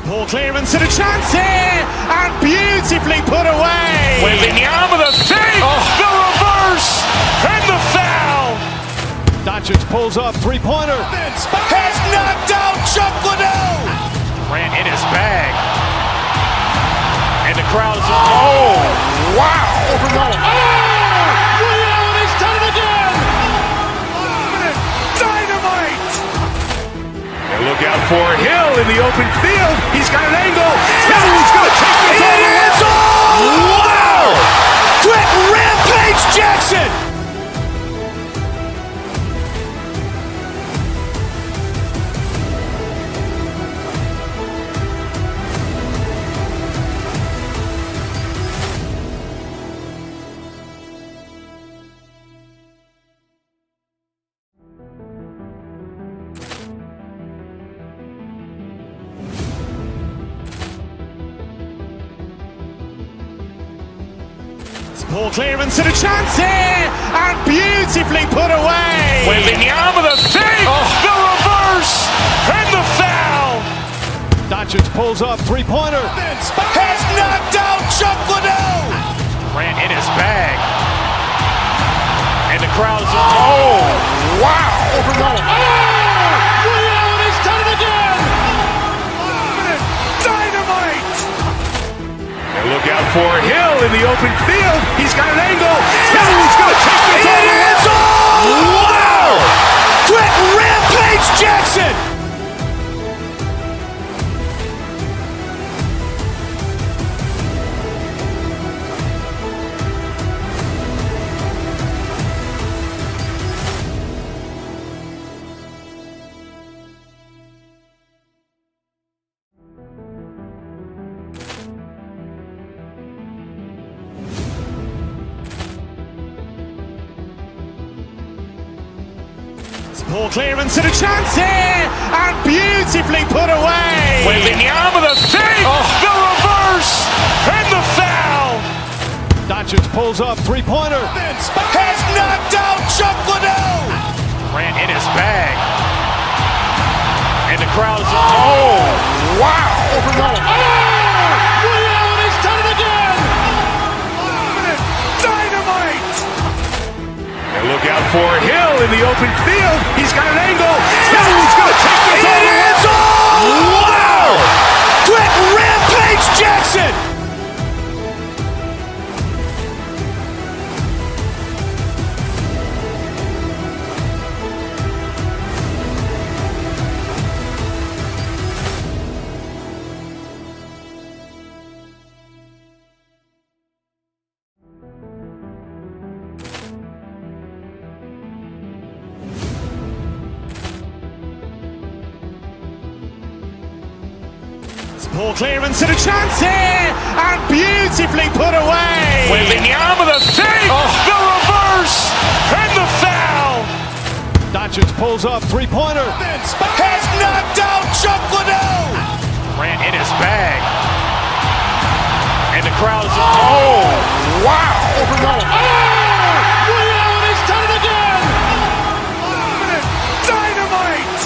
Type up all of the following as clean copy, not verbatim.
Poor clearance and a chance here, and beautifully put away. Wembanyama with a fake, the reverse, and the foul. Doncic pulls up, three-pointer. Has knocked out Chuck Liddell. Ran in his bag. And the crowd is, oh, wow. Liddell, and he's done it again. Dynamite. And look out for Hill in the open field. He's got an angle. He's going to take this all the way. Wow. Quick Rampage Jackson. Poor clearance and a chance here, and beautifully put away. Wembanyama with a fake, the reverse, and the foul. Doncic pulls up, three-pointer. Has knocked out Chuck Liddell. Ran in his bag. And the crowd is, oh, wow. Liddell, and he's done it again. Dynamite. And look out for Hill in the open field. He's got an angle. He's going to take this all the way. Wow. Quick Rampage Jackson. Poor clearance and a chance here, and beautifully put away. Wembanyama with a fake, the reverse, and the foul. Doncic pulls up, three-pointer. Has knocked out Chuck Liddell. Ran in his bag. And the crowd is, oh, wow. Liddell, and he's done it again. Dynamite. And look out for Hill in the open field. He's got an angle. He's going to take this all the way. Wow. Quick Rampage Jackson. Poor clearance and a chance here, and beautifully put away. Wembanyama with a fake, the reverse, and the foul. Doncic pulls up, three-pointer. Has knocked out Chuck Liddell. Ran in his bag. And the crowd is, oh, wow. Liddell, and he's done it again. Dynamite.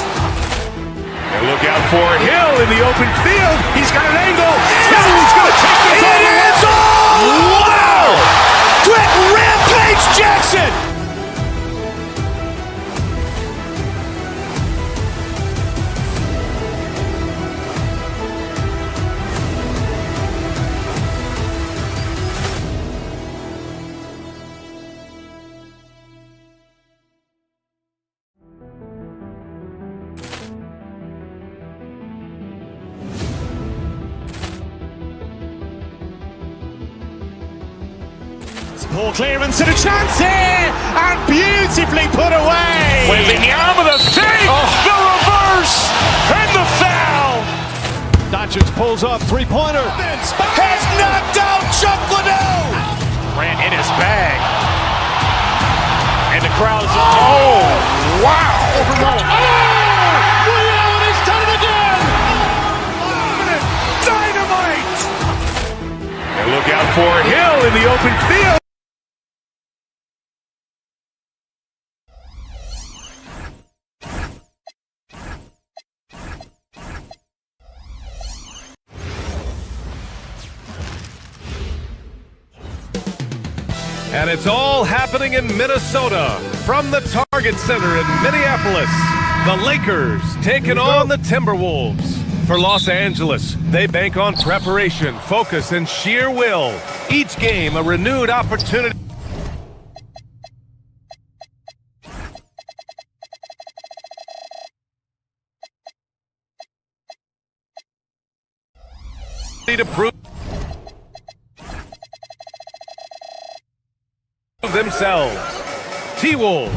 And look out for Hill in the open field. He's got an angle. He's going to take this all the way. Wow. Quick Rampage Jackson. Poor clearance and a chance here, and beautifully put away. Wembanyama with a fake, the reverse, and the foul. Doncic pulls up, three-pointer. Has knocked out Chuck Liddell. Ran in his bag. And the crowd is, oh, wow. Liddell, and he's done it again. Dynamite. And look out for Hill in the open field. And it's all happening in Minnesota from the Target Center in Minneapolis. The Lakers taking on the Timberwolves. For Los Angeles, they bank on preparation, focus, and sheer will. Each game a renewed opportunity to prove themselves. T-Wolves,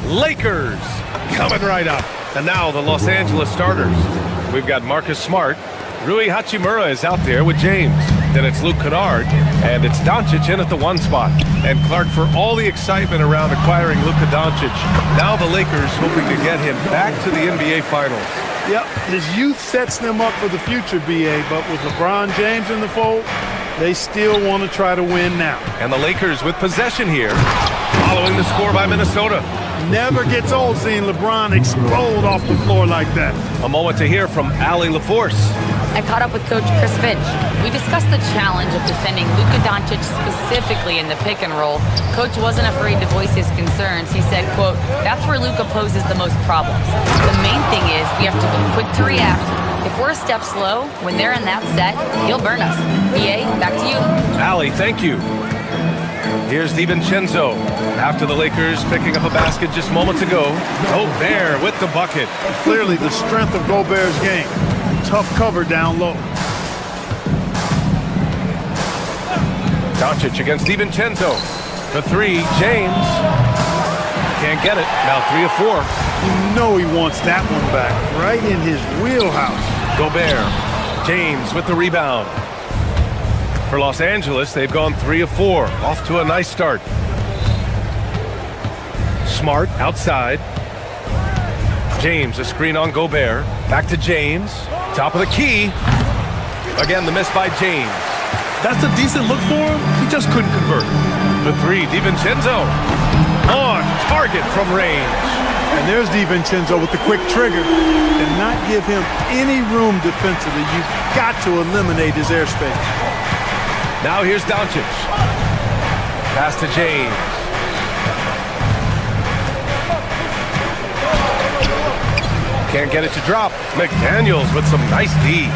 Lakers, coming right up. And now the Los Angeles starters. We've got Marcus Smart. Rui Hachimura is out there with James. Then it's Luke Kennard, and it's Doncic in at the 1 spot. And Clark, for all the excitement around acquiring Luka Doncic, now the Lakers hoping to get him back to the NBA Finals. Yep, his youth sets them up for the future, BA, but with LeBron James in the fold, they still want to try to win now. And the Lakers with possession here, following the score by Minnesota. Never gets old seeing LeBron explode off the floor like that. A moment to hear from Allie LaForce. I caught up with Coach Chris Finch. We discussed the challenge of defending Luka Doncic specifically in the pick and roll. Coach wasn't afraid to voice his concerns. He said, quote, "That's where Luka poses the most problems. The main thing is we have to be quick to react. If we're a step slow, when they're in that set, he'll burn us." BA, back to you. Allie, thank you. Here's DiVincenzo. After the Lakers picking up a basket just moments ago, Gobert with the bucket. Clearly the strength of Gobert's game. Tough cover down low. Doncic against DiVincenzo. The 3, James. Can't get it. Now 3 of 4. You know he wants that one back. Right in his wheelhouse. Gobert. James with the rebound. For Los Angeles, they've gone 3 of 4. Off to a nice start. Smart outside. James, a screen on Gobert. Back to James. Top of the key. Again, the miss by James. That's a decent look for him. He just couldn't convert. The 3, DiVincenzo. On target from range. And there's DiVincenzo with the quick trigger. And not give him any room defensively. You've got to eliminate his airspace. Now here's Doncic. Pass to James. Can't get it to drop. McDaniels with some nice D.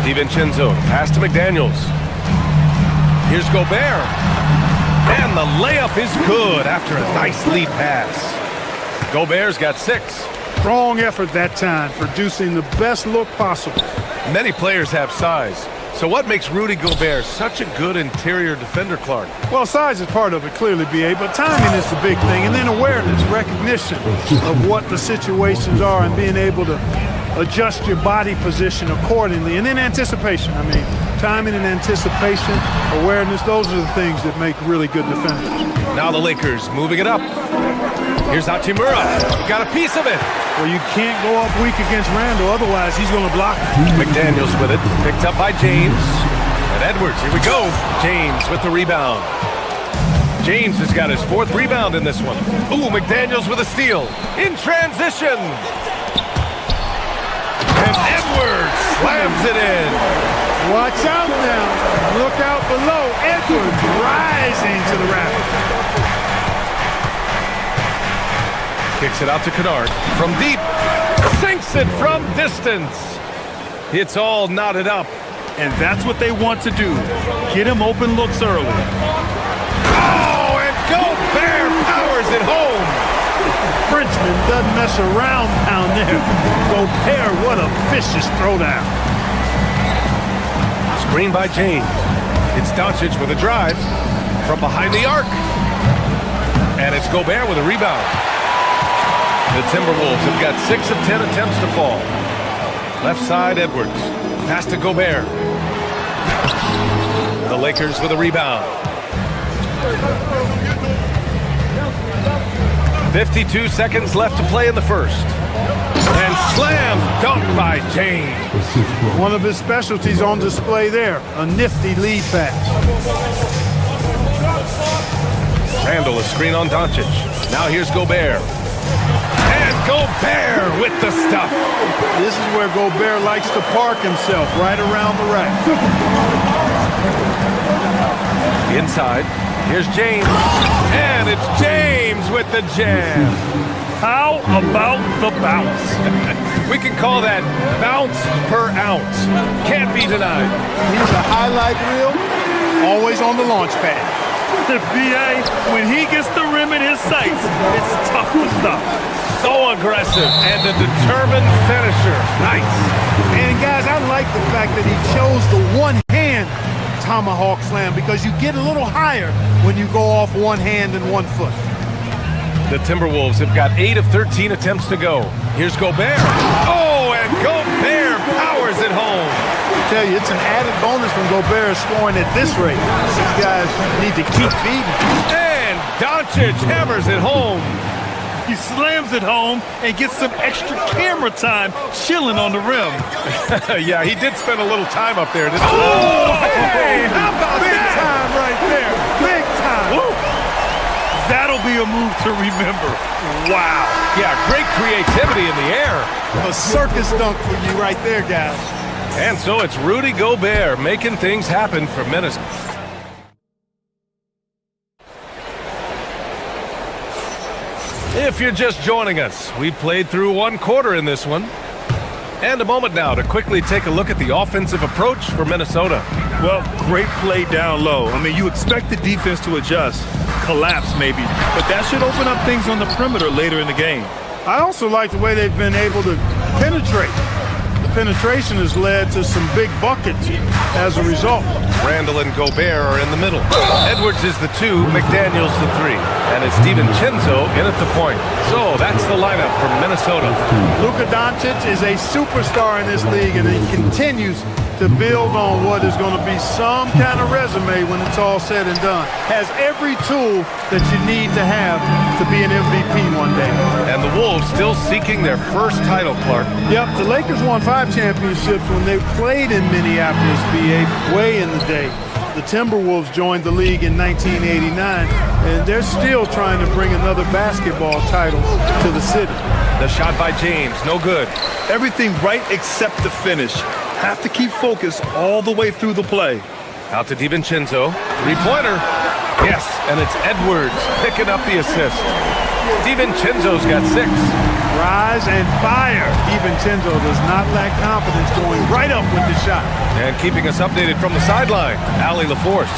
DiVincenzo, pass to McDaniels. Here's Gobert. And the layup is good after a nice lead pass. Gobert's got 6. Strong effort that time, producing the best look possible. Many players have size. So what makes Rudy Gobert such a good interior defender, Clark? Well, size is part of it, clearly, BA, but timing is the big thing, and then awareness, recognition of what the situations are and being able to adjust your body position accordingly, and then anticipation. I mean, timing and anticipation, awareness, those are the things that make really good defenders. Now the Lakers moving it up. Here's Hachimura. Got a piece of it. Well, you can't go up weak against Randall, otherwise he's going to block it. McDaniels with it. Picked up by James. And Edwards, here we go. James with the rebound. James has got his 4th rebound in this one. Ooh, McDaniels with a steal. In transition. And Edwards slams it in. Watch out now. Look out below. Edwards rising to the rafters. Kicks it out to Kennard. From deep. Sinks it from distance. It's all knotted up. And that's what they want to do. Get him open looks early. Oh, and Gobert powers it home. Frenchman doesn't mess around down there. Gobert, what a vicious throwdown. Screen by James. It's Doncic with a drive from behind the arc. And it's Gobert with a rebound. The Timberwolves have got 6 of 10 attempts to fall. Left side, Edwards. Pass to Gobert. The Lakers with a rebound. 52 seconds left to play in the first. And slam dunk by James. One of his specialties on display there. A nifty lead pass. Randall, a screen on Doncic. Now here's Gobert. And Gobert with the stuff. This is where Gobert likes to park himself, right around the rack. Inside, here's James. And it's James with the jam. How about the bounce? We can call that bounce per ounce. Can't be denied. He's a highlight reel, always on the launch pad. B.A., when he gets the rim in his sights, it's tough to stop. So aggressive and a determined finisher. Nice. And guys, I like the fact that he chose the one-hand tomahawk slam because you get a little higher when you go off one hand and 1 foot. The Timberwolves have got 8 of 13 attempts to go. Here's Gobert. Oh, and Gobert powers it home. I tell you, it's an added bonus when Gobert is scoring at this rate. These guys need to keep feeding. And Doncic hammers it home. He slams it home and gets some extra camera time chilling on the rim. Yeah, he did spend a little time up there. Oh, hey, how about Big that? time right there. Big time. Woo. That'll be a move to remember. Wow. Yeah, great creativity in the air. A circus dunk for you right there, guys. And so it's Rudy Gobert making things happen for Minnesota. If you're just joining us, we played through 1 quarter in this one. And a moment now to quickly take a look at the offensive approach for Minnesota. Well, great play down low. I mean, you expect the defense to adjust, collapse maybe, but that should open up things on the perimeter later in the game. I also like the way they've been able to penetrate. The penetration has led to some big buckets as a result. Randall and Gobert are in the middle. Edwards is the 2, McDaniels the 3. And it's DiVincenzo in at the point. So that's the lineup from Minnesota. Luka Doncic is a superstar in this league, and he continues to build on what is going to be some kind of resume when it's all said and done. Has every tool that you need to have to be an MVP one day. And the Wolves still seeking their first title, Clark. Yep, the Lakers won 5 championships when they played in Minneapolis, VA, way in the day. The Timberwolves joined the league in 1989, and they're still trying to bring another basketball title to the city. The shot by James, no good. Everything right except the finish. Have to keep focus all the way through the play. Out to DiVincenzo, 3-pointer. Yes, and it's Edwards picking up the assist. DiVincenzo's got 6. Rise and fire. DiVincenzo does not lack confidence, going right up with the shot. And keeping us updated from the sideline, Allie LaForce.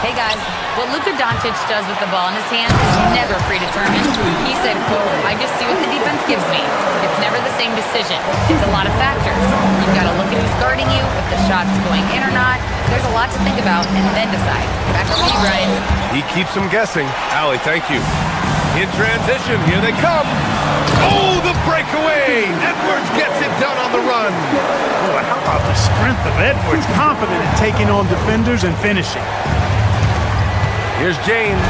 Hey guys, what Luka Doncic does with the ball in his hands is never predetermined. He said, quote, I just see what the defense gives me. It's never the same decision. It's a lot of factors. You've got to look at who's guarding you, if the shot's going in or not. There's a lot to think about and then decide. Back to you, Brian. He keeps them guessing. Allie, thank you. In transition, here they come. Oh, the breakaway! Edwards gets it done on the run. Boy, how about the strength of Edwards, confident in taking on defenders and finishing. Here's James.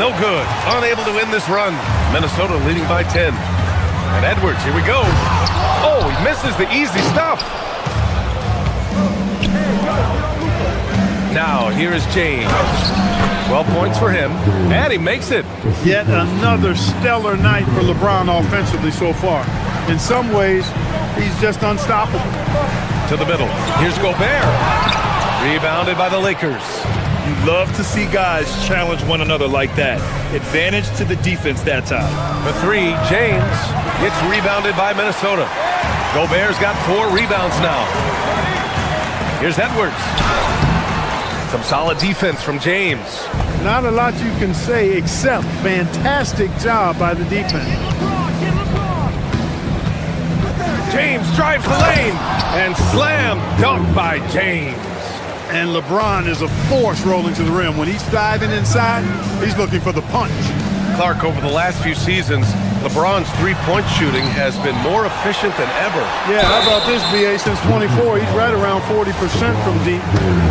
No good. Unable to win this run. Minnesota leading by 10. And Edwards, here we go. Oh, he misses the easy stuff. Now, here is James. 12 points for him, and he makes it. Yet another stellar night for LeBron offensively so far. In some ways, he's just unstoppable. To the middle. Here's Gobert. Rebounded by the Lakers. You love to see guys challenge one another like that. Advantage to the defense that time. For 3, James. It's rebounded by Minnesota. Gobert's got 4 rebounds now. Here's Edwards. Some solid defense from James. Not a lot you can say except fantastic job by the defense. James drives the lane and slam dunk by James. And LeBron is a force rolling to the rim. When he's diving inside, he's looking for the punch. Clark, over the last few seasons, LeBron's three-point shooting has been more efficient than ever. Yeah, how about this, BA? Since 24, he's right around 40% from deep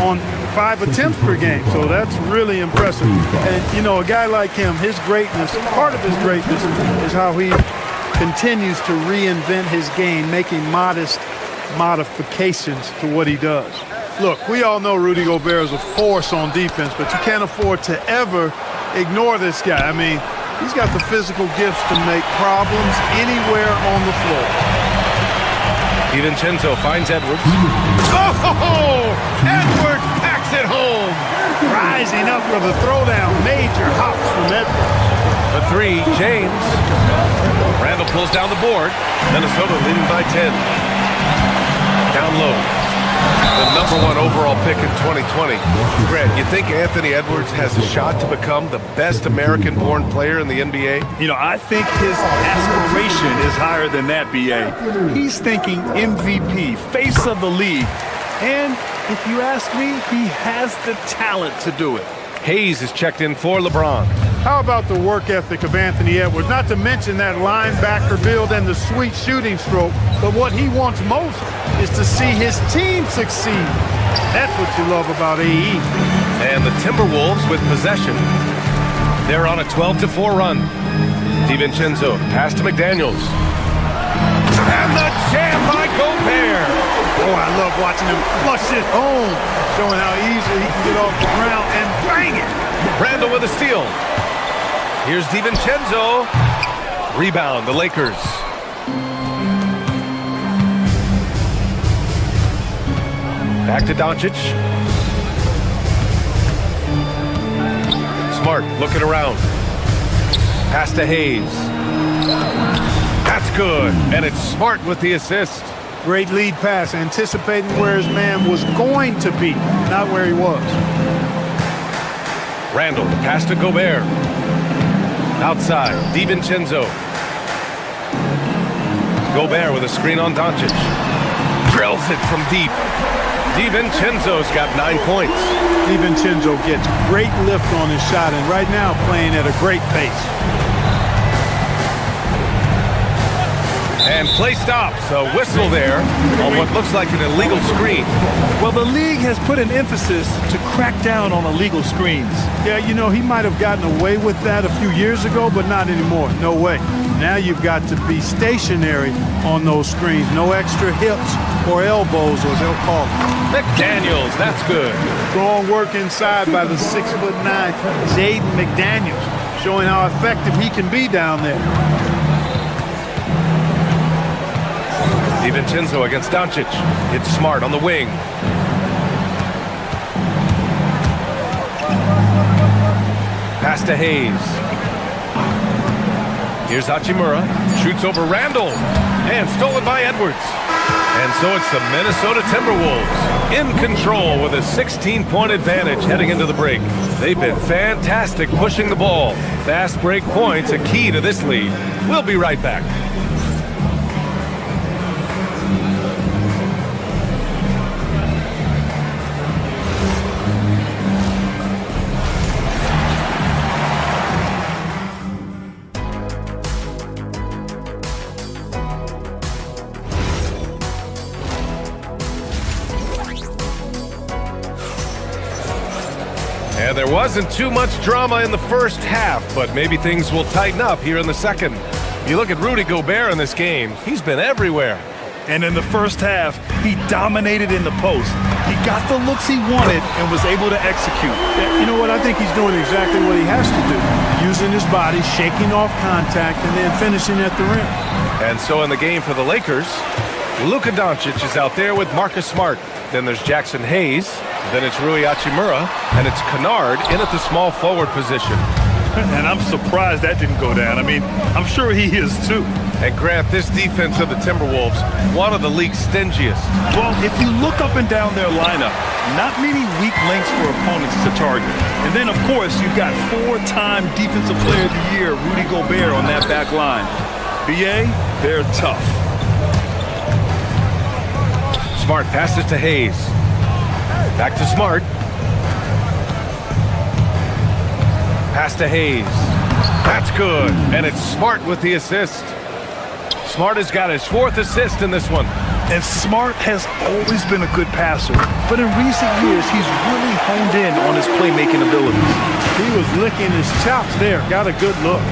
on 5 attempts per game. So that's really impressive. And, you know, a guy like him, his greatness, part of his greatness is how he continues to reinvent his game, making modest modifications to what he does. Look, we all know Rudy Gobert is a force on defense, but you can't afford to ever ignore this guy. I mean, he's got the physical gifts to make problems anywhere on the floor. DiVincenzo finds Edwards. Oh! Edwards packs it home. rising up for the throwdown. Major hops from Edwards. For three, James. Randall pulls down the board. Minnesota leading by 10. Down low. The #1 overall pick in 2020. Grant, you think Anthony Edwards has a shot to become the best American-born player in the NBA? You know, I think his aspiration is higher than that, B.A. He's thinking MVP, face of the league. And if you ask me, he has the talent to do it. Hayes is checked in for LeBron. How about the work ethic of Anthony Edwards? Not to mention that linebacker build and the sweet shooting stroke. But what he wants most is to see his team succeed. That's what you love about AE. And the Timberwolves with possession. They're on a 12-4 run. DiVincenzo, pass to McDaniels. And the jam by Gobert. Oh, I love watching him flush it home, showing how easily he can get off the ground and bang it. Randall with a steal. Here's DiVincenzo. Rebound, the Lakers. Back to Doncic. Smart looking around. Pass to Hayes. That's good. And it's Smart with the assist. Great lead pass, anticipating where his man was going to be, not where he was. Randall, pass to Gobert. Outside, DiVincenzo. Gobert with a screen on Doncic. Drills it from deep. DiVincenzo's got 9 points. DiVincenzo gets great lift on his shot, and right now playing at a great pace. And play stops. A whistle there on what looks like an illegal screen. Well, the league has put an emphasis to crack down on illegal screens. Yeah, you know, he might have gotten away with that a few years ago, but not anymore. No way. Now you've got to be stationary on those screens. No extra hips or elbows, or they'll call it. McDaniels, that's good. Strong work inside by the 6'9" Jaden McDaniels, showing how effective he can be down there. DiVincenzo against Doncic. It's Smart on the wing. Pass to Hayes. Here's Hachimura. Shoots over Randall. And stolen by Edwards. And so it's the Minnesota Timberwolves in control with a 16-point advantage heading into the break. They've been fantastic pushing the ball. Fast break points a key to this lead. We'll be right back. And there wasn't too much drama in the first half, but maybe things will tighten up here in the second. You look at Rudy Gobert in this game, he's been everywhere. And in the first half, he dominated in the post. He got the looks he wanted and was able to execute. You know what? I think he's doing exactly what he has to do. Using his body, shaking off contact, and then finishing at the rim. And so in the game for the Lakers, Luka Doncic is out there with Marcus Smart. Then there's Jackson Hayes. Then it's Rui Hachimura. And it's Kennard in at the small forward position. And I'm surprised that didn't go down. I mean, I'm sure he is too. And Grant, this defense of the Timberwolves, one of the league's stingiest. Well, if you look up and down their lineup, not many weak links for opponents to target. And then, of course, you've got four-time Defensive Player of the Year, Rudy Gobert, on that back line. BA, they're tough. Smart passes to Hayes. Back to Smart. Pass to Hayes. That's good. And it's Smart with the assist. Smart has got his fourth assist in this one. And Smart has always been a good passer, but in recent years, he's really honed in on his playmaking abilities. He was licking his chops there. Got a good look.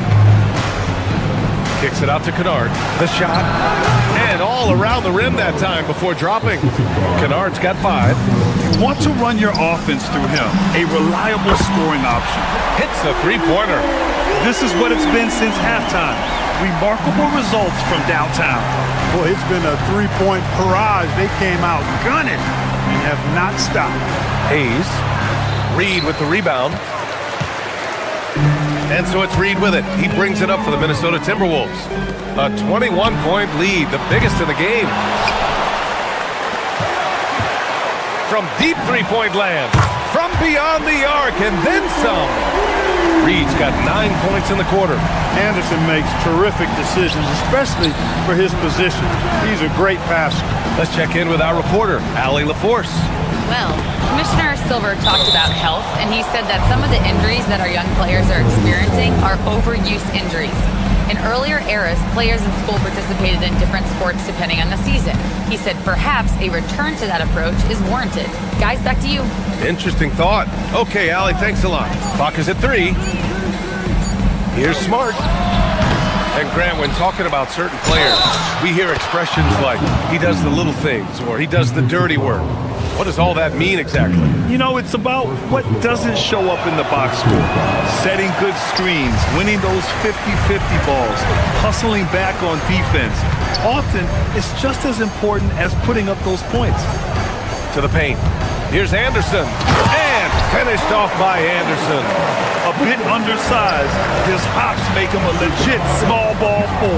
Kicks it out to Kennard. The shot. And all around the rim that time before dropping. Kennard's got 5. You want to run your offense through him. A reliable scoring option. Hits a three-pointer. This is what it's been since halftime. Remarkable results from downtown. Boy, it's been a three-point barrage. They came out gunning and have not stopped. Hayes Reed with the rebound. And so it's Reed with it. He brings it up for the Minnesota Timberwolves. A 21-point lead, the biggest in the game. From deep three-point land, from beyond the arc, and then some. Reed's got 9 points in the quarter. Anderson makes terrific decisions, especially for his position. He's a great passer. Let's check in with our reporter, Allie LaForce. Well, Commissioner Silver talked about health, and he said that some of the injuries that our young players are experiencing are overuse injuries. In earlier eras, players in school participated in different sports depending on the season. He said perhaps a return to that approach is warranted. Guys, back to you. Interesting thought. Okay, Allie, thanks a lot. Clock is at 3. Here's Smart. And Grant, when talking about certain players, we hear expressions like, he does the little things, or he does the dirty work. What does all that mean exactly? You know, it's about what doesn't show up in the box score. Setting good screens, winning those 50-50 balls, hustling back on defense. Often, it's just as important as putting up those points. To the paint. Here's Anderson. And finished off by Anderson. A bit undersized, his hops make him a legit small ball 4.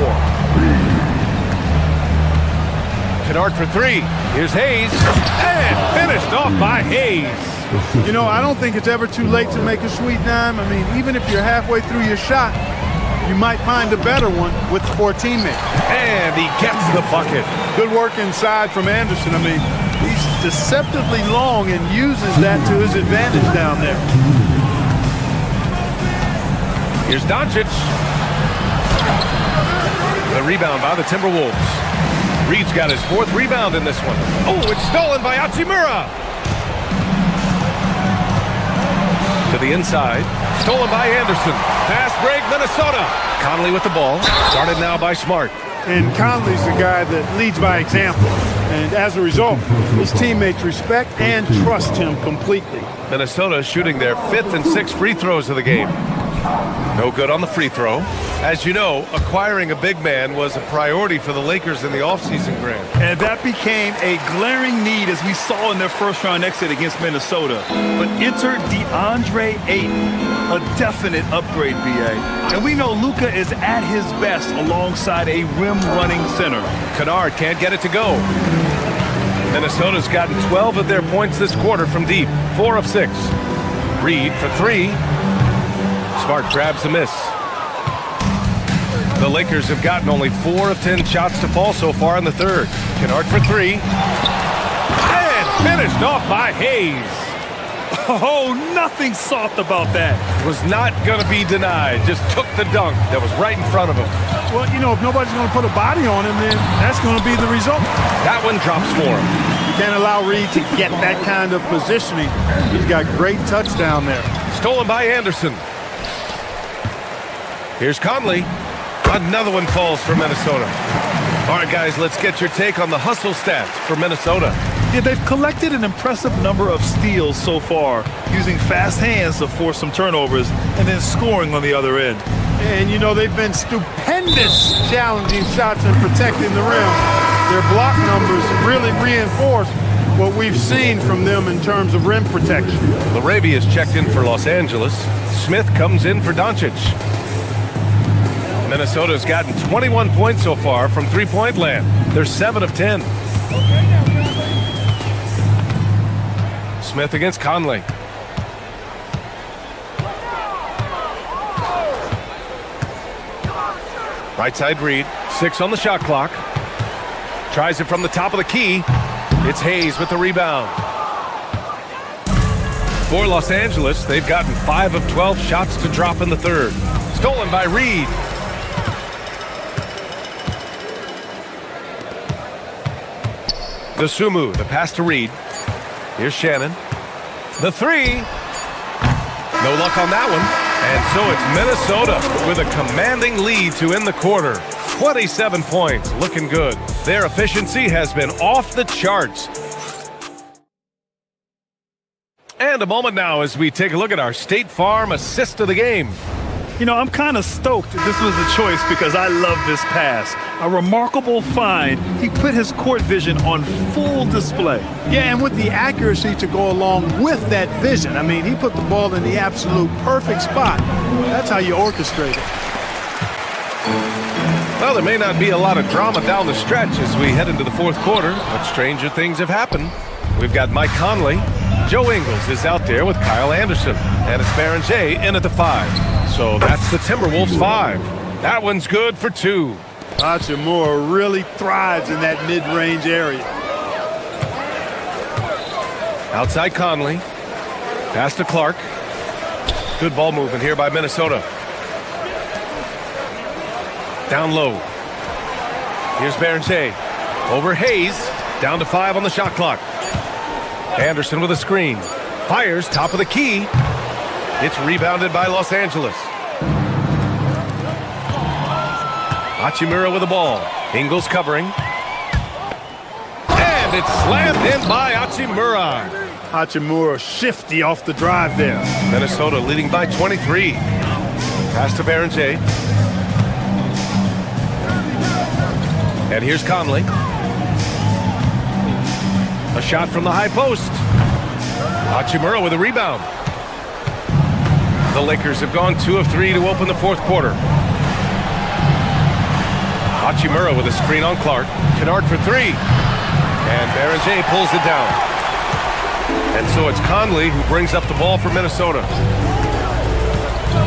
Kennard for 3. Here's Hayes. And finished off by Hayes. You know, I don't think it's ever too late to make a sweet dime. I mean, even if you're halfway through your shot, you might find a better one with 4 teammates. And he gets the bucket. Good work inside from Anderson. I mean, he's deceptively long and uses that to his advantage down there. Here's Doncic. The rebound by the Timberwolves. Reed's got his 4th rebound in this one. Oh, it's stolen by Hachimura. To the inside. Stolen by Anderson. Fast break, Minnesota. Conley with the ball. Guarded now by Smart. And Conley's the guy that leads by example. And as a result, his teammates respect and trust him completely. Minnesota shooting their 5th and 6th free throws of the game. No good on the free throw. As you know, acquiring a big man was a priority for the Lakers in the offseason, Grant. And that became a glaring need as we saw in their first-round exit against Minnesota. But enter DeAndre Ayton, a definite upgrade, BA. And we know Luka is at his best alongside a rim-running center. Kennard can't get it to go. Minnesota's gotten 12 of their points this quarter from deep, 4 of 6. Reed for 3. Smart grabs the miss. The Lakers have gotten only 4 of 10 shots to fall so far in the 3rd. Kennard for 3. And finished off by Hayes. Oh, nothing soft about that. Was not going to be denied. Just took the dunk that was right in front of him. Well, you know, if nobody's going to put a body on him, then that's going to be the result. That one drops for him. You can't allow Reed to get that kind of positioning. He's got great touch down there. Stolen by Anderson. Here's Conley. Another one falls for Minnesota. All right, guys, let's get your take on the hustle stats for Minnesota. Yeah, they've collected an impressive number of steals so far, using fast hands to force some turnovers and then scoring on the other end. And, you know, they've been stupendous challenging shots and protecting the rim. Their block numbers really reinforce what we've seen from them in terms of rim protection. Larabi is checked in for Los Angeles. Smith comes in for Doncic. Minnesota's gotten 21 points so far from three-point land. They're 7 of 10. Smith against Conley. Right side Reed. 6 on the shot clock. Tries it from the top of the key. It's Hayes with the rebound. For Los Angeles, they've gotten 5 of 12 shots to drop in the 3rd. Stolen by Reed. Dosunmu, the pass to Reed. Here's Shannon. The 3. No luck on that one. And so it's Minnesota with a commanding lead to end the quarter. 27 points, looking good. Their efficiency has been off the charts. And a moment now as we take a look at our State Farm assist of the game. You know, I'm kind of stoked that this was a choice because I love this pass. A remarkable find. He put his court vision on full display. Yeah, and with the accuracy to go along with that vision. I mean, he put the ball in the absolute perfect spot. That's how you orchestrate it. Well, there may not be a lot of drama down the stretch as we head into the fourth quarter, but stranger things have happened. We've got Mike Conley. Joe Ingles is out there with Kyle Anderson. And it's Baron J in at the 5. So that's the Timberwolves 5. That one's good for 2. Hachimura really thrives in that mid-range area. Outside Conley. Pass to Clark. Good ball movement here by Minnesota. Down low. Here's Baron J. Over Hayes. Down to 5 on the shot clock. Anderson with a screen. Fires top of the key. It's rebounded by Los Angeles. Hachimura with the ball. Ingles covering. And it's slammed in by Hachimura. Hachimura shifty off the drive there. Minnesota leading by 23. Pass to Baron J. And here's Conley. A shot from the high post. Hachimura with a rebound. The Lakers have gone 2 of 3 to open the fourth quarter. Hachimura with a screen on Clark. Kennard for 3. And Baron J pulls it down. And so it's Conley who brings up the ball for Minnesota.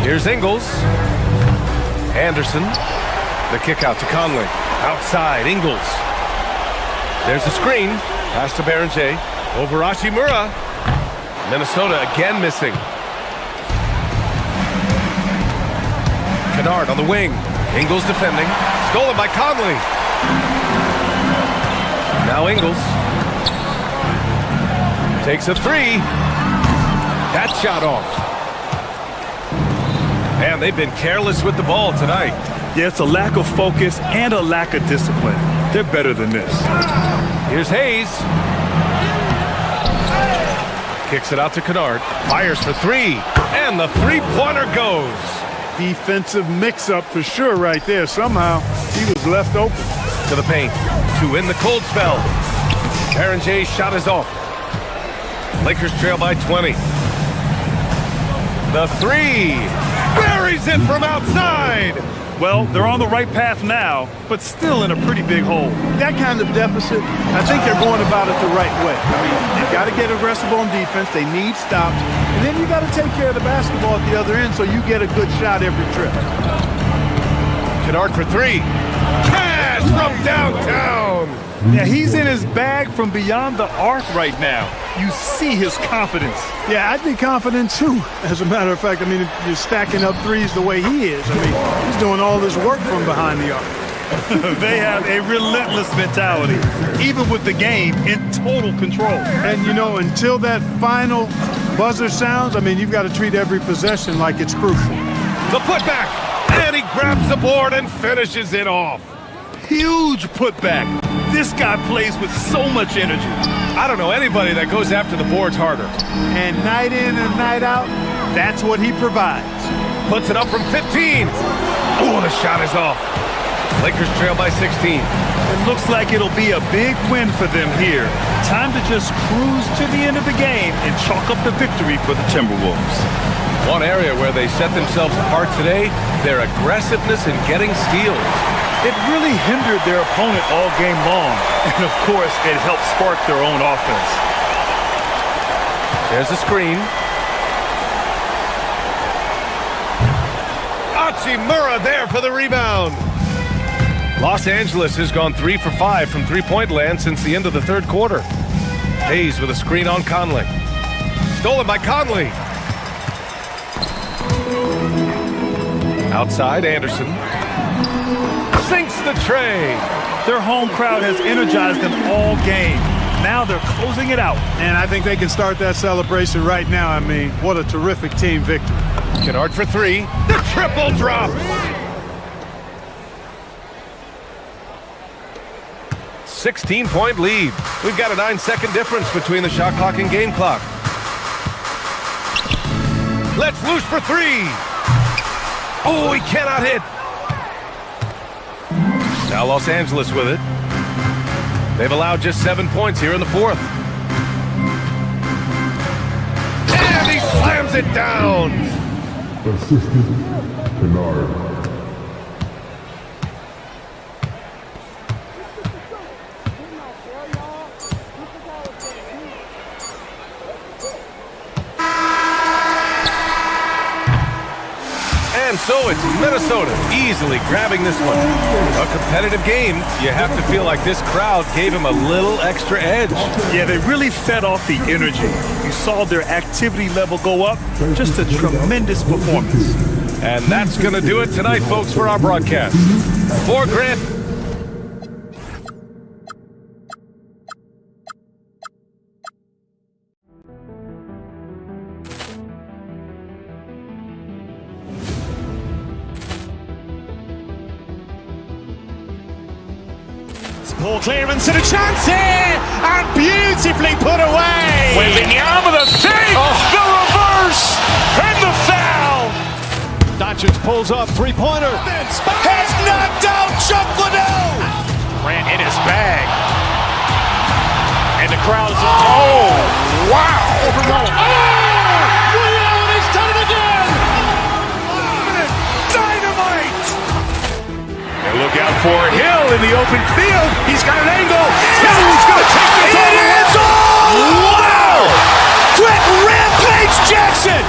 Here's Ingles. Anderson. The kick out to Conley. Outside, Ingles. There's the screen. Pass to Baron J. Over Hachimura. Minnesota again missing. Kennard on the wing. Ingles defending. Stolen by Conley. Now Ingles. Takes a 3. That shot off. And they've been careless with the ball tonight. Yeah, it's a lack of focus and a lack of discipline. They're better than this. Here's Hayes. Kicks it out to Kennard. Fires for 3. And the three-pointer goes. Defensive mix-up for sure right there. Somehow he was left open. To the paint. To win the cold spell. Baron J's shot is off. Lakers trail by 20. The 3. Buries it from outside. Well, they're on the right path now, but still in a pretty big hole. That kind of deficit, I think they're going about it the right way. I mean, they've got to get aggressive on defense. They need stops. And then you got to take care of the basketball at the other end so you get a good shot every trip. Kennard for 3. Cash from downtown. Yeah, he's in his bag from beyond the arc right now. You see his confidence. Yeah, I'd be confident too. As a matter of fact, I mean, if you're stacking up threes the way he is, I mean, he's doing all this work from behind the arc. They have a relentless mentality, even with the game in total control. And, you know, until that final buzzer sounds, I mean, you've got to treat every possession like it's crucial. The putback. And he grabs the board and finishes it off. Huge putback. This guy plays with so much energy. I don't know anybody that goes after the boards harder. And night in and night out, that's what he provides. Puts it up from 15. Oh, the shot is off. Lakers trail by 16. It looks like it'll be a big win for them here. Time to just cruise to the end of the game and chalk up the victory for the Timberwolves. One area where they set themselves apart today, their aggressiveness in getting steals. It really hindered their opponent all game long. And, of course, it helped spark their own offense. There's a screen. Hachimura there for the rebound. Los Angeles has gone 3 for 5 from three-point land since the end of the third quarter. Hayes with a screen on Conley. Stolen by Conley. Outside, Anderson. Sinks the tray. Their home crowd has energized them all game. Now they're closing it out. And I think they can start that celebration right now. I mean, what a terrific team victory. Kennard for 3. The triple drops. 16-point lead. We've got a 9-second difference between the shot clock and game clock. Let's loose for 3. Oh, he cannot hit. Now Los Angeles with it. They've allowed just 7 points here in the fourth. And he slams it down. Assistant Kennard. And so it's Minnesota easily grabbing this one. A competitive game. You have to feel like this crowd gave him a little extra edge. Yeah, they really fed off the energy. You saw their activity level go up. Just a tremendous performance. And that's going to do it tonight, folks, for our broadcast. For Grant. Poor clearance and a chance here, and beautifully put away. Wembanyama the save, the reverse, and the foul. Doncic pulls up, three-pointer. Has knocked out Chuck Liddell. Grant in his bag. And the crowd is, oh, wow. He's done it again. Dynamite. And look out for Hill in the open field. He's got an angle. Hill's going to take this all the way. It is all. Wow. Quick Rampage Jackson.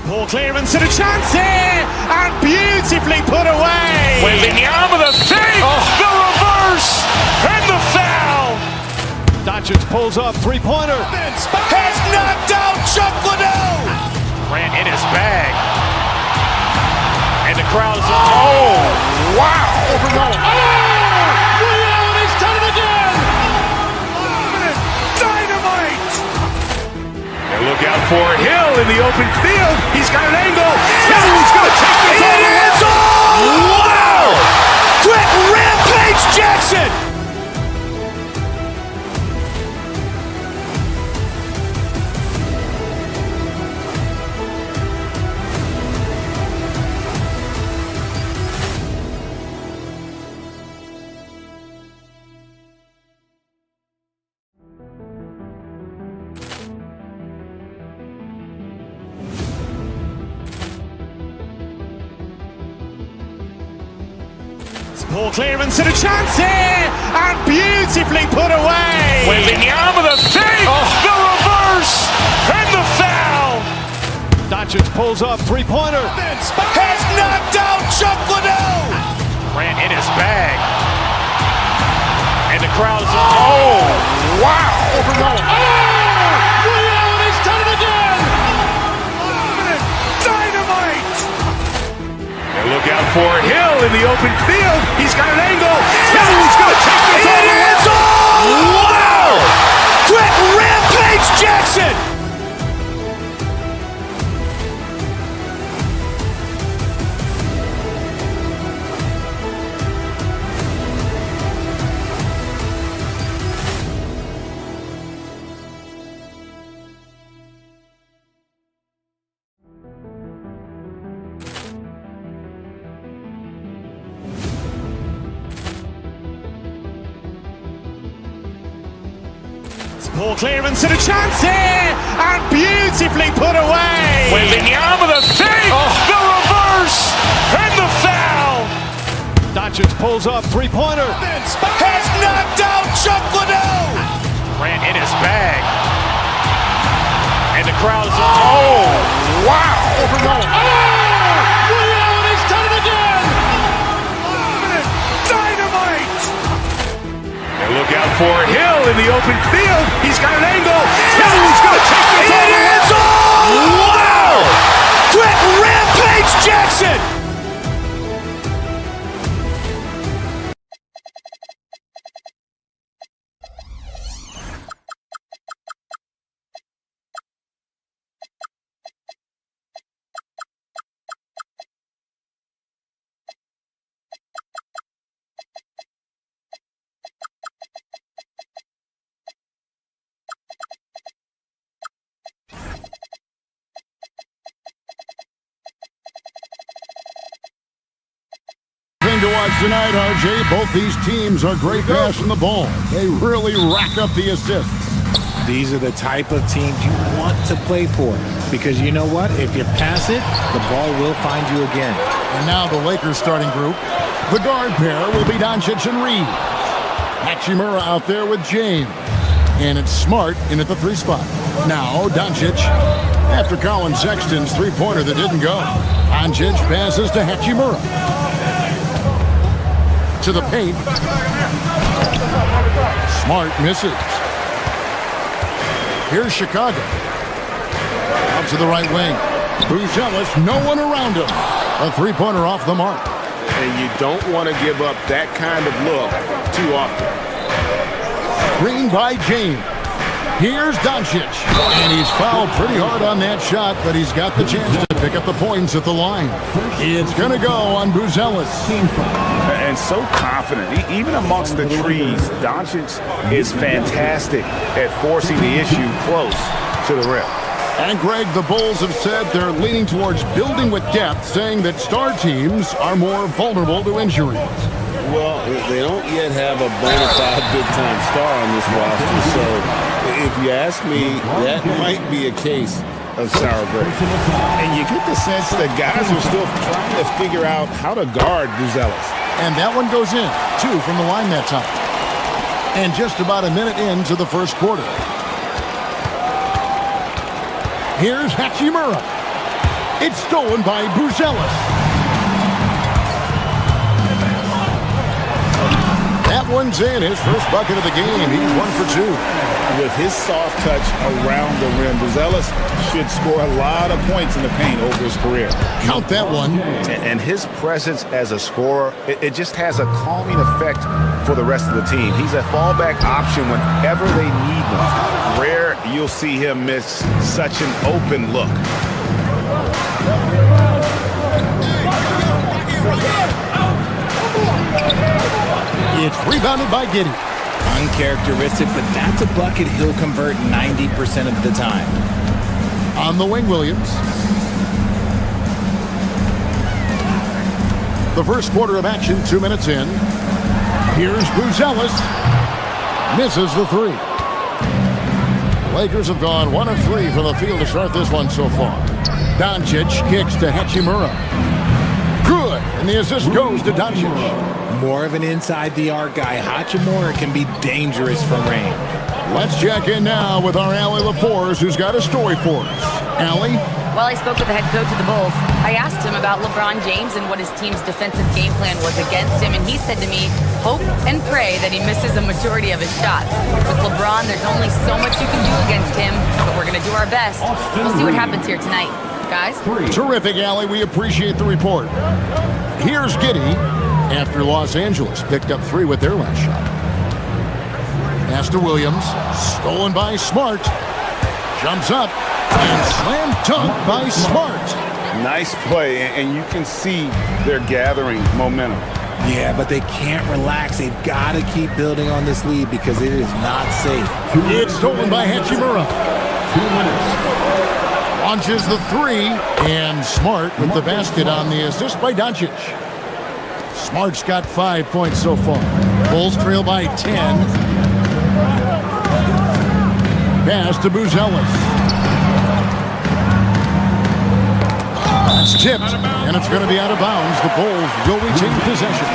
Poor clearance and a chance here, and beautifully put away. Wembanyama the save, the reverse, and the foul. Doncic pulls up, three-pointer. Has knocked out Chuck Liddell. Grant in his bag. And the crowd is, oh, wow. He's done it again. Dynamite. And look out for Hill in the open field. He's got an angle. Hill's going to take this all the way. It is all. Wow. Quick Rampage Jackson. Poor clearance and a chance here, and beautifully put away. Wembanyama the save, the reverse, and the foul. Doncic pulls up, three-pointer. Has knocked out Chuck Liddell. Grant in his bag. And the crowd is, oh, wow. He's done it again. Dynamite. And look out for Hill in the open field. He's got an angle. Hill's going to take this all the way. It is all. Wow. Quick Rampage Jackson. Poor clearance and a chance here, and beautifully put away. Wembanyama the save, the reverse, and the foul. Doncic pulls up, three-pointer. Has knocked out Chuck Liddell. Grant in his bag. And the crowd is, oh, wow. He's done it again. Dynamite. And look out for Hill in the open field. He's got an angle. Hill's going to take this all the way. It is all. Wow. Quick Rampage Jackson. thing to watch tonight, RJ. Both these teams are great passing the ball. They really rack up the assists. These are the type of teams you want to play for because you know what? If you pass it, the ball will find you again. And now the Lakers starting group. The guard pair will be Doncic and Reed. Hachimura out there with James. And it's Smart in at the 3 spot. Now Doncic. After Colin Sexton's three-pointer that didn't go, Doncic passes to Hachimura. To the paint. Smart misses. Here's Chicago. Out to the right wing. Buzelis, no one around him. A three-pointer off the mark. And you don't want to give up that kind of look too often. Screen by James. Here's Doncic. And he's fouled pretty hard on that shot, but he's got the chance to pick up the points at the line. It's going to go on Buzelis. And so confident. Even amongst the trees, Doncic is fantastic at forcing the issue close to the rim. And Greg, the Bulls have said they're leaning towards building with depth, saying that star teams are more vulnerable to injuries. Well, they don't yet have a bona fide big-time star on this roster, so if you ask me, that might be a case of sour grapes. And you get the sense that guys are still trying to figure out how to guard Buzelis. And that one goes in, 2 from the line that time. And just about a minute into the first quarter. Here's Hachimura. It's stolen by Buzelis. That one's in, his first bucket of the game. He's 1 for 2. With his soft touch around the rim, Buzelis should score a lot of points in the paint over his career. Count that one. And his presence as a scorer, it just has a calming effect for the rest of the team. He's a fallback option whenever they need one. Rare you'll see him miss such an open look. It's rebounded by Giddey. Uncharacteristic, but that's a bucket he'll convert 90% of the time. On the wing, Williams. The first quarter of action, 2 minutes in. Here's Buzelis. Misses the 3. The Lakers have gone 1 of 3 from the field to start this one so far. Doncic kicks to Hachimura. Good, and the assist goes to Doncic. More of an inside-the-arc guy, Hachimura can be dangerous from range. Let's check in now with our Allie LaForce, who's got a story for us. Allie? Well, I spoke with the head coach of the Bulls. I asked him about LeBron James and what his team's defensive game plan was against him, and he said to me, hope and pray that he misses a majority of his shots. With LeBron, there's only so much you can do against him, but we're going to do our best. We'll see what happens here tonight. Guys? Terrific, Allie. We appreciate the report. Here's Giddey after Los Angeles picked up 3 with their last shot. Pass to Williams. Stolen by Smart. Jumps up. And slam dunk by Smart. Nice play, and you can see they're gathering momentum. Yeah, but they can't relax. They've got to keep building on this lead because it is not safe. It's stolen by Hachimura. 2 minutes. Launches the 3, and Smart with the basket on the assist by Doncic. Smart's got 5 points so far. Bulls trail by 10. Pass to Buzelis. It's tipped, and it's going to be out of bounds. The Bulls will retain possession.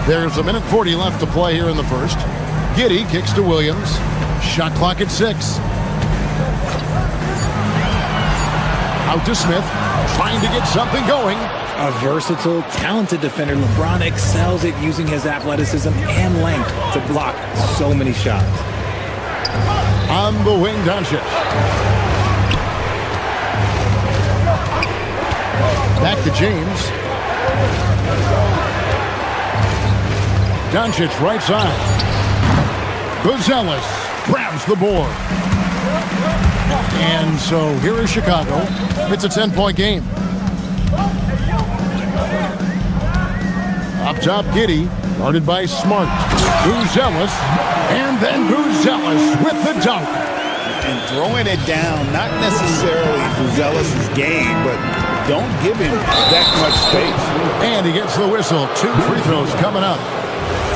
There's a minute 40 left to play here in the first. Giddey kicks to Williams. Shot clock at 6. Out to Smith, trying to get something going. A versatile, talented defender, LeBron excels at using his athleticism and length to block so many shots. On the wing, Doncic. Back to James. Doncic right side. Buzelis grabs the board. And so here is Chicago. It's a 10-point game. Up top, Giddey, guarded by Smart. Buzelis, and then Buzelis with the dunk. and throwing it down, not necessarily Buzelis' game, but don't give him that much space. And he gets the whistle. 2 free throws coming up.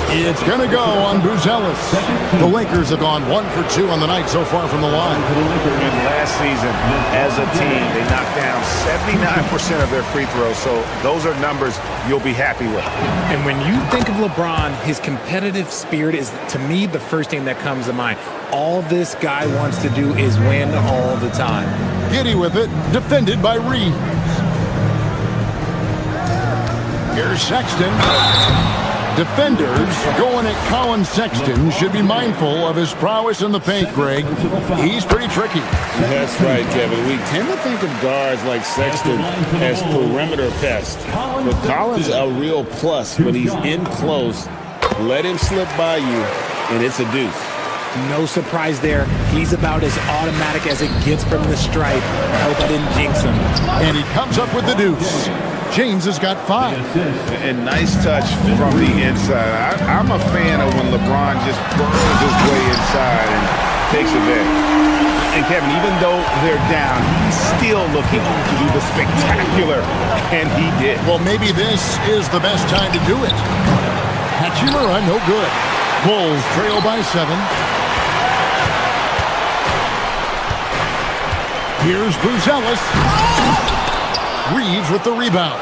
It's going to go on Buzelis. The Lakers have gone 1 for 2 on the night so far from the line. And last season, as a team, they knocked down 79% of their free throws. So those are numbers you'll be happy with. And when you think of LeBron, his competitive spirit is, to me, the first thing that comes to mind. All this guy wants to do is win all the time. Giddey with it, defended by Reeves. Here's Sexton. Defenders going at Colin Sexton should be mindful of his prowess in the paint, Greg. He's pretty tricky. That's right, Kevin. We tend to think of guards like Sexton as perimeter pests. But Colin's a real plus when he's in close. Let him slip by you, and it's a deuce. No surprise there. He's about as automatic as it gets from the stripe. I hope I didn't jinx him. And he comes up with the deuce. James has got 5. And nice touch from the inside. I'm a fan of when LeBron just burns his way inside and takes advantage. And Kevin, even though they're down, he's still looking to do the spectacular, and he did. Well, maybe this is the best time to do it. Hachimura, no good. Bulls trail by 7. Here's Buzelis. Reeves with the rebound.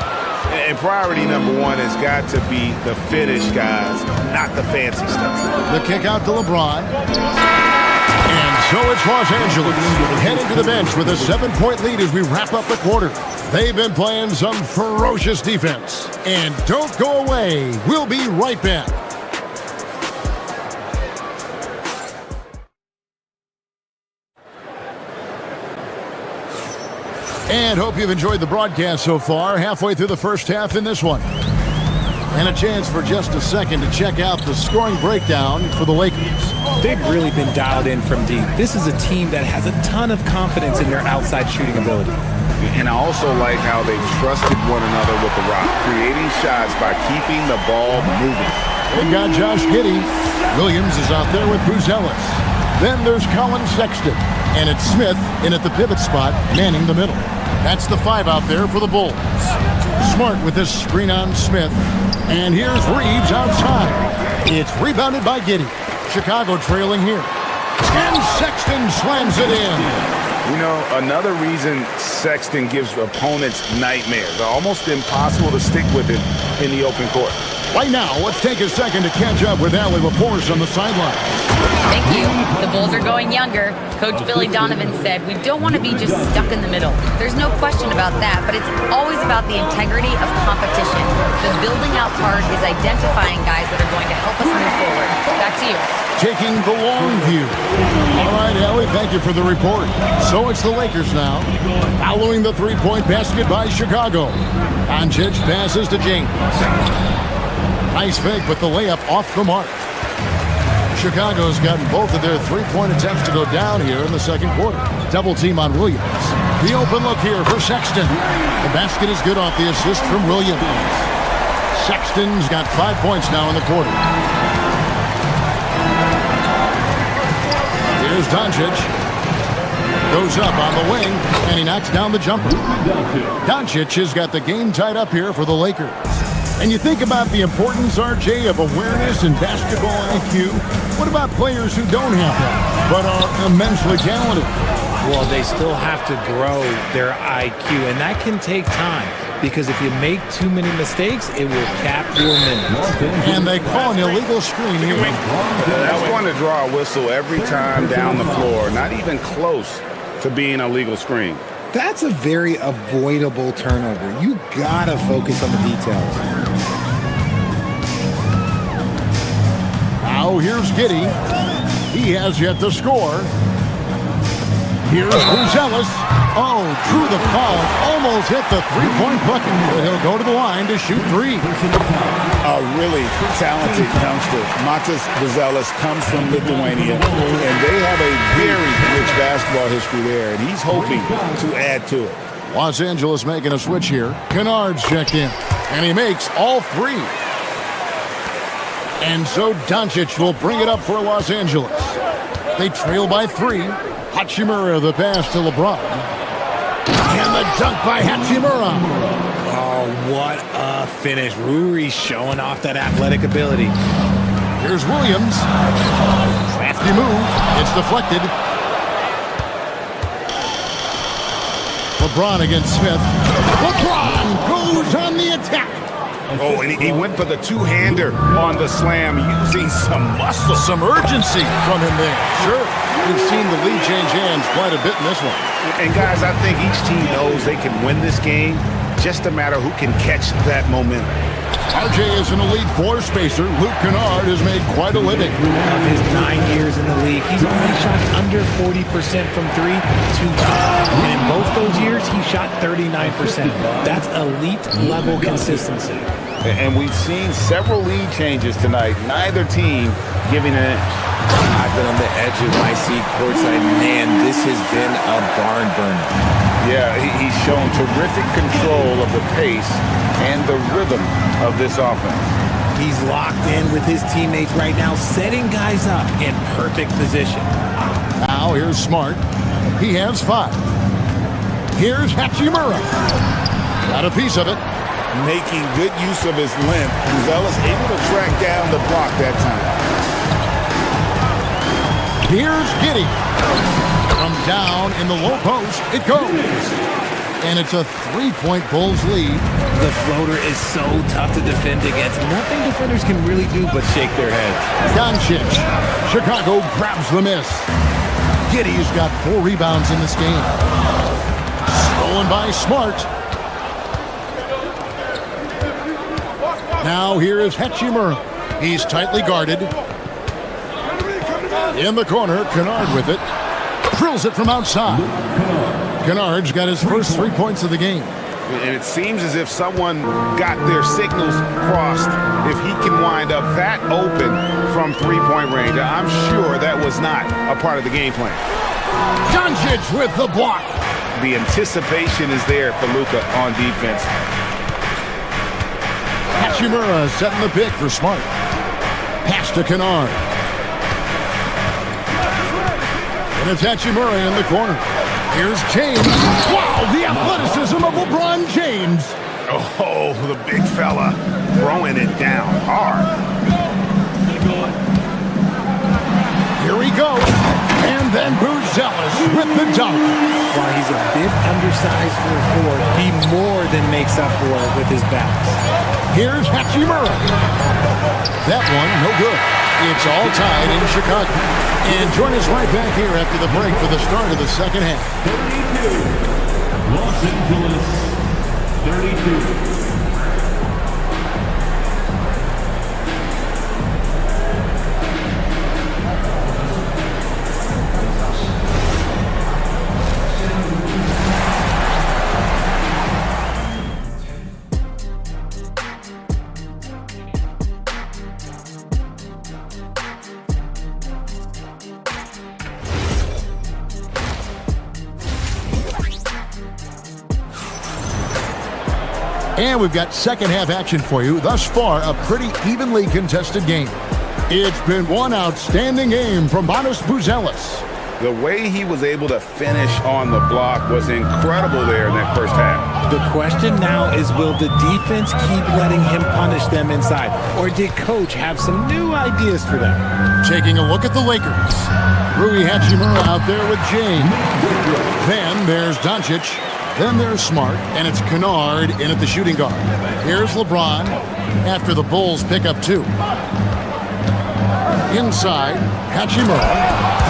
And priority number 1 has got to be the finish, guys, not the fancy stuff. The kick out to LeBron. And so it's Los Angeles heading to the bench with a 7-point lead as we wrap up the quarter. They've been playing some ferocious defense. And don't go away. We'll be right back. And hope you've enjoyed the broadcast so far. Halfway through the first half in this one. And a chance for just a second to check out the scoring breakdown for the Lakers. They've really been dialed in from deep. This is a team that has a ton of confidence in their outside shooting ability. And I also like how they trusted one another with the rock, creating shots by keeping the ball moving. They got Josh Giddey. Williams is out there with Buzelis. Then there's Colin Sexton. And it's Smith in at the pivot spot, manning the middle. That's the 5 out there for the Bulls. Smart with this screen on Smith. And here's Reeves outside. It's rebounded by Giddey. Chicago trailing here. And Sexton slams it in. You know, another reason Sexton gives opponents nightmares. Almost impossible to stick with it in the open court. Right now, let's take a second to catch up with Allie LaForce on the sideline. Thank you. The Bulls are going younger. Coach Billy Donovan said, we don't want to be just stuck in the middle. There's no question about that, but it's always about the integrity of competition. The building out part is identifying guys that are going to help us move forward. Back to you. Taking the long view. All right, Allie, thank you for the report. So it's the Lakers now, following the 3-point basket by Chicago. Doncic passes to James. Nice fake, but the layup off the mark. Chicago's gotten both of their 3-point attempts to go down here in the second quarter. Double team on Williams. The open look here for Sexton. The basket is good off the assist from Williams. Sexton's got 5 points now in the quarter. Here's Doncic. Goes up on the wing, and he knocks down the jumper. Doncic has got the game tied up here for the Lakers. And you think about the importance, RJ, of awareness and basketball IQ. What about players who don't have that, but are immensely talented? Well, they still have to grow their IQ, and that can take time. Because if you make too many mistakes, it will cap your minutes. And they call an illegal screen here. That's going to draw a whistle every time down the floor. Not even close to being a legal screen. That's a very avoidable turnover. You gotta focus on the details. Now here's Giddey. He has yet to score. Here's Buzelis. Oh, drew the foul. Almost hit the 3-point bucket. But he'll go to the line to shoot 3. A really talented youngster. Matas Buzelis comes from Lithuania, and they have a very rich basketball history there, and he's hoping to add to it. Los Angeles making a switch here. Kennard's checked in, and he makes all 3. And so Doncic will bring it up for Los Angeles. They trail by 3. Hachimura the pass to LeBron. And the dunk by Hachimura. Oh, what a finish. Rui showing off that athletic ability. Here's Williams. Crafty move. It's deflected. LeBron against Smith. LeBron goes on the attack. Oh, and he went for the two-hander on the slam, using some muscle. Some urgency from him there. Sure. We've seen the lead change hands quite a bit in this one. And guys, I think each team knows they can win this game. Just a matter who can catch that momentum. RJ is an elite floor spacer. Luke Kennard has made quite a living. Of his 9 years in the league, he's only shot under 40% from three 2 times. And in both those years, he shot 39%. That's elite level consistency. And we've seen several lead changes tonight. Neither team giving an inch. I've been on the edge of my seat courtside. Man, this has been a barn burner. Yeah, he's shown terrific control of the pace and the rhythm of this offense. He's locked in with his teammates right now, setting guys up in perfect position. Now here's Smart. He has 5. Here's Hachimura. Got a piece of it. Making good use of his length. Buzelis able to track down the block that time. Here's Giddey. From down in the low post, it goes. And it's a 3-point Bulls lead. The floater is so tough to defend against. Nothing defenders can really do but shake their heads. Doncic. Chicago grabs the miss. Giddey's got 4 rebounds in this game. Stolen by Smart. Now here is Hachimura. He's tightly guarded. In the corner, Kennard with it. Drills it from outside. Kennard's got his first 3 points of the game. And it seems as if someone got their signals crossed. If he can wind up that open from three-point range, I'm sure that was not a part of the game plan. Doncic with the block. The anticipation is there for Luka on defense. Hachimura setting the pick for Smart. Pass to Kennard. And it's Hachimura in the corner. Here's James. Wow, the athleticism of LeBron James. Oh, the big fella throwing it down hard. Here he goes. And then Buzelis with the dunk. While he's a bit undersized for a forward, he more than makes up for it with his bounce. Here's Hachimura. That one, no good. It's all tied in Chicago. And join us right back here after the break for the start of the second half. 32, Los Angeles, 32. And we've got second half action for you. Thus far, a pretty evenly contested game. It's been one outstanding game from Bonas Buzelis. The way he was able to finish on the block was incredible there in that first half. The question now is, will the defense keep letting him punish them inside? Or did Coach have some new ideas for them? Taking a look at the Lakers. Rui Hachimura out there with James. Then there's Doncic. Then there's Smart, and it's Kennard in at the shooting guard. Here's LeBron after the Bulls pick up 2. Inside, Hachimura,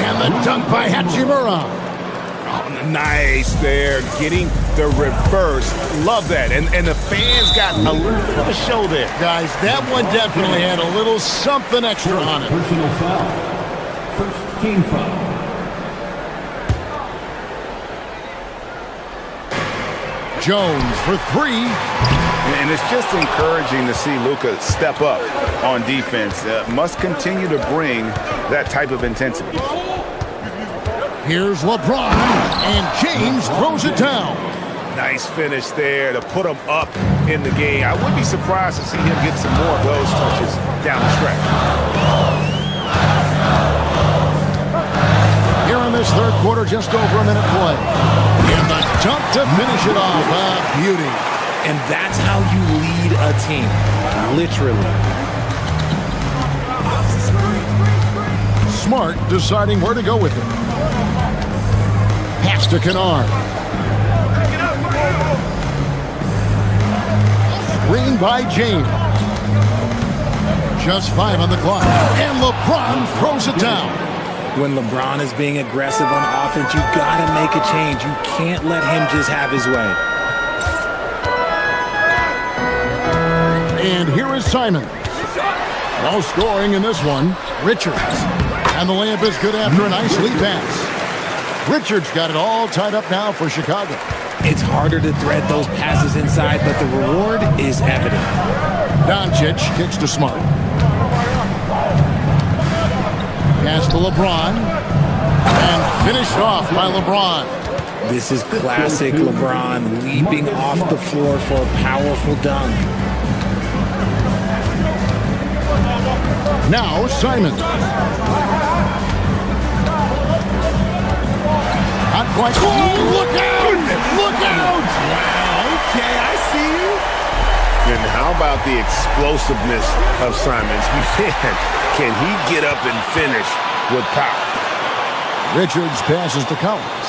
and the dunk by Hachimura. Oh, nice there, getting the reverse. Love that, and the fans got a little bit of a show there. Guys, that one definitely had a little something extra on it. Personal foul. First team foul. Jones for 3. And it's just encouraging to see Luka step up on defense. Must continue to bring that type of intensity. Here's LeBron, and James throws it down. Nice finish there to put him up in the game. I wouldn't be surprised to see him get some more of those touches down the stretch. Here on in this third quarter, just over a minute play. And the dunk to finish it off. Beauty. And that's how you lead a team, literally. Smart deciding where to go with it. Pass to Kennard. Screen by James. Just 5 on the clock. And LeBron throws it down. When LeBron is being aggressive on offense, you got to make a change. You can't let him just have his way. And here is Simon. No scoring in this one. Richards. And the layup is good after a nice lead pass. Richards got it all tied up now for Chicago. It's harder to thread those passes inside, but the reward is evident. Doncic kicks to Smart. Pass to LeBron. And finished off by LeBron. This is classic LeBron, leaping off the floor for a powerful dunk. Now Simon. Not quite. Oh, look out! Look out! Wow, okay, I see you. And how about the explosiveness of Simons? Man, can he get up and finish with power? Richards passes to Collins.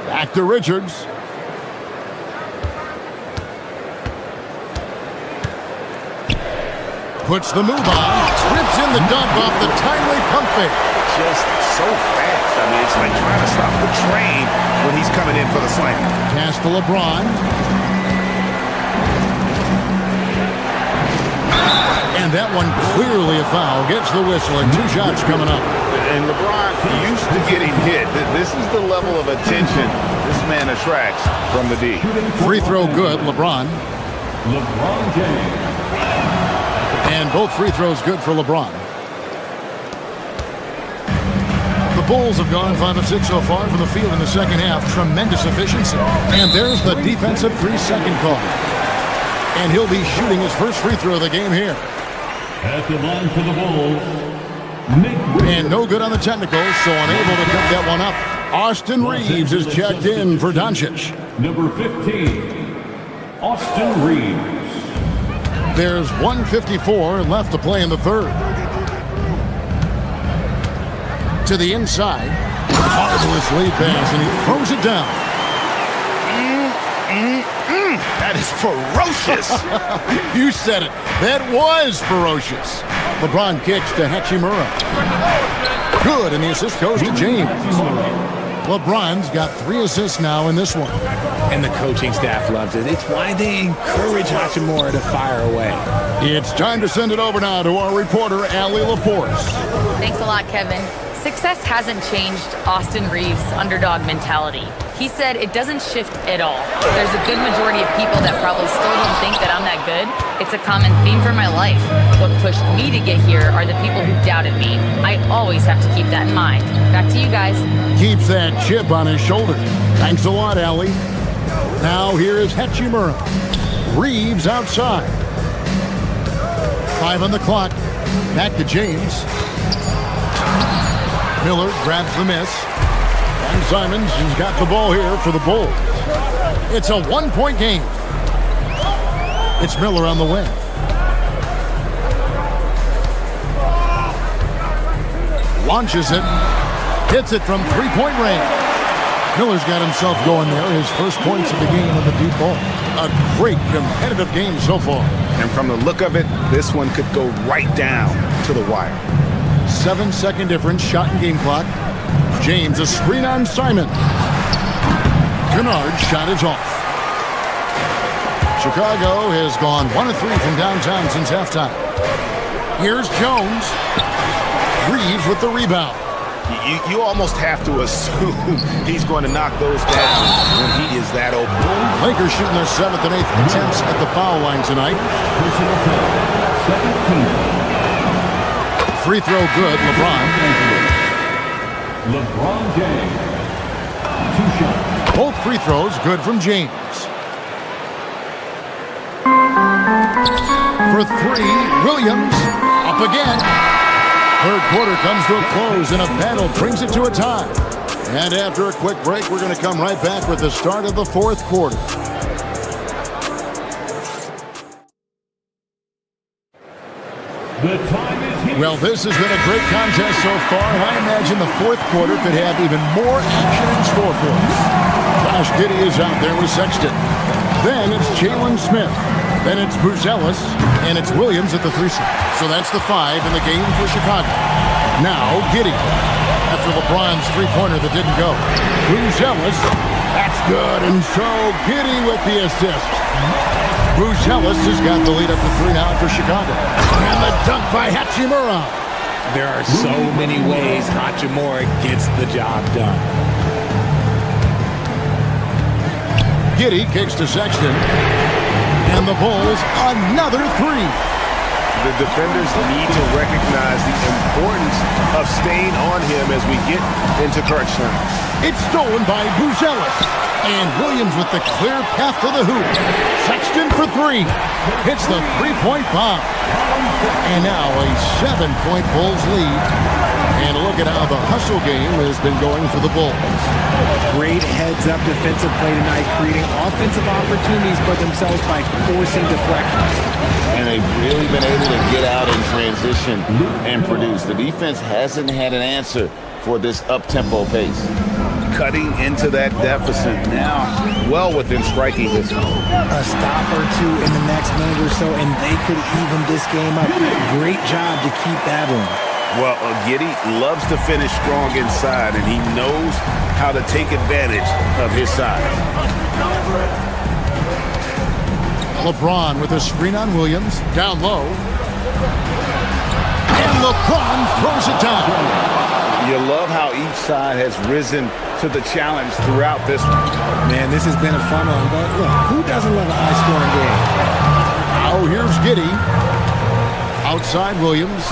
Back to Richards. Puts the move on. Rips in the dunk off the timely pump fake. Just so fast. I mean, it's like trying to stop the train when he's coming in for the slam. Pass to LeBron. And that one clearly a foul. Gets the whistle and 2 shots coming up. And LeBron used to getting hit. This is the level of attention this man attracts from the D. Free throw good, LeBron. LeBron James. And both free throws good for LeBron. The Bulls have gone 5 of 6 so far from the field in the second half. Tremendous efficiency. And there's the defensive 3-second call. And he'll be shooting his first free throw of the game here. At the line for the Bulls, Nick. And no good on the technicals, so unable to pick that one up. Austin Reeves is checked in for Doncic. Number 15, Austin Reeves. There's 1:54 left to play in the third. To the inside. Marvelous lead pass, and he throws it down. That is ferocious. You said it. That was ferocious. LeBron kicks to Hachimura. Good, and the assist goes to James. LeBron's got 3 assists now in this one. And the coaching staff loves it. It's why they encourage Hachimura to fire away. It's time to send it over now to our reporter, Allie LaForce. Thanks a lot, Kevin. Success hasn't changed Austin Reeves' underdog mentality. He said it doesn't shift at all. There's a good majority of people that probably still don't think that I'm that good. It's a common theme for my life. What pushed me to get here are the people who doubted me. I always have to keep that in mind. Back to you guys. Keeps that chip on his shoulder. Thanks a lot, Allie. Now here is Hachimura. Reeves outside. 5 on the clock. Back to James. Miller grabs the miss. And Simons has got the ball here for the Bulls. It's a 1-point game. It's Miller on the wing. Launches it. Hits it from 3-point range. Miller's got himself going there. His first points of the game on the deep ball. A great competitive game so far. And from the look of it, this one could go right down to the wire. 7-second difference, shot and game clock. James, a screen on Simon. Kennard's shot is off. Chicago has gone 1 of 3 from downtown since halftime. Here's Jones. Reeves with the rebound. You almost have to assume he's going to knock those down when he is that open. Lakers shooting their 7th and 8th attempts at the foul line tonight. Free throw good, LeBron. LeBron James. 2 shots. Both free throws good from James. For 3, Williams. Up again. Third quarter comes to a close, and a battle brings it to a tie. And after a quick break, we're going to come right back with the start of the fourth quarter. Well, this has been a great contest so far, and I imagine the fourth quarter could have even more action in store for us. Josh Giddey is out there with Sexton. Then it's Jalen Smith. Then it's Buzelis, and it's Williams at the 3 spot. So that's the 5 in the game for Chicago. Now Giddey. After LeBron's three-pointer that didn't go. Buzelis, that's good, and so Giddey with the assist. Buzelis has got the lead up to 3 now for Chicago. And the dunk by Hachimura. There are so many ways Hachimura gets the job done. Giddey kicks to Sexton. And the Bulls, another 3. The defenders need to recognize the importance of staying on him as we get into crunch time. It's stolen by Buzelis. And Williams with the clear path to the hoop. Sexton for 3. Hits the three-point bomb. And now a 7-point Bulls lead. And look at how the hustle game has been going for the Bulls. Great heads-up defensive play tonight, creating offensive opportunities for themselves by forcing deflections. And they've really been able to get out in transition and produce. The defense hasn't had an answer for this up-tempo pace. Cutting into that deficit now, well within striking distance. A stop or two in the next minute or so, and they could even this game up. Great job to keep that one. Well, Giddey loves to finish strong inside, and he knows how to take advantage of his size. LeBron with a screen on Williams, down low. And LeBron throws it down. You love how each side has risen to the challenge throughout this one. Man, this has been a fun one, but look, who doesn't love a high-scoring game? Now here's Giddey. Outside Williams.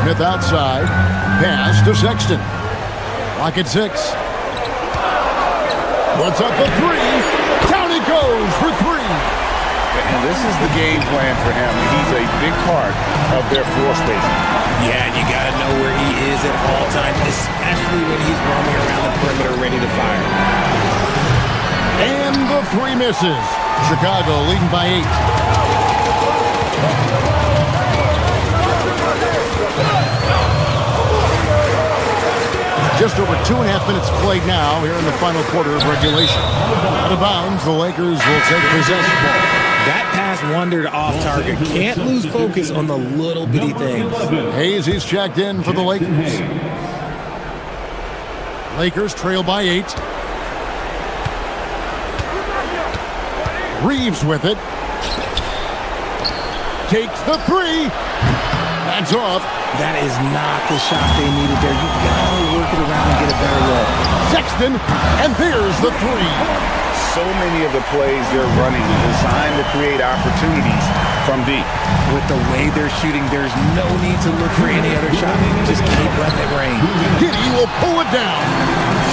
Smith outside. Pass to Sexton. Clock at 6. Puts up the 3. Down he goes for 3. And this is the game plan for him. He's a big part of their floor spacing. Yeah, and you got to know where he is at all times, especially when he's roaming around the perimeter ready to fire. And the 3 misses. Chicago leading by 8. Just over 2.5 minutes played now here in the final quarter of regulation. Out of bounds, the Lakers will take possession. That pass wandered off target. Can't lose focus on the little bitty things. Hayes, he's checked in for the Lakers. Lakers trail by 8. Reeves with it. Takes the 3. That's off. That is not the shot they needed there. You gotta work it around and get a better look. Sexton, and there's the 3. So many of the plays they're running designed to create opportunities from deep. With the way they're shooting, there's no need to look for any other shot. Just keep letting it rain. Giddey will pull it down.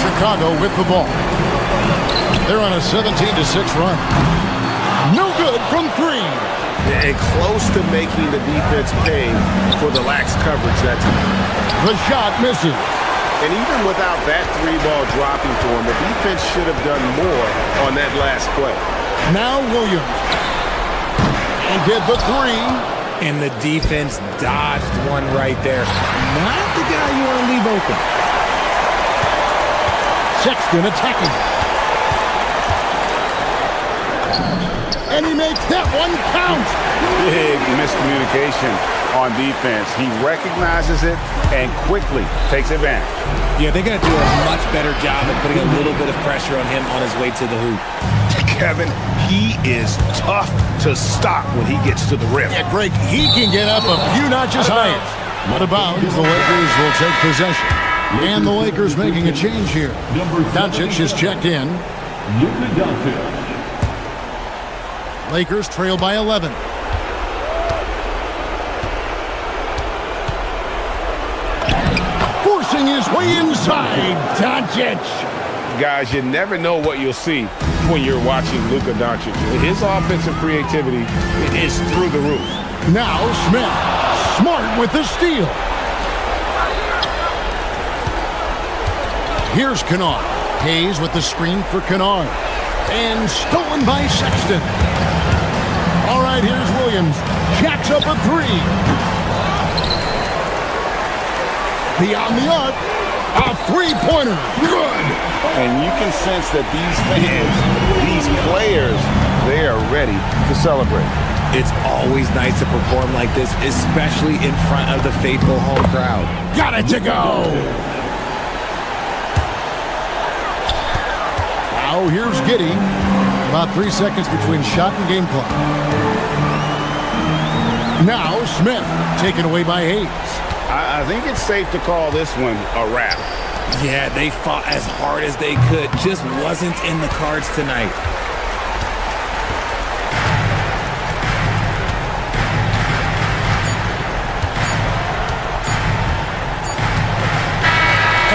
Chicago with the ball. They're on a 17-6 run. No good from 3. And close to making the defense pay for the lax coverage that time. The shot misses. And even without that 3-ball dropping to him, the defense should have done more on that last play. Now Williams. And did the 3. And the defense dodged one right there. Not the guy you want to leave open. Sexton attacking. And he makes that one count. Big miscommunication on defense. He recognizes it and quickly takes advantage. Yeah, they're going to do a much better job of putting a little bit of pressure on him on his way to the hoop. Kevin, he is tough to stop when he gets to the rim. Yeah, Greg, he can get up a few notches higher. Out of bounds, the Lakers will take possession. And the Lakers making a change here. Doncic is checked in. Luka Doncic. Lakers trail by 11. Forcing his way inside. Doncic. Guys, you never know what you'll see when you're watching Luka Doncic. His offensive creativity is through the roof. Now Smith. Smart with the steal. Here's Kennard. Hayes with the screen for Kennard. And stolen by Sexton. All right, here's Williams. Jacks up a three. Beyond the arc. A three-pointer. Good. And you can sense that these fans, these players, they are ready to celebrate. It's always nice to perform like this, especially in front of the faithful home crowd. Got it to go. Now here's Giddey. About 3 seconds between shot and game clock. Now Smith, taken away by Hayes. I think it's safe to call this one a wrap. Yeah, they fought as hard as they could. Just wasn't in the cards tonight.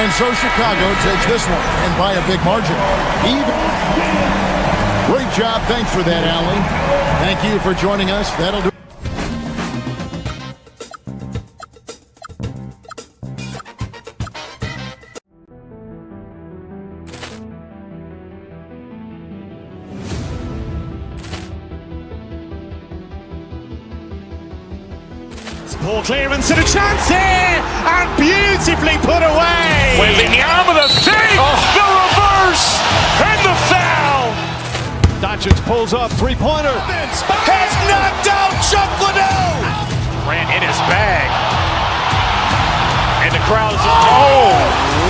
And so Chicago takes this one, and by a big margin. Great job. Thanks for that, Allie. Thank you for joining us. That'll do. Ball clearance and a chance here, and beautifully put away. Wembanyama the save, the reverse, and the foul. Doncic pulls up, three-pointer. Has knocked out Chuck Liddell. Ran in his bag. And the crowd is... Oh,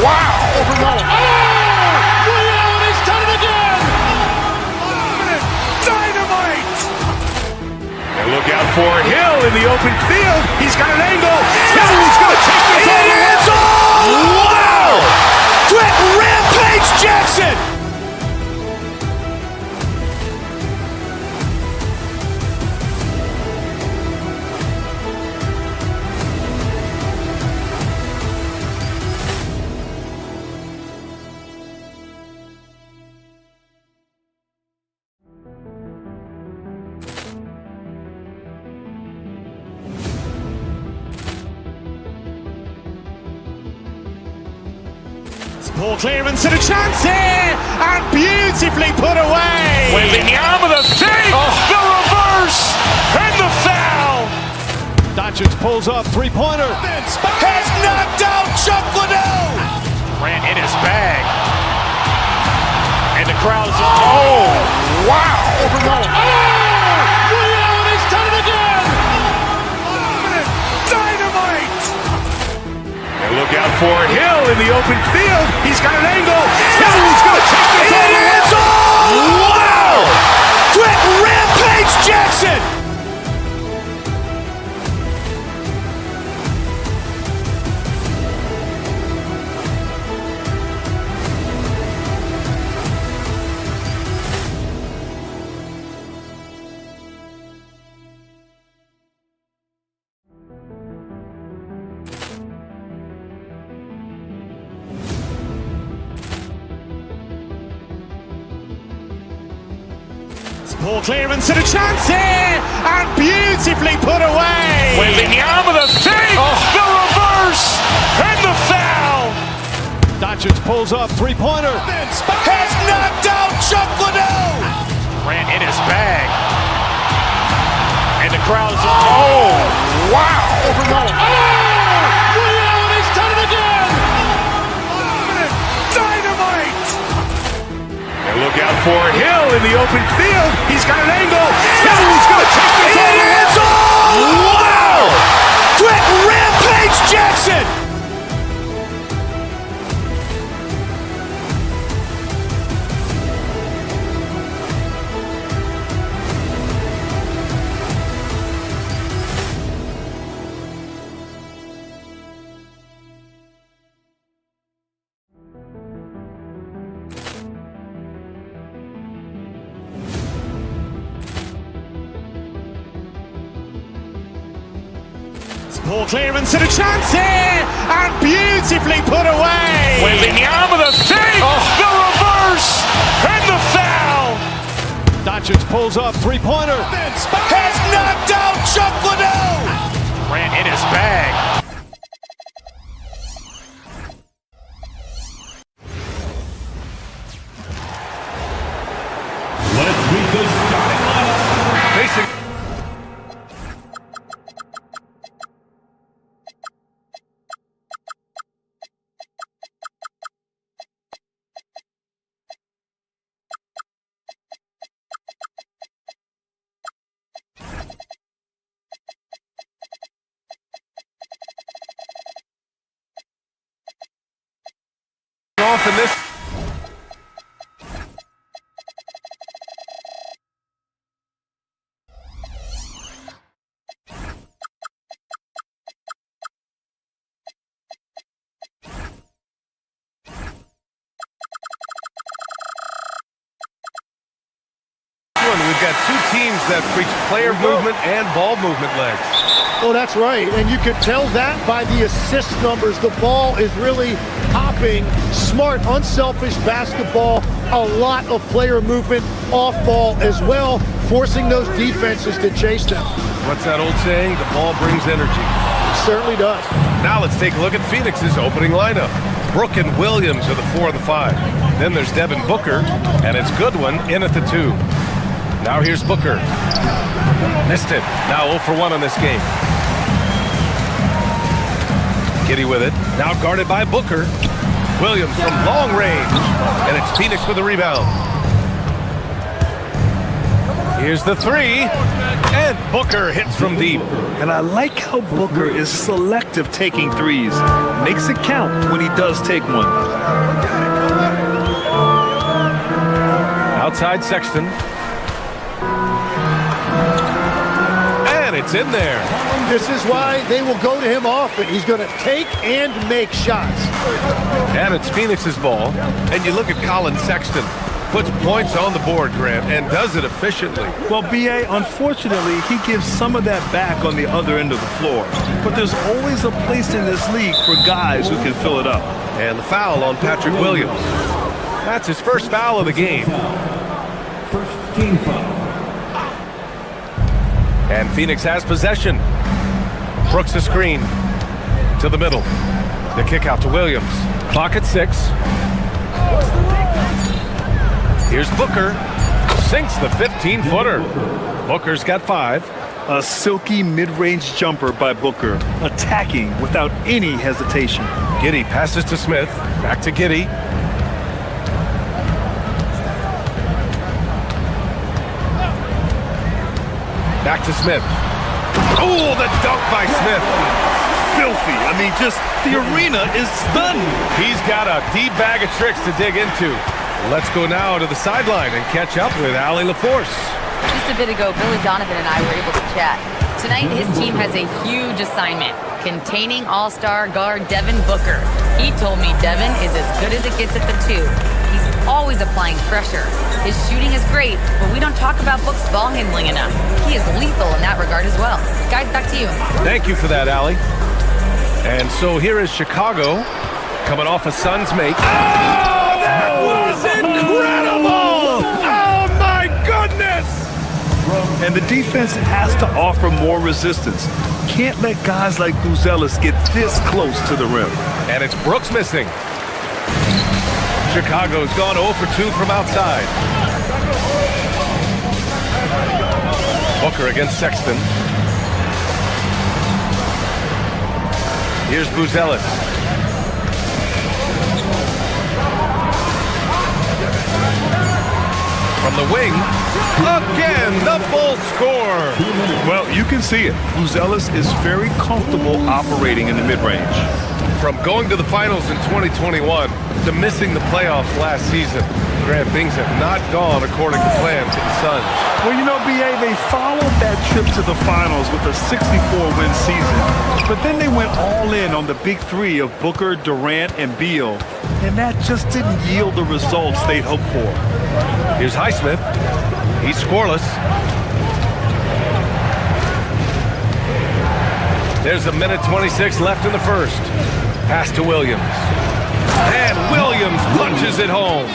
wow. Williams has done it again. Dynamite. And look out for Hill in the open field. He's got an angle. He's going to take this all the way. Wow. Quick Rampage Jackson. Ball clearance and a chance here, and beautifully put away. Wembanyama the save, the reverse, and the foul. Doncic pulls up, three-pointer. Has knocked out Chuck Liddell. Ran in his bag. And the crowd is... Oh, wow. Williams has done it again. Dynamite. And look out for Hill in the open field. He's got an angle. Hill's going to take this all the way. Wow. Quick Rampage Jackson. Ball clearance and a chance here, and beautifully put away. Wembanyama the save, the reverse, and the foul. Doncic pulls up, three-pointer. Has knocked out Chuck Liddell. Ran in his bag. And the crowd is... Oh, wow. Williams has done it again. Dynamite. And look out for Hill in the open field. He's got an angle. Hill's going to take this all the way. Wow. Quick Rampage Jackson. Ball clearance and a chance here, and beautifully put away. Wembanyama the save, the reverse, and the foul. Doncic Doncic pulls up, three-pointer. Has knocked out Chuck Liddell. Ran in his bag. Let's meet the starting lineup. Facing off in this. We've got two teams that preach player movement and ball movement legs. Oh, that's right. And you can tell that by the assist numbers. The ball is really hopping. Smart, unselfish basketball. A lot of player movement off ball as well, forcing those defenses to chase them. What's that old saying? The ball brings energy. It certainly does. Now let's take a look at Phoenix's opening lineup. Brook and Williams are the 4 of the 5. Then there's Devin Booker, and it's Goodwin in at the 2. Now here's Booker. Missed it. Now 0 for 1 on this game. Giddey with it. Now guarded by Booker. Williams from long range. And it's Phoenix with the rebound. Here's the 3. And Booker hits from deep. And I like how Booker is selective taking threes. Makes it count when he does take one. Outside Sexton. And it's in there. This is why they will go to him often. He's going to take and make shots. And it's Phoenix's ball. And you look at Colin Sexton. Puts points on the board, Grant, and does it efficiently. Well, B.A., unfortunately, he gives some of that back on the other end of the floor. But there's always a place in this league for guys who can fill it up. And the foul on Patrick Williams. That's his first foul of the game. First team foul. And Phoenix has possession. Brooks a screen to the middle. The kick out to Williams. Clock at 6. Here's Booker. Sinks the 15-footer. Booker's got 5. A silky mid-range jumper by Booker, attacking without any hesitation. Giddey passes to Smith. Back to Giddey. Back to Smith. Oh, the dunk by Smith. Filthy. I mean, just the arena is stunned. He's got a deep bag of tricks to dig into. Let's go now to the sideline and catch up with Allie LaForce. Just a bit ago, Billy Donovan and I were able to chat. Tonight, his team has a huge assignment, containing all-star guard Devin Booker. He told me Devin is as good as it gets at the 2. He's always applying pressure. His shooting is great, but we don't talk about Book's ball handling enough. He is lethal in that regard as well. Guys, back to you. Thank you for that, Allie. And so here is Chicago, coming off a Suns make. Oh, that was incredible! Oh, my goodness! And the defense has to offer more resistance. Can't let guys like Buzelis get this close to the rim. And it's Brooks missing. Chicago's gone 0 for 2 from outside. Booker against Sexton. Here's Buzelis. From the wing, again, the Bulls score. Well, you can see it. Buzelis is very comfortable operating in the mid-range. From going to the finals in 2021 to missing the playoffs last season, Grant, things have not gone according to plan for the Suns. Well, you know, B.A., they followed that trip to the finals with a 64-win season. But then they went all in on the big 3 of Booker, Durant, and Beal. And that just didn't yield the results they'd hoped for. Here's Highsmith. He's scoreless. There's a minute 26 left in the first. Pass to Williams. And Williams punches it home.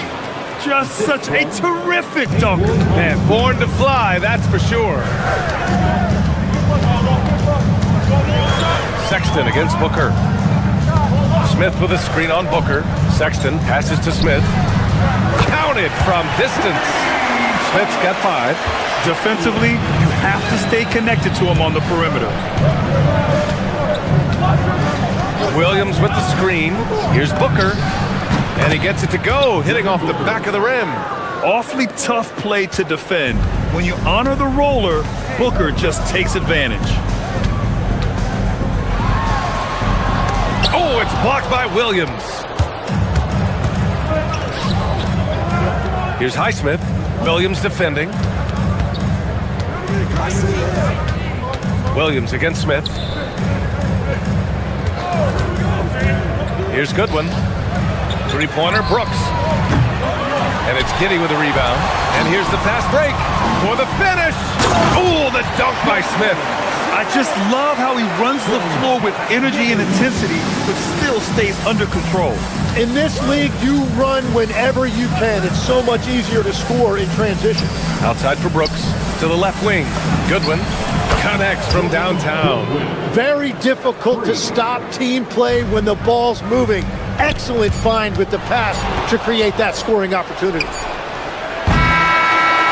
just such a terrific dunker. Man, born to fly, that's for sure. Sexton against Booker. Smith with a screen on Booker. Sexton passes to Smith. Counted from distance. Smith's got 5. Defensively, you have to stay connected to him on the perimeter. Williams with the screen. Here's Booker. And he gets it to go, hitting off the back of the rim. Awfully tough play to defend. When you honor the roller, Booker just takes advantage. Oh, it's blocked by Williams. Here's Highsmith. Williams defending. Williams against Smith. Here's Goodwin. Three-pointer, Brooks. And it's Giddey with a rebound. And here's the fast break for the finish. Oh, the dunk by Smith. I just love how he runs the floor with energy and intensity, but still stays under control. In this league, you run whenever you can. It's so much easier to score in transition. Outside for Brooks. To the left wing. Goodwin connects from downtown. Very difficult to stop team play when the ball's moving. Excellent find with the pass to create that scoring opportunity.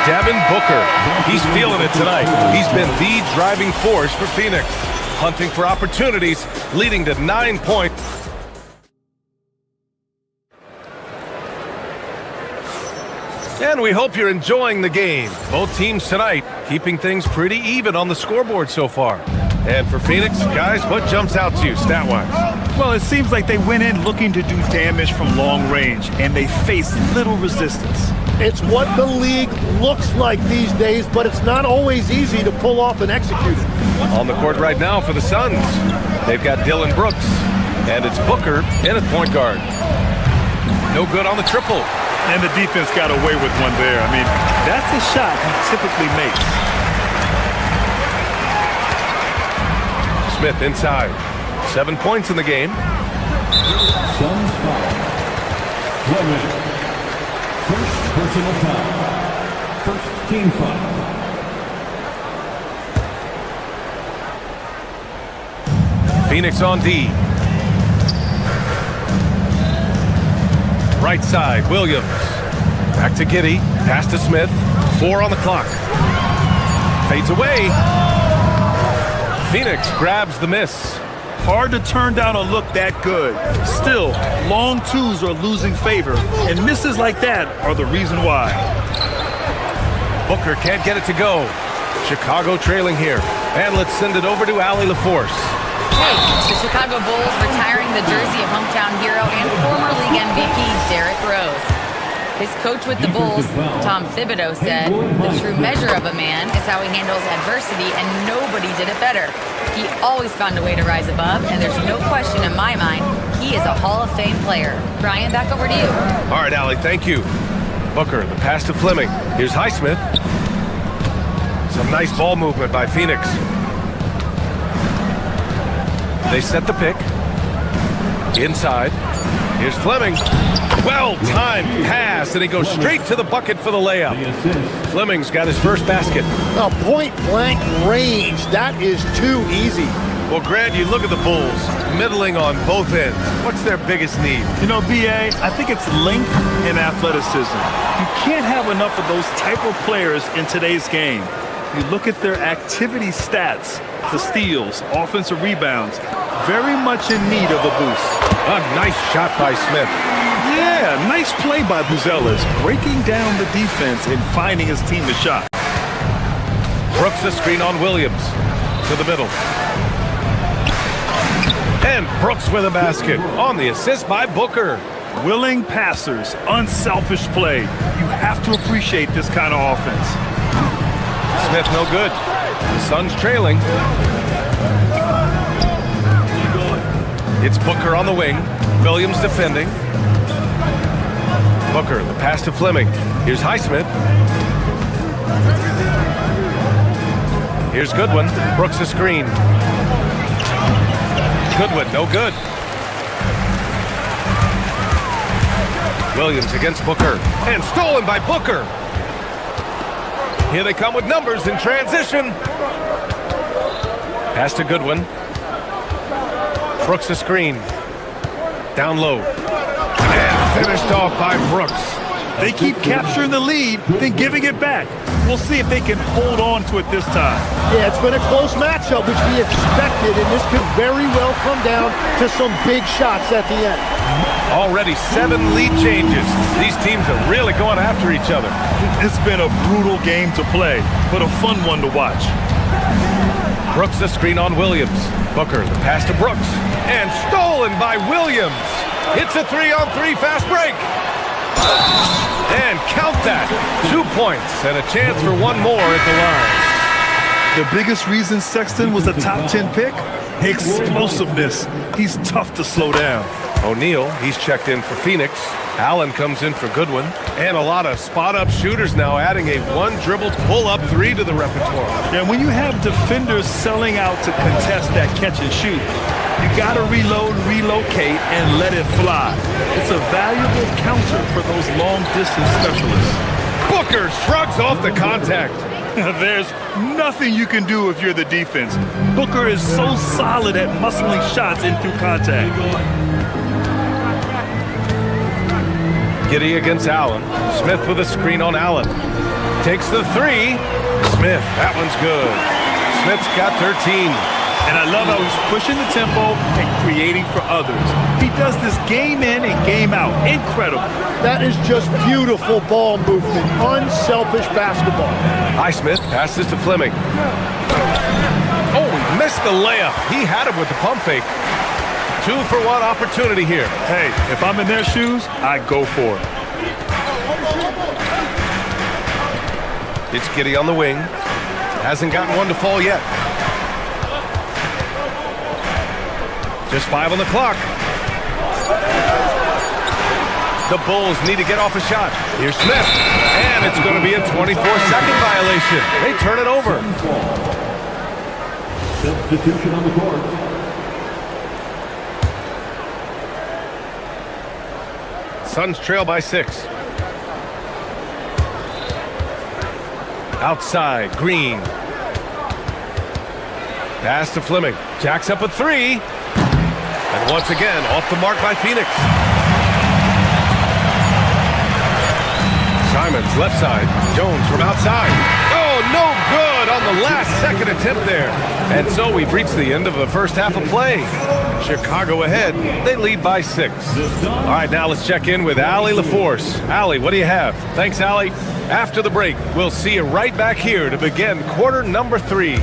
Devin Booker, he's feeling it tonight. He's been the driving force for Phoenix, hunting for opportunities, leading to 9 points. And we hope you're enjoying the game. Both teams tonight keeping things pretty even on the scoreboard so far. And for Phoenix, guys, what jumps out to you stat-wise? Well, it seems like they went in looking to do damage from long range, and they faced little resistance. It's what the league looks like these days, but it's not always easy to pull off and execute it. On the court right now for the Suns, they've got Dillon Brooks, and it's Booker in at point guard. No good on the triple. And the defense got away with one there. I mean, that's a shot he typically makes. Smith inside. 7 points in the game. Suns foul. Fleming. First personal foul. First team foul. Phoenix on D. Right side, Williams. Back to Giddey. Pass to Smith. 4 on the clock. Fades away. Phoenix grabs the miss. Hard to turn down a look that good. Still, long twos are losing favor, and misses like that are the reason why. Booker can't get it to go. Chicago trailing here. And let's send it over to Allie LaForce. Hey, the Chicago Bulls retiring the jersey of hometown hero and former league MVP Derrick Rose. His coach with the Bulls, Tom Thibodeau, said, "The true measure of a man is how he handles adversity, and nobody did it better. He always found a way to rise above, and there's no question in my mind he is a Hall of Fame player." Brian, back over to you. All right, Allie, thank you. Booker, the pass to Fleming. Here's Highsmith. Some nice ball movement by Phoenix. They set the pick. Inside. Here's Fleming. Well-timed pass, and he goes straight to the bucket for the layup. Fleming's got his first basket. Now, point-blank range, that is too easy. Well, Grant, you look at the Bulls, middling on both ends. What's their biggest need? You know, B.A., I think it's length and athleticism. You can't have enough of those type of players in today's game. You look at their activity stats, the steals, offensive rebounds, very much in need of a boost. A nice shot by Smith. Yeah, nice play by Buzelis, breaking down the defense and finding his team a shot. Brooks the screen on Williams. To the middle. And Brooks with a basket on the assist by Booker. Willing passers, unselfish play. You have to appreciate this kind of offense. Smith no good. The Suns trailing. It's Booker on the wing. Williams defending. Booker, the pass to Fleming. Here's Highsmith. Here's Goodwin. Brooks the screen. Goodwin, no good. Williams against Booker, and stolen by Booker. Here they come with numbers in transition. Pass to Goodwin. Brooks a screen. Down low. And finished off by Brooks. They keep capturing the lead, then giving it back. We'll see if they can hold on to it this time. Yeah, it's been a close matchup, which we expected, and this could very well come down to some big shots at the end. Already 7 lead changes. These teams are really going after each other. It's been a brutal game to play, but a fun one to watch. Brooks a screen on Williams. Booker, the pass to Brooks. And stolen by Williams. Hits a 3-on-3 fast break. And count that. 2 points and a chance for one more at the line. The biggest reason Sexton was a top 10 pick? Explosiveness. He's tough to slow down. O'Neal, he's checked in for Phoenix. Allen comes in for Goodwin. And a lot of spot-up shooters now adding a one-dribble pull-up 3 to the repertoire. And when you have defenders selling out to contest that catch and shoot, you got to reload, relocate, and let it fly. It's a valuable counter for those long-distance specialists. Booker shrugs off the contact. There's nothing you can do if you're the defense. Booker is so solid at muscling shots in through contact. Giddey against Allen. Smith with a screen on Allen. Takes the 3. Smith, that one's good. Smith's got 13. And I love how he's pushing the tempo and creating for others. He does this game in and game out. Incredible. That is just beautiful ball movement. Unselfish basketball. Highsmith passes to Fleming. Oh, he missed the layup. He had him with the pump fake. 2-for-1 opportunity here. Hey, if I'm in their shoes, I go for it. It's Giddey on the wing. Hasn't gotten one to fall yet. Just 5 on the clock. The Bulls need to get off a shot. Here's Smith. And it's going to be a 24-second violation. They turn it over. Substitution on the court. Suns trail by 6. Outside, Green. Pass to Fleming. Jacks up a 3. And once again, off the mark by Phoenix. Simons, left side. Jones from outside. Oh, no good on the last second attempt there. And so we've reached the end of the first half of play. Chicago ahead. They lead by 6. All right, now let's check in with Allie LaForce. Allie, what do you have? Thanks, Allie. After the break, we'll see you right back here to begin quarter number 3.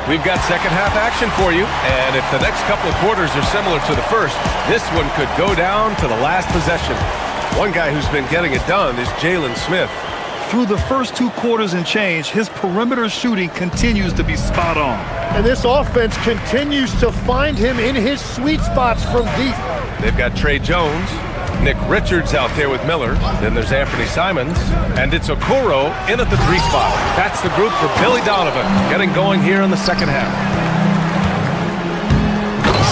We've got second half action for you, and if the next couple of quarters are similar to the first, this one could go down to the last possession. One guy who's been getting it done is Jalen Smith. Through the first 2 quarters and change, his perimeter shooting continues to be spot on. And this offense continues to find him in his sweet spots from deep. They've got Trey Jones, Nick Richards out there with Miller. Then there's Anthony Simons. And it's Okoro in at the 3 spot. That's the group for Billy Donovan, getting going here in the second half.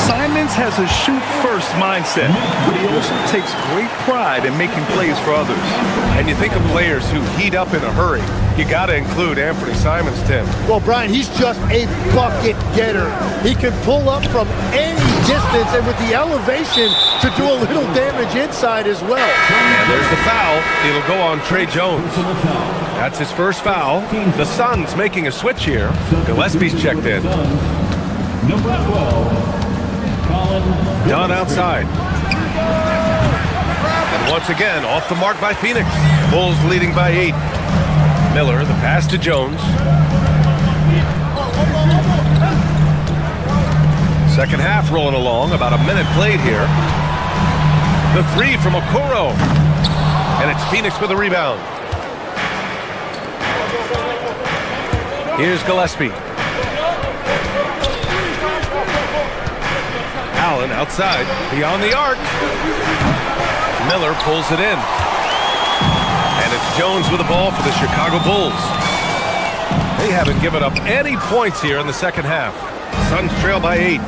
Simons has a shoot-first mindset, but he also takes great pride in making plays for others. And you think of players who heat up in a hurry, you got to include Anthony Simons, Tim. Well, Brian, he's just a bucket getter. He can pull up from any distance and with the elevation to do a little damage inside as well. And there's the foul. It'll go on Trey Jones. That's his first foul. The Suns making a switch here. Gillespie's checked in. Number 12. Done outside. And once again, off the mark by Phoenix. Bulls leading by 8. Miller, the pass to Jones. Second half rolling along, about a minute played here. The 3 from Okoro. And it's Phoenix with a rebound. Here's Gillespie. Allen outside, beyond the arc. Miller pulls it in. And it's Jones with the ball for the Chicago Bulls. They haven't given up any points here in the second half. Suns trail by 8.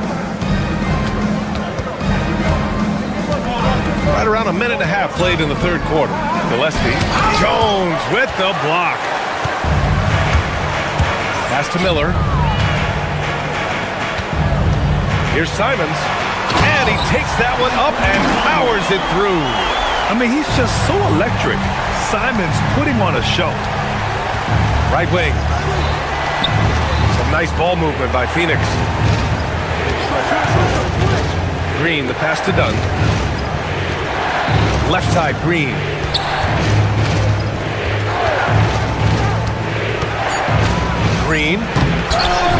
Right around a minute and a half played in the third quarter. Gillespie. Jones with the block. Pass to Miller. Here's Simons. And he takes that one up and powers it through. I mean, he's just so electric. Simons putting on a show. Right wing. Some nice ball movement by Phoenix. Green, the pass to Dunn. Left side, Green. Green.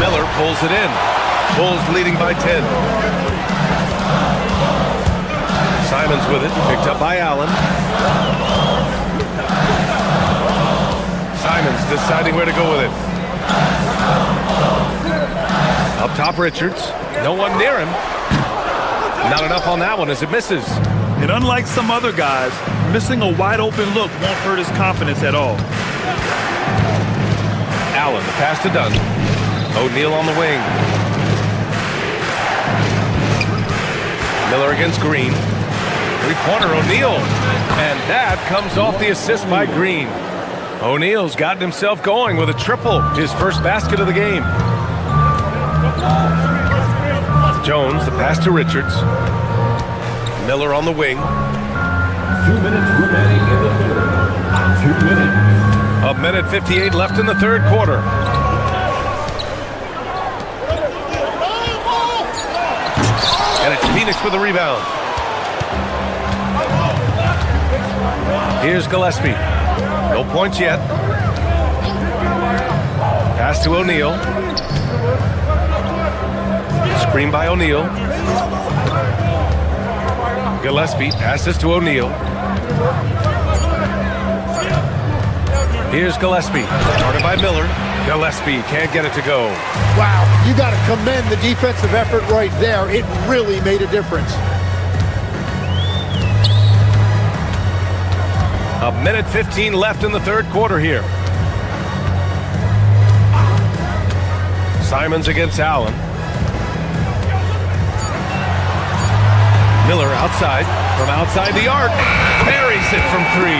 Miller pulls it in. Bulls leading by 10. Simons with it. Picked up by Allen. Simons deciding where to go with it. Up top, Richards. No one near him. Not enough on that one as it misses. And unlike some other guys, missing a wide open look won't hurt his confidence at all. Allen, the pass to Dunn. O'Neal on the wing. Miller against Green. Three-pointer, O'Neal. And that comes off the assist by Green. O'Neal's gotten himself going with a triple, his first basket of the game. Jones, the pass to Richards. Miller on the wing. 2 minutes remaining in the third. 2 minutes. A minute 58 left in the third quarter. And it's Phoenix with the rebound. Here's Gillespie. No points yet. Pass to O'Neal. Screen by O'Neal. Gillespie passes to O'Neal. Here's Gillespie. Started by Miller. Gillespie can't get it to go. Wow, you got to commend the defensive effort right there. It really made a difference. A minute 15 left in the third quarter here. Simons against Allen. Miller outside, from outside the arc. Buries it from 3.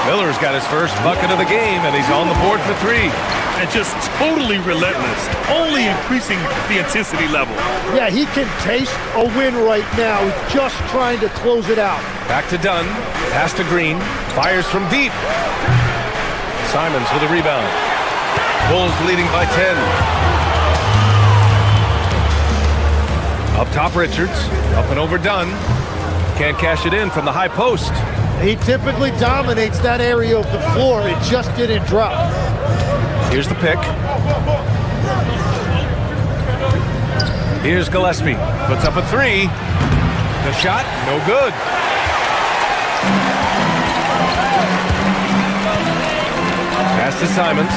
Miller's got his first bucket of the game, and he's on the board for 3. And just totally relentless, only increasing the intensity level. Yeah, he can taste a win right now, just trying to close it out. Back to Dunn, pass to Green, fires from deep. Simons with a rebound. Bulls leading by 10. Up top, Richards. Up and over Dunn. Can't cash it in from the high post. He typically dominates that area of the floor. It just didn't drop. Here's the pick. Here's Gillespie. Puts up a 3. The shot, no good. Pass to Simons.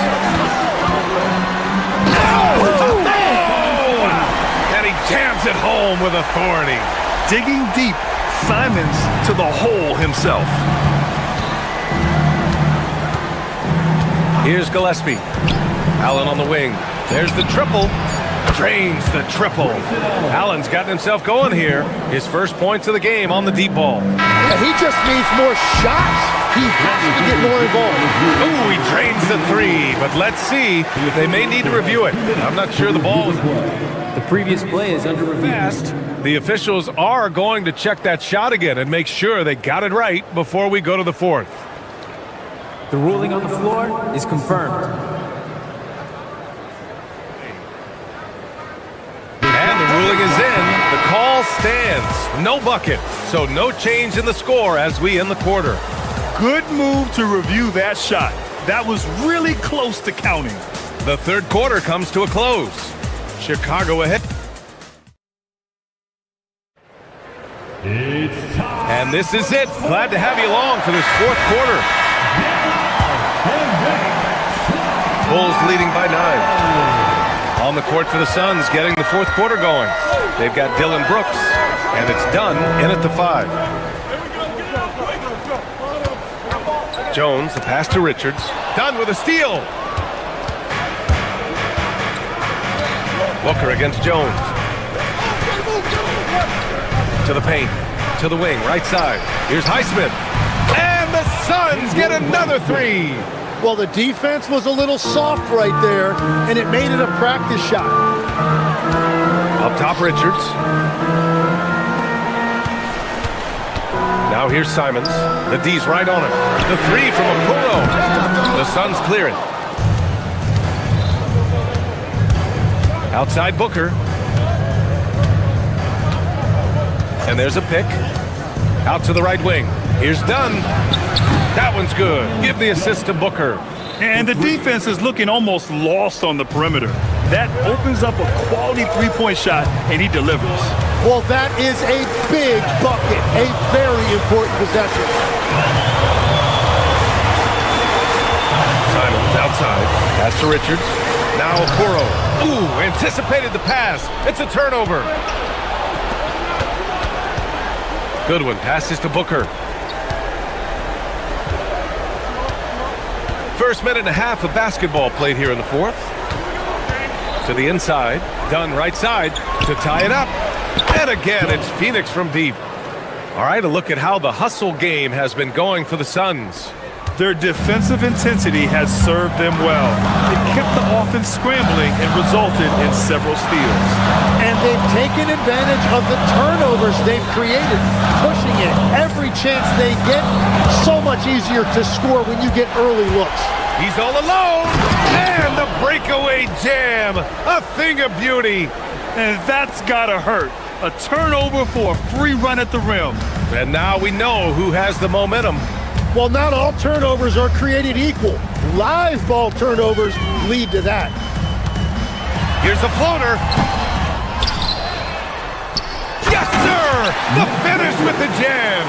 Oh! And he jams it home with authority. Digging deep, Simons to the hole himself. Here's Gillespie. Allen on the wing. There's the triple. Drains the triple. Allen's gotten himself going here. His first points of the game on the deep ball. Yeah, he just needs more shots. He has to get more involved. Ooh, he drains the 3. But let's see. They may need to review it. I'm not sure the ball was... The previous play is under review. Fast. The officials are going to check that shot again and make sure they got it right before we go to the fourth. The ruling on the floor is confirmed. And the ruling is in. The call stands. No bucket. So no change in the score as we end the quarter. Good move to review that shot. That was really close to counting. The third quarter comes to a close. Chicago ahead. It's time. And this is it. Glad to have you along for this fourth quarter. Bulls leading by 9. On on the court for the Suns, getting the fourth quarter going. They've got Dylan Brooks, and it's Dunn in at the 5. Jones, the pass to Richards. Dunn with a steal. Booker against Jones. To the paint, to the wing, right side. Here's Highsmith. And the Suns get another 3. Well, the defense was a little soft right there, and it made it a practice shot. Up top, Richards. Now here's Simons. The D's right on him. The 3 from Okoro. The Suns clear it. Outside Booker. And there's a pick. Out to the right wing. Here's Dunn. That one's good. Give the assist to Booker. And the defense is looking almost lost on the perimeter. That opens up a quality three-point shot, and he delivers. Well, that is a big bucket, a very important possession. Simons outside. Pass to Richards. Now Okoro. Ooh, anticipated the pass. It's a turnover. Goodwin passes to Booker. First minute and a half of basketball played here in the fourth. To the inside. Dunn right side to tie it up. And again, it's Phoenix from deep. All right, a look at how the hustle game has been going for the Suns. Their defensive intensity has served them well. It kept the offense scrambling and resulted in several steals. And they've taken advantage of the turnovers they've created, pushing it every chance they get. So much easier to score when you get early looks. He's all alone, and the breakaway jam, a thing of beauty. And that's gotta hurt. A turnover for a free run at the rim. And now we know who has the momentum. Well, not all turnovers are created equal. Live ball turnovers lead to that. Here's the floater. Yes, sir! The finish with the jam.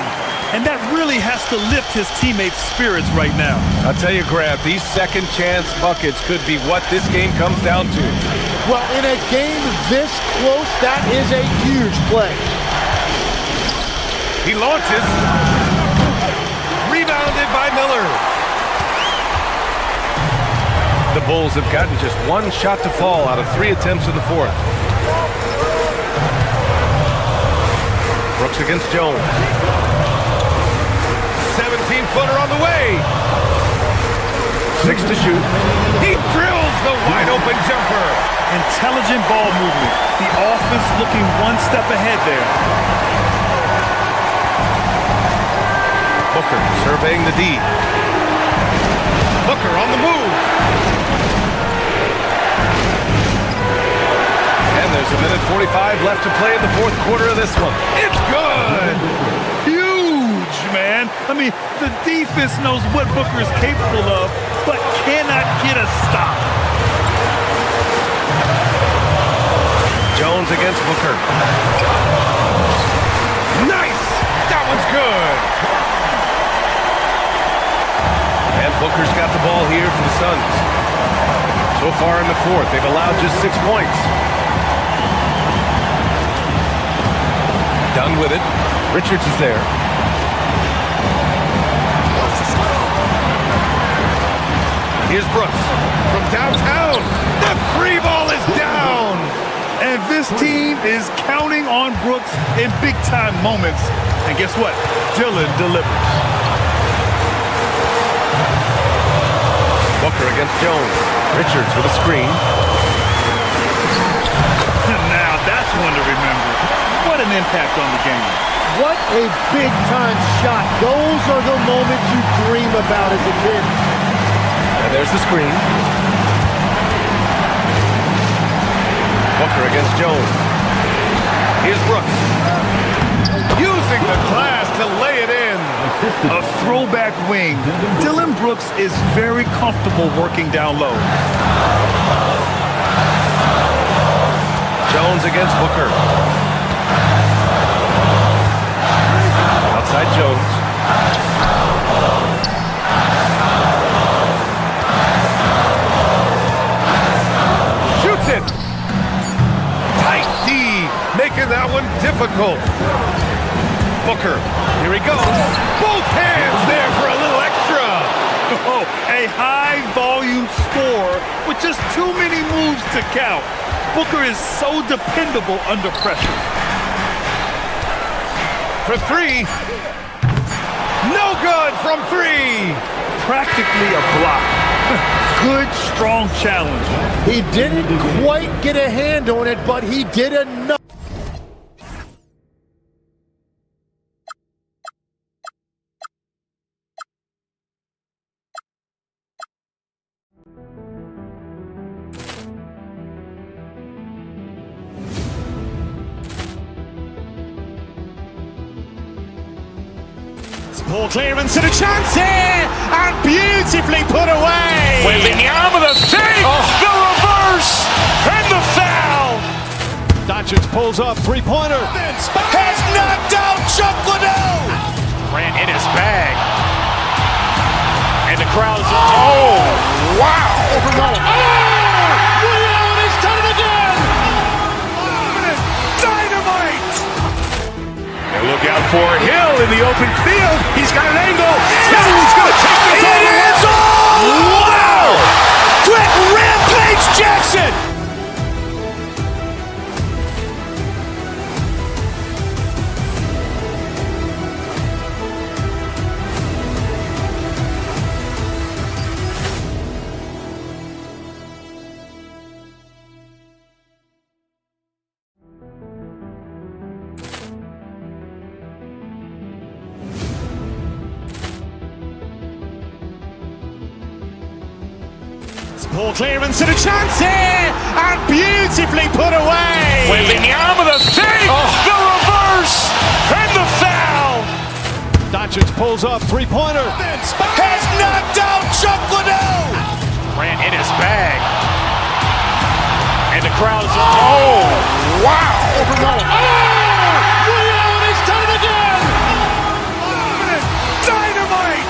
And that really has to lift his teammates' spirits right now. I'll tell you, Grant, these second chance buckets could be what this game comes down to. Well, in a game this close, that is a huge play. He launches. Rebounded by Miller. The Bulls have gotten just one shot to fall out of 3 attempts in the fourth. Brooks against Jones. 17-footer on the way. 6 to shoot. He drills the wide-open jumper. Intelligent ball movement. The offense looking one step ahead there. Booker surveying the D. Booker on the move. And there's a minute 45 left to play in the fourth quarter of this one. It's good. Huge, man. I mean, the defense knows what Booker is capable of, but cannot get a stop. Jones against Booker. Nice. That one's good. And Booker's got the ball here for the Suns. So far in the fourth, they've allowed just 6 points. Done with it. Richards is there. Here's Brooks from downtown. The free ball is down. And this team is counting on Brooks in big-time moments. And guess what? Dylan delivers. Booker against Jones. Richards with a screen. Now that's one to remember. What an impact on the game. What a big-time shot. Those are the moments you dream about as a kid. And there's the screen. Booker against Jones. Here's Brooks. Using the glass to lay it in. A throwback wing. Dylan Brooks is very comfortable working down low. Jones against Booker. Outside Jones. Shoots it. making that one difficult. Booker, here he goes. Both hands there for a little extra. Oh, a high-volume score with just too many moves to count. Booker is so dependable under pressure. For three. No good from three. Practically a block. Good, strong challenge. He didn't quite get a hand on it, but he did enough. Ball clearance and a chance here, and beautifully put away. Wembanyama the save, the reverse, and the foul. Doncic pulls up, three-pointer. Has knocked out Chuck Liddell. Ran in his bag. And the crowd is, oh, wow. He's done it again. Dynamite. And look out for Hill in the open field. He's got an angle. He's going to take this all the way. Wow. Quick Rampage Jackson. Ball clearance and a chance here, and beautifully put away. Wembanyama the save, the reverse, and the foul. Doncic pulls up, three-pointer. Has knocked out Chuck Liddell. Ran in his bag. And the crowd is, oh, wow. He's done it again. Dynamite.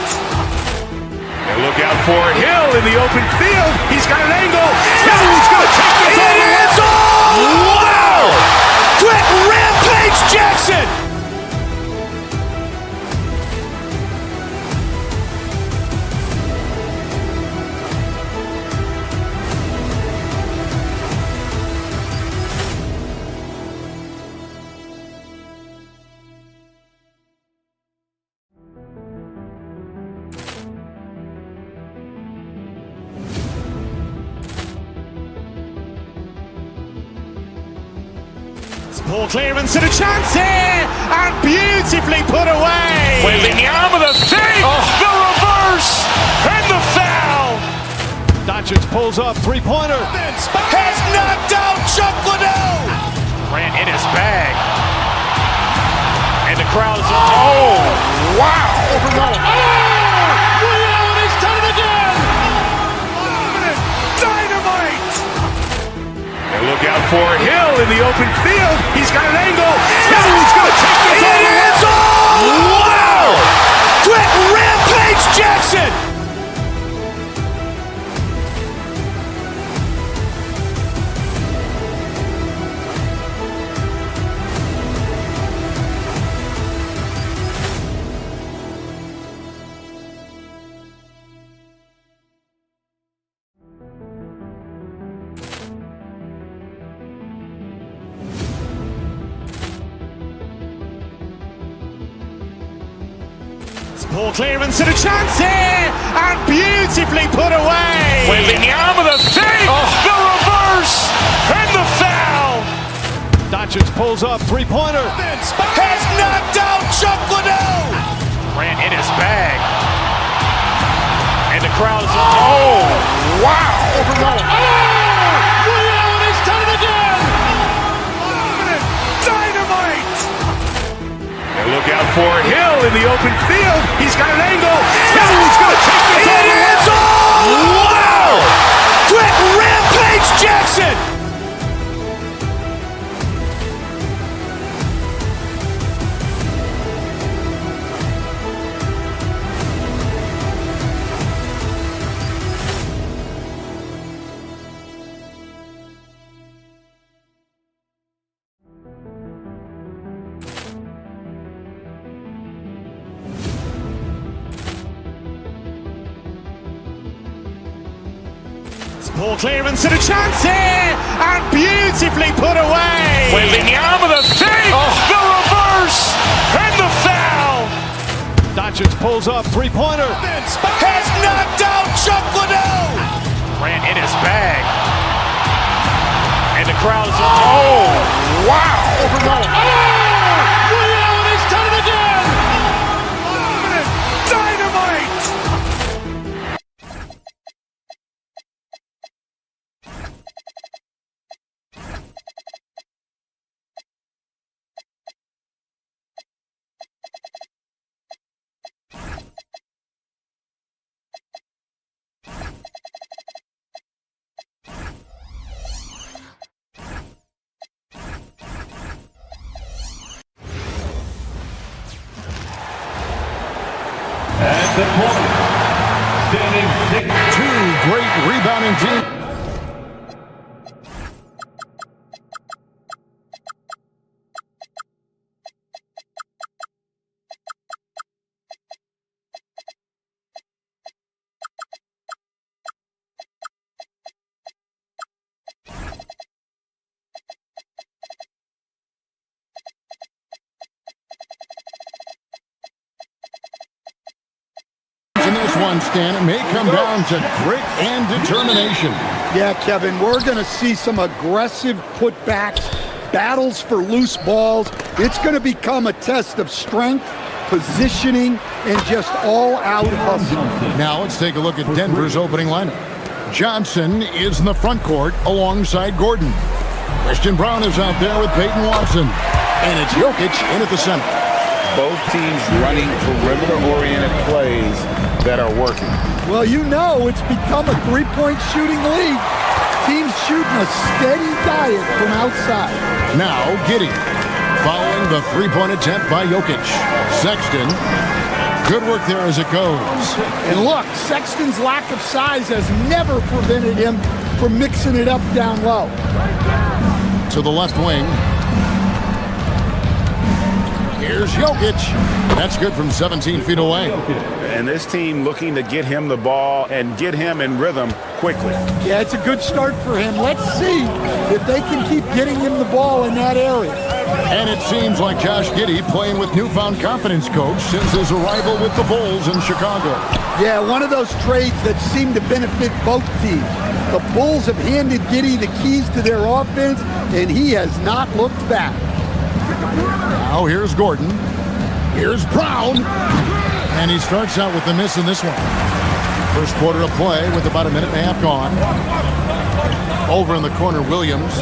And look out for Hill in the open field. He's got an angle. He's going to take this all the way. Wow. Quick Rampage Jackson. Ball clearance and a chance here, and beautifully put away. Wembanyama the save, the reverse, and the foul. Doncic pulls up, three-pointer. Has knocked out Chuck Liddell. Ran in his bag. And the crowd is, oh, wow. He's done it again. Dynamite. And look out for Hill in the open field. He's got an angle. He's going to take this all the way. Wow. Quick Rampage Jackson. Ball clearance and a chance here, and beautifully put away. Wembanyama the save, the reverse, and the foul. Doncic pulls up, three-pointer. Has knocked out Chuck Liddell. Ran in his bag. And the crowd is, oh, wow. He's done it again. Dynamite. And look out for Hill in the open field. He's got an angle. He's going to take this all the way. Wow. Quick Rampage Jackson. Ball clearance and a chance here, and beautifully put away. Wembanyama the save, the reverse, and the foul. Doncic pulls up, three-pointer. Has knocked out Chuck Liddell. Grant in his bag. And the crowd is... Oh, wow. Allen has done it again! Dynamite. At the point, standing 6. Two great rebounding teams. In this one, Stan, it may come down to grit and determination. Yeah, Kevin, we're going to see some aggressive putbacks, battles for loose balls. It's going to become a test of strength, positioning, and just all-out hustle. Now let's take a look at Denver's opening lineup. Johnson is in the front court alongside Gordon. Christian Brown is out there with Peyton Watson. And it's Jokic in at the center. Both teams running perimeter-oriented plays that are working. Well, you know it's become a three-point shooting league. Teams shooting a steady diet from outside. Now Giddey following the three-point attempt by Jokic. Sexton, good work there as it goes. And look, Sexton's lack of size has never prevented him from mixing it up down low. To the left wing. Here's Jokic. That's good from 17 feet away. And this team looking to get him the ball and get him in rhythm quickly. Yeah, it's a good start for him. Let's see if they can keep getting him the ball in that area. And it seems like Josh Giddey playing with newfound confidence, coach, since his arrival with the Bulls in Chicago. Yeah, one of those trades that seem to benefit both teams. The Bulls have handed Giddey the keys to their offense, and he has not looked back. Now here's Gordon. Here's Brown. And he starts out with the miss in this one. First quarter of play with about a minute and a half gone. Over in the corner, Williams.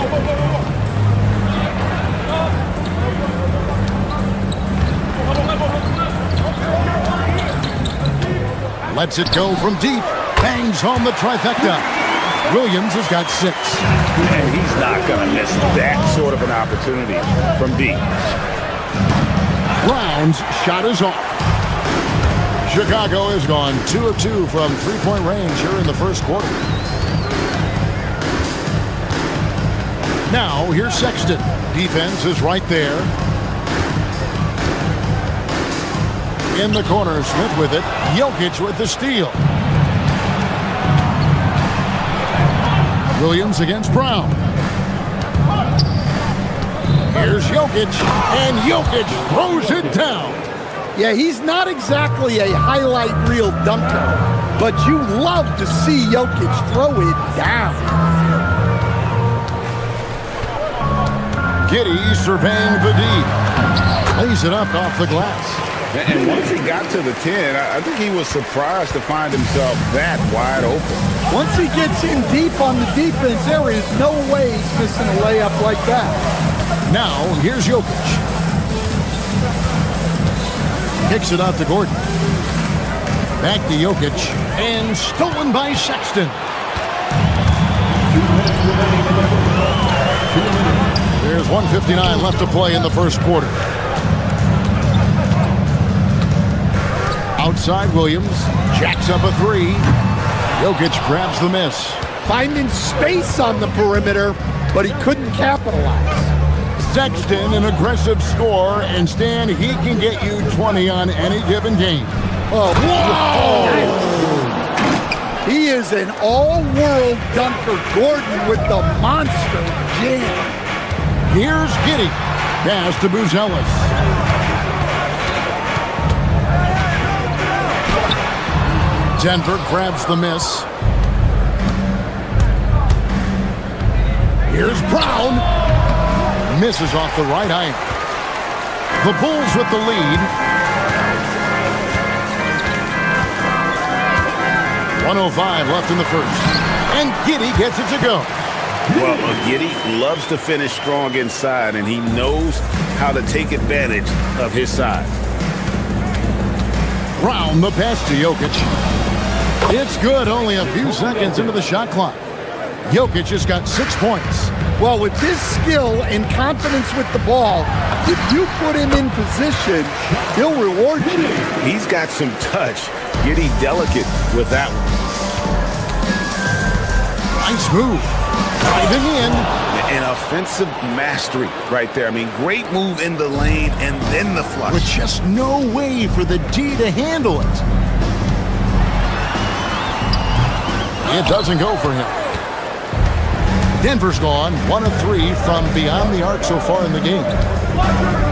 Lets it go from deep. Bangs home the trifecta. Williams has got 6. And he's not going to miss that sort of an opportunity from deep. Brown's shot is off. Chicago has gone 2 of 2 from three-point range here in the first quarter. Now, here's Sexton. Defense is right there. In the corner, Smith with it. Jokic with the steal. Williams against Brown. Here's Jokic, and Jokic throws it down. Yeah, he's not exactly a highlight reel dunker, but you love to see Jokic throw it down. Giddey surveying the D. Lays it up off the glass. And once he got to the 10, I think he was surprised to find himself that wide open. Once he gets in deep on the defense, there is no way he's missing a layup like that. Now, here's Jokic. Kicks it out to Gordon. Back to Jokic. And stolen by Sexton. There's 1:59 left to play in the first quarter. Outside Williams. Jacks up a 3. Jokic grabs the miss. Finding space on the perimeter, but he couldn't capitalize. Sexton, an aggressive scorer, and Stan, he can get you 20 on any given game. Oh, He is an all-world dunker. Gordon with the monster jam. Here's Giddey. Pass to Buzelis. Denver grabs the miss. Here's Brown. Misses off the right iron. The Bulls with the lead. 1:05 left in the first. And Giddey gets it to go. Well, Giddey loves to finish strong inside, and he knows how to take advantage of his size. Brown, the pass to Jokic. It's good, only a few seconds into the shot clock. Jokic has got 6 points. Well, with his skill and confidence with the ball, if you put him in position, he'll reward you. He's got some touch. Giddey delicate with that one. Nice move. Driving in. An offensive mastery right there. I mean, great move in the lane and then the flush. With just no way for the D to handle it. It doesn't go for him. Denver's gone 1 of 3 from beyond the arc so far in the game.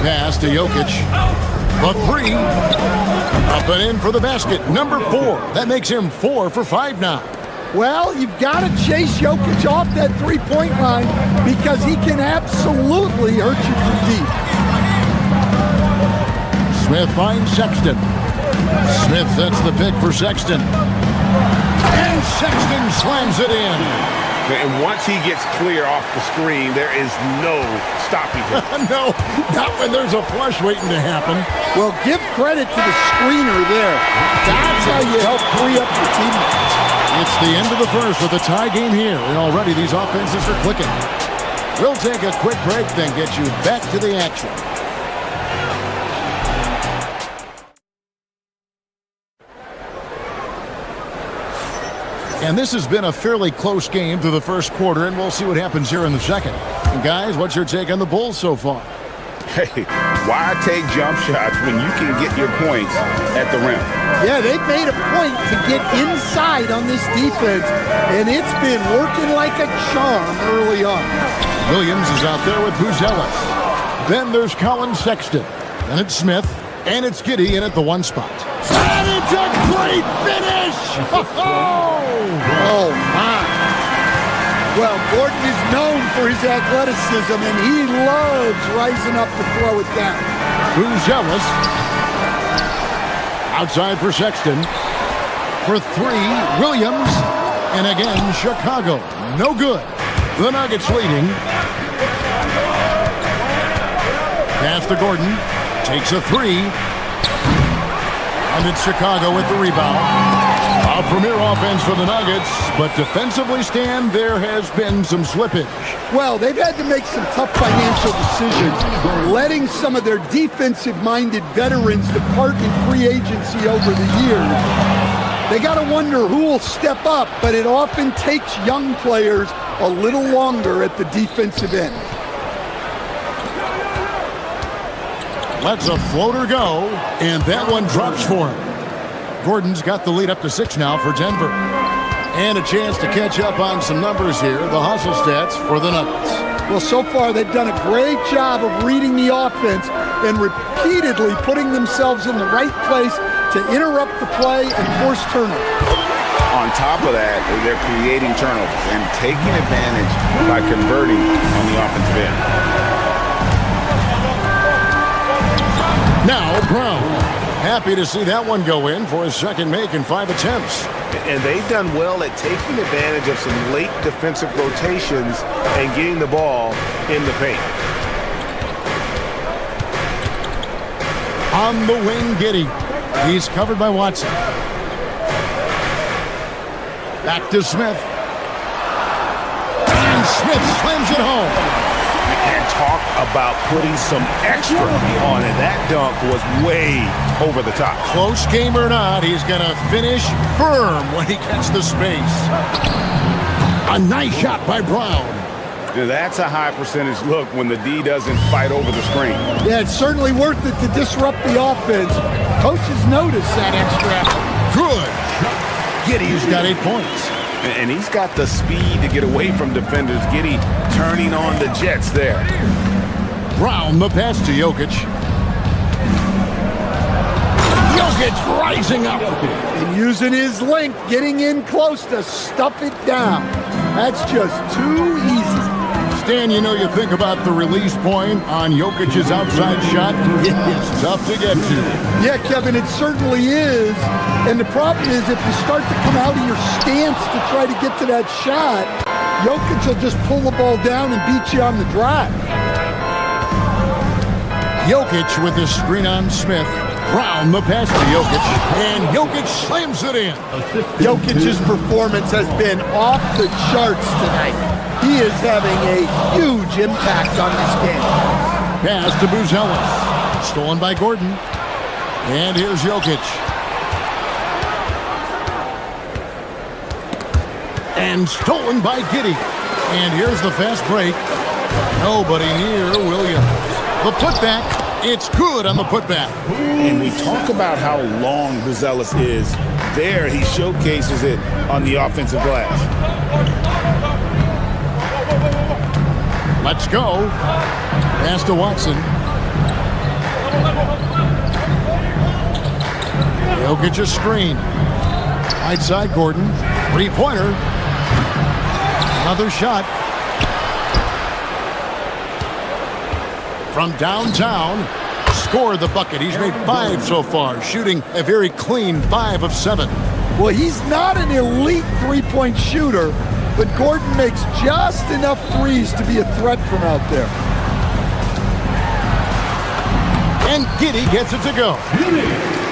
Pass to Jokic. The 3. Up and in for the basket. Number 4. That makes him 4 for 5 now. Well, you've got to chase Jokic off that three-point line because he can absolutely hurt you from deep. Smith finds Sexton. Smith sets the pick for Sexton. And Sexton slams it in. And once he gets clear off the screen, there is no stopping him. No, not when there's a flush waiting to happen. Well, give credit to the screener there. That's how you help free up your teammates. It's the end of the first with a tie game here, and already these offenses are clicking. We'll take a quick break, then get you back to the action. And this has been a fairly close game through the first quarter, and we'll see what happens here in the second. And guys, what's your take on the Bulls so far? Hey, why take jump shots when you can get your points at the rim? Yeah, they've made a point to get inside on this defense, and it's been working like a charm early on. Williams is out there with Buzelis. Then there's Colin Sexton. Then it's Smith, and it's Giddey in at the 1 spot. And it's a great finish! Oh, my. Well, Gordon is known for his athleticism, and he loves rising up to throw it down. Buzelis. Outside for Sexton. For 3, Williams. And again, Chicago. No good. The Nuggets leading. Pass to Gordon. Takes a 3. And it's Chicago with the rebound. A premier offense for the Nuggets, but defensively, Stan, there has been some slippage. Well, they've had to make some tough financial decisions, letting some of their defensive-minded veterans depart in free agency over the years. They got to wonder who will step up, but it often takes young players a little longer at the defensive end. Lets a floater go, and that one drops for him. Gordon's got the lead up to 6 now for Denver. And a chance to catch up on some numbers here, the hustle stats for the Nuggets. Well, so far they've done a great job of reading the offense and repeatedly putting themselves in the right place to interrupt the play and force turnovers. On top of that, they're creating turnovers and taking advantage by converting on the offensive end. Now Brown. Happy to see that one go in for his second make in 5 attempts. And they've done well at taking advantage of some late defensive rotations and getting the ball in the paint. On the wing, Giddey. He's covered by Watson. Back to Smith. And Smith slams it home. And talk about putting some extra on it. That dunk was way over the top. Close game or not, he's going to finish firm when he gets the space. A nice shot by Brown. Now that's a high percentage look when the D doesn't fight over the screen. Yeah, it's certainly worth it to disrupt the offense. Coaches notice that extra effort. Good. Giddey's got 8 points. And he's got the speed to get away from defenders. Giddey turning on the Jets there. Brown, the pass to Jokic. Jokic rising up. And using his length, getting in close to stuff it down. That's just too easy. Stan, you know, you think about the release point on Jokic's outside shot. It's tough to get to. Yeah, Kevin, it certainly is. And the problem is if you start to come out of your stance to try to get to that shot, Jokic will just pull the ball down and beat you on the drive. Jokic with the screen on Smith. Brown, the pass to Jokic, and Jokic slams it in. Jokic's performance has been off the charts tonight. He is having a huge impact on this game. Pass to Buzelis. Stolen by Gordon. And here's Jokic. And stolen by Giddey. And here's the fast break. Nobody near Williams. The putback. It's good on the putback. And we talk about how long Buzelis is. There, he showcases it on the offensive glass. Let's go. Pass to Watson. Jokic a screen. Right side, Gordon. Three-pointer. Another shot. From downtown, scored the bucket. He's made 5 so far, shooting a very clean 5 of 7. Well, he's not an elite three-point shooter, but Gordon makes just enough threes to be a threat from out there. And Giddey gets it to go.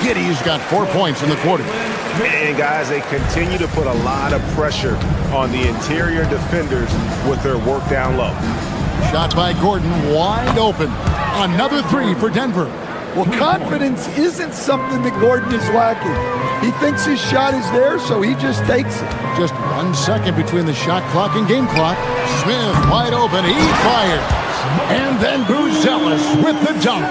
Giddey's got 4 points in the quarter. And guys, they continue to put a lot of pressure on the interior defenders with their work down low. Shot by Gordon, wide open. Another 3 for Denver. Well, confidence isn't something that Gordon is lacking. He thinks his shot is there, so he just takes it. Just 1 second between the shot clock and game clock. Smith wide open, he fires. And then Buzelis with the dunk.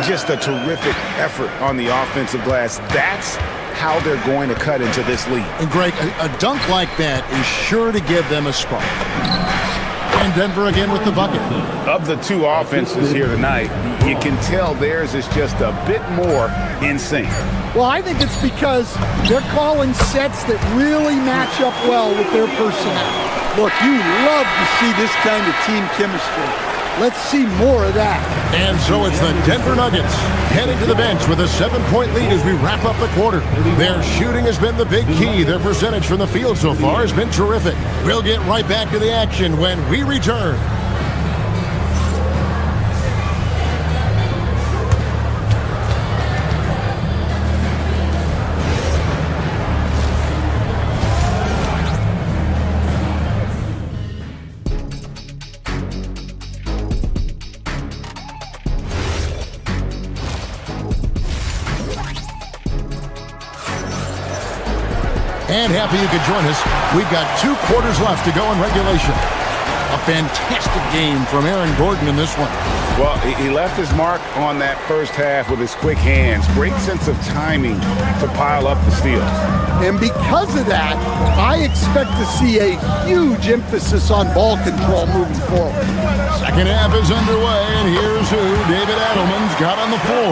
Just a terrific effort on the offensive glass. That's how they're going to cut into this lead. And Greg, a dunk like that is sure to give them a spark. And Denver again with the bucket. Of the two offenses here tonight, you can tell theirs is just a bit more in sync. Well, I think it's because they're calling sets that really match up well with their personnel. Look, you love to see this kind of team chemistry. Let's see more of that. And so it's the Denver Nuggets heading to the bench with a 7-point lead as we wrap up the quarter. Their shooting has been the big key. Their percentage from the field so far has been terrific. We'll get right back to the action when we return. And happy you could join us. We've got 2 quarters left to go in regulation. A fantastic game from Aaron Gordon in this one. Well, he left his mark on that first half with his quick hands. Great sense of timing to pile up the steals. And because of that, I expect to see a huge emphasis on ball control moving forward. Second half is underway, and here's who David Adelman's got on the floor.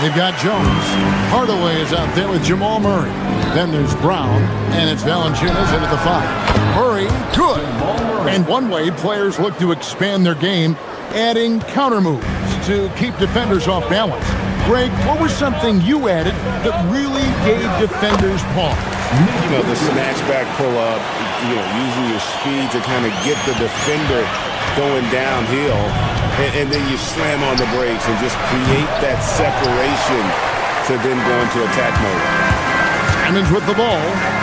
They've got Jones. Hardaway is out there with Jamal Murray. Then there's Brown, and it's Valanciunas in at the 5. Murray, good. And one way players look to expand their game, adding counter moves to keep defenders off balance. Greg, what was something you added that really gave defenders pause? You know, the snatch back pull-up, using your speed to kind of get the defender going downhill, and then you slam on the brakes and just create that separation to then go into attack mode. Simmons with the ball.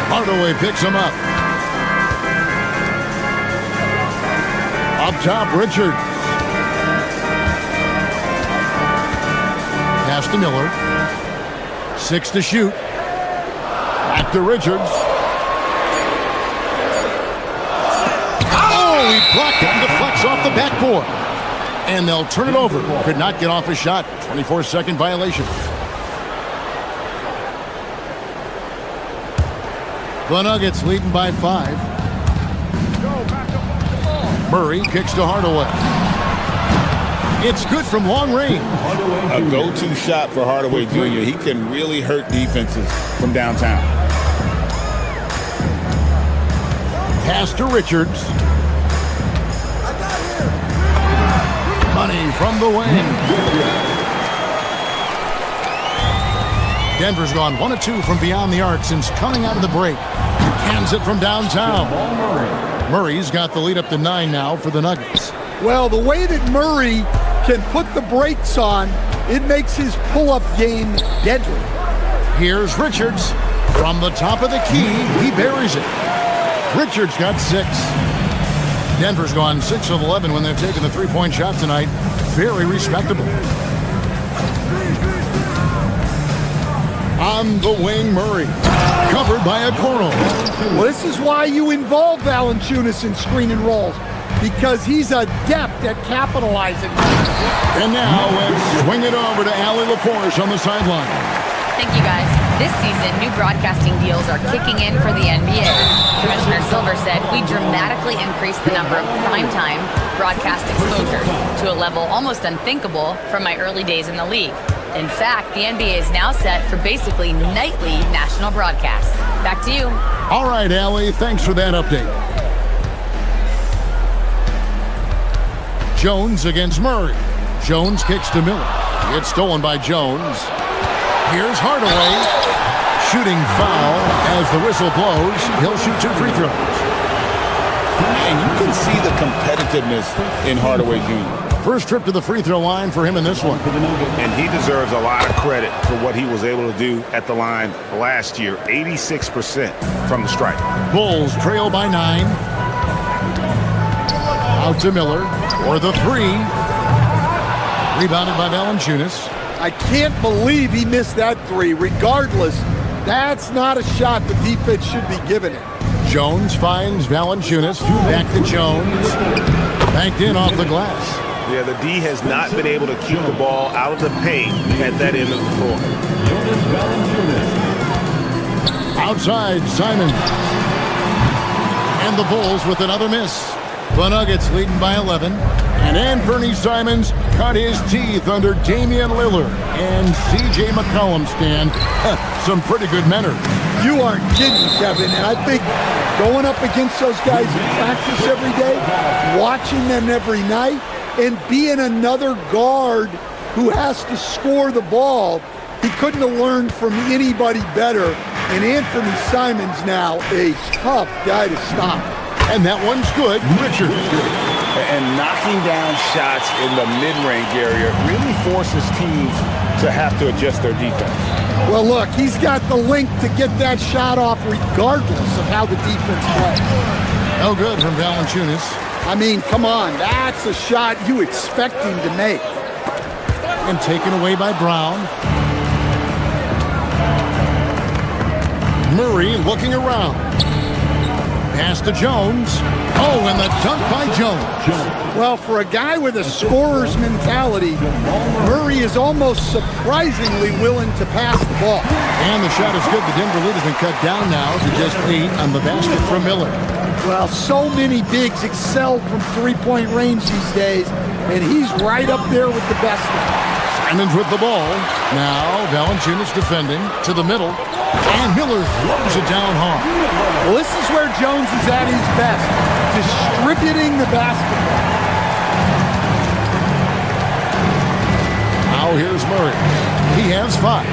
Hardaway picks him up. Up top, Richards. Pass to Miller. 6 to shoot. Back to Richards. Oh, he blocked it and deflects off the backboard. And they'll turn it over. Could not get off a shot. 24-second violation. The Nuggets leading by 5. Murray kicks to Hardaway. It's good from long range. A go-to shot for Hardaway Jr. He can really hurt defenses from downtown. Pass to Richards. Money from the wing. Denver's gone 1 of 2 from beyond the arc since coming out of the break. Cans it from downtown. Murray's got the lead up to 9 now for the Nuggets. Well, the way that Murray can put the brakes on, it makes his pull-up game deadly. Here's Richards. From the top of the key, he buries it. Richards got 6. Denver's gone 6 of 11 when they've taken the three-point shot tonight. Very respectable. On the wing, Murray. Covered by a Okoro. Well, this is why you involve Valanciunas in screen and rolls, because he's adept at capitalizing. And now let's swing it over to Allie LaForge on the sideline. Thank you, guys. This season, new broadcasting deals are kicking in for the NBA. Commissioner Silver said we dramatically increased the number of primetime broadcast exposure to a level almost unthinkable from my early days in the league. In fact, the NBA is now set for basically nightly national broadcasts. Back to you. All right, Allie, thanks for that update. Jones against Murray. Jones kicks to Miller. It's stolen by Jones. Here's Hardaway. Shooting foul as the whistle blows. He'll shoot 2 free throws. And you can see the competitiveness in Hardaway Jr. First trip to the free throw line for him in this one. And he deserves a lot of credit for what he was able to do at the line last year. 86% from the stripe. Bulls trail by 9. Out to Miller for the 3. Rebounded by Valanciunas. I can't believe he missed that 3. Regardless, that's not a shot the defense should be giving it. Jones finds Valanciunas. Back to Jones. Banked in off the glass. Yeah, the D has not been able to keep the ball out of the paint at that end of the floor. Outside, Simon. And the Bulls with another miss. The Nuggets leading by 11. And Anthony Simons cut his teeth under Damian Lillard and C.J. McCollum. Stan. Some pretty good men. You aren't kidding, Kevin. And I think going up against those guys in practice every day, watching them every night, and being another guard who has to score the ball, he couldn't have learned from anybody better. And Anthony Simons now a tough guy to stop. And that one's good. Richards. And knocking down shots in the mid-range area really forces teams to have to adjust their defense. Well, look, he's got the length to get that shot off regardless of how the defense plays. No good from Valanciunas. I mean, come on, that's a shot you expect him to make. And taken away by Brown. Murray looking around. Pass to Jones. Oh, and the dunk by Jones. Well, for a guy with a scorer's mentality, Murray is almost surprisingly willing to pass the ball. And the shot is good. The Denver lead has been cut down now to just 8 on the basket from Miller. Well, so many bigs excel from three-point range these days, and he's right up there with the best of them. Simons with the ball. Now Valanciunas defending to the middle. And Miller throws it down hard. Well, this is where Jones is at his best, distributing the basketball. Now here's Murray. He has 5.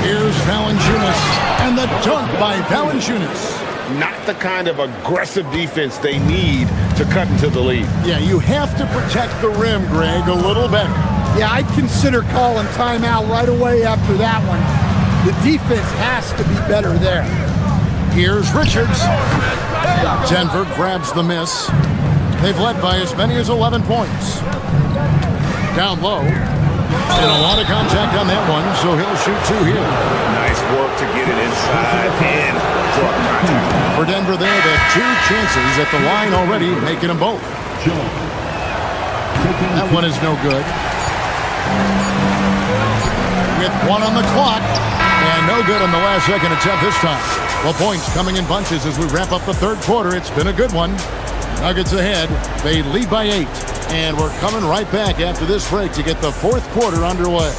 Here's Valanciunas. And the dunk by Valanciunas. Not the kind of aggressive defense they need to cut into the lead. Yeah, you have to protect the rim, Greg, a little better. Yeah, I'd consider calling timeout right away after that one. The defense has to be better there. Here's Richards. Denver grabs the miss. They've led by as many as 11 points. Down low. And a lot of contact on that one, so he'll shoot 2 here. Nice work to get it inside and draw contact. For Denver, they have 2 chances at the line already, making them both. That one is no good. With 1 on the clock. And no good on the last second attempt this time. Well, points coming in bunches as we wrap up the third quarter. It's been a good one. Nuggets ahead. They lead by 8. And we're coming right back after this break to get the fourth quarter underway.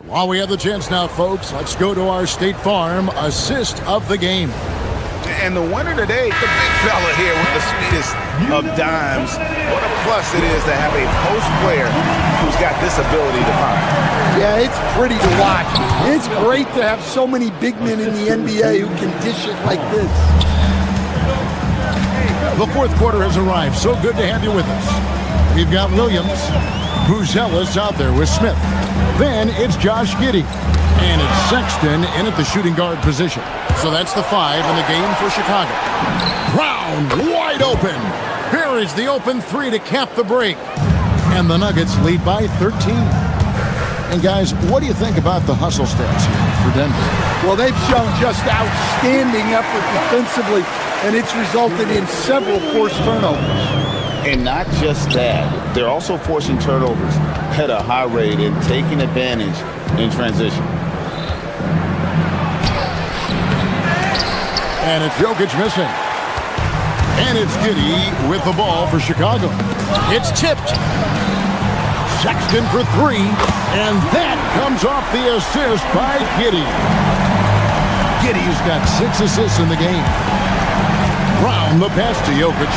While we have the chance now, folks, let's go to our State Farm assist of the game. And the winner today, the big fella here with the sweetest of dimes. What a plus it is to have a post player who's got this ability to find. Yeah, it's pretty to watch. It's great to have so many big men in the NBA who can dish it like this. The fourth quarter has arrived. So good to have you with us. We've got Williams. Buzelis out there with Smith. Then it's Josh Giddey. And it's Sexton in at the shooting guard position. So that's the 5 in the game for Chicago. Brown wide open. Here is the open 3 to cap the break. And the Nuggets lead by 13. And guys, what do you think about the hustle stats here for Denver? Well, they've shown just outstanding effort defensively, and it's resulted in several forced turnovers. And not just that, they're also forcing turnovers at a high rate and taking advantage in transition. And it's Jokic missing. And it's Giddey with the ball for Chicago. It's tipped. Sexton for 3. And that comes off the assist by Giddey. Giddey's got 6 assists in the game. Brown the pass to Jokic.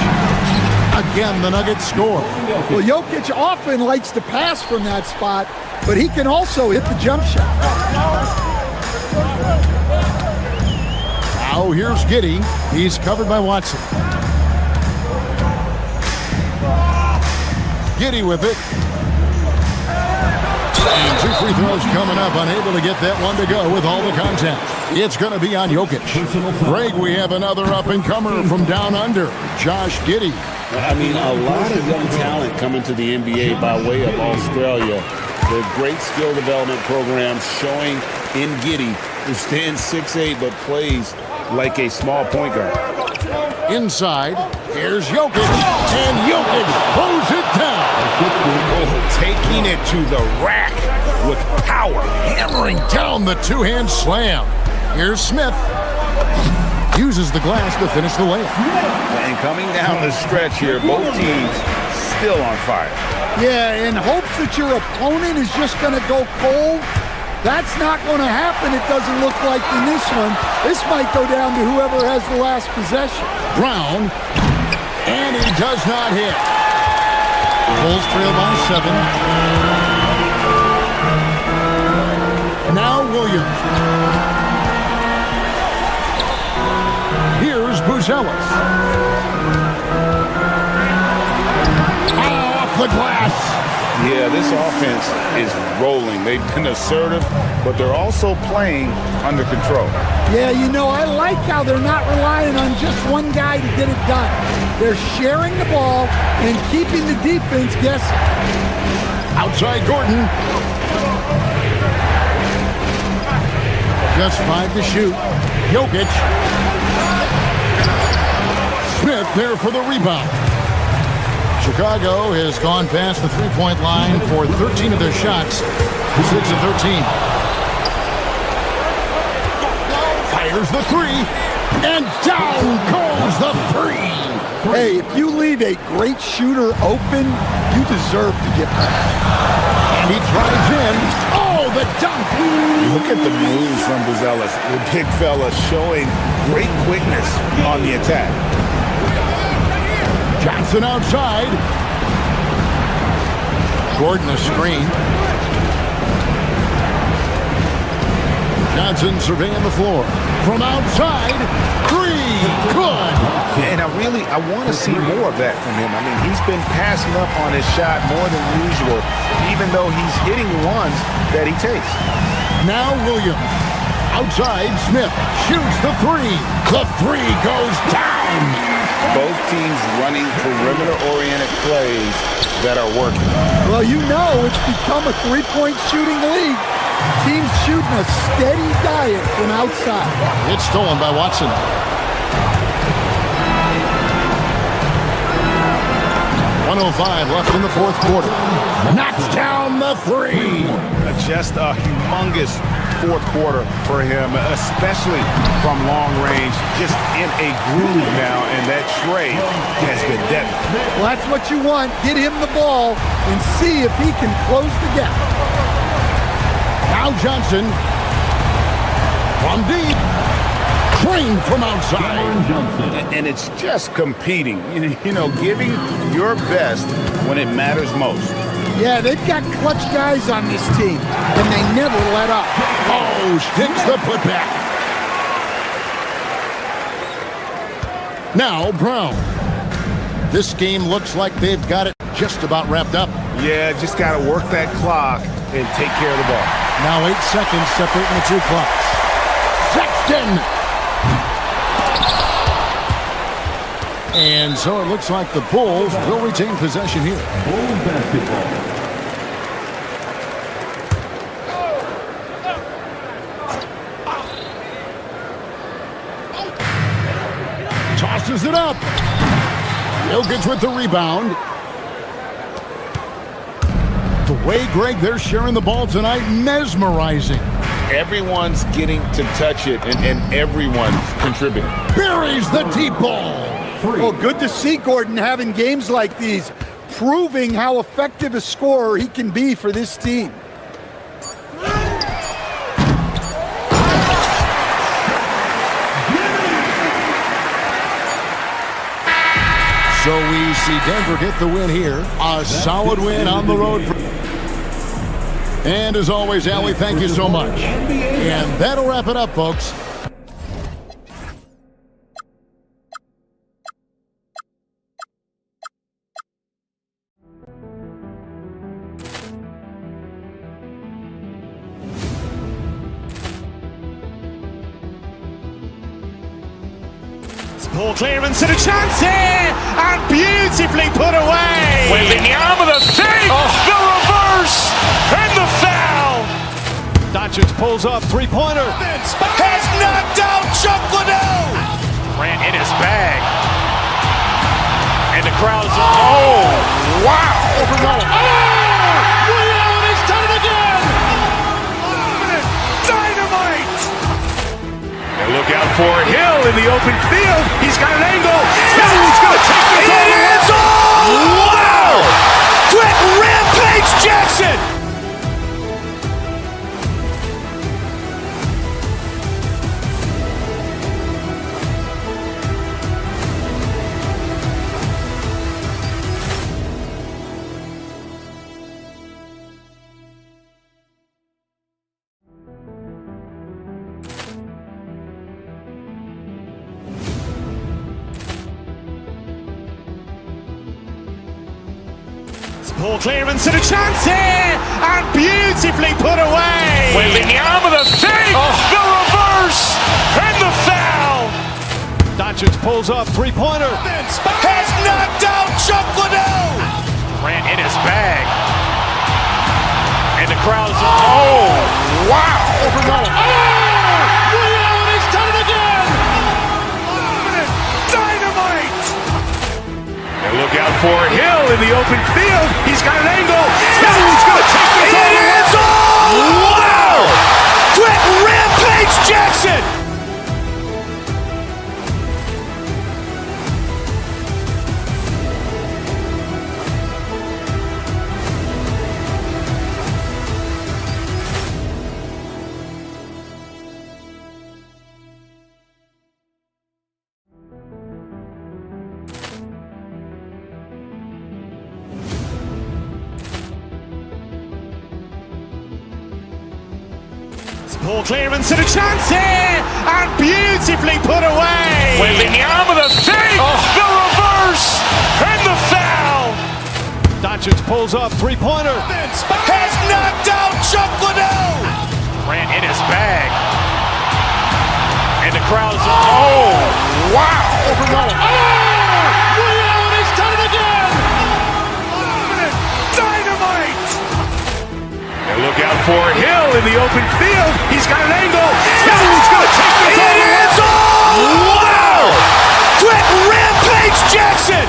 Again, the Nuggets score. Well, Jokic often likes to pass from that spot, but he can also hit the jump shot. Now here's Giddey. He's covered by Watson. Giddey with it. And 2 free throws coming up. Unable to get that one to go with all the contact. It's going to be on Jokic. Greg, we have another up-and-comer from down under, Josh Giddey. I mean, a lot of young talent coming to the NBA by way of Australia. They're great skill development programs showing in Giddey, who stands 6'8", but plays like a small point guard. Inside, here's Jokic, and Jokic throws it down. Oh, taking it to the rack with power. Hammering down the two-hand slam. Here's Smith. Uses the glass to finish the layup. And coming down the stretch here, both teams still on fire. Yeah, in hopes that your opponent is just going to go cold. That's not going to happen, it doesn't look like in this one. This might go down to whoever has the last possession. Brown, and he does not hit. Bulls trail by 7. Now Williams. Here's Buzelis. Off the glass. Yeah, this offense is rolling. They've been assertive, but they're also playing under control. Yeah, you know, I like how they're not relying on just one guy to get it done. They're sharing the ball and keeping the defense guessing. Outside Gordon. Just 5 to shoot. Jokic. Smith there for the rebound. Chicago has gone past the three-point line for 13 of their shots. 6 of 13. Fires the 3. And down goes the 3. Hey, if you leave a great shooter open, you deserve to get back. And he drives in. Oh, the dunk. Look at the moves from Buzelis. The big fella showing great quickness on the attack. Johnson outside. Gordon a screen. Johnson surveying the floor. From outside, 3, good. And I want to see more of that from him. I mean, he's been passing up on his shot more than usual, even though he's hitting the ones that he takes. Now Williams. Outside, Smith shoots the 3. The 3 goes down. Both teams running perimeter-oriented plays that are working. Well, you know it's become a three-point shooting league. Teams shooting a steady diet from outside. It's stolen by Watson. 1:05 left in the fourth quarter. Knocks down the three. Just a humongous fourth quarter for him, especially from long range. Just in a groove now, and that trade has been deadly. Well, that's what you want. Get him the ball and see if he can close the gap. Now Johnson from deep. Crane from outside. And it's just competing, giving your best when it matters most. Yeah, they've got clutch guys on this team, and they never let up. Oh, sticks the putback. Now Brown. This game looks like they've got it just about wrapped up. Yeah, just got to work that clock and take care of the ball. Now 8 seconds separating the two clocks. Sexton. And so it looks like the Bulls will retain possession here. Bulls basketball. Tosses it up. Jokic with the rebound. The way, Greg, they're sharing the ball tonight, mesmerizing. Everyone's getting to touch it, and everyone's contributing. Buries the deep ball. Well, good to see Gordon having games like these, proving how effective a scorer he can be for this team. So we see Denver get the win here. A solid win on the road. And as always, Allie, thank you so much. And that'll wrap it up, folks. Ball clearance and a chance here, and beautifully put away. Wembanyama the fake, the reverse, and the foul. Doncic pulls up, three-pointer. Has knocked out Chuck Liddell. Grant in his bag. And the crowd's... Oh, wow. Over Nolan. He's done it again. Dynamite. And look out for Hill in the open field. He's got an angle. He's going to take this all the way. Wow! Quick Rampage Jackson. Ball clearance and a chance here, and beautifully put away. Wembanyama the fake, the reverse, and the foul. Doncic pulls up, three-pointer. Has knocked out Chuck Liddell. Grant in his bag. And the crowd's... Oh, wow. Over Nolan. He's done it again. Dynamite. And look out for Hill in the open field. He's got an angle. He's going to take this all the way. Wow! Quick Rampage Jackson. Ball clearance and a chance here, and beautifully put away. Wembanyama the fake, the reverse, and the foul. Doncic pulls up, three-pointer. Has knocked out Chuck Liddell. Grant in his bag. And the crowd's... Oh, wow. Over Nolan. He's done it again. Dynamite. And look out for Hill in the open field. He's got an angle. He's going to take this all the way. Wow! Quick Rampage Jackson.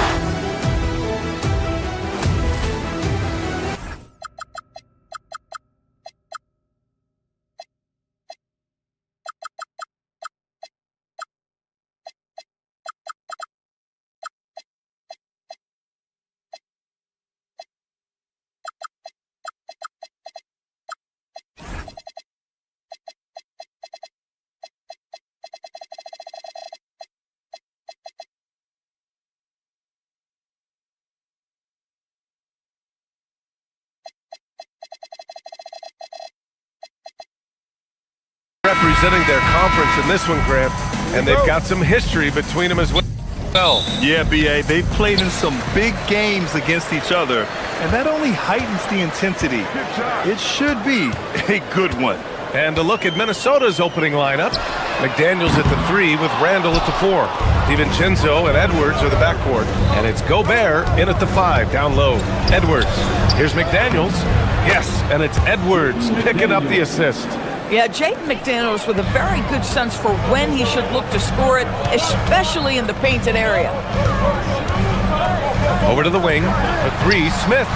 representing their conference in this one, Grant, and they've got some history between them as well. Yeah, B.A., they've played in some big games against each other, and that only heightens the intensity. It should be a good one. And a look at Minnesota's opening lineup. McDaniels at the 3 with Randall at the 4. DiVincenzo and Edwards are the backcourt. And it's Gobert in at the 5, down low. Edwards. Here's McDaniels. Yes, and it's Edwards picking up the assist. Yeah, Jaden McDaniels with a very good sense for when he should look to score it, especially in the painted area. Over to the wing. The 3, Smith.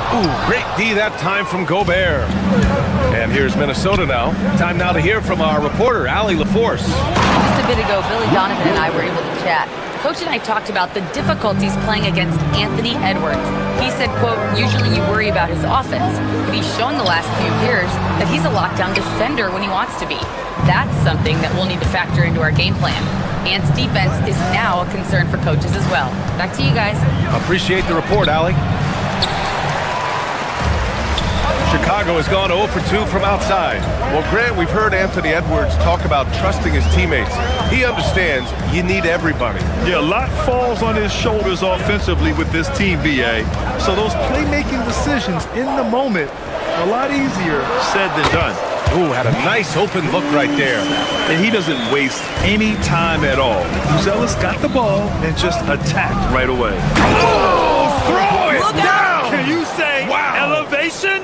Ooh, great D that time from Gobert. And here's Minnesota now. Time now to hear from our reporter, Allie LaForce. Just a bit ago, Billy Donovan and I were able to chat. Coach and I talked about the difficulties playing against Anthony Edwards. He said, quote, usually you worry about his offense, but he's shown the last few years that he's a lockdown defender when he wants to be. That's something that we'll need to factor into our game plan. Ant's defense is now a concern for coaches as well. Back to you guys. Appreciate the report, Allie. Chicago has gone 0 for 2 from outside. Well, Grant, we've heard Anthony Edwards talk about trusting his teammates. He understands you need everybody. Yeah, a lot falls on his shoulders offensively with this team, B.A. So those playmaking decisions in the moment are a lot easier said than done. Ooh, had a nice open look right there. And he doesn't waste any time at all. Buzelis got the ball and just attacked right away. Oh, throw it down! Can you say elevation?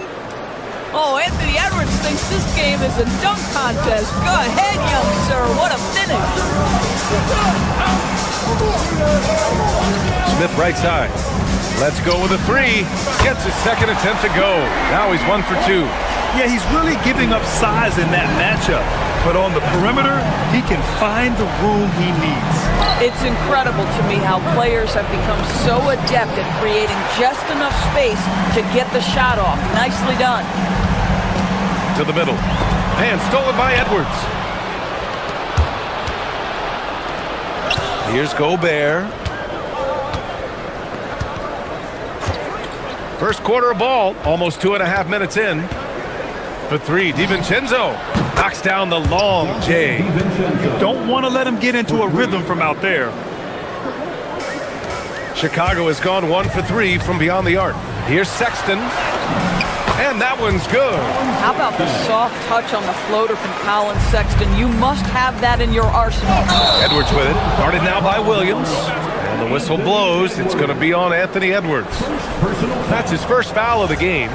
Oh, Anthony Edwards thinks this game is a dunk contest. Go ahead, young sir. What a finish. Smith right side. Let's go with a 3. Gets his second attempt to go. Now he's 1 for 2. Yeah, he's really giving up size in that matchup. But on the perimeter, he can find the room he needs. It's incredible to me how players have become so adept at creating just enough space to get the shot off. Nicely done. To the middle. And stolen by Edwards. Here's Gobert. First quarter of ball, almost 2.5 minutes in. For 3, DiVincenzo knocks down the long J. Don't want to let him get into a rhythm from out there. Chicago has gone 1 for 3 from beyond the arc. Here's Sexton. And that one's good. How about the soft touch on the floater from Colin Sexton? You must have that in your arsenal. Edwards with it. Guarded now by Williams. And the whistle blows. It's going to be on Anthony Edwards. That's his first foul of the game.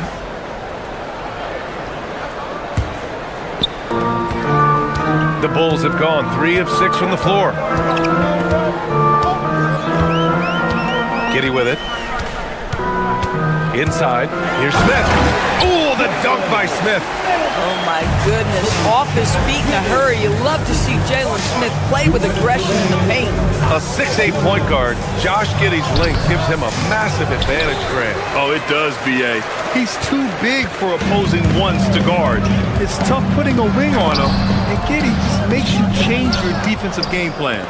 The Bulls have gone 3 of 6 from the floor. Giddey with it. Inside. Here's Smith. Ooh, the dunk by Smith. Oh, my goodness. Off his feet in a hurry. You love to see Jalen Smith play with aggression in the paint. A 6'8" point guard. Josh Giddey's length gives him a massive advantage, Grant. Oh, it does, B.A. He's too big for opposing ones to guard. It's tough putting a wing on him, and Giddey just makes you change your defensive game plan.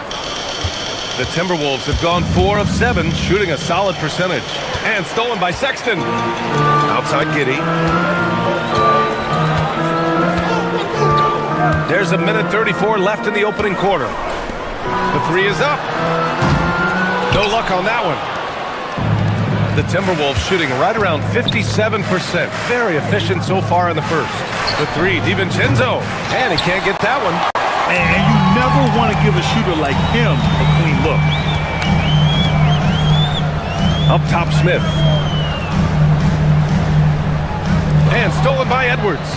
The Timberwolves have gone 4 of 7, shooting a solid percentage. And stolen by Sexton. Outside Giddey. There's 1:34 left in the opening quarter. The 3 is up. No luck on that one. The Timberwolves shooting right around 57%. Very efficient so far in the first. The 3, DiVincenzo. And he can't get that one. And you never want to give a shooter like him a clean look. Up top, Smith. And stolen by Edwards.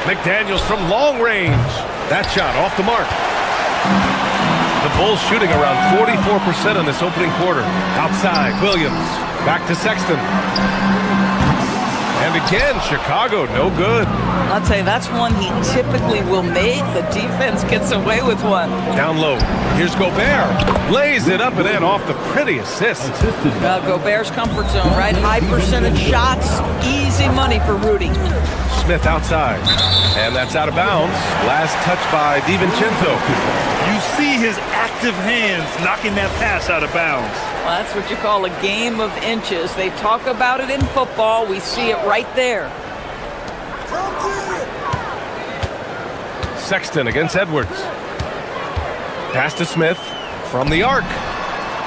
McDaniels from long range. That shot off the mark. The Bulls shooting around 44% in this opening quarter. Outside, Williams. Back to Sexton. And again, Chicago, no good. I'll tell you, that's one he typically will make. The defense gets away with one. Down low. Here's Gobert. Lays it up and in off the pretty assist. Gobert's comfort zone, right? High percentage shots. Easy money for Rudy. Smith outside. And that's out of bounds. Last touch by DiVincenzo. You see his active hands knocking that pass out of bounds. Well, that's what you call a game of inches. They talk about it in football. We see it right there. Sexton against Edwards. Pass to Smith from the arc.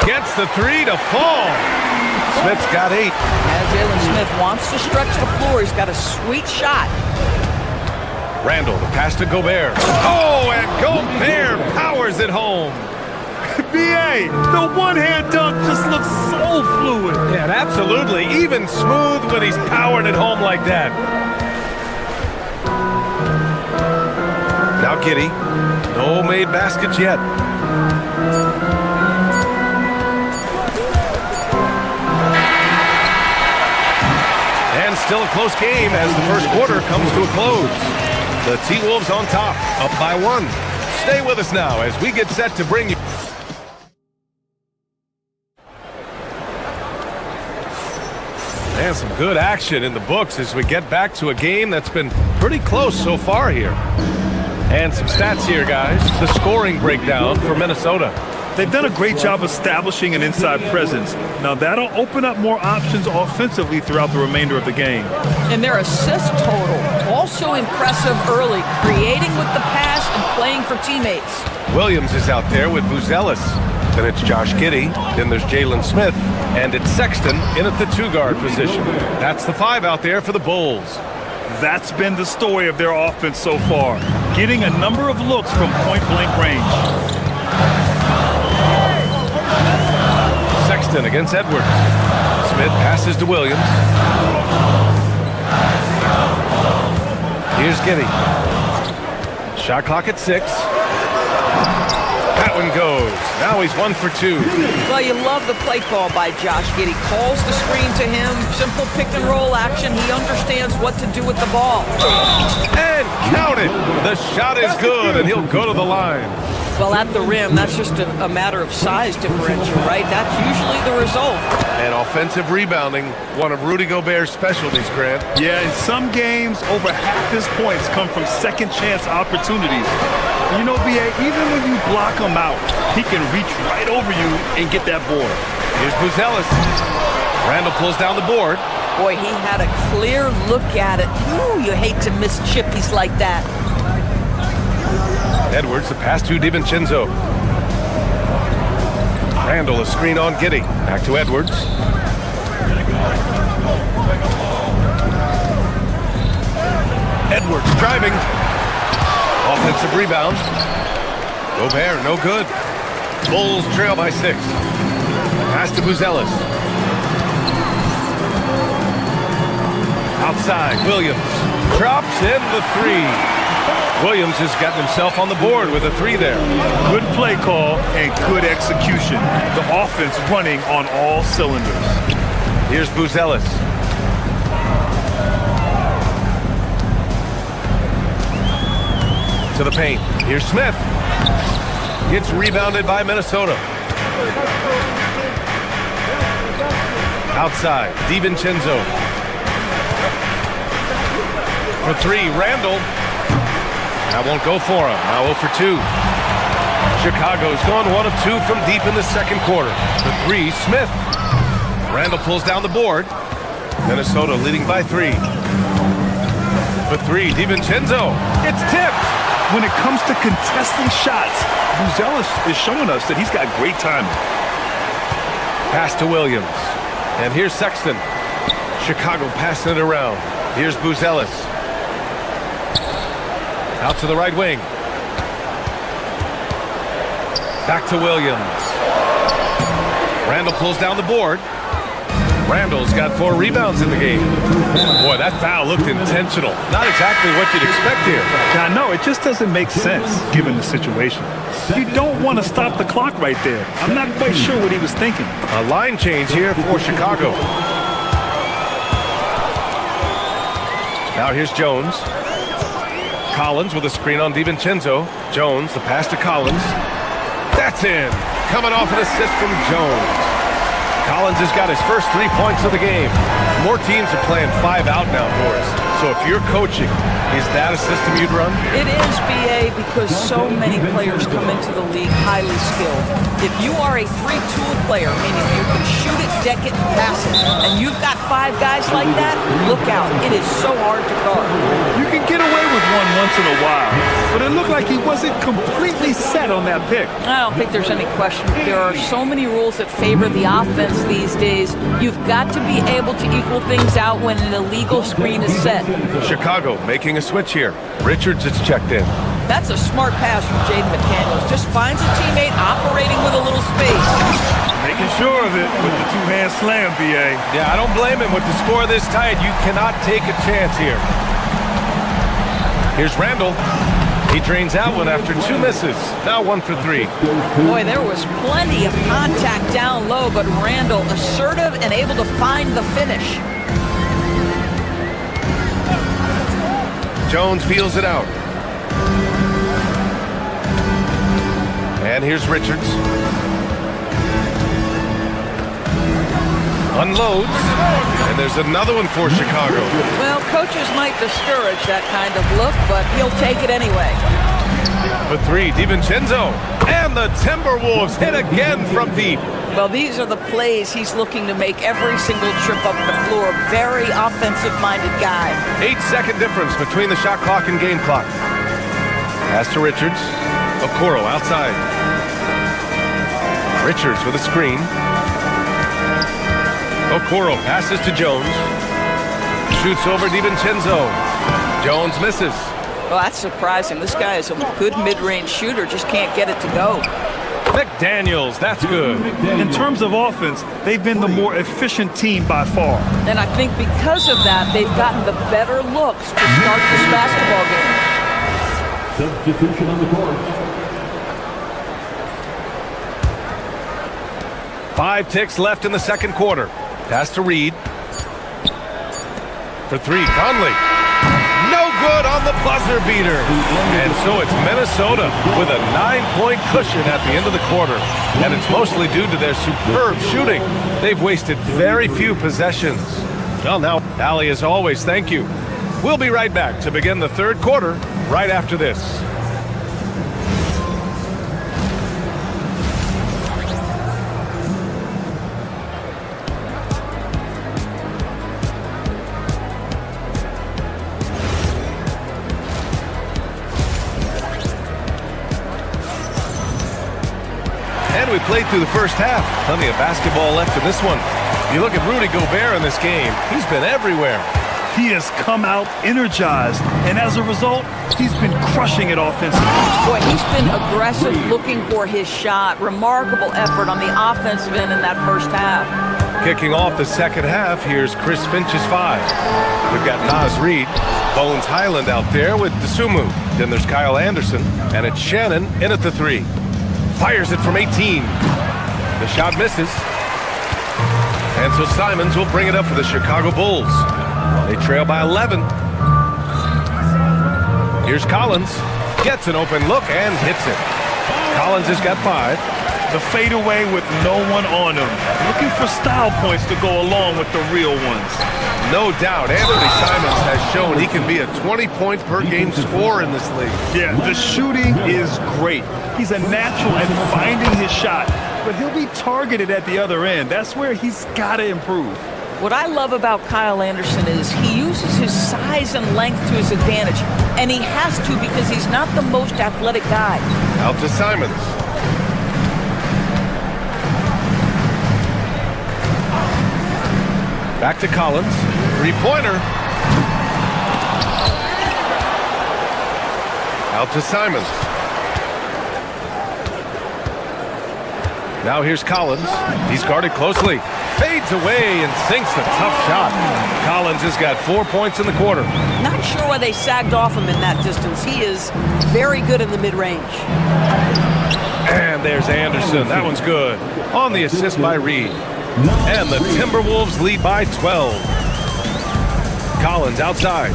Gets the three to fall. Smith's got 8. As Jalen Smith wants to stretch the floor, he's got a sweet shot. Randall, the pass to Gobert. Oh, and Gobert powers it home. B.A., the one-hand dunk just looks so fluid. Yeah, absolutely. Even smooth when he's powering it home like that. Now Giddey. No made baskets yet. And still a close game as the first quarter comes to a close. The T-Wolves on top, up by 1. Stay with us now as we get set to bring you... And some good action in the books as we get back to a game that's been pretty close so far here. And some stats here, guys. The scoring breakdown for Minnesota. They've done a great job establishing an inside presence. Now that'll open up more options offensively throughout the remainder of the game. And their assist total, also impressive early, creating with the pass and playing for teammates. Williams is out there with Buzelis. Then it's Josh Giddey. Then there's Jalen Smith. And it's Sexton in at the 2-guard position. That's the 5 out there for the Bulls. That's been the story of their offense so far, getting a number of looks from point-blank range. Sexton against Edwards. Smith passes to Williams. Here's Giddey. Shot clock at 6. That one goes. Now he's 1 for 2. Well, you love the play call by Josh Giddey. Calls the screen to him. Simple pick-and-roll action. He understands what to do with the ball. And count it. The shot is good, and he'll go to the line. Well, at the rim, that's just a matter of size differential, right? That's usually the result. And offensive rebounding, one of Rudy Gobert's specialties, Grant. Yeah, in some games, over half his points come from second-chance opportunities. You know, B.A., even when you block him out, he can reach right over you and get that board. Here's Buzelis. Randall pulls down the board. Boy, he had a clear look at it. Ooh, you hate to miss chippies like that. Edwards, the pass to DiVincenzo. Randall, a screen on Giddey. Back to Edwards. Edwards driving. Offensive rebound. Gobert, no good. Bulls trail by 6. Pass to Buzelis. Outside, Williams. Drops in the 3. Williams has gotten himself on the board with a 3 there. Good play call and good execution. The offense running on all cylinders. Here's Buzelis. To the paint. Here's Smith. Gets rebounded by Minnesota. Outside, DiVincenzo. For 3, Randall. That won't go for him. Now 0 for 2. Chicago's gone 1 of 2 from deep in the second quarter. For 3, Smith. Randall pulls down the board. Minnesota leading by 3. For 3, DiVincenzo. It's tipped. When it comes to contesting shots, Buzelis is showing us that he's got great timing. Pass to Williams. And here's Sexton. Chicago passing it around. Here's Buzelis. Out to the right wing. Back to Williams. Randall pulls down the board. Randall's got 4 rebounds in the game. Boy, that foul looked intentional. Not exactly what you'd expect here. I know, it just doesn't make sense given the situation. You don't want to stop the clock right there. I'm not quite sure what he was thinking. A line change here for Chicago. Now here's Jones. Collins with a screen on DiVincenzo. Jones, the pass to Collins. That's in. Coming off an assist from Jones. Collins has got his first 3 points of the game. More teams are playing 5 out now, Boris. So if you're coaching, is that a system you'd run? It is, B.A., because so many players come into the league highly skilled. If you are a 3-tool player, meaning you can shoot it, deck it, and pass it, and you've got 5 guys like that, look out. It is so hard to guard. You can get away with one once in a while, but it looked like he wasn't completely set on that pick. I don't think there's any question. There are so many rules that favor the offense these days. You've got to be able to equal things out when an illegal screen is set. Chicago making a switch here. Richards is checked in. That's a smart pass from Jaden McDaniels. Just finds a teammate operating with a little space. Making sure of it with the two-hand slam, B.A. Yeah, I don't blame him. With the score this tight, you cannot take a chance here. Here's Randall. He drains that one after 2 misses. Now 1 for 3. Boy, there was plenty of contact down low, but Randall assertive and able to find the finish. Jones feels it out. And here's Richards. Unloads. And there's another one for Chicago. Well, coaches might discourage that kind of look, but he'll take it anyway. For 3, DiVincenzo. And the Timberwolves hit again from deep. Well, these are the plays he's looking to make every single trip up the floor. Very offensive-minded guy. 8-second difference between the shot clock and game clock. Pass to Richards. Okoro outside. Richards with a screen. Okoro passes to Jones. Shoots over DiVincenzo. Jones misses. Well, that's surprising. This guy is a good mid-range shooter, just can't get it to go. McDaniels, that's good. In terms of offense, they've been the more efficient team by far. And I think because of that, they've gotten the better looks to start this basketball game. Substitution on the court. 5 ticks left in the second quarter. Pass to Reed. For 3, Conley. No good on the buzzer beater. And so it's Minnesota with a 9-point cushion at the end of the quarter. And it's mostly due to their superb shooting. They've wasted very few possessions. Well, now, Allie, as always, thank you. We'll be right back to begin the third quarter right after this. We played through the first half. Plenty of basketball left in this one. You look at Rudy Gobert in this game. He's been everywhere. He has come out energized, and as a result, he's been crushing it offensively. Boy, he's been aggressive looking for his shot. Remarkable effort on the offensive end in that first half. Kicking off the second half, here's Chris Finch's 5. We've got Naz Reid, Bones Highland out there with Dosunmu. Then there's Kyle Anderson, and it's Shannon in at the 3. Fires it from 18. The shot misses. And so Simons will bring it up for the Chicago Bulls. They trail by 11. Here's Collins. Gets an open look and hits it. Collins has got 5. The fadeaway with no one on him. Looking for style points to go along with the real ones. No doubt, Anthony Simons has shown he can be a 20-point per game scorer in this league. Yeah, the shooting is great. He's a natural at finding his shot, but he'll be targeted at the other end. That's where he's got to improve. What I love about Kyle Anderson is he uses his size and length to his advantage, and he has to because he's not the most athletic guy. Out to Simons. Back to Collins. 3-pointer. Out to Simons. Now here's Collins. He's guarded closely. Fades away and sinks a tough shot. Collins has got 4 points in the quarter. Not sure why they sagged off him in that distance. He is very good in the mid-range. And there's Anderson. That one's good. On the assist by Reed. And the Timberwolves lead by 12. Collins outside.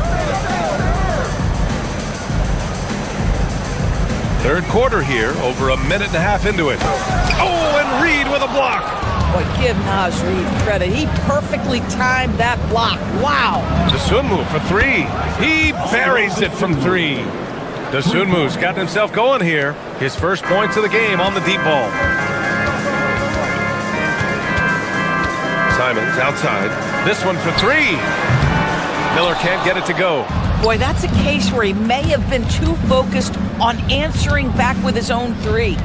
Third quarter here, over a minute and a half into it. Oh, and Reed with a block. Boy, give Naz Reid credit. He perfectly timed that block. Wow. Dosunmu for 3. He buries it from 3. Dosunmu's gotten himself going here. His first points of the game on the deep ball. Simons outside. This one for 3. Miller can't get it to go. Boy, that's a case where he may have been too focused on answering back with his own three.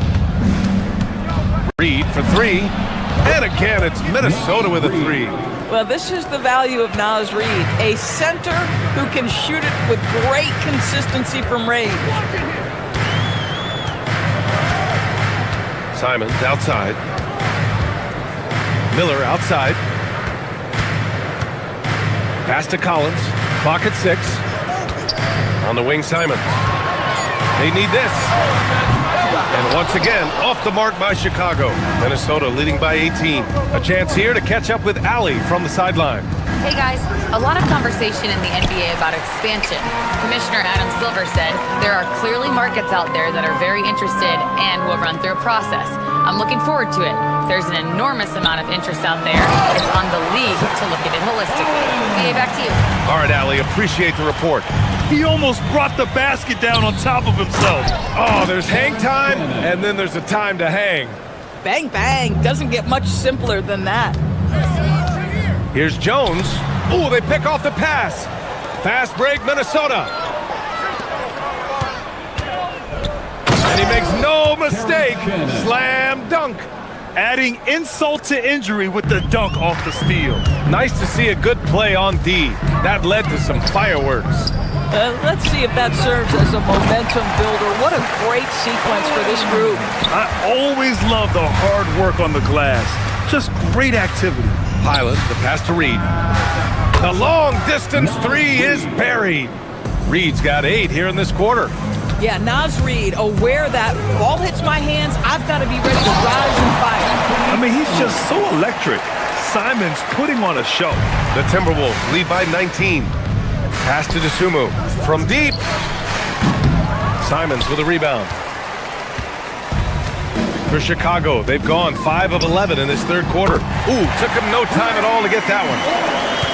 Reed for three. And again, it's Minnesota with a three. Well, this is the value of Naz Reid, a center who can shoot it with great consistency from range. Simons outside. Miller outside. Pass to Collins. Clock at 6. On the wing, Simons. They need this. And once again, off the mark by Chicago. Minnesota leading by 18. A chance here to catch up with Allie from the sideline. Hey guys, a lot of conversation in the NBA about expansion. Commissioner Adam Silver said there are clearly markets out there that are very interested and will run through a process. I'm looking forward to it. There's an enormous amount of interest out there. It's on the league to look at it holistically. BA, back to you. All right, Allie, appreciate the report. He almost brought the basket down on top of himself. Oh, there's hang time, and then there's a time to hang. Bang, bang. Doesn't get much simpler than that. Here's Jones. Ooh, they pick off the pass. Fast break, Minnesota. And he makes no mistake. Slam dunk. Adding insult to injury with the dunk off the steal. Nice to see a good play on D. That led to some fireworks. Let's see if that serves as a momentum builder. What a great sequence for this group. I always love the hard work on the glass. Just great activity. Pilot, the pass to Reed. The long distance three is buried. Reed's got 8 here in this quarter. Yeah, Naz Reid, aware that ball hits my hands, I've got to be ready to rise and fire. I mean, he's just so electric. Simons putting on a show. The Timberwolves lead by 19. Pass to DeSumo from deep. Simons with a rebound. For Chicago, they've gone 5 of 11 in this third quarter. Ooh, took him no time at all to get that one.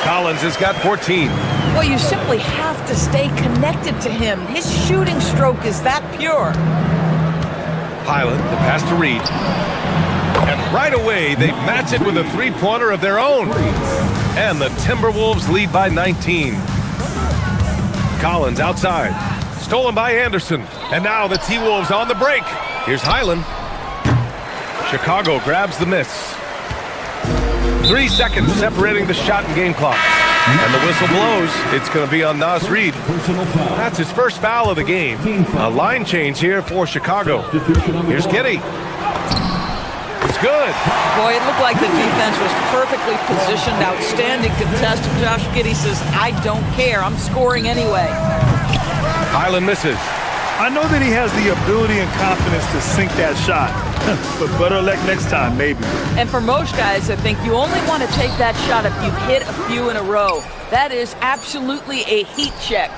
Collins has got 14. Well, you simply have to stay connected to him. His shooting stroke is that pure. Highland, the pass to Reed. And right away, they match it with a three-pointer of their own. And the Timberwolves lead by 19. Collins outside. Stolen by Anderson. And now the T-Wolves on the break. Here's Highland. Chicago grabs the miss. 3 seconds separating the shot and game clock. And the whistle blows. It's going to be on Naz Reid. That's his first foul of the game. A line change here for Chicago. Here's Giddey. It's good. Boy, it looked like the defense was perfectly positioned. Outstanding contest. Josh Giddey says, I don't care. I'm scoring anyway. Highland misses. I know that he has the ability and confidence to sink that shot. But better luck next time, maybe. And for most guys, I think you only want to take that shot if you've hit a few in a row. That is absolutely a heat check.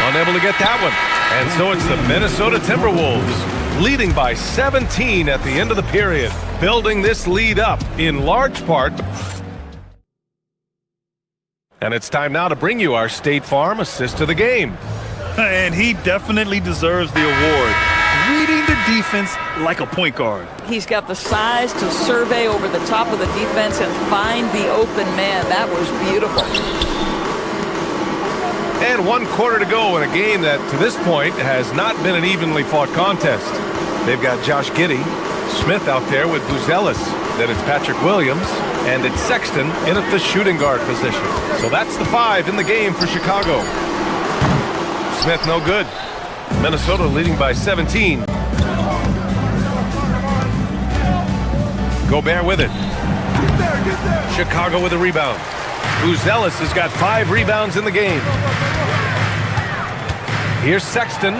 Unable to get that one. And so it's the Minnesota Timberwolves leading by 17 at the end of the period, building this lead up in large part. And it's time now to bring you our State Farm assist of the game. And he definitely deserves the award. Reading the defense like a point guard. He's got the size to survey over the top of the defense and find the open man. That was beautiful. And 1 quarter to go in a game that, to this point, has not been an evenly fought contest. They've got Josh Giddey, Smith out there with Buzelis. Then it's Patrick Williams, and it's Sexton in at the shooting guard position. So that's the 5 in the game for Chicago. Smith no good. Minnesota leading by 17. Gobert with it. Chicago with a rebound. Buzelis has got 5 rebounds in the game. Here's Sexton.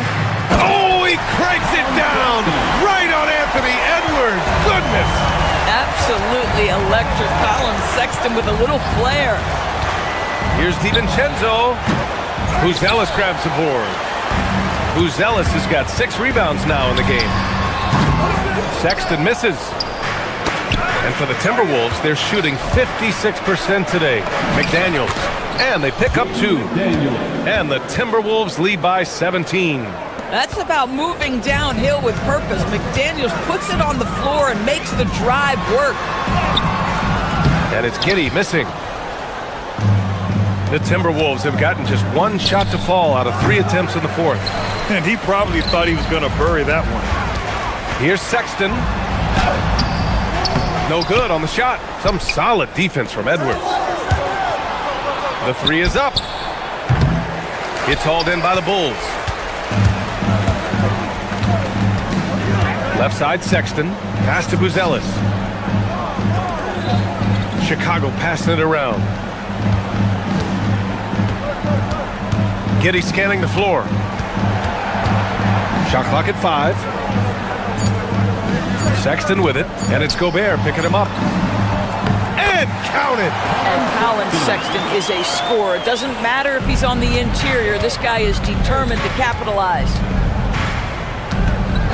Oh, he cranks it down right on Anthony Edwards. Goodness. Absolutely electric. Colin Sexton with a little flair. Here's DiVincenzo. Buzelis grabs the board. Buzelis has got 6 rebounds now in the game. Sexton misses. And for the Timberwolves, they're shooting 56% today. McDaniels. And they pick up 2. And the Timberwolves lead by 17. That's about moving downhill with purpose. McDaniels puts it on the floor and makes the drive work. And it's Giddey missing. The Timberwolves have gotten just one shot to fall out of 3 attempts in the fourth. And he probably thought he was going to bury that one. Here's Sexton. No good on the shot. Some solid defense from Edwards. The 3 is up. It's hauled in by the Bulls. Left side Sexton. Pass to Buzelis. Chicago passing it around. Giddey scanning the floor. Shot clock at 5. Sexton with it, and it's Gobert picking him up. And counted! And Colin Sexton is a scorer. It doesn't matter if he's on the interior. This guy is determined to capitalize.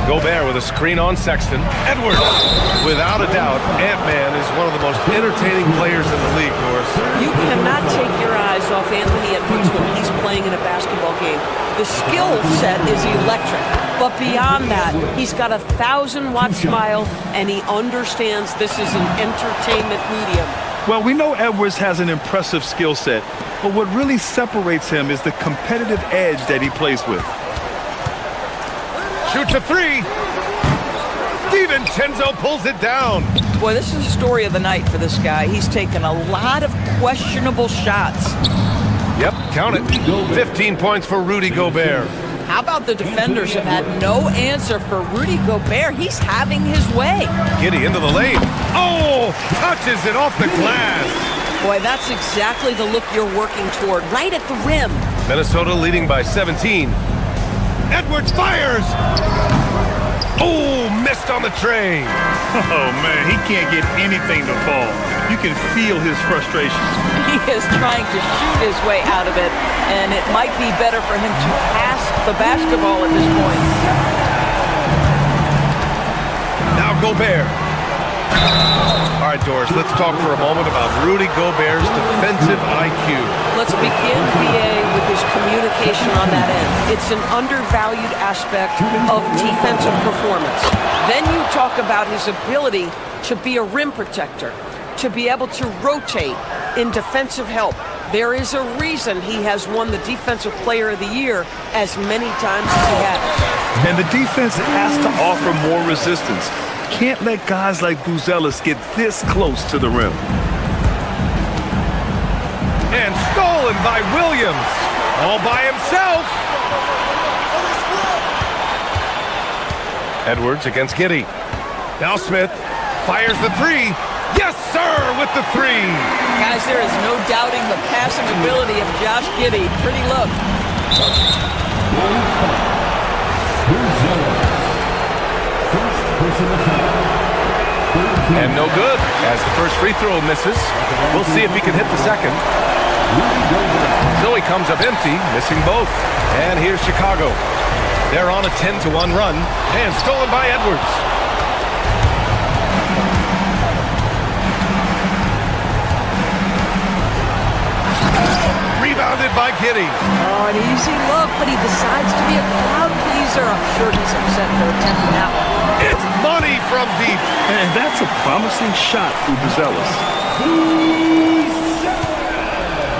Gobert with a screen on Sexton. Edwards, without a doubt, Ant-Man is one of the most entertaining players in the league, Norris. You cannot take your eyes off Anthony Edwards when he's playing in a basketball game. The skill set is electric, but beyond that, he's got a 1,000-watt smile, and he understands this is an entertainment medium. Well, we know Edwards has an impressive skill set, but what really separates him is the competitive edge that he plays with. Shoots a 3. DiVincenzo pulls it down. Boy, this is the story of the night for this guy. He's taken a lot of questionable shots. Yep, count it. 15 points for Rudy Gobert. How about the defenders have had no answer for Rudy Gobert? He's having his way. Giddey into the lane. Oh, touches it off the glass. Boy, that's exactly the look you're working toward, right at the rim. Minnesota leading by 17. Edwards fires. Oh, missed on the tray. Oh, man, he can't get anything to fall. You can feel his frustration. He is trying to shoot his way out of it, and it might be better for him to pass the basketball at this point. Now Gobert. All right, Doris, let's talk for a moment about Rudy Gobert's defensive IQ. Let's begin, BA, with his communication on that end. It's an undervalued aspect of defensive performance. Then you talk about his ability to be a rim protector, to be able to rotate in defensive help. There is a reason he has won the Defensive Player of the Year as many times as he has. And the defense has to offer more resistance. Can't let guys like Buzelis get this close to the rim. And stolen by Williams. All by himself. Edwards against Giddey. Now Smith fires the 3. Yes, sir, with the 3. Guys, there is no doubting the passing ability of Josh Giddey. Pretty look. And no good, as the first free throw misses. We'll see if he can hit the second. So he comes up empty, missing both. And here's Chicago. They're on a 10-1 run, and stolen by Edwards. Rebounded by Giddey. Oh, an easy look, but he decides to be a crowd pleaser. I'm sure he's upset for attempting that one. It's money from deep. And that's a promising shot for Buzelis.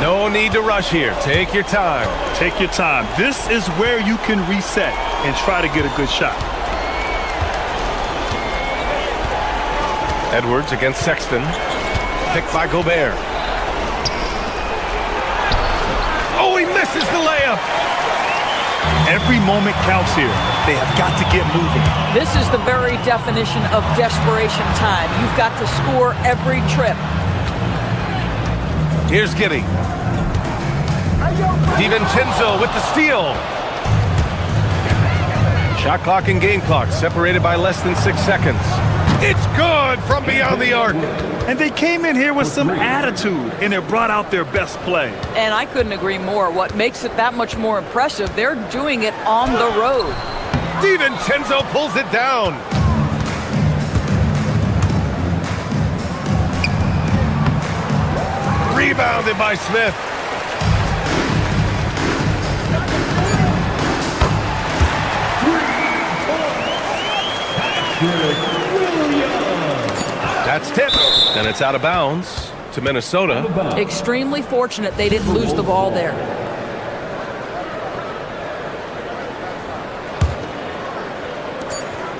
No need to rush here. Take your time. Take your time. This is where you can reset and try to get a good shot. Edwards against Sexton. Picked by Gobert. Oh, he misses the layup. Every moment counts here. They have got to get moving. This is the very definition of desperation time. You've got to score every trip. Here's Giddey. DiVincenzo with the steal. Shot clock and game clock separated by less than 6 seconds. It's good from beyond the arc. And they came in here with some attitude, and it brought out their best play. And I couldn't agree more. What makes it that much more impressive, they're doing it on the road. DiVincenzo pulls it down. Rebounded by Smith. That's tipped, and it's out of bounds. to Minnesota. Extremely fortunate they didn't lose the ball there.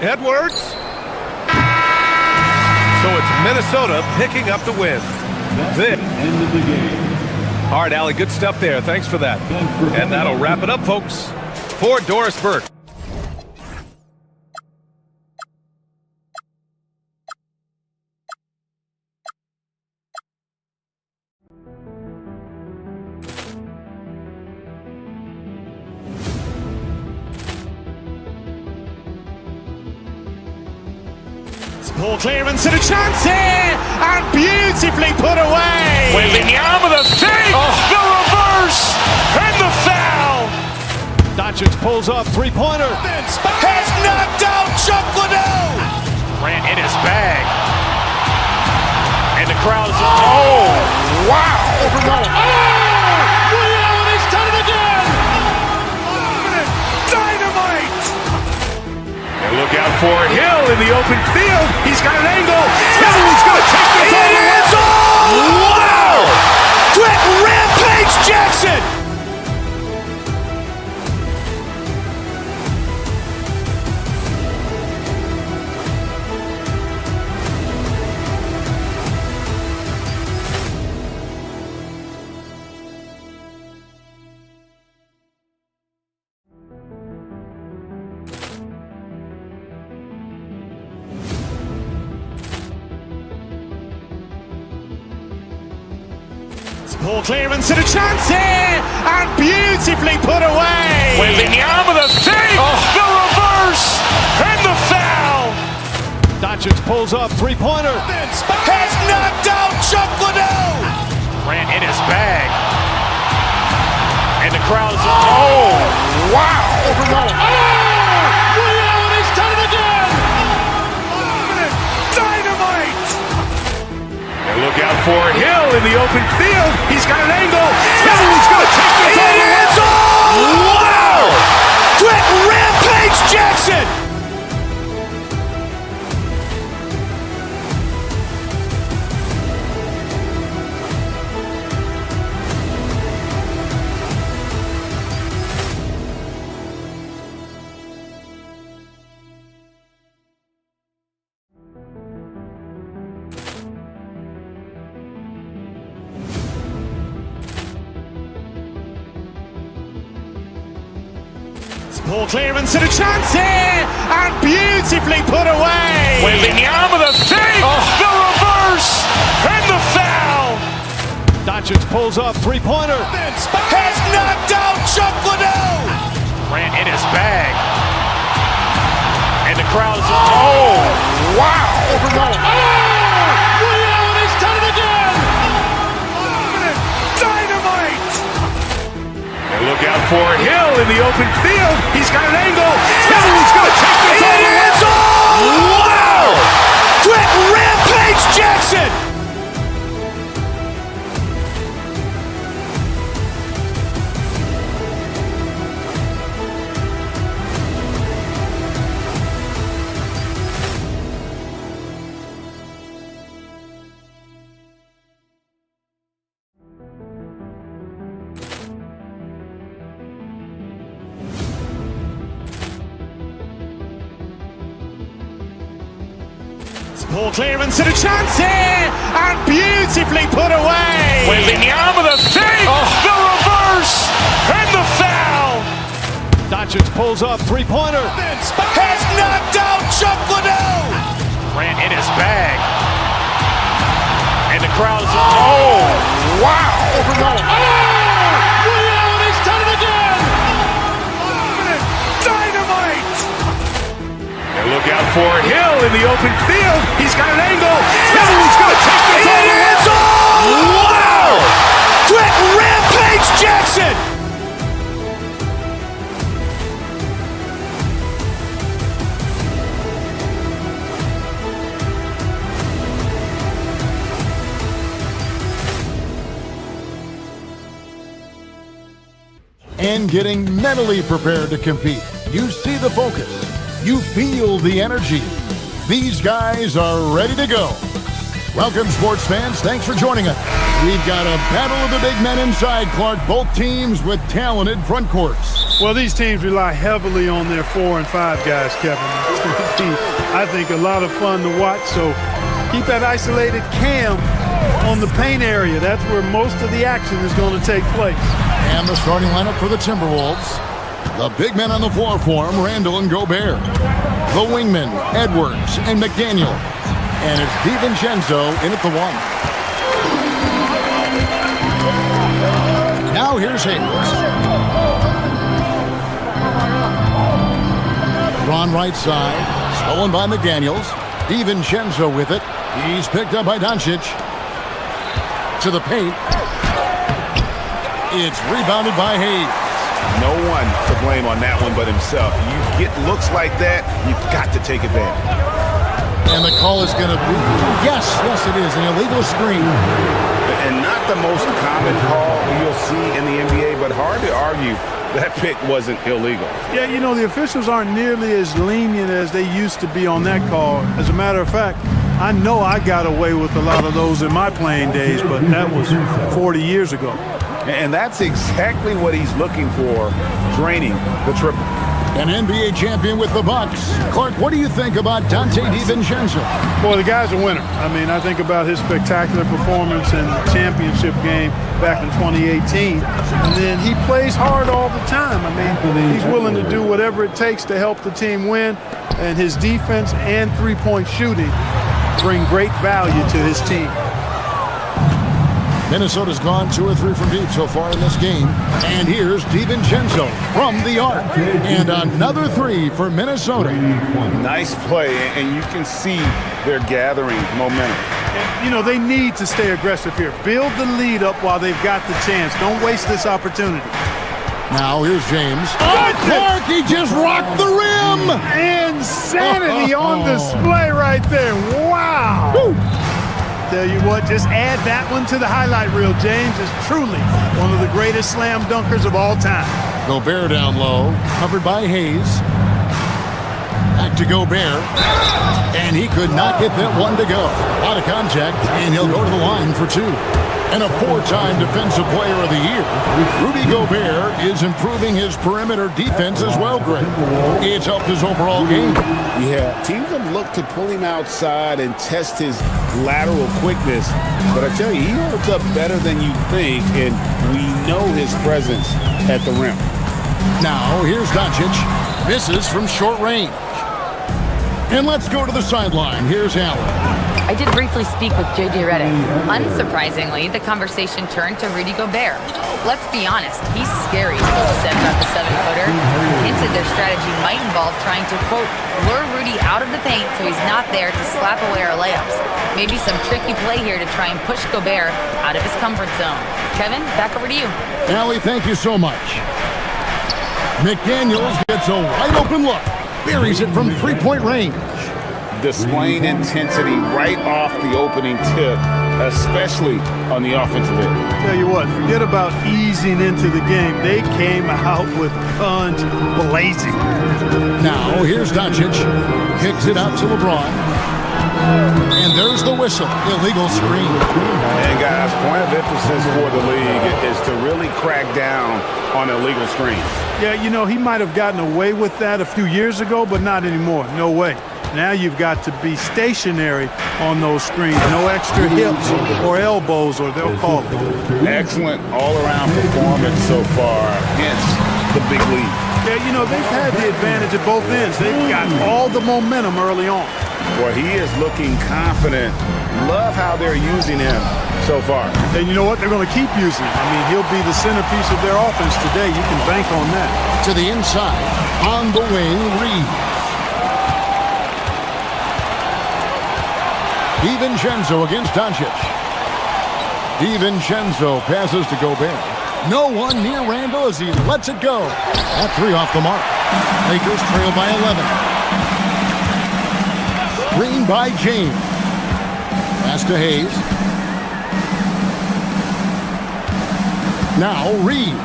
Edwards. So it's Minnesota picking up the win. End of the game. All right, Allie, good stuff there. Thanks for that. And that'll wrap it up, folks. For Doris Burke. Ball clearance and a chance here, and beautifully put away. Wembanyama the fake, the reverse, and the foul. Doncic pulls up, three-pointer. Has knocked out Chuck Liddell. Ran in his bag. And the crowd is, oh, wow. Liddell, and he's done it again. Dynamite. And look out for Hill in the open field. He's got an angle. He's going to take this all the way. Wow! Quick Rampage Jackson. Ball clearance and a chance here, and beautifully put away. Wembanyama the fake, the reverse, and the foul. Doncic pulls up, three-pointer. Has knocked out Chuck Liddell. Ran in his bag. And the crowd is, oh, wow. Liddell, and he's done it again. Dynamite. And look out for Hill in the open field. He's got an angle. He's going to take this all the way. Wow! Quick Rampage Jackson. Ball clearance and a chance here, and beautifully put away. Wembanyama the fake, the reverse, and the foul. Doncic pulls up, three-pointer. Has knocked out Chuck Liddell. Ran in his bag. And the crowd is, oh, wow. Liddell, and he's done it again. Dynamite. And look out for Hill in the open field. He's got an angle. He's going to take this all the way. Wow! Quick Rampage Jackson. Ball clearance and a chance here, and beautifully put away. Wembanyama the fake, the reverse, and the foul. Doncic pulls up, three-pointer. Has knocked out Chuck Liddell. Ran in his bag. And the crowd is, oh, wow. Liddell, and he's done it again. Dynamite. And look out for Hill in the open field. He's got an angle. He's going to take this all the way. Wow! Quick Rampage Jackson. And getting mentally prepared to compete. You see the focus. You feel the energy. These guys are ready to go. Welcome, sports fans. Thanks for joining us. We've got a battle of the big men inside, Clark. Both teams with talented front courts. Well, these teams rely heavily on their 4 and 5 guys, Kevin. It's going to be, I think, a lot of fun to watch. So keep that isolated cam on the paint area. That's where most of the action is going to take place. And the starting lineup for the Timberwolves. The big men on the floor for them, Randall and Gobert. The wingmen, Edwards and McDaniel. And it's DiVincenzo in at the 1. Now here's Hayes. Ron right side. Stolen by McDaniels. DiVincenzo with it. He's picked up by Doncic. To the paint. It's rebounded by Hayes. No one to blame on that one but himself. You get looks like that, you've got to take advantage. And the call is going to be, yes, it is, an illegal screen. And not the most common call you'll see in the NBA, but hard to argue that pick wasn't illegal. Yeah, you know, the officials aren't nearly as lenient as they used to be on that call. As a matter of fact, I know I got away with a lot of those in my playing days, but that was 40 years ago. And that's exactly what he's looking for, draining the triple. An NBA champion with the Bucks. Clark, what do you think about Dante DiVincenzo? Boy, the guy's a winner. I mean, I think about his spectacular performance in the championship game back in 2018. And then he plays hard all the time. I mean, he's willing to do whatever it takes to help the team win. And his defense and three-point shooting bring great value to his team. Minnesota's gone 2 or 3 from deep so far in this game. And here's DiVincenzo from the arc. And another 3 for Minnesota. Nice play, and you can see they're gathering momentum. And, you know, they need to stay aggressive here. Build the lead up while they've got the chance. Don't waste this opportunity. Now here's James. Oh, Clark, he just rocked the rim. Insanity on display right there. Wow. Woo. Tell you what, just add that one to the highlight reel. James is truly one of the greatest slam dunkers of all time. Gobert down low, covered by Hayes. Back to Gobert. And he could not get that one to go. Out of contact, and he'll go to the line for 2. And a 4-time Defensive Player of the Year. Rudy Gobert is improving his perimeter defense as well, Greg. It's helped his overall game. Yeah, teams have looked to pull him outside and test his lateral quickness. But I tell you, he holds up better than you think, and we know his presence at the rim. Now, here's Doncic. Misses from short range. And let's go to the sideline. Here's Allen. I did briefly speak with J.J. Redick. Unsurprisingly, the conversation turned to Rudy Gobert. Let's be honest, he's scary, Coach said about the 7-footer. Hinted their strategy might involve trying to, quote, lure Rudy out of the paint so he's not there to slap away our layups. Maybe some tricky play here to try and push Gobert out of his comfort zone. Kevin, back over to you. Allie, thank you so much. McDaniels gets a wide open look. Buries it from 3-point range. Displaying intensity right off the opening tip, especially on the offensive end. Tell you what, forget about easing into the game. They came out with guns blazing. Now, here's Doncic. Kicks it out to LeBron. And there's the whistle. Illegal screen. And guys, point of emphasis for the league is to really crack down on illegal screens. Yeah, you know, he might have gotten away with that a few years ago, but not anymore. No way. Now you've got to be stationary on those screens. No extra hips or elbows, or they'll call it. Excellent all-around performance so far, hence the big lead. Yeah, you know, they've had the advantage at both ends. They've got all the momentum early on. Boy, he is looking confident. Love how they're using him so far. And you know what? They're going to keep using him. I mean, he'll be the centerpiece of their offense today. You can bank on that. To the inside, on the wing, Reed. DiVincenzo against Doncic. DiVincenzo passes to Gobert. No one near Randall as he lets it go. That 3 off the mark. Lakers trail by 11. Screen by James. Pass to Hayes. Now Reeves.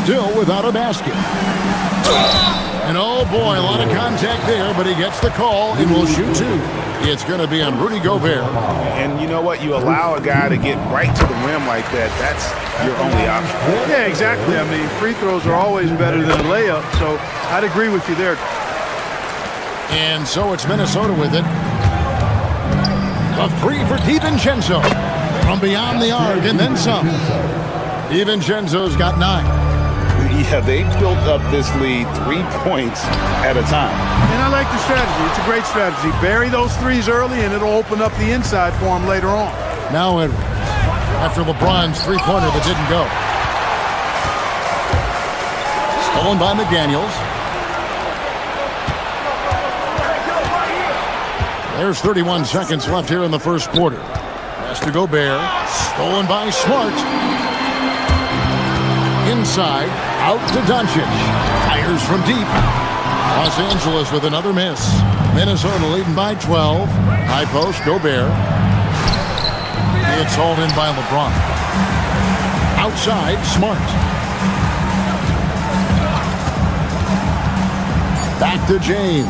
Still without a basket. And oh boy, a lot of contact there, but he gets the call and will shoot two. It's going to be on Rudy Gobert. And you know what? You allow a guy to get right to the rim like that. That's your only option. Yeah, exactly. I mean, free throws are always better than a layup, so I'd agree with you there. And so it's Minnesota with it. A three for DiVincenzo from beyond the arc and then some. DiVincenzo's got 9. Yeah, they built up this lead 3 points at a time. And I like the strategy. It's a great strategy. Bury those threes early, and it'll open up the inside for him later on. Now Edwards, after LeBron's three-pointer that didn't go. Stolen by McDaniels. There's 31 seconds left here in the first quarter. Pass to Gobert. Stolen by Smart. Inside. Out to Doncic. Fires from deep. Los Angeles with another miss. Minnesota leading by 12. High post, Gobert. It's hauled in by LeBron. Outside, Smart. Back to James.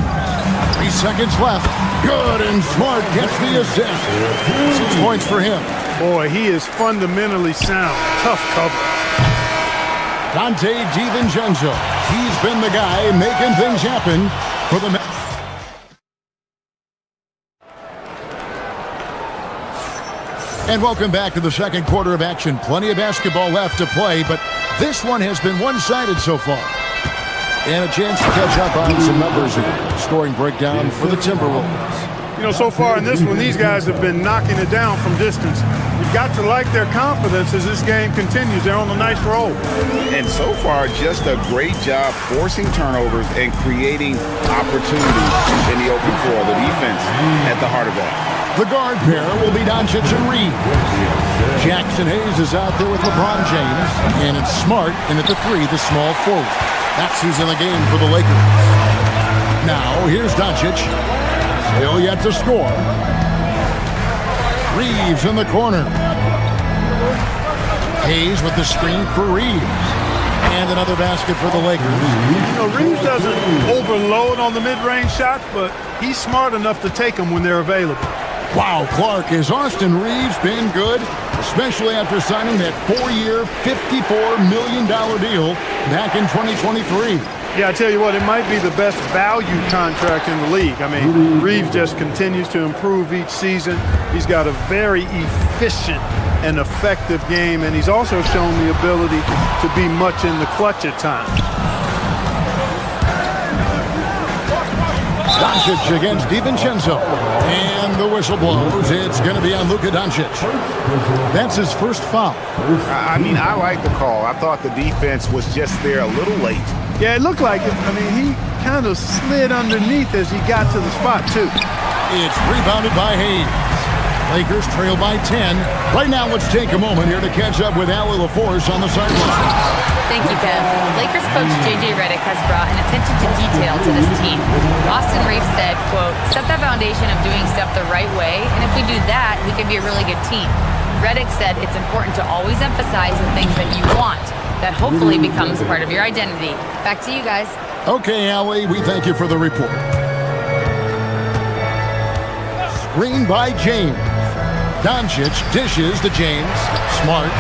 3 seconds left. Good, and Smart gets the assist. 6 points for him. Boy, he is fundamentally sound. Tough cover. Dante DiVincenzo. He's been the guy making things happen for the Mets. And welcome back to the second quarter of action. Plenty of basketball left to play, but this one has been one-sided so far. And a chance to catch up on some numbers here. Scoring breakdown for the Timberwolves. You know, so far in this one, these guys have been knocking it down from distance. You've got to like their confidence as this game continues. They're on a nice roll. And so far, just a great job forcing turnovers and creating opportunities in the open floor. The defense at the heart of that. The guard pair will be Doncic and Reed. Jackson Hayes is out there with LeBron James. And it's Smart in at the 3, the small forward. That's who's in the game for the Lakers. Now, here's Doncic. Still yet to score. Reeves in the corner. Hayes with the screen for Reeves. And another basket for the Lakers. You know, Reeves doesn't overload on the mid-range shots, but he's smart enough to take them when they're available. Wow, Clark, has Austin Reeves been good? Especially after signing that 4-year, $54 million deal back in 2023. Yeah, I tell you what, it might be the best value contract in the league. I mean, Reeves just continues to improve each season. He's got a very efficient and effective game, and he's also shown the ability to be much in the clutch at times. Doncic against DiVincenzo. And the whistle blows. It's going to be on Luka Doncic. That's his first foul. I mean, I like the call. I thought the defense was just there a little late. Yeah, it looked like it. I mean, he kind of slid underneath as he got to the spot, too. It's rebounded by Hayes. Lakers trail by 10. Right now, let's take a moment here to catch up with Allie LaForce on the sideline. Thank you, Kev. Lakers coach J.J. Redick has brought an attention to detail to this team. Austin Reeves said, quote, set that foundation of doing stuff the right way, and if we do that, we can be a really good team. Redick said it's important to always emphasize the things that you want. That hopefully becomes part of your identity. Back to you guys. Okay, Allie, we thank you for the report. Screen by James. Doncic dishes to James. Smart.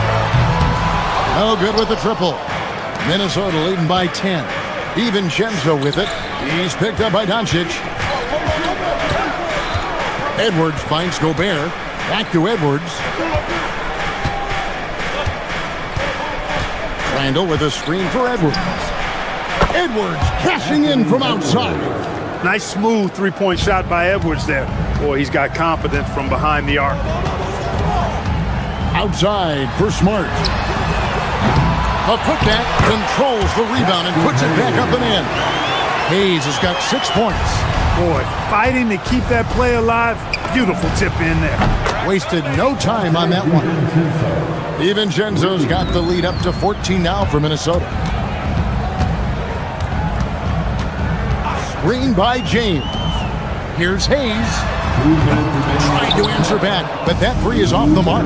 No good with the triple. Minnesota leading by 10. DiVincenzo with it. He's picked up by Doncic. Edwards finds Gobert. Back to Edwards. Randall with a screen for Edwards. Edwards cashing in from outside. Nice smooth three-point shot by Edwards there. Boy, he's got confidence from behind the arc. Outside for Smart. A putback controls the rebound and puts it back up and in. Hayes has got 6 points. Boy, fighting to keep that play alive. Beautiful tip in there. Wasted no time on that one. DiVincenzo's got the lead up to 14 now for Minnesota. Screen by James. Here's Hayes. Trying to answer back, but that three is off the mark.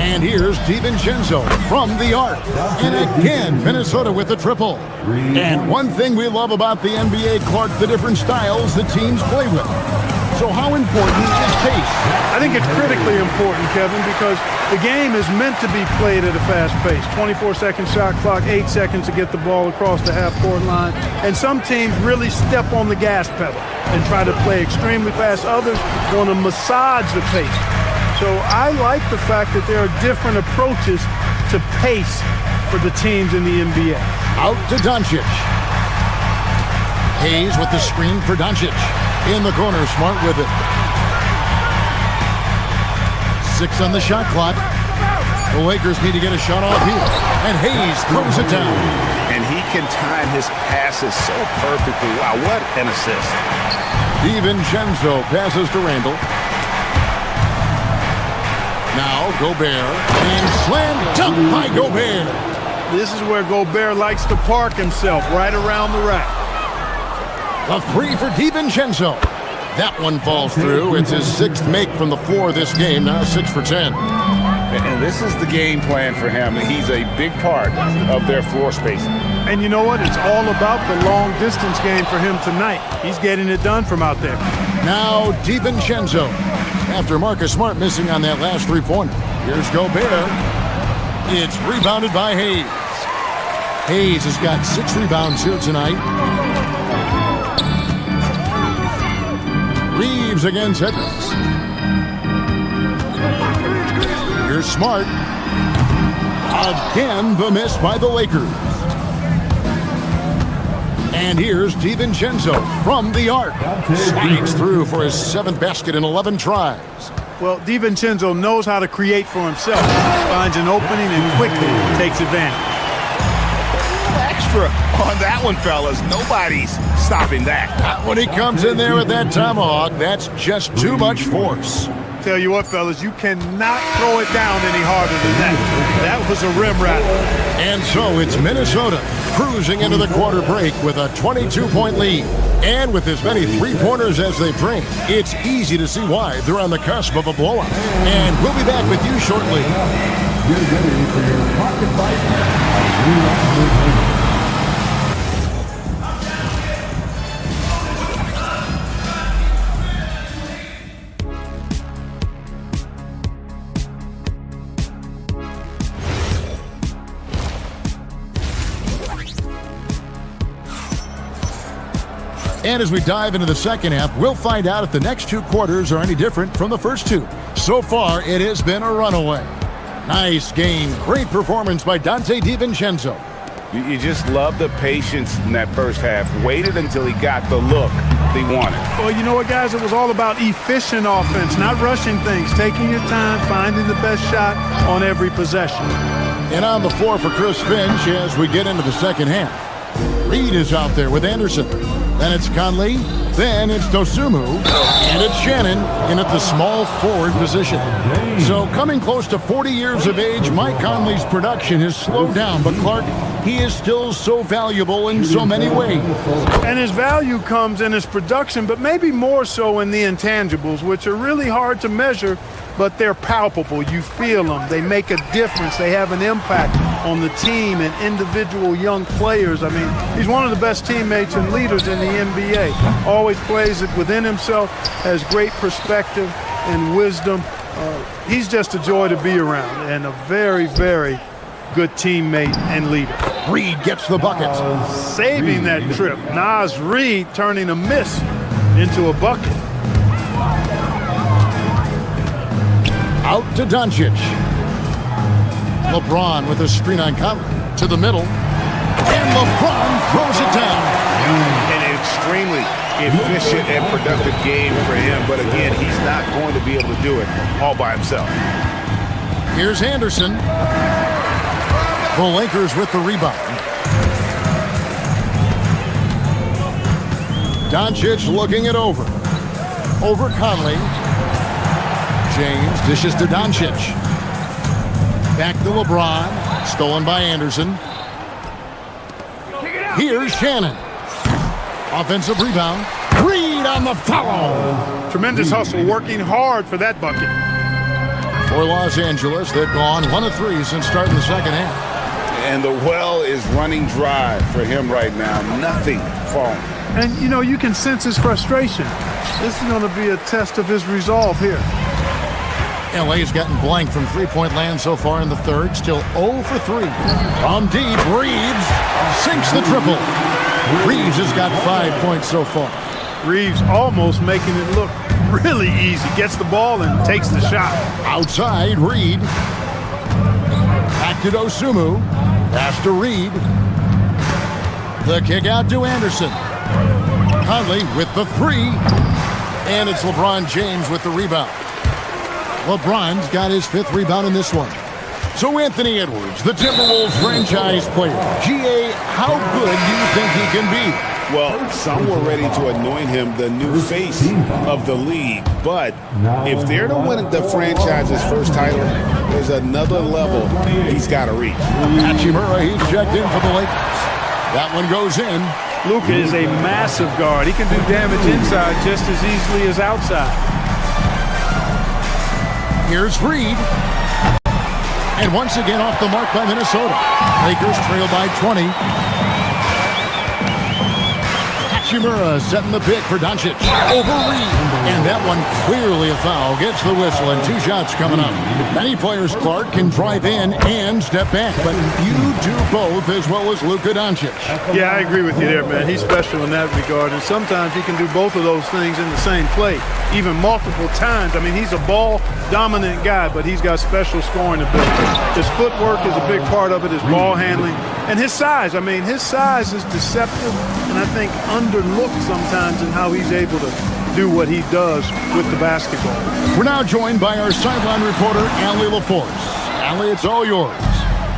And here's DiVincenzo from the arc. And again, Minnesota with the triple. And one thing we love about the NBA, Clark, the different styles the teams play with. So how important is pace? I think it's critically important, Kevin, because the game is meant to be played at a fast pace. 24-second shot clock, 8 seconds to get the ball across the half-court line. And some teams really step on the gas pedal and try to play extremely fast. Others want to massage the pace. So I like the fact that there are different approaches to pace for the teams in the NBA. Out to Doncic. Hayes with the screen for Doncic. In the corner, Smart with it. 6 on the shot clock. The Lakers need to get a shot off here. And Hayes throws it down. And he can time his passes so perfectly. Wow, what an assist. DiVincenzo passes to Randall. Now Gobert. And slam dunk by Gobert. This is where Gobert likes to park himself, right around the rack. A 3 for DiVincenzo. That one falls through. It's his 6th make from the floor this game. Now 6 for 10. And this is the game plan for him. He's a big part of their floor spacing. And you know what? It's all about the long distance game for him tonight. He's getting it done from out there. Now DiVincenzo. After Marcus Smart missing on that last three-pointer. Here's Gobert. It's rebounded by Hayes. Hayes has got 6 rebounds here tonight. Reeves against Edwards. Here's Smart. Again, the miss by the Lakers. And here's DiVincenzo from the arc. Slides through for his 7th basket in 11 tries. Well, DiVincenzo knows how to create for himself. Finds an opening and quickly takes advantage. Extra on that one, fellas. Nobody's stopping that. Not when he comes in there with that tomahawk. That's just too much force. Tell you what, fellas, you cannot throw it down any harder than that. That was a rim rattler. And so it's Minnesota cruising into the quarter break with a 22-point lead. And with as many three-pointers as they bring, it's easy to see why they're on the cusp of a blowout. And we'll be back with you shortly. Get ready for your pocket bite. And as we dive into the second half, we'll find out if the next 2 quarters are any different from the first 2. So far, it has been a runaway. Nice game. Great performance by Donte DiVincenzo. You just love the patience in that first half. Waited until he got the look he wanted. Well, you know what, guys? It was all about efficient offense, not rushing things, taking your time, finding the best shot on every possession. And on the floor for Chris Finch as we get into the second half. Reed is out there with Anderson. Then it's Conley. Then it's Dosumu. And it's Shannon in at the small forward position. So coming close to 40 years of age, Mike Conley's production has slowed down. But Clark, he is still so valuable in so many ways. And his value comes in his production, but maybe more so in the intangibles, which are really hard to measure, but they're palpable. You feel them. They make a difference. They have an impact on the team and individual young players. I mean, he's one of the best teammates and leaders in the NBA. Always plays it within himself, has great perspective and wisdom. He's just a joy to be around and a very, very good teammate and leader. Reed gets the bucket. Saving that trip. Naz Reid turning a miss into a bucket. Out to Doncic. LeBron with a screen on Conley to the middle. And LeBron throws it down. An extremely efficient and productive game for him. But again, he's not going to be able to do it all by himself. Here's Anderson. The Lakers with the rebound. Doncic looking it over. Over Conley. James dishes to Doncic. Back to LeBron. Stolen by Anderson. Here's Shannon. Offensive rebound. Reed on the foul. Tremendous hustle, working hard for that bucket. For Los Angeles, they've gone 1 of 3 since starting the second half. And the well is running dry for him right now. Nothing falling. And, you know, you can sense his frustration. This is going to be a test of his resolve here. LA's gotten blank from three-point land so far in the third. Still 0 for 3. From deep, Reeves sinks the triple. Reeves has got 5 points so far. Reeves almost making it look really easy. Gets the ball and takes the shot. Outside, Reed. Back to Dosunmu. Pass to Reed. The kick out to Anderson. Conley with the 3. And it's LeBron James with the rebound. LeBron's got his 5th rebound in this one. So Anthony Edwards, the Timberwolves franchise player. GA, how good do you think he can be? Well, some were ready to anoint him the new face of the league. But if they're to win the franchise's first title, there's another level he's got to reach. Hachimura, he's checked in for the Lakers. That one goes in. Luka is a massive guard. He can do damage inside just as easily as outside. Here's Reed. And once again off the mark by Minnesota. Lakers trail by 20. Hachimura setting the pick for Doncic. Over Reed. And that one clearly a foul. Gets the whistle and 2 shots coming up. Many players, Clark, can drive in and step back. But you do both as well as Luka Doncic. Yeah, I agree with you there, man. He's special in that regard. And sometimes he can do both of those things in the same play. Even multiple times. I mean, he's a ball-dominant guy, but he's got special scoring ability. His footwork is a big part of it, his ball handling. And his size. I mean, his size is deceptive and I think underlooked sometimes in how he's able to do what he does with the basketball. We're now joined by our sideline reporter, Allie LaForce. Allie, it's all yours.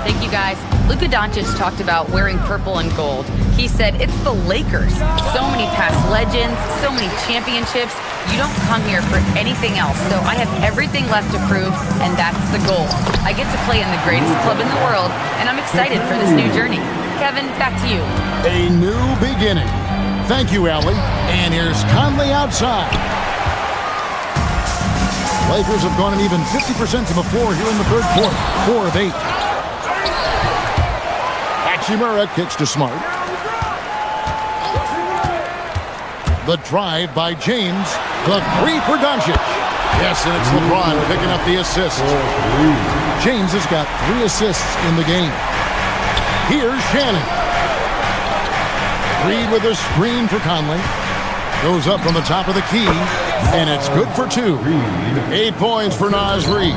Thank you, guys. Luka Doncic talked about wearing purple and gold. He said, it's the Lakers. So many past legends, so many championships. You don't come here for anything else. So I have everything left to prove, and that's the goal. I get to play in the greatest club in the world, and I'm excited for this new journey. Kevin, back to you. A new beginning. Thank you, Allie. And here's Conley outside. Lakers have gone an even 50% to the floor here in the third quarter. 4 of 8. Hachimura kicks to Smart. The drive by James. The 3 for Doncic. Yes, and it's LeBron picking up the assist. James has got 3 assists in the game. Here's Shannon. Reed with a screen for Conley. Goes up from the top of the key, and it's good for 2. 8 points for Naz Reed.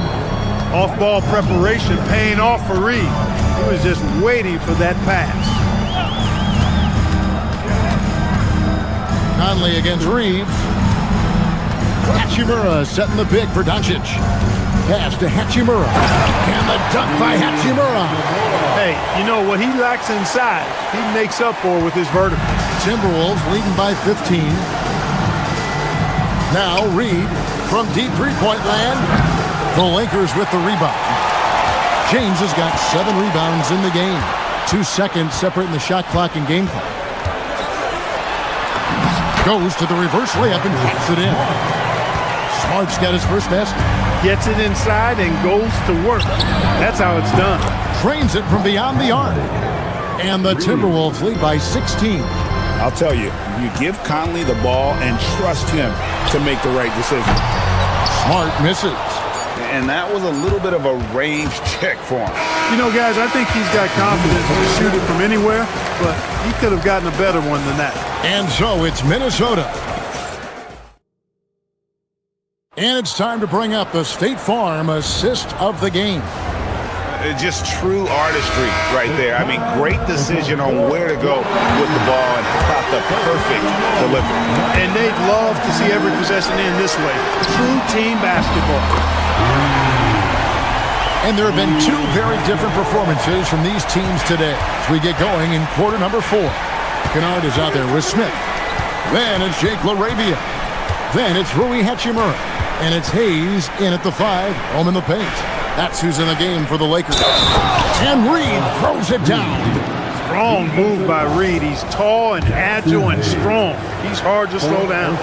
Off-ball preparation paying off for Reed. He was just waiting for that pass. Conley against Reeves. Hachimura setting the pick for Doncic. Pass to Hachimura. And the dunk by Hachimura. Hey, you know what he lacks inside, he makes up for with his vertical. Timberwolves leading by 15. Now Reed from deep three-point land. The Lakers with the rebound. James has got 7 rebounds in the game. 2 seconds separating the shot clock and game clock. Goes to the reverse layup and puts it in. Smart's got his first basket. Gets it inside and goes to work. That's how it's done. Trains it from beyond the arc. And the Timberwolves lead by 16. I'll tell you, you give Conley the ball and trust him to make the right decision. Smart misses. And that was a little bit of a range check for him. You know, guys, I think he's got confidence to shoot it from anywhere, but he could have gotten a better one than that. And so it's Minnesota. And it's time to bring up the State Farm assist of the game. Just true artistry right there. I mean, great decision on where to go with the ball and about the perfect delivery. And they'd love to see every possession end this way. True team basketball. And there have been 2 very different performances from these teams today as we get going in quarter number 4. Kennard is out there with Smith. Then it's Jake LaRavia. Then it's Rui Hachimura. And it's Hayes in at the 5, home in the paint. That's who's in the game for the Lakers. And Reed throws it down. strong move by Reed. He's tall and agile and strong. He's hard to slow down.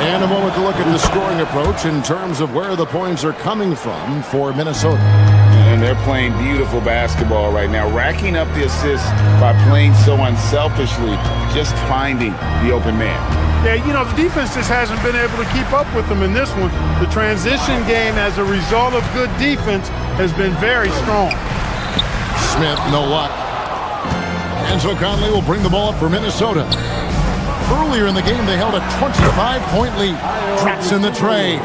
And a moment to look at the scoring approach in terms of where the points are coming from for Minnesota. And they're playing beautiful basketball right now, racking up the assists by playing so unselfishly, just finding the open man. Yeah, you know, the defense just hasn't been able to keep up with them in this one. The transition game, as a result of good defense, has been very strong. Smith, no luck. And so Conley will bring the ball up for Minnesota. Earlier in the game, they held a 25-point lead. Traps in the tray.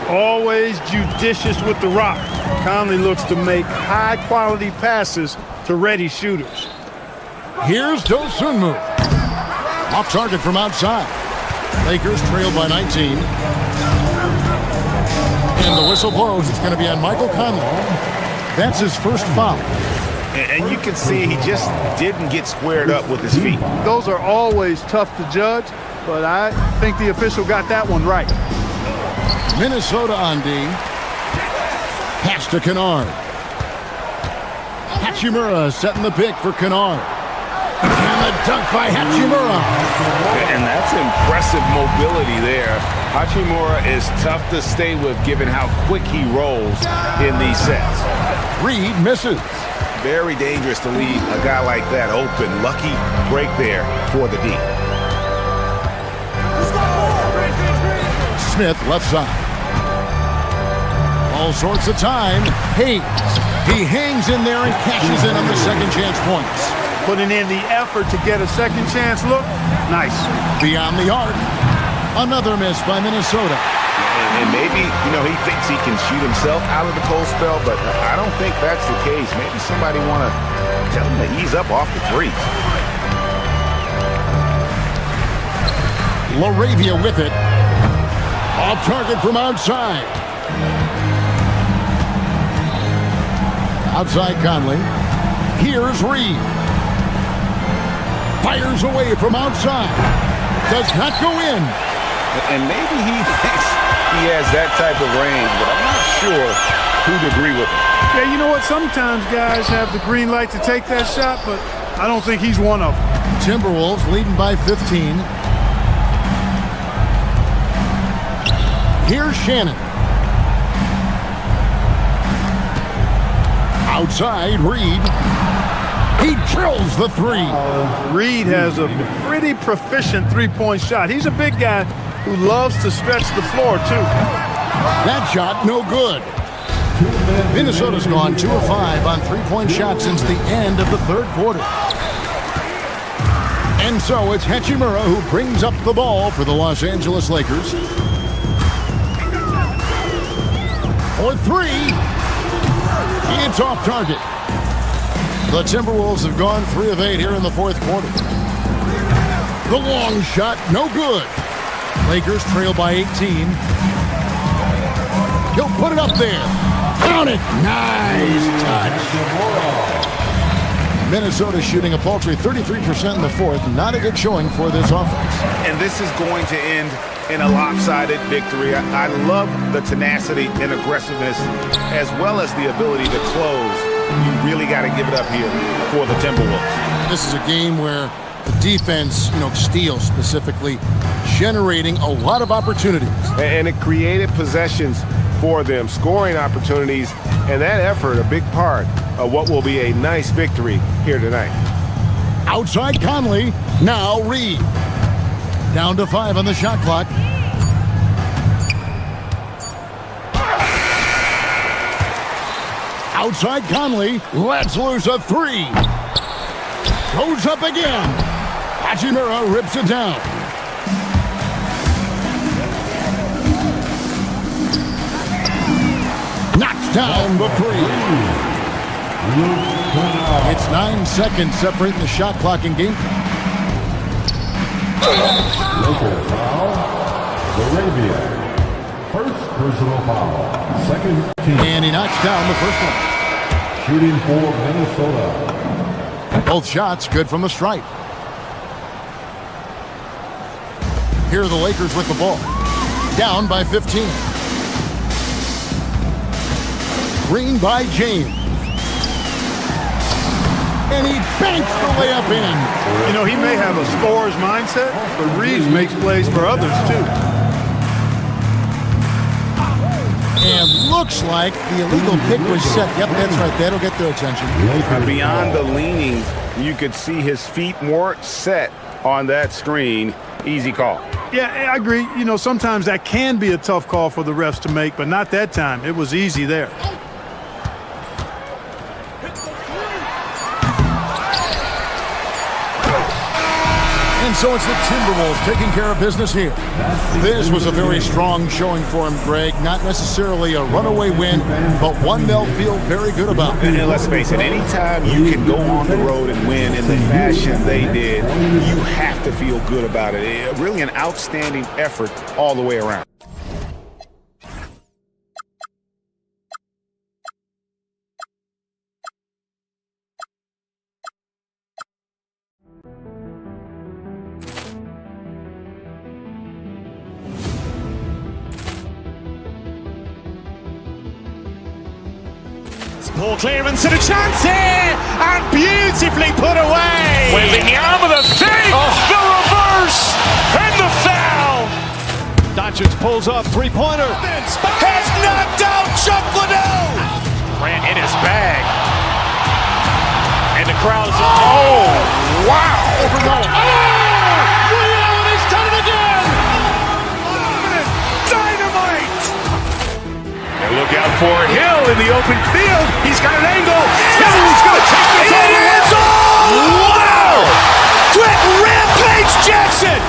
Always judicious with the rock. Conley looks to make high-quality passes to ready shooters. Here's Dosunmu. Off target from outside. Lakers trail by 19. And the whistle blows. It's going to be on Michael Conley. That's his first foul. And you can see he just didn't get squared up with his feet. Those are always tough to judge, but I think the official got that one right. Minnesota on D. Pass to Kennard. Hachimura setting the pick for Kennard. And the dunk by Hachimura. And that's impressive mobility there. Hachimura is tough to stay with given how quick he rolls in these sets. Reed misses. Very dangerous to leave a guy like that open. Lucky break there for the D. Smith left side. All sorts of time. Hayes. He hangs in there and cashes in on the second chance points. Putting in the effort to get a second chance look. Nice. Beyond the arc. Another miss by Minnesota. And maybe, you know, he thinks he can shoot himself out of the cold spell, but I don't think that's the case. Maybe somebody want to tell him to ease up off the threes. LaRavia with it. Off target from outside. Outside Conley. Here's Reed. Fires away from outside. Does not go in. And maybe he thinks he has that type of range, but I'm not sure who'd agree with him. Yeah, you know what? Sometimes guys have the green light to take that shot, but I don't think he's one of them. Timberwolves leading by 15. Here's Shannon. Outside, Reed. He drills the three. Reed has a pretty proficient three-point shot. He's a big guy who loves to stretch the floor, too. That shot, no good. Minnesota's gone 2 of 5 on three-point shots since the end of the third quarter. And so it's Hachimura who brings up the ball for the Los Angeles Lakers. For three. It's off target. The Timberwolves have gone 3 of 8 here in the fourth quarter. The long shot, no good. Lakers trail by 18. He'll put it up there. Count it. Nice touch. Minnesota shooting a paltry 33% in the fourth. Not a good showing for this offense. And this is going to end in a lopsided victory. I love the tenacity and aggressiveness as well as the ability to close. You really got to give it up here for the Timberwolves. This is a game where the defense, steals specifically, generating a lot of opportunities. And it created possessions for them, scoring opportunities, and that effort a big part of what will be a nice victory here tonight. Outside Conley, now Reed. Down to 5 on the shot clock. Outside Conley, lets loose a three. Goes up again. Hachimura rips it down. Knocks down the three. It's 9 seconds separating the shot clock and game clock. Local foul. LaRavia. First personal foul. Second team. And he knocks down the first one. Shooting for Minnesota. Both shots good from the stripe. Here are the Lakers with the ball. Down by 15. Green by James. and he banks the layup in. You know, he may have a scorer's mindset, but Reeves makes plays for others, too. And looks like the illegal kick was set. Yep, that's right. That'll get their attention. Beyond the leaning, you could see his feet weren't set on that screen. Easy call. Yeah, I agree. You know, sometimes that can be a tough call for the refs to make, but not that time. It was easy there. And so it's the Timberwolves taking care of business here. This was a very strong showing for him, Greg. Not necessarily a runaway win, but one they'll feel very good about. And let's face it, anytime you can go on the road and win in the fashion they did, you have to feel good about it. Really an outstanding effort all the way around. Ball clearance and a chance here, and beautifully put away. Wembanyama the fake, the reverse, and the foul. Doncic pulls up, three-pointer. Has knocked out Chuck Liddell. Grant in his bag. And the crowd is... Oh, wow. He's done it again! Dynamite. And look out for Hill in the open field. He's got an angle. Hill's going to take this all the way. Wow! Quick Rampage Jackson.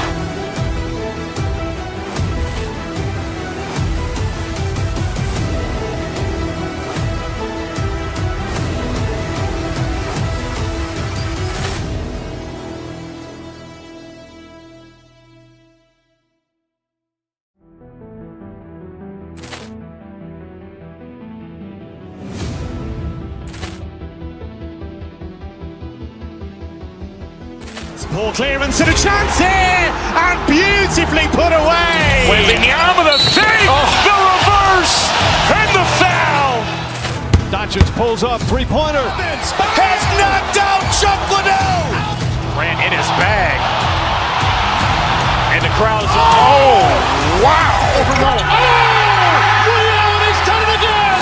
Ball clearance and a chance here, and beautifully put away. Wembanyama the fake, the reverse, and the foul. Doncic pulls up, three-pointer. Has knocked out Chuck Liddell. Grant in his bag. And the crowd is... Oh, wow. He's done it again!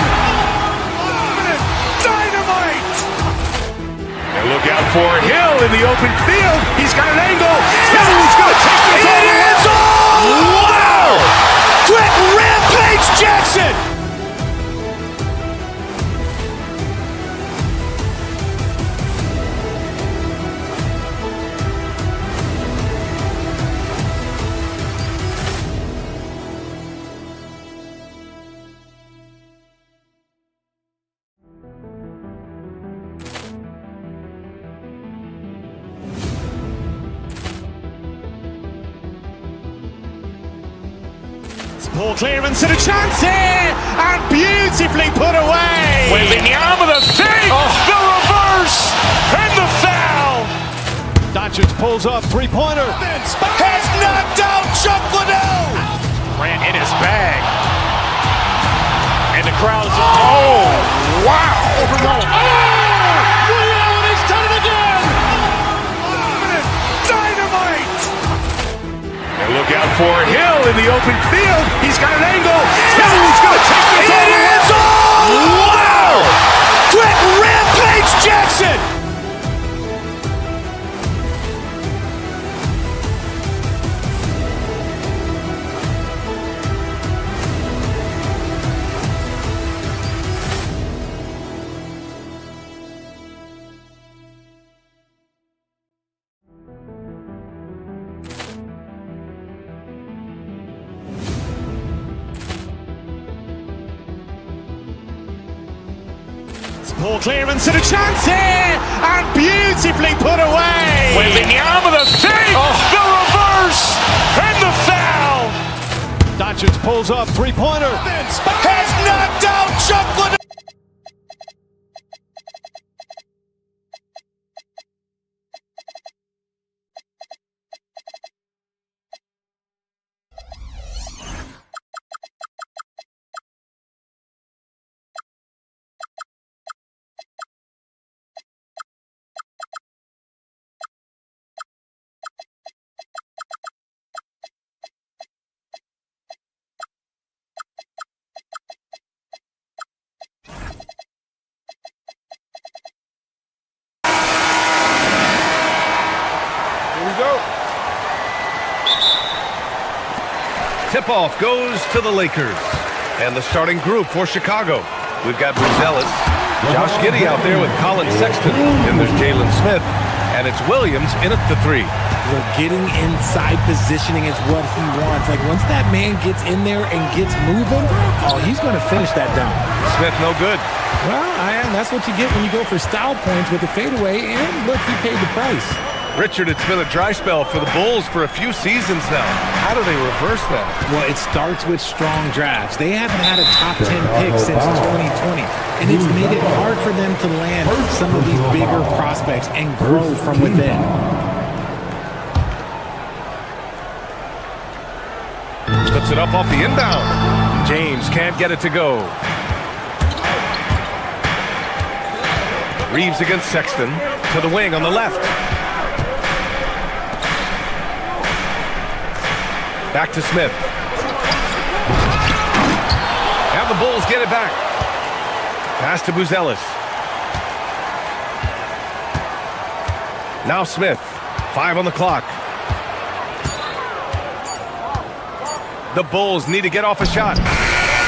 Dynamite. And look out for Hill in the open field. He's got an angle. Hill's going to take this all the way. Wow! Quick Rampage Jackson. Ball clearance and a chance here, and beautifully put away. Wembanyama the fake, the reverse, and the foul. Doncic pulls up, three-pointer. Has knocked out Chuck Liddell. Grant in his bag. And the crowd is... Oh, wow. He's done it again! Dynamite. And look out for Hill in the open field. He's got an angle. Hill's going to take this all the way. Wow! Quick Rampage Jackson. Ball clearance and a chance here, and beautifully put away. Wembanyama the fake, the reverse, and the foul. Doncic pulls up, three-pointer. Has knocked out Chuck Liddell. tip-off goes to the Lakers. And the starting group for Chicago. We've got Buzelis, Josh Giddey out there with Colin Sexton. Then there's Jalen Smith. And it's Williams in at the 3. Look, getting inside positioning is what he wants. Like, once that man gets in there and gets moving, oh, he's going to finish that down. Smith no good. Well, that's what you get when you go for style points with the fadeaway. And look, he paid the price. Richard, it's been a dry spell for the Bulls for a few seasons now. How do they reverse that? Well, it starts with strong drafts. They haven't had a top 10 pick since 2020, and it's made it hard for them to land some of these bigger prospects and grow from within. Puts it up off the inbound. James can't get it to go. Reeves against Sexton to the wing on the left. Back to Smith. Now the Bulls get it back. Pass to Buzelis. Now Smith. 5 on the clock. The Bulls need to get off a shot.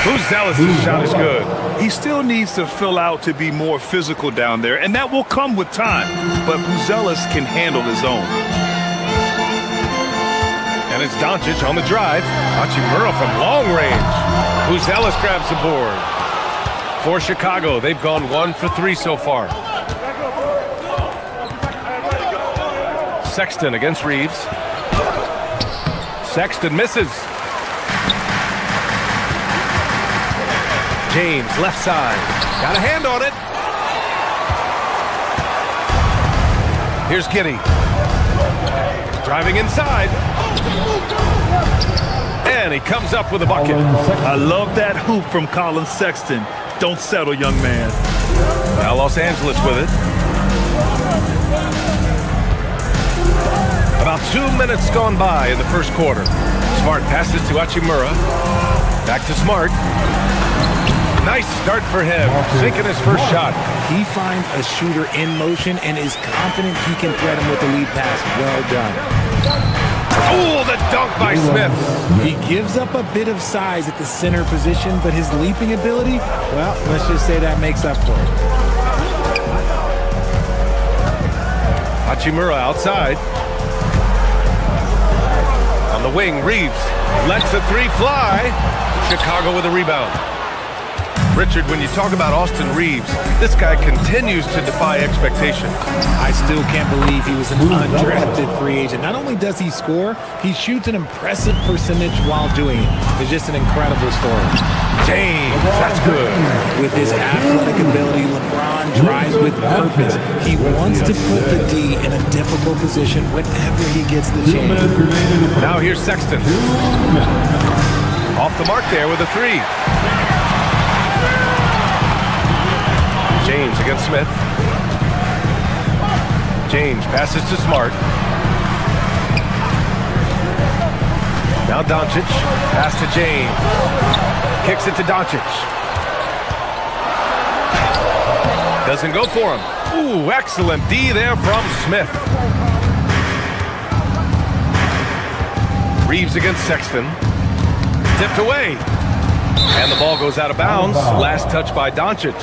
Buzelis' shot is good. He still needs to fill out to be more physical down there, and that will come with time. But Buzelis can handle his own. And it's Doncic on the drive. Hachimura from long range. Buzelis grabs the board. For Chicago, they've gone 1 for 3 so far. Sexton against Reeves. Sexton misses. James, left side. Got a hand on it. Here's Giddey. Driving inside. And he comes up with a bucket. I love that hoop from Colin Sexton. Don't settle, young man. Now Los Angeles with it. About 2 minutes gone by in the first quarter. Smart passes to Hachimura. Back to Smart. Nice start for him, sinking his first shot. He finds a shooter in motion and is confident he can thread him with the lead pass. Well done. Oh, the dunk by Smith. He gives up a bit of size at the center position, but his leaping ability, well, let's just say that makes up for it. Hachimura outside. On the wing, Reeves lets the 3 fly. Chicago with a rebound. Richard, when you talk about Austin Reeves, this guy continues to defy expectations. I still can't believe he was an undrafted free agent. Not only does he score, he shoots an impressive percentage while doing it. It's just an incredible story. James, that's good. With his athletic ability, LeBron drives with purpose. He wants to put the D in a difficult position whenever he gets the chance. Now here's Sexton. Off the mark there with a 3. James against Smith. James passes to Smart. Now Doncic. Pass to James. Kicks it to Doncic. Doesn't go for him. Ooh, excellent D there from Smith. Reeves against Sexton. Tipped away. And the ball goes out of bounds. Last touch by Doncic.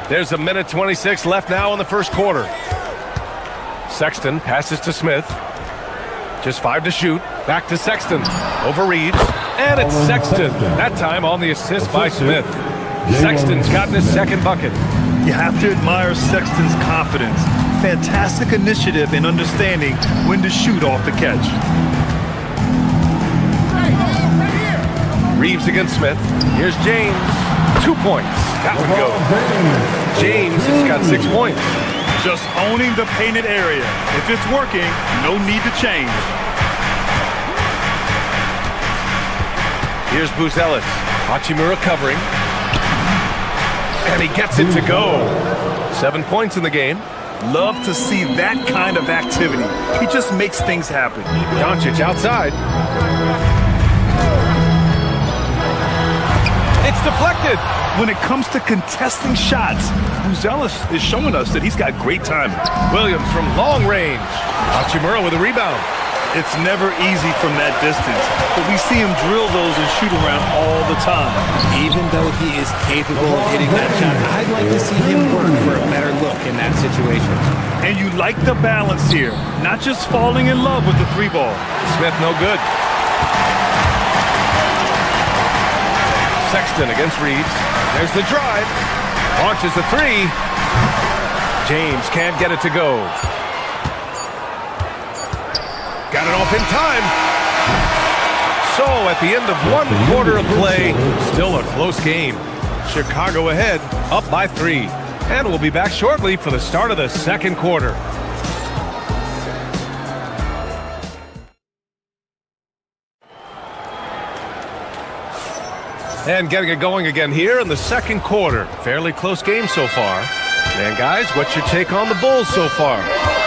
There's a minute 26 left now in the first quarter. Sexton passes to Smith. Just 5 to shoot. Back to Sexton. Over Reeves. And it's Sexton. That time on the assist by Smith. Sexton's gotten his second bucket. You have to admire Sexton's confidence. Fantastic initiative in understanding when to shoot off the catch. Reeves against Smith. Here's James. 2 points. That would go. James has got 6 points. Just owning the painted area. If it's working, no need to change. Here's Buzelis. Hachimura covering. And he gets it to go. 7 points in the game. Love to see that kind of activity. He just makes things happen. Doncic outside. It's deflected. when it comes to contesting shots, Buzelis is showing us that he's got great timing. Williams from long range. Hachimura with a rebound. It's never easy from that distance, but we see him drill those and shoot around all the time. Even though he is capable of hitting that shot, I'd like to see him work for a better look in that situation. And you like the balance here, not just falling in love with the three ball. Smith no good. Sexton against Reeves. There's the drive. Launches the three. James can't get it to go. Got it off in time. So at the end of 1 quarter of play, still a close game. Chicago ahead, up by 3. And we'll be back shortly for the start of the second quarter. And getting it going again here in the second quarter. Fairly close game so far. And guys, what's your take on the Bulls so far?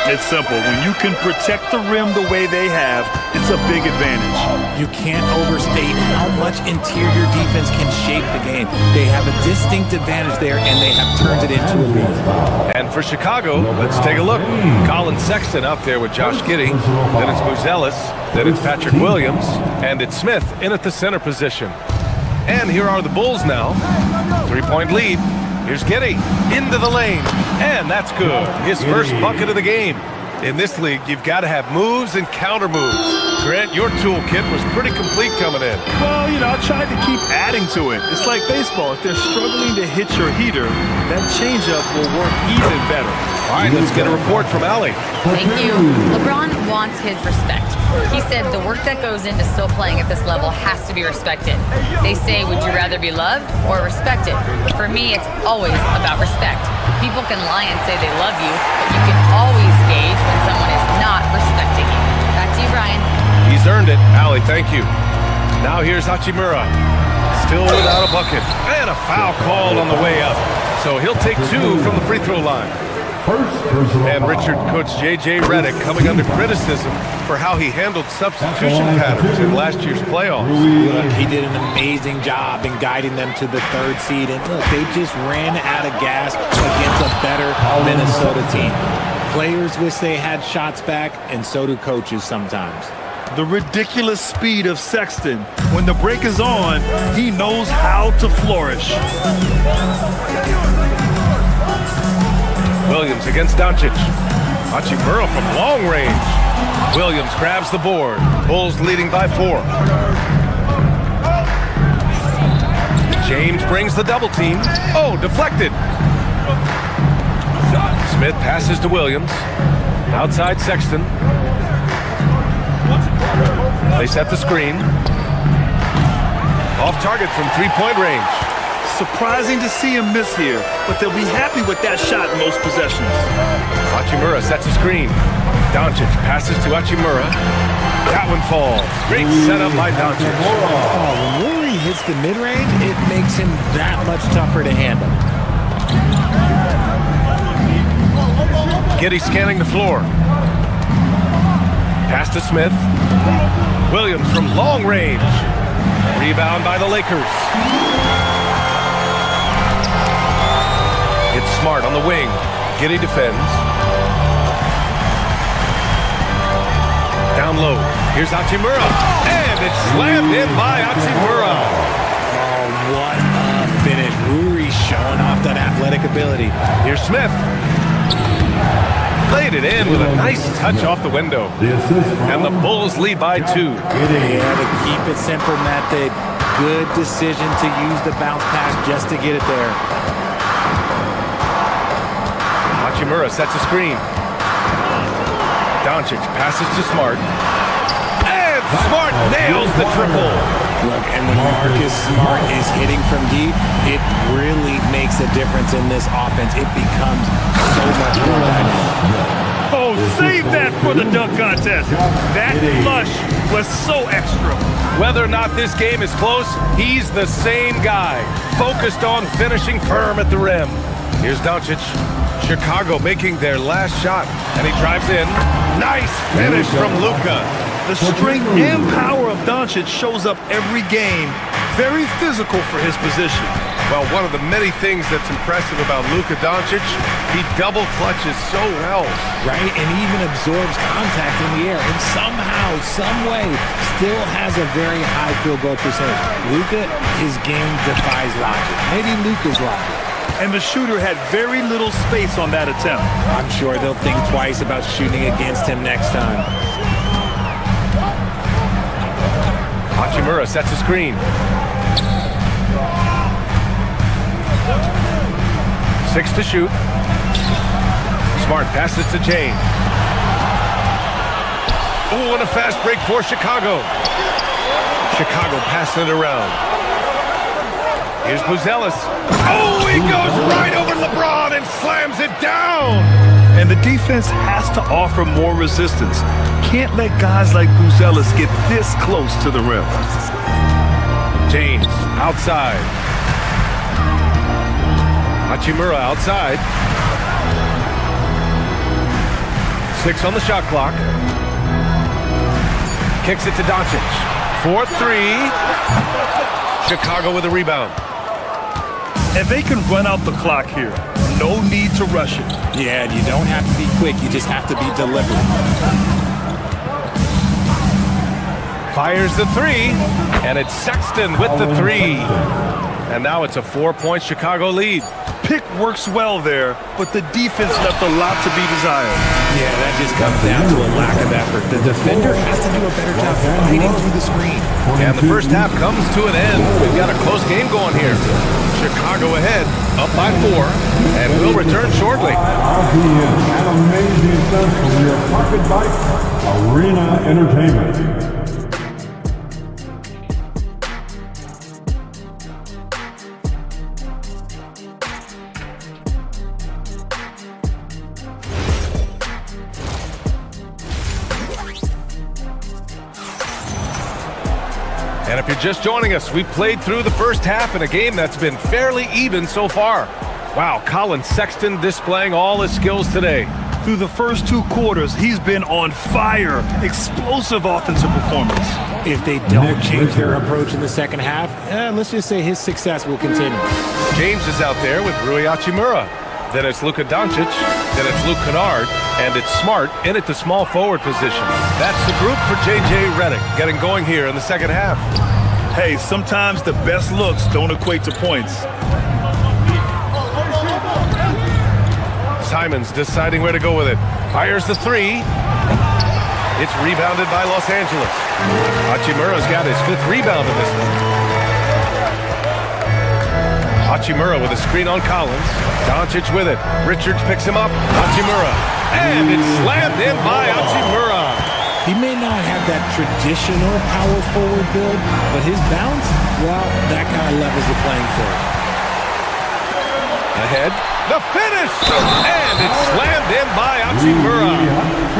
It's simple. When you can protect the rim the way they have, it's a big advantage. You can't overstate how much interior defense can shape the game. They have a distinct advantage there, and they have turned it into a lead. And for Chicago, let's take a look. Colin Sexton out there with Josh Giddey. Then it's Buzelis. Then it's Patrick Williams. And it's Smith in at the center position. And here are the Bulls now. 3-point lead. Here's Giddey into the lane. And that's good. His first bucket of the game. In this league, you've got to have moves and counter moves. Grant, your toolkit was pretty complete coming in. Well, I tried to keep adding to it. It's like baseball. If they're struggling to hit your heater, that changeup will work even better. All right, let's get a report from Allie. Thank you. LeBron wants his respect. He said the work that goes into still playing at this level has to be respected. They say, would you rather be loved or respected? For me, it's always about respect. People can lie and say they love you, but you can always gauge when someone is not respecting you. Back to you, Brian. He's earned it. Allie, thank you. Now here's Hachimura. Still without a bucket. And a foul called on the way up. So he'll take 2 from the free throw line. And Richard coach J.J. Redick coming under criticism for how he handled substitution patterns in last year's playoffs. Look, he did an amazing job in guiding them to the 3rd seed. And look, they just ran out of gas against a better Minnesota team. Players wish they had shots back, and so do coaches sometimes. The ridiculous speed of Sexton. When the break is on, he knows how to flourish. Williams against Doncic. Hachimura from long range. Williams grabs the board. Bulls leading by 4. James brings the double team. Oh, deflected. Smith passes to Williams. Outside Sexton. They set the screen. Off target from 3-point range. Surprising to see him miss here, but they'll be happy with that shot in most possessions. Hachimura sets a screen. Doncic passes to Hachimura. That one falls. Great setup by Doncic. When Rory hits the mid-range, it makes him that much tougher to handle. Giddey scanning the floor. Pass to Smith. Williams from long range. Rebound by the Lakers. It's Smart on the wing. Giddey defends. Down low. Here's Hachimura. And it's slammed in by Hachimura. Oh, what a finish. Rory showing off that athletic ability. Here's Smith. Laid it in with a nice touch off the window. And the Bulls lead by 2. Yeah, the keep it simple method. Good decision to use the bounce pass just to get it there. Hachimura sets a screen. Doncic passes to Smart. And Smart nails the triple. Look, and when Marcus Smart is hitting from deep, it really makes a difference in this offense. It becomes so much more dynamic. Oh, save that for the dunk contest. That flush was so extra. Whether or not this game is close, he's the same guy. Focused on finishing firm at the rim. Here's Doncic. Chicago making their last shot. And he drives in. Nice finish from Luka. The strength and power of Doncic shows up every game. Very physical for his position. Well, one of the many things that's impressive about Luka Doncic, he double clutches so well. Right, and even absorbs contact in the air, and somehow, some way, still has a very high field goal percentage. Luka, his game defies logic. Maybe Luka's logic. And the shooter had very little space on that attempt. I'm sure they'll think twice about shooting against him next time. Hachimura sets a screen. 6 to shoot. Smart passes to James. Oh, and a fast break for Chicago. Chicago passing it around. Here's Buzelis. Oh, he goes right over LeBron and slams it down. And the defense has to offer more resistance. Can't let guys like Buzelis get this close to the rim. James outside. Hachimura outside. 6 on the shot clock. Kicks it to Doncic. 4-3. Chicago with a rebound. And they can run out the clock here. No need to rush it. Yeah, you don't have to be quick. You just have to be deliberate. Fires the 3. And it's Sexton with the 3. And now it's a 4-point Chicago lead. Pick works well there, but the defense left a lot to be desired. Yeah, that just comes down to a lack of effort. The defender has to do a better job fighting through the screen. And the first half comes to an end. We've got a close game going here. Chicago ahead, up by 4, and we'll return shortly. RPM, an amazing stuff from your Pocket Bike Arena Entertainment. And if you're just joining us, we played through the first half in a game that's been fairly even so far. Wow, Colin Sexton displaying all his skills today. Through the first 2 quarters, he's been on fire. Explosive offensive performance. If they don't change their approach in the second half, let's just say his success will continue. James is out there with Rui Hachimura. Then it's Luka Doncic. Then it's Luke Kennard. And it's Smart in at the small forward position. That's the group for J.J. Redick getting going here in the second half. Hey, sometimes the best looks don't equate to points. Simons deciding where to go with it. Fires the 3. It's rebounded by Los Angeles. Hachimura's got his 5th rebound in this one. Hachimura with a screen on Collins. Doncic with it. Richards picks him up. Hachimura. And it's slammed in by Hachimura. He may not have that traditional power forward build, but his bounce, well, that kind of levels the playing field. Ahead. The finish! And it's slammed in by Hachimura.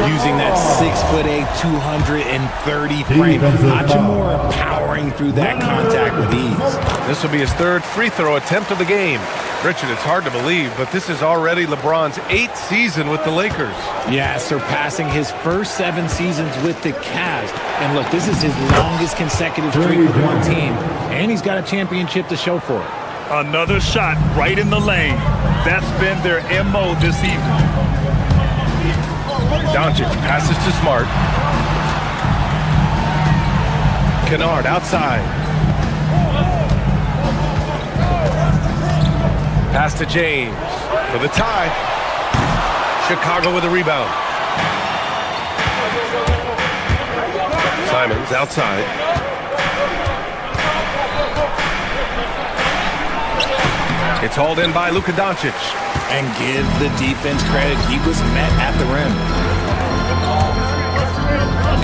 Using that 6'8", 230 frame. Hachimura powering through that contact with ease. This will be his 3rd free throw attempt of the game. Richard, it's hard to believe, but this is already LeBron's 8th season with the Lakers. Yeah, surpassing his first 7 seasons with the Cavs. And look, this is his longest consecutive streak with one team. And he's got a championship to show for it. Another shot right in the lane. That's been their MO this evening. Doncic passes to Smart. Kennard outside. Pass to James for the tie. Chicago with a rebound. Simons outside. It's hauled in by Luka Doncic. And give the defense credit. He was met at the rim.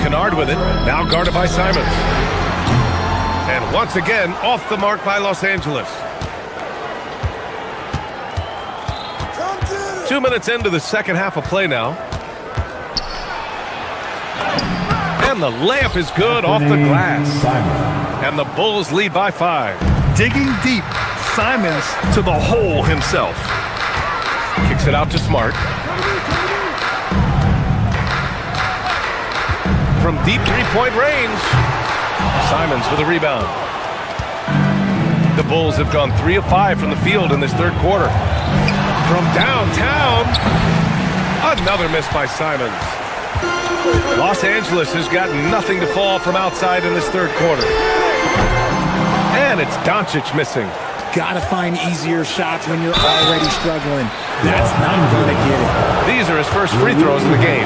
Kennard with it. Now guarded by Simons. And once again, off the mark by Los Angeles. 2 minutes into the second half of play now. And the layup is good off the glass. And the Bulls lead by 5. Digging deep. Simons to the hole himself. Kicks it out to Smart. From deep 3-point range. Simons with a rebound. The Bulls have gone 3 of 5 from the field in this third quarter. From downtown, another miss by Simons. Los Angeles has got nothing to fall from outside in this third quarter. And it's Doncic missing. Gotta find easier shots when you're already struggling. That's not gonna get it. These are his first free throws in the game.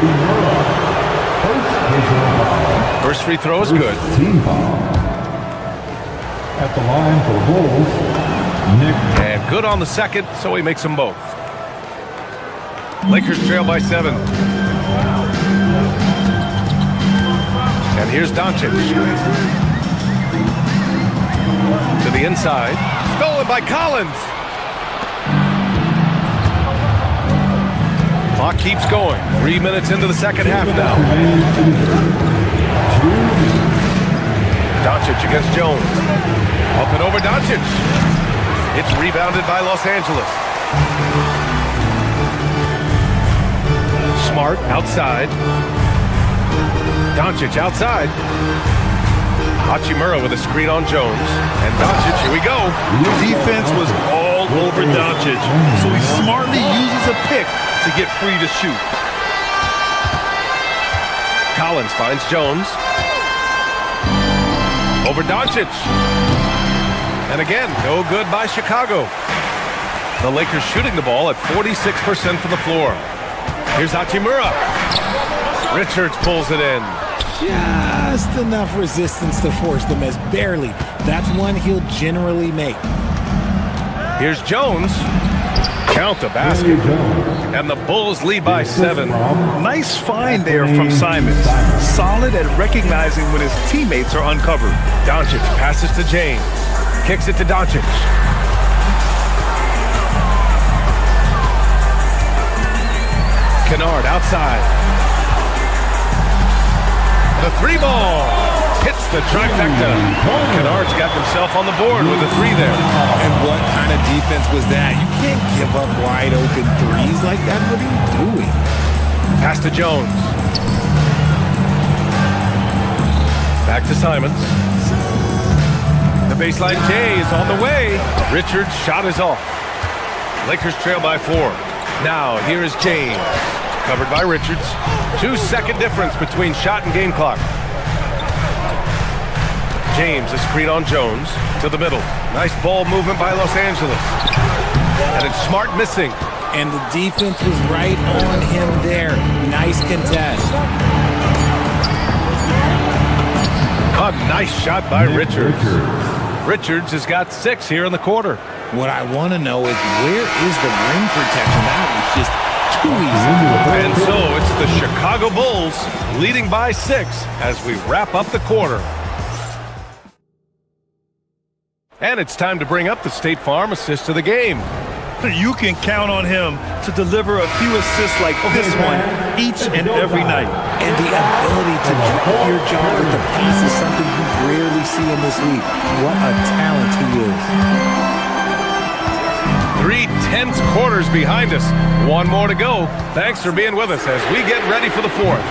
First free throw is good. At the line for the Bulls, Nick. And good on the second, so he makes them both. Lakers trail by 7. And here's Doncic. To the inside. Stolen by Collins. Clock keeps going. 3 minutes into the second half now. Doncic against Jones. Up and over Doncic. It's rebounded by Los Angeles. Smart outside. Doncic outside. Hachimura with a screen on Jones. And Doncic, here we go. Defense was all over Doncic, so he smartly uses a pick to get free to shoot. Collins finds Jones. Over Doncic. And again, no good by Chicago. The Lakers shooting the ball at 46% from the floor. Here's Hachimura. Richards pulls it in. Just enough resistance to force the miss. Barely. That's one he'll generally make. Here's Jones. Count the basket. And the Bulls lead by 7. Nice find there from Simons. Solid at recognizing when his teammates are uncovered. Doncic passes to James. Kicks it to Doncic. Kennard outside. The 3 ball hits the trifecta. Kennard's got himself on the board with a 3 there. And what kind of defense was that? You can't give up wide open threes like that. What are you doing? Pass to Jones. Back to Simons. The baseline J is on the way. Richards' shot is off. Lakers trail by 4. Now here is James. Covered by Richards. 2-second difference between shot and game clock. James, a screen on Jones. To the middle. Nice ball movement by Los Angeles. And it's Smart missing. And the defense was right on him there. Nice contest. A nice shot by Richards. Richards has got 6 here in the quarter. What I want to know is where is the rim protection? That was just too easy. And so it's the Chicago Bulls leading by 6 as we wrap up the quarter. And it's time to bring up the State Farm assist of the game. You can count on him to deliver a few assists like this one each and every night. And the ability to drop your jaw with the pass is something you rarely see in this league. What a talent he is. 3 tense quarters behind us. 1 more to go. Thanks for being with us as we get ready for the 4th.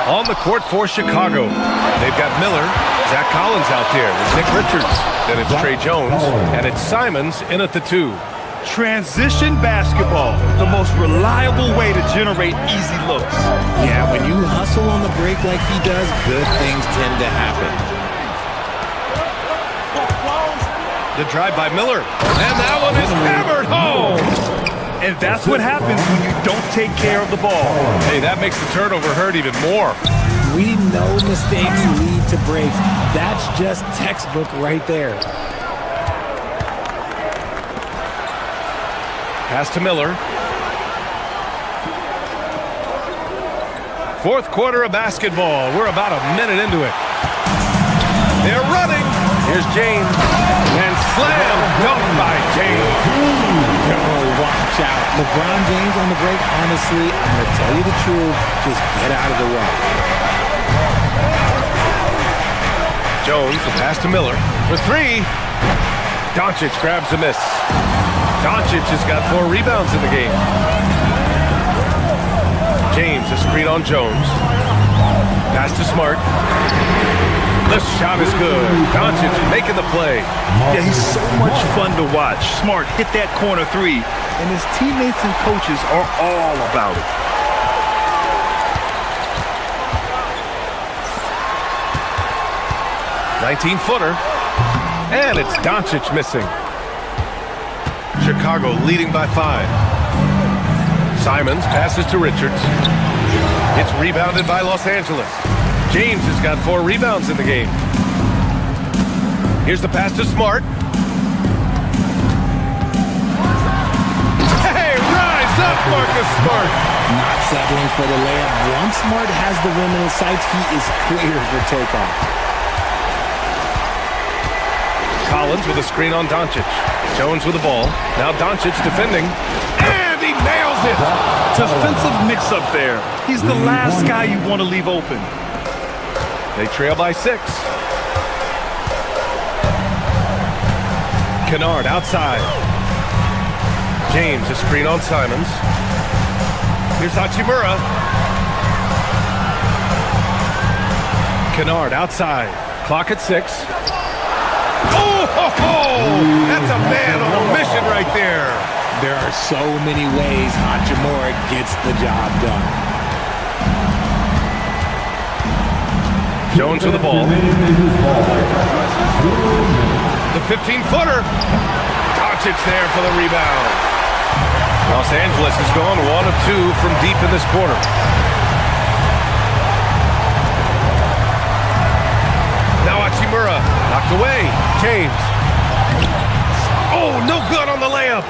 On the court for Chicago, they've got Miller, Zach Collins out there with Nick Richards. Then it's Trey Jones, and it's Simons in at the 2. Transition basketball, the most reliable way to generate easy looks. Yeah, when you hustle on the break like he does, good things tend to happen. The drive by Miller, and that one is hammered home. And that's what happens when you don't take care of the ball. Hey, that makes the turnover hurt even more. We know mistakes lead to breaks. That's just textbook right there. Pass to Miller. 4th quarter of basketball. We're about a minute into it. They're running. Here's James. And slam dunk by James. Oh, watch out. LeBron James on the break, honestly, I'm going to tell you the truth. Just get out of the way. Jones, the pass to Miller. For 3. Doncic grabs the miss. Doncic has got 4 rebounds in the game. James, a screen on Jones. Pass to Smart. The shot is good. Doncic making the play. Yeah, he's so much fun to watch. Smart hit that corner three, and his teammates and coaches are all about it. "19-footer. And it's Doncic missing. Chicago leading by 5. Simons passes to Richards. It's rebounded by Los Angeles. James has got 4 rebounds in the game. Here's the pass to Smart. Hey, rise up, Marcus Smart. Not settling for the layup. Once Smart has the rim in his sights, he is clear for takeoff. Collins with a screen on Doncic. Jones with the ball. Now Doncic defending. And he nails it. Defensive mix-up there. He's the last guy you want to leave open. They trail by 6. Kennard outside. James a screen on Simons. Here's Hachimura. Kennard outside. Clock at 6. That's a man on a mission right there. There are so many ways Hachimura gets the job done. Jones with the ball. The 15-footer. Doncic there for the rebound. Los Angeles has gone 1 of 2 from deep in this quarter. Now Hachimura knocked away. James. Oh, no good on the layup.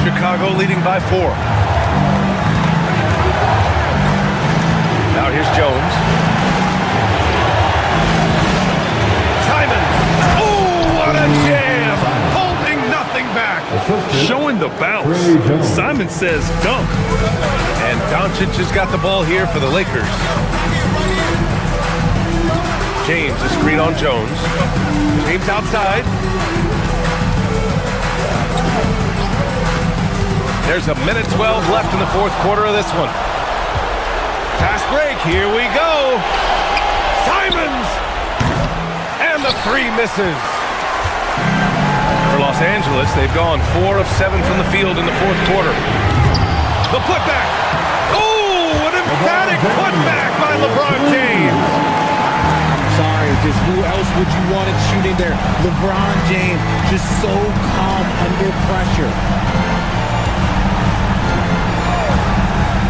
Chicago leading by 4. Now here's Jones. Simons. Oh, what a jam. Holding nothing back. Showing the bounce. Simon says dunk. And Doncic has got the ball here for the Lakers. James a screen on Jones. James outside. There's 1:12 left in the 4th quarter of this one. Fast break, here we go. Simons! And the 3 misses. For Los Angeles, they've gone 4 of 7 from the field in the 4th quarter. The putback. Oh, an emphatic putback by LeBron James. Sorry, just who else would you want it shooting there? LeBron James, just so calm under pressure.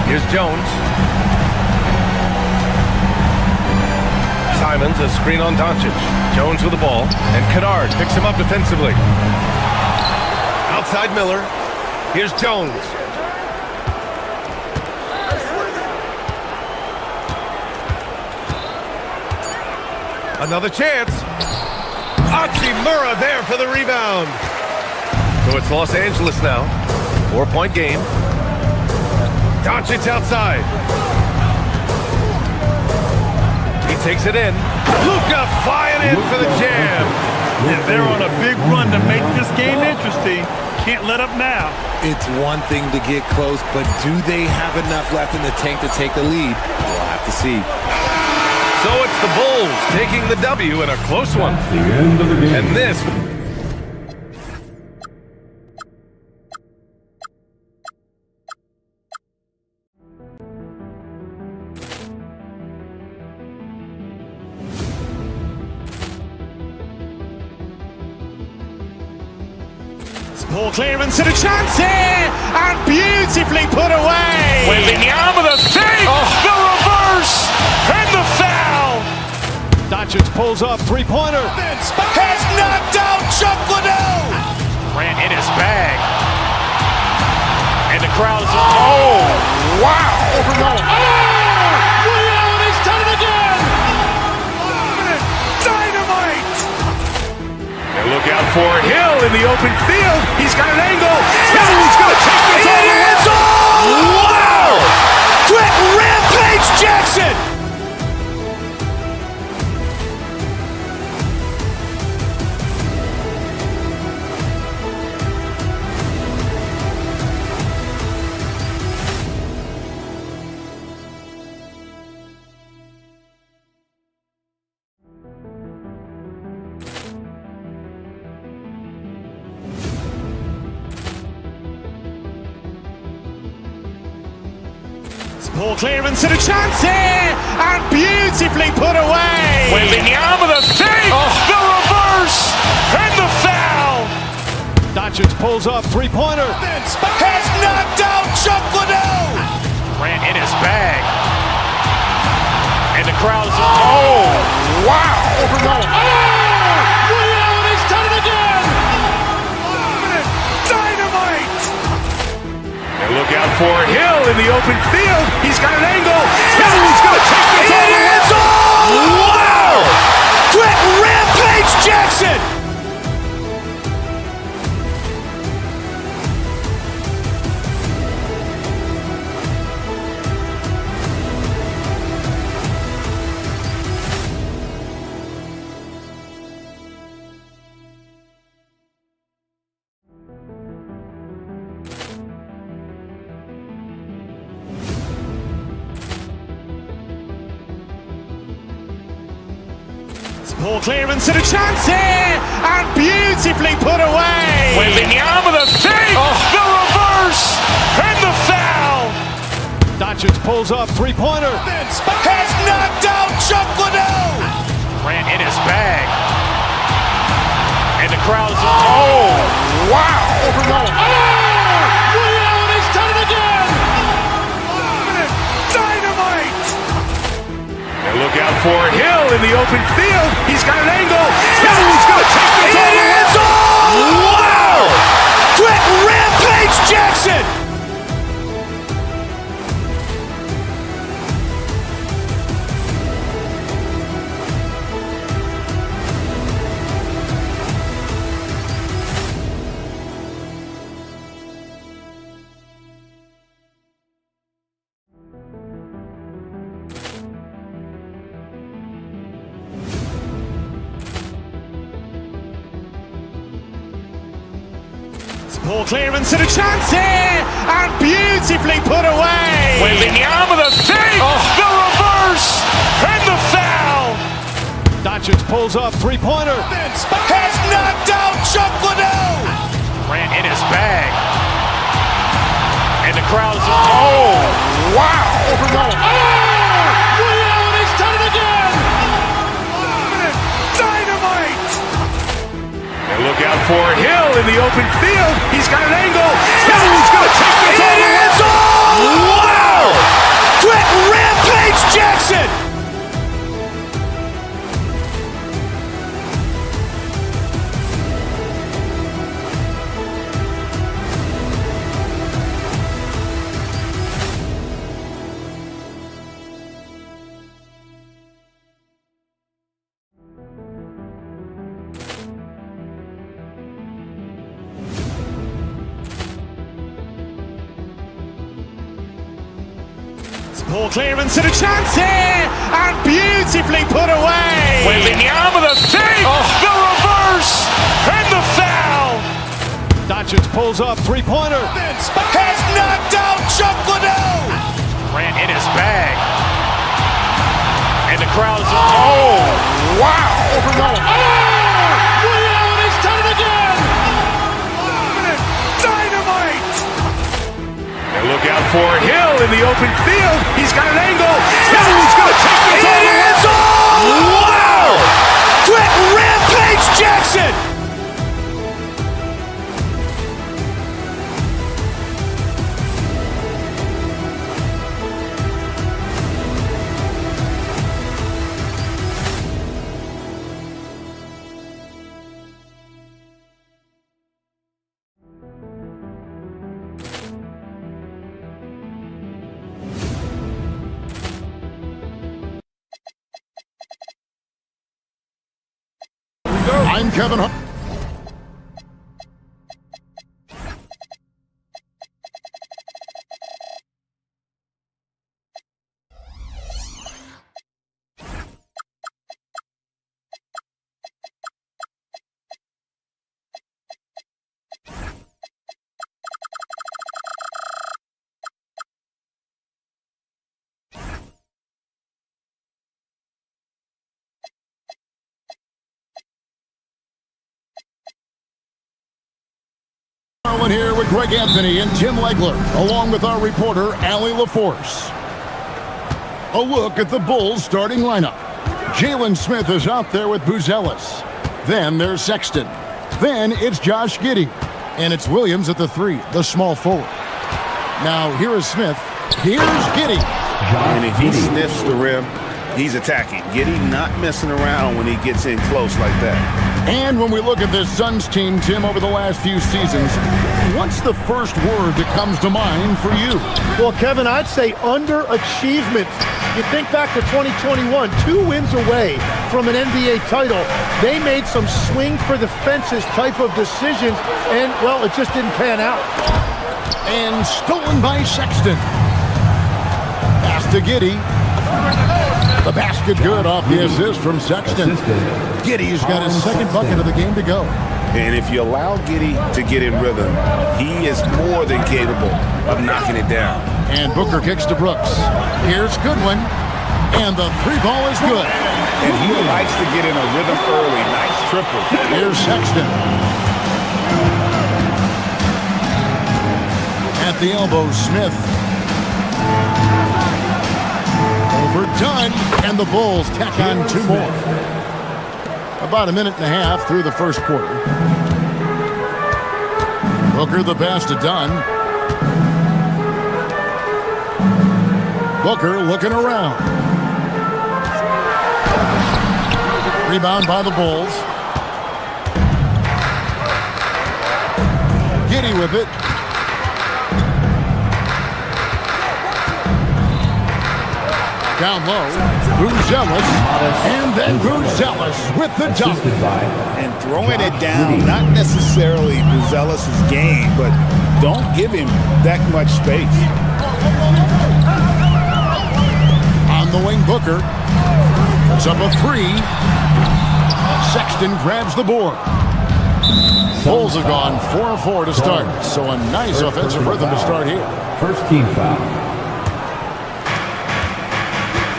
Here's Jones. Simons, a screen on Doncic. Jones with the ball, and Kennard picks him up defensively. Outside Miller. Here's Jones. Another chance. Hachimura there for the rebound. So it's Los Angeles now. 4-point game. Doncic outside. He takes it in. Luka flying in for the jam. And they're on a big run to make this game interesting. Can't let up now. It's one thing to get close, but do they have enough left in the tank to take the lead? We'll have to see. So it's the Bulls taking the W in a close one. The end of the game. And this... Ball clearance and a chance here, and beautifully put away. With the arm of the fake, the reverse, and the foul. Doncic pulls up, 3-pointer. Has knocked out Chuck Liddell. Ran in his bag. And the crowd is... Oh, wow. Ray Allen has done it again. Dynamite. And look out for Hill in the open field. He's got an angle. He's going to take this all the way. Wow. Quick Rampage Jackson. Poor clearance and a chance here, and beautifully put away. Wembanyama the save, the reverse, and the foul. Doncic pulls up, three-pointer. Has knocked out Chuck Liddell. Ran in his bag. And the crowd is, oh, wow. He's done it again! Dynamite. And look out for Hill in the open field. He's got an angle. Hill's going to take this all the way. Wow! Quit Rampage Jackson. Poor clearance and a chance here, and beautifully put away. Wembanyama the save, the reverse, and the foul. Doncic pulls up, three-pointer. Has knocked out Chuck Liddell. Ran in his bag. And the crowd is, oh, wow. He's done it again! Dynamite. And look out for Hill in the open field. He's got an angle. Hill's going to take this all the way. Wow! Quit Rampage Jackson. Poor clearance and a chance here, and beautifully put away. Wembanyama the save, the reverse, and the foul. Doncic pulls up, three-pointer. Has knocked out Chuck Liddell. Ran in his bag. And the crowd is, oh, wow. He's done it again! Dynamite. And look out for Hill in the open field. He's got an angle. Hill's going to take this all the way. Wow! Quit Rampage Jackson. Poor clearance and a chance here, and beautifully put away. Wembanyama the save, the reverse, and the foul. Doncic pulls up, three-pointer. Has knocked out Chuck Liddell. Ran in his bag. And the crowd is, oh, wow. He's done it again! Dynamite. And look out for Hill in the open field. He's got an angle. Hill's going to take this all the way. Wow! Quit Rampage Jackson. I'm Kevin Hart. Here with Greg Anthony and Tim Legler, along with our reporter, Allie LaForce. A look at the Bulls starting lineup. Jalen Smith is out there with Buzelis. Then there's Sexton. Then it's Josh Giddey. And it's Williams at the 3, the small forward. Now here is Smith. Here's Giddey. And if he sniffs the rim, he's attacking. Giddey not messing around when he gets in close like that. And when we look at this Suns team, Tim, over the last few seasons, what's the first word that comes to mind for you? Well, Kevin, I'd say underachievement. You think back to 2021, 2 wins away from an NBA title. They made some swing for the fences type of decisions, and, well, it just didn't pan out. And stolen by Sexton. Pass to Giddey. The basket good off the assist from Sexton. Giddey's got his second bucket of the game to go. And if you allow Giddey to get in rhythm, he is more than capable of knocking it down. And Booker kicks to Brooks. Here's Goodwin. And the 3 ball is good. And he likes to get in a rhythm early. Nice triple. Here's Sexton. At the elbow, Smith. Overdone, and the Bulls tack on 2 more. About a minute and a half through the first quarter. Booker the pass to Dunn. Booker looking around. Rebound by the Bulls. Giddey with it. Down low, Buzelis, and then Buzelis with the dunk. And throwing it down, not necessarily Buzelis' game, but don't give him that much space. On the wing, Booker puts up a 3. Sexton grabs the board. Bulls have gone 4-4 to start, so a nice offensive rhythm to start here. First team foul.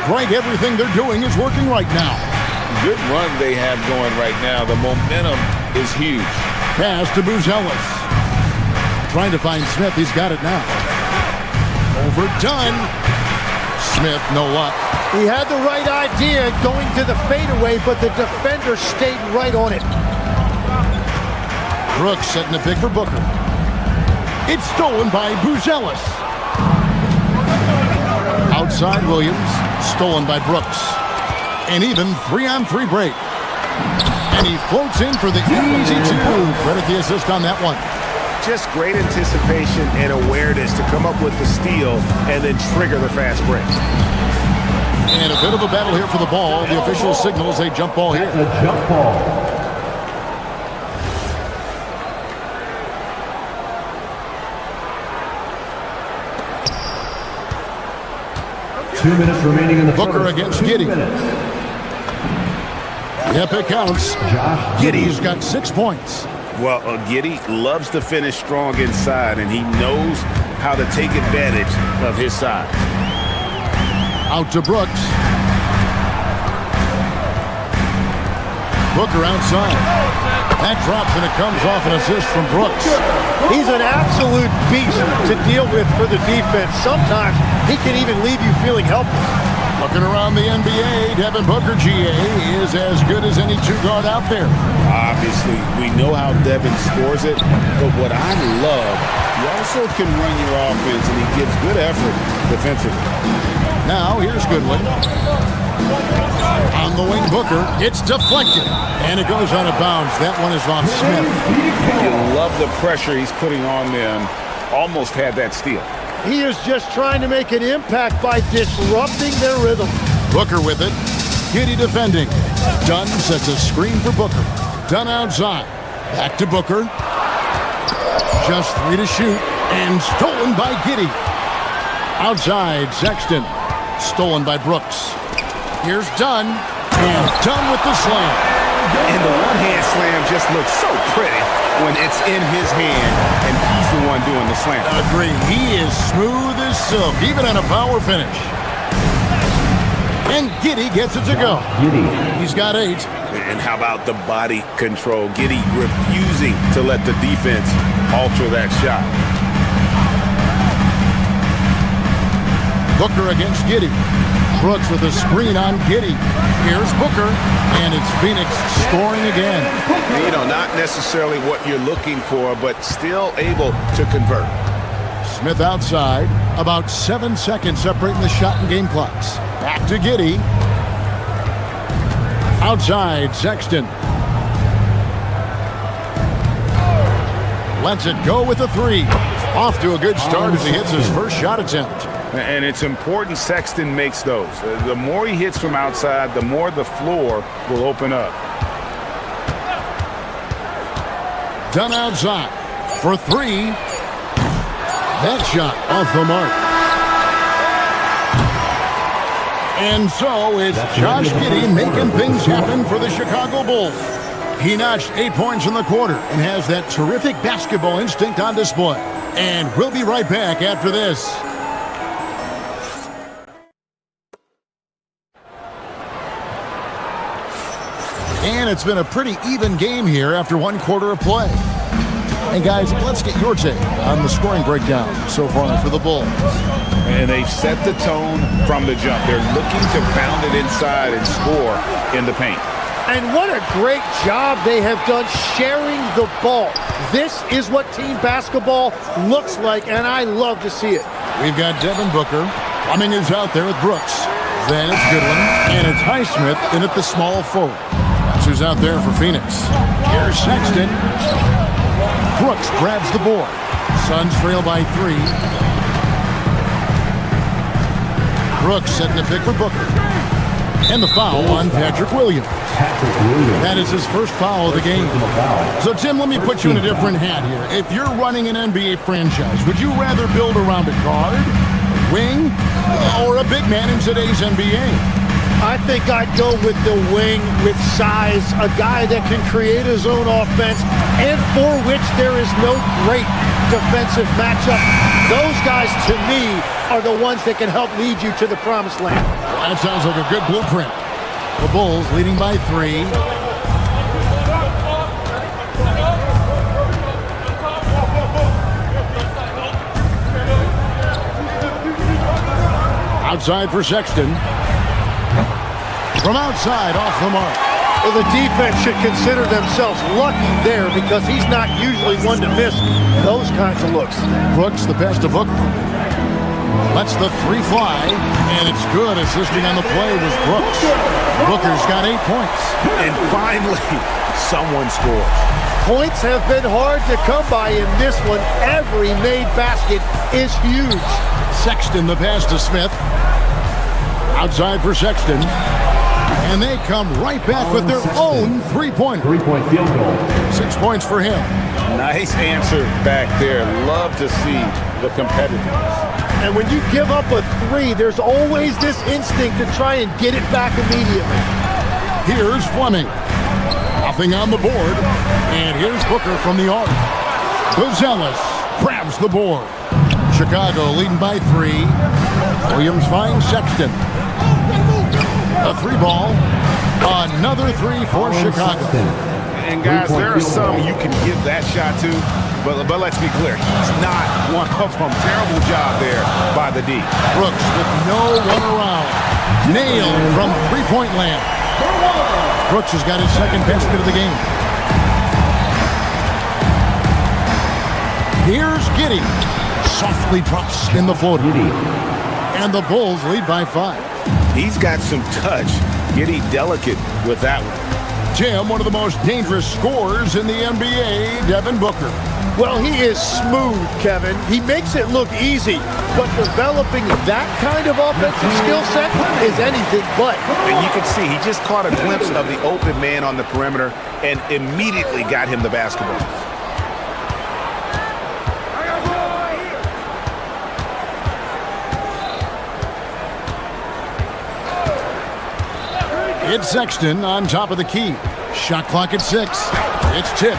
Greg, everything they're doing is working right now. Good run they have going right now. The momentum is huge. Pass to Buzelis. Trying to find Smith. He's got it now. Overdone. Smith, no luck. He had the right idea going to the fadeaway, but the defender stayed right on it. Brooks setting the pick for Booker. It's stolen by Buzelis. Outside Williams, stolen by Brooks. An even 3-on-3 break. And he floats in for the easy 2. Credit the assist on that one. Just great anticipation and awareness to come up with the steal and then trigger the fast break. And a bit of a battle here for the ball. The official signals a jump ball here. A jump ball. Two minutes remaining in the Booker against Giddey. Yep, it counts. Giddey's got 6 points. Well, Giddey loves to finish strong inside, and he knows how to take advantage of his size. Out to Brooks. Booker outside. That drops, and it comes off an assist from Brooks. He's an absolute beast to deal with for the defense. Sometimes he can even leave you feeling helpless. Looking around the NBA, Devin Booker, GA, is as good as any 2-guard out there. Obviously, we know how Devin scores it, but what I love, he also can run your offense, and he gives good effort defensively. Now, here's Goodwin. On the wing, Booker. It's deflected, and it goes out of bounds. That one is off Smith. You love the pressure he's putting on them. Almost had that steal. He is just trying to make an impact by disrupting their rhythm. Booker with it. Giddey defending. Dunn sets a screen for Booker. Dunn outside. Back to Booker. Just 3 to shoot, and stolen by Giddey. Outside, Sexton. Stolen by Brooks. Here's Dunn, and Dunn with the slam. And the one-hand slam just looks so pretty when it's in his hand, and he's the one doing the slam. Agree. He is smooth as silk, even on a power finish. And Giddey gets it to go. He's got 8. And how about the body control? Giddey refusing to let the defense alter that shot. Booker against Giddey. Brooks with a screen on Giddey. Here's Booker, and it's Phoenix scoring again. You know, not necessarily what you're looking for, but still able to convert. Smith outside. About 7 seconds separating the shot and game clocks. Back to Giddey. Outside, Sexton. Lets it go with a three. Off to a good start as he hits his first shot attempt. And it's important Sexton makes those. The more he hits from outside, the more the floor will open up. Done outside for three. That shot off the mark. And so it's Josh Giddey making things happen for the Chicago Bulls. He notched 8 points in the quarter and has that terrific basketball instinct on display. And we'll be right back after this. And it's been a pretty even game here after 1 quarter of play. And guys, let's get your take on the scoring breakdown so far for the Bulls. And they've set the tone from the jump. They're looking to pound it inside and score in the paint. And what a great job they have done sharing the ball. This is what team basketball looks like, and I love to see it. We've got Devin Booker. Fleming is out there with Brooks. Then it's Goodwin, and it's Highsmith in at the small forward. That's who's out there for Phoenix. Here's Sexton. Brooks grabs the board. Suns trail by 3. Brooks setting the pick for Booker. And the foul on Patrick Williams. That is his first foul of the game. So, Tim, let me put you in a different hat here. If you're running an NBA franchise, would you rather build around a guard, a wing, or a big man in today's NBA? I think I'd go with the wing with size, a guy that can create his own offense and for which there is no great defensive matchup. Those guys, to me, are the ones that can help lead you to the promised land. Well, that sounds like a good blueprint. The Bulls leading by 3. Outside for Sexton. From outside, off the mark. Well, the defense should consider themselves lucky there because he's not usually one to miss those kinds of looks. Brooks, the pass to Booker. Lets the 3 fly, and it's good. Assisting on the play was Brooks. Booker's got 8 points. And finally, someone scores. Points have been hard to come by in this one. Every made basket is huge. Sexton, the pass to Smith. Outside for Sexton. And they come right back with their own 3-pointer. 3-point field goal. 6 points for him. Nice answer back there. Love to see the competitiveness. And when you give up a 3, there's always this instinct to try and get it back immediately. Here's Fleming. Nothing on the board. And here's Booker from the arc. Buzelis grabs the board. Chicago leading by 3. Williams finds Sexton. A 3-ball. Another 3 for Chicago. And guys, there are some you can give that shot to, but let's be clear, he's not one of them. Terrible job there by the D. Brooks with no one around. Nailed from 3-point land. Brooks has got his second basket of the game. Here's Giddey. Softly drops in the floater. And the Bulls lead by 5. He's got some touch. Giddey delicate with that one. Jim, one of the most dangerous scorers in the NBA, Devin Booker. Well, he is smooth, Kevin. He makes it look easy, but developing that kind of offensive skill set is anything but. And you can see he just caught a glimpse of the open man on the perimeter and immediately got him the basketball. It's Sexton on top of the key. Shot clock at 6. It's tipped.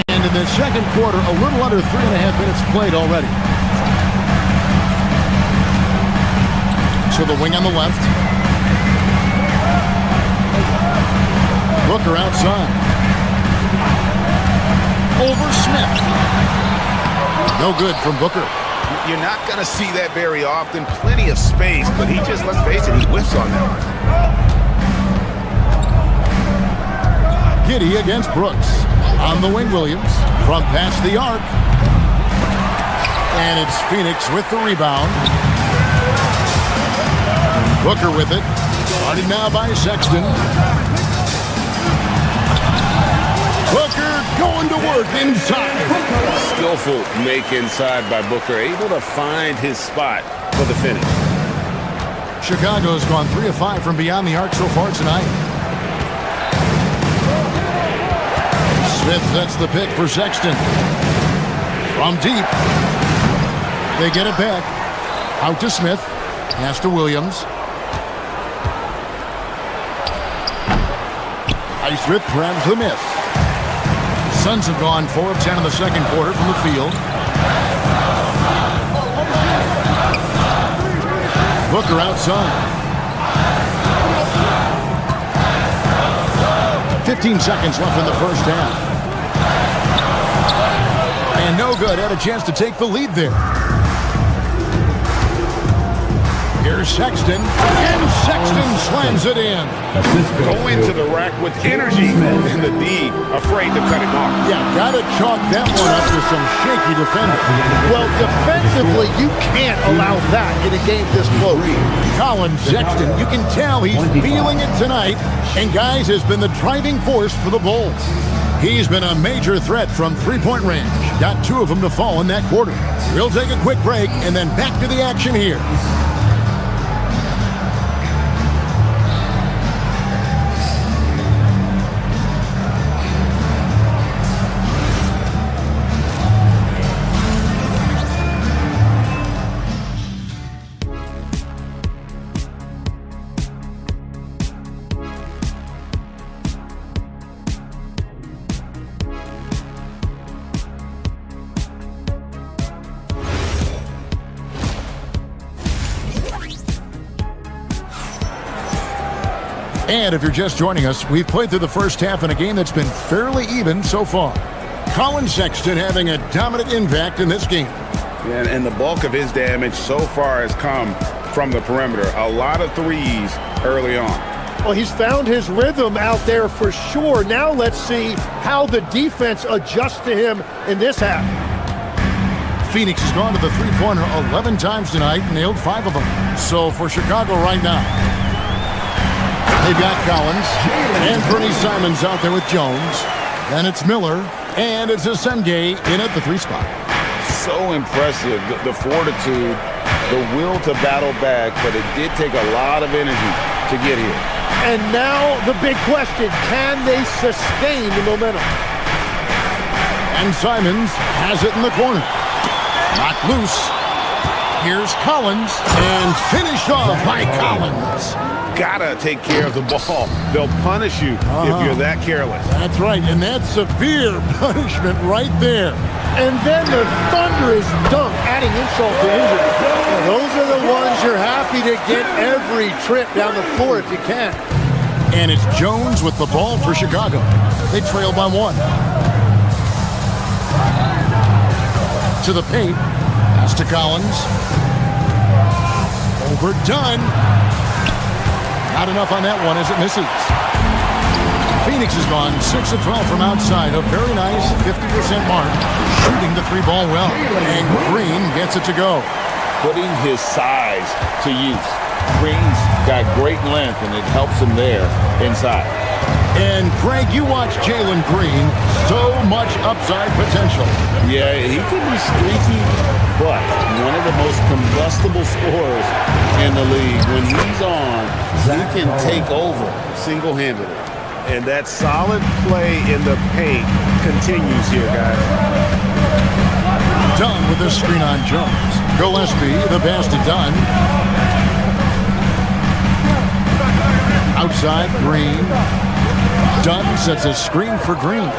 And in the second quarter, a little under 3.5 minutes played already. To the wing on the left. Booker outside. Over Smith. No good from Booker. You're not going to see that very often. Plenty of space, but he just, let's face it, he whiffs on that one. Giddey against Brooks. On the wing, Williams. From past the arc. And it's Phoenix with the rebound. Booker with it. Guarded now by Sexton. Booker going to work inside. Skillful make inside by Booker. Able to find his spot for the finish. Chicago's gone 3 of 5 from beyond the arc so far tonight. Smith sets the pick for Sexton. From deep. They get it back. Out to Smith. Pass to Williams. Highsmith grabs the miss. Suns have gone 4 of 10 in the second quarter from the field. Booker outside. 15 seconds left in the first half. And no good. Had a chance to take the lead there. Here's Sexton. And Sexton slams it in. Go into the rack with energy, and the D afraid to cut it off. Yeah, gotta chalk that one up to some shaky defending. Well, defensively, you can't allow that in a game this close. Colin Sexton, you can tell he's feeling it tonight, and guys, has been the driving force for the Bulls. He's been a major threat from three-point range. Got 2 of them to fall in that quarter. We'll take a quick break and then back to the action here. And if you're just joining us, we've played through the first half in a game that's been fairly even so far. Colin Sexton having a dominant impact in this game. And the bulk of his damage so far has come from the perimeter. A lot of threes early on. Well, he's found his rhythm out there for sure. Now let's see how the defense adjusts to him in this half. Phoenix has gone to the three-pointer 11 times tonight, nailed 5 of them. So for Chicago right now, they've got Collins, and Bernie Simons out there with Jones. Then it's Miller, and it's Asenge in at the 3 spot. So impressive, the fortitude, the will to battle back, but it did take a lot of energy to get here. And now the big question, can they sustain the momentum? And Simons has it in the corner. Knocked loose. Here's Collins, and finished off by Collins. Gotta take care of the ball. They'll punish you if you're that careless. That's right, and that's severe punishment right there. And then the thunderous dunk, adding insult to injury. Well, those are the ones you're happy to get every trip down the floor if you can. And it's Jones with the ball for Chicago. They trail by 1. To the paint. Pass to Collins. Overdone. Not enough on that one as it misses. Phoenix has gone 6 of 12 from outside. A very nice 50% mark. Shooting the 3-ball well. And Green gets it to go. Putting his size to use. Green's got great length, and it helps him there inside. And, Greg, you watch Jalen Green. So much upside potential. Yeah, he can be streaky, but one of the most combustible scorers in the league. When he's on, he can take over single-handedly. And that solid play in the paint continues here, guys. Dunn with a screen on Jones. Gillespie, the pass to Dunn. Outside, Green. Dunn sets a screen for Green.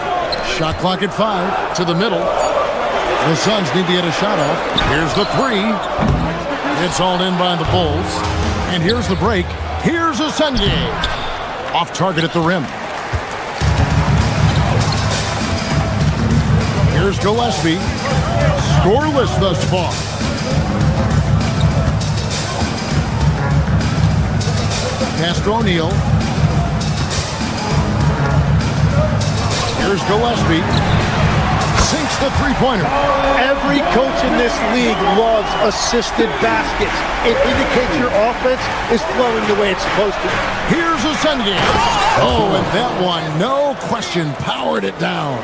Shot clock at 5 to the middle. The Suns need to get a shot off. Here's the 3. It's all in by the Bulls. And here's the break. Here's Asenge. Off target at the rim. Here's Gillespie. Scoreless thus far. to O'Neal. Here's Gillespie. Sinks the three-pointer. Every coach in this league loves assisted baskets. It indicates your offense is flowing the way it's supposed to. Here's a Sengun. Oh, and that one, no question, powered it down.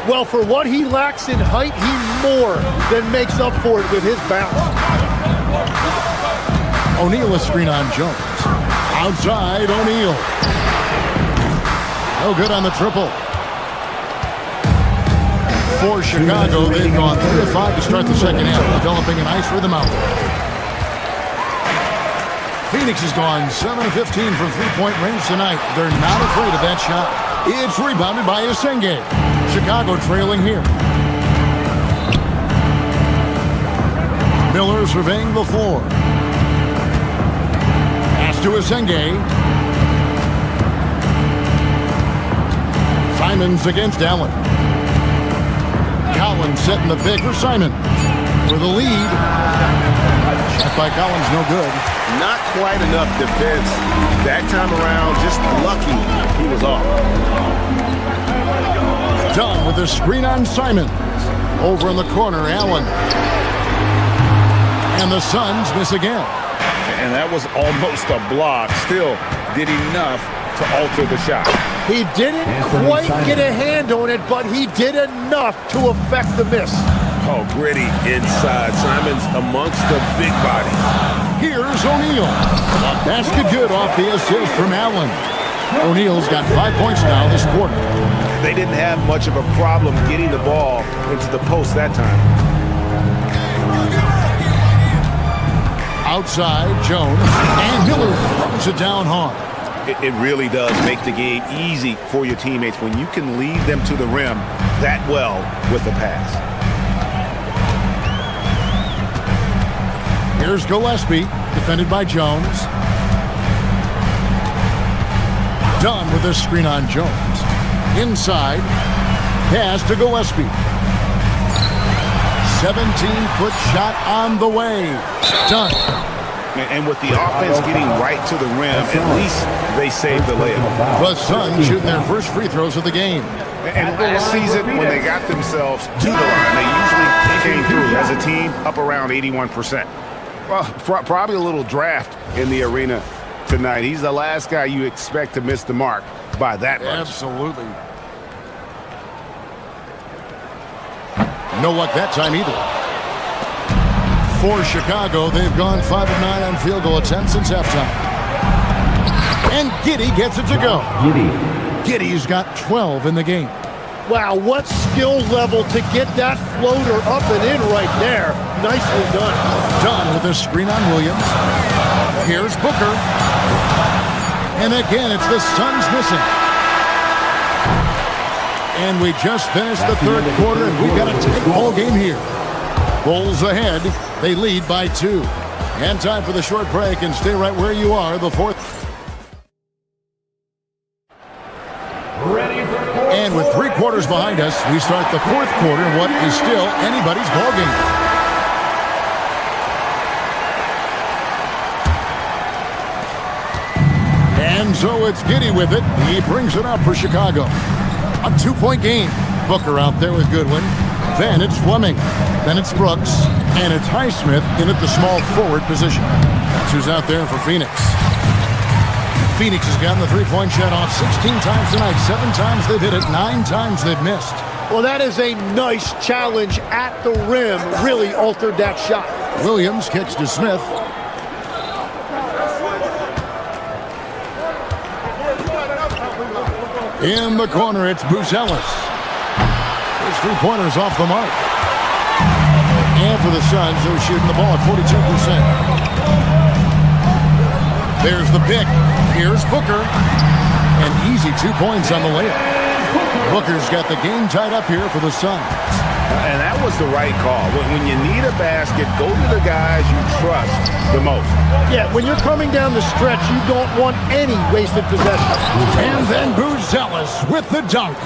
Well, for what he lacks in height, he more than makes up for it with his bounce. O'Neal a screen on Jones. Outside, O'Neal. No good on the triple. For Chicago, they've gone 3 of 5 to start the second half, developing a nice rhythm out there. Phoenix has gone 7 of 15 from three-point range tonight. They're not afraid of that shot. It's rebounded by Sengun. Chicago trailing here. Miller surveying the floor. Pass to Sengun. Simons against Allen. Collins setting the pick for Simon. For the lead. Shot by Collins, no good. Not quite enough defense that time around. Just lucky he was off. Dunn with the screen on Simon. Over in the corner, Allen. And the Suns miss again. And that was almost a block. Still did enough to alter the shot. He didn't quite get a hand on it, but he did enough to affect the miss. Oh, gritty inside. Simons amongst the big bodies. Here's O'Neal. Basket good off the assist from Allen. O'Neal's got 5 points now this quarter. They didn't have much of a problem getting the ball into the post that time. Outside, Jones. And Miller throws it down hard. It really does make the game easy for your teammates when you can lead them to the rim that well with the pass. Here's Gillespie, defended by Jones. Dunn with a screen on Jones. Inside, pass to Gillespie. 17-foot shot on the way. Dunn. And with the offense getting right to the rim, at least they saved the layup. The Suns shooting their first free throws of the game. And last season, when they got themselves to the line, they usually came through as a team up around 81%. Well, probably a little draft in the arena tonight. He's the last guy you expect to miss the mark by that much. Absolutely. No luck that time either. For Chicago, they've gone 5 of 9 on field goal attempts since halftime. And Giddey gets it to go. Giddey's got 12 in the game. Wow, what skill level to get that floater up and in right there. Nicely done. Dunn with a screen on Williams. Here's Booker. And again, it's the Suns missing. And we just finished the third quarter, and we've got a tight ball game here. Bulls ahead. They lead by 2. And time for the short break, and stay right where you are. The fourth. And with 3 quarters behind us, we start the fourth quarter in what is still anybody's ball game. And so it's Giddey with it. He brings it up for Chicago. A 2-point game. Booker out there with Goodwin. Then it's Fleming. Then it's Brooks. And it's Highsmith in at the small forward position. That's who's out there for Phoenix. Phoenix has gotten the 3-point shot off 16 times tonight. 7 times they've hit it. 9 times they've missed. Well, that is a nice challenge at the rim. Really altered that shot. Williams kicks to Smith. In the corner, it's Buzelis. His 3-pointer's off the mark. And for the Suns, they're shooting the ball at 42%. There's the pick. Here's Booker. An easy 2 points on the layup. Booker's got the game tied up here for the Suns. And that was the right call. When you need a basket, go to the guys you trust the most. Yeah, when you're coming down the stretch, you don't want any wasted possession. And then Buzelis with the dunk.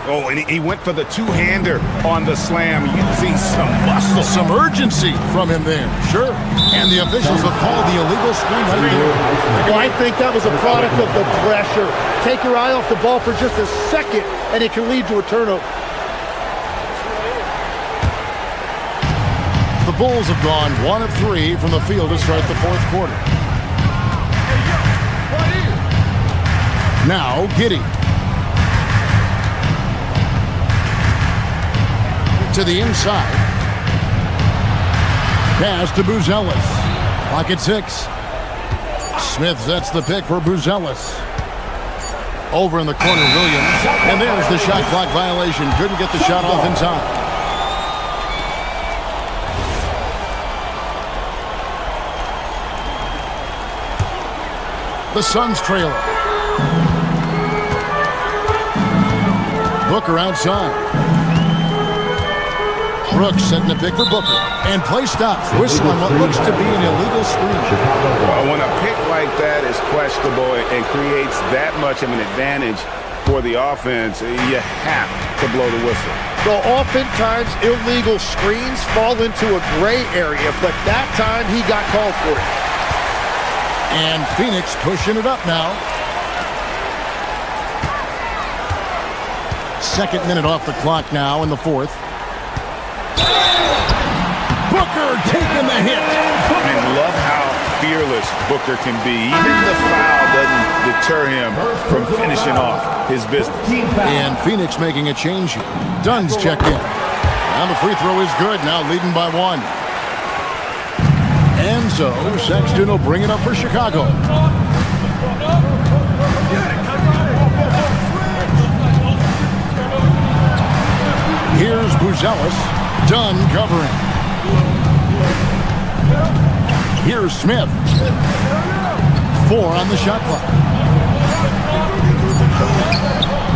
Oh, and he went for the two-hander on the slam. You see some muscle. Some urgency from him there, sure. And the officials have called the illegal screen right there. Well, I think that was a product of the pressure. Take your eye off the ball for just a second, and it can lead to a turnover. The Bulls have gone 1 of 3 from the field to start the fourth quarter. Now, Giddey. To the inside. Pass to Buzelis. Clock at 6. Smith sets the pick for Buzelis. Over in the corner, Williams. And there's the shot clock violation. Couldn't get the shot off in time. The Suns trailer. Booker outside. Brooks setting the pick for Booker. And play stops. Whistle on what looks to be an illegal screen. Well, when a pick like that is questionable and creates that much of an advantage for the offense, you have to blow the whistle. Well, oftentimes illegal screens fall into a gray area, but that time he got called for it. And Phoenix pushing it up now. Second minute off the clock now in the fourth. Booker taking the hit. And love how fearless Booker can be. Even the foul doesn't deter him from finishing off his business. And Phoenix making a change here. Dunn's checked in. Now the free throw is good. Now leading by 1. And so Sexton will bring it up for Chicago. Here's Buzelis. Dunn covering. Here's Smith. 4 on the shot clock.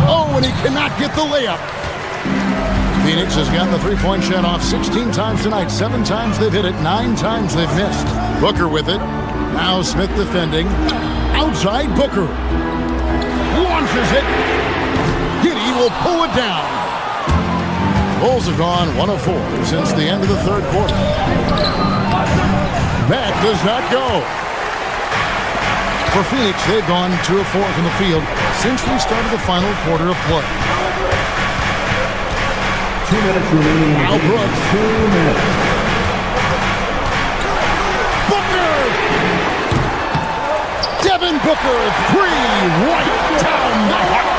Oh, and he cannot get the layup. Phoenix has gotten the three-point shot off 16 times tonight. 7 times they've hit it. 9 times they've missed. Booker with it. Now Smith defending. Outside Booker. Launches it. Giddey will pull it down. Bulls have gone 1 of 4 since the end of the third quarter. That does not go. For Phoenix, they've gone 2 of 4 from the field since we started the final quarter of play. 2 minutes remaining. Al Brooks. 2 minutes. Booker! Devin Booker, 3 right down the hatch.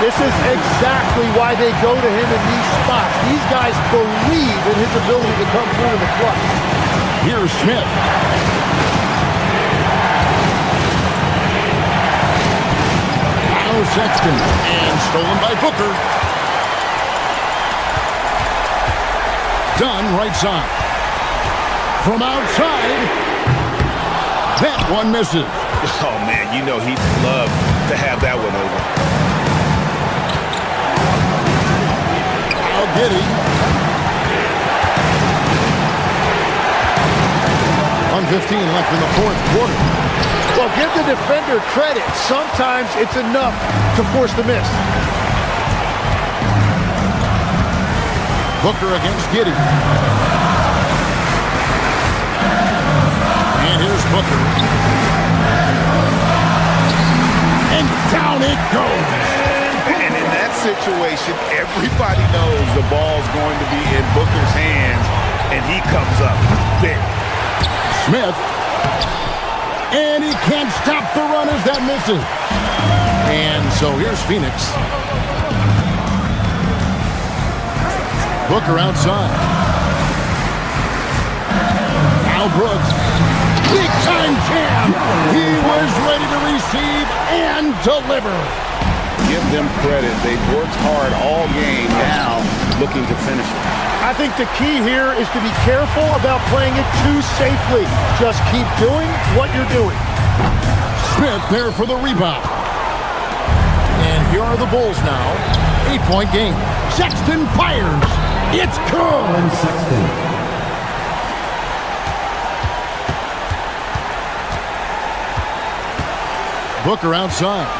This is exactly why they go to him in these spots. These guys believe in his ability to come through in the clutch. Here's Smith. Now Sexton. And stolen by Booker. Dunn right side. From outside. That one misses. Oh, man, you know he'd love to have that one over. Giddey. 1:15 left in the fourth quarter. Well, give the defender credit. Sometimes it's enough to force the miss. Booker against Giddey. And here's Booker. And down it goes. And in that situation, everybody knows the ball's going to be in Booker's hands, and he comes up big. Smith. And he can't stop the run as that misses. And so here's Phoenix. Booker outside. Al Brooks. Big time jam. He was ready to receive and deliver. Give them credit. They've worked hard all game, now looking to finish it. I think the key here is to be careful about playing it too safely. Just keep doing what you're doing. Smith there for the rebound. And here are the Bulls now. 8-point game. Sexton fires. It's good. Sexton. Booker outside.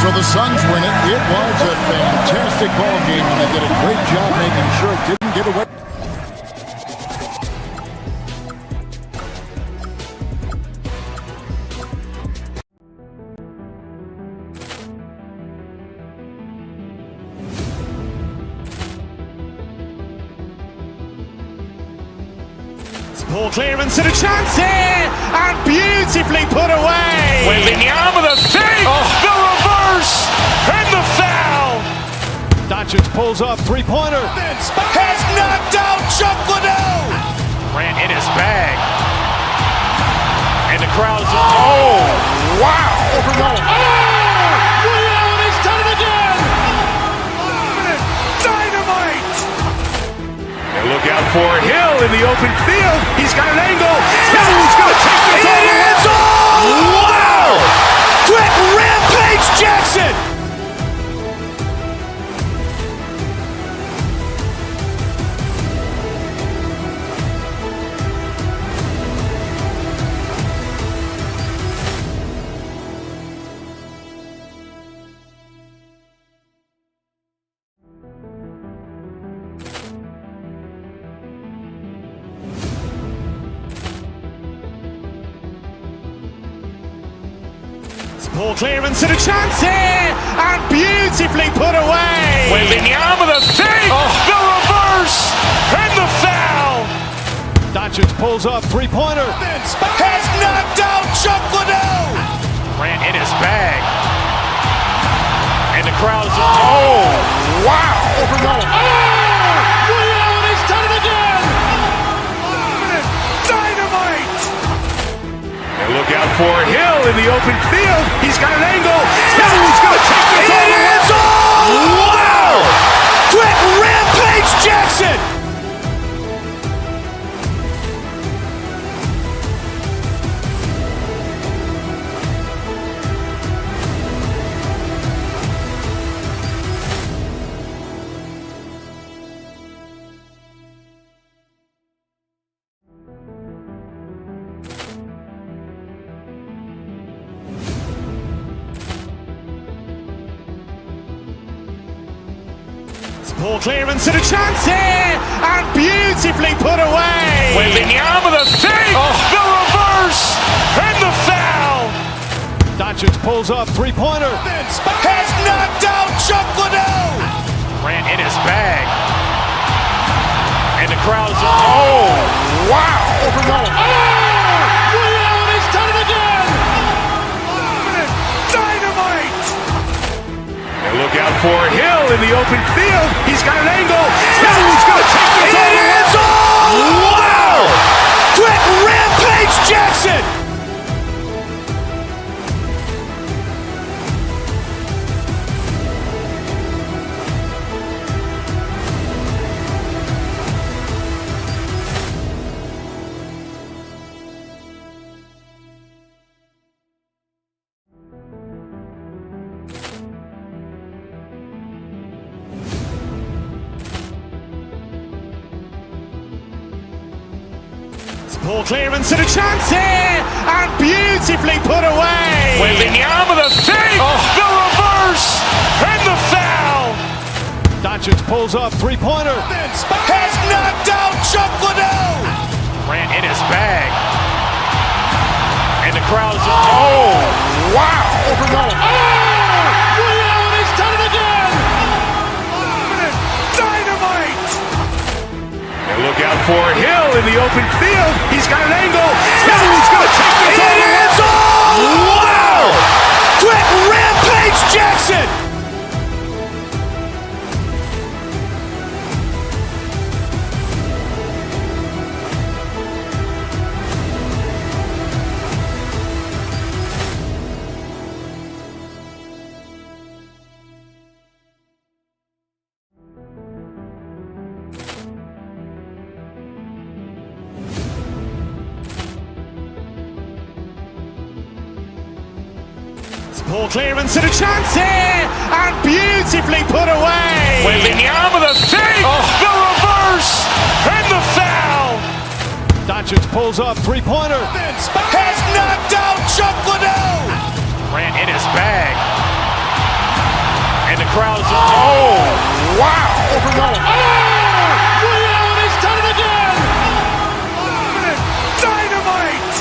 So the Suns win it. It was a fantastic ball game, and they did a great job making sure it didn't get away. Ball clearance and a chance here, and beautifully put away. Wembanyama the fake, the reverse, and the foul. Doncic pulls up, three-pointer. Has knocked out Chuck Liddell. Grant in his bag. And the crowd's, oh, wow. He's done it again. Dynamite. And look out for Hill in the open field. He's got an angle. Hill's going to take this all the way. Wow. Quick rampage Jackson. Ball clearance and a chance here, and beautifully put away. Wembanyama the fake, the reverse, and the foul. Doncic pulls up, three-pointer. Has knocked out Chuck Liddell. Grant in his bag. And the crowd's, oh, wow. He's done it again. Dynamite. And look out for Hill in the open field. He's got an angle. Hill's going to take this all the way. Wow. Quick rampage Jackson. Ball clearance and a chance here, and beautifully put away. Wembanyama the fake, the reverse, and the foul. Doncic pulls up, three-pointer. Has knocked out Chuck Liddell. Grant in his bag. And the crowd's, oh, wow. He's done it again. Dynamite. And look out for Hill in the open field. He's got an angle. Hill's going to take this all the way. Wow. Quick rampage Jackson. Ball clearance and a chance here, and beautifully put away. Wembanyama the fake, the reverse, and the foul. Doncic pulls up, three-pointer. Has knocked out Chuck Liddell. Grant in his bag. And the crowd's, oh, wow. He's done it again. Dynamite. And look out for Hill in the open field. He's got an angle. Hill's going to take this all the way. Wow. Quick rampage Jackson. Ball clearance and a chance here, and beautifully put away. Wembanyama the fake, the reverse, and the foul. Doncic pulls up, three-pointer. Has knocked out Chuck Liddell. Grant in his bag. And the crowd is just, oh, wow. Overwhelmed. Oh, Ray Allen has done it again. Dynamite!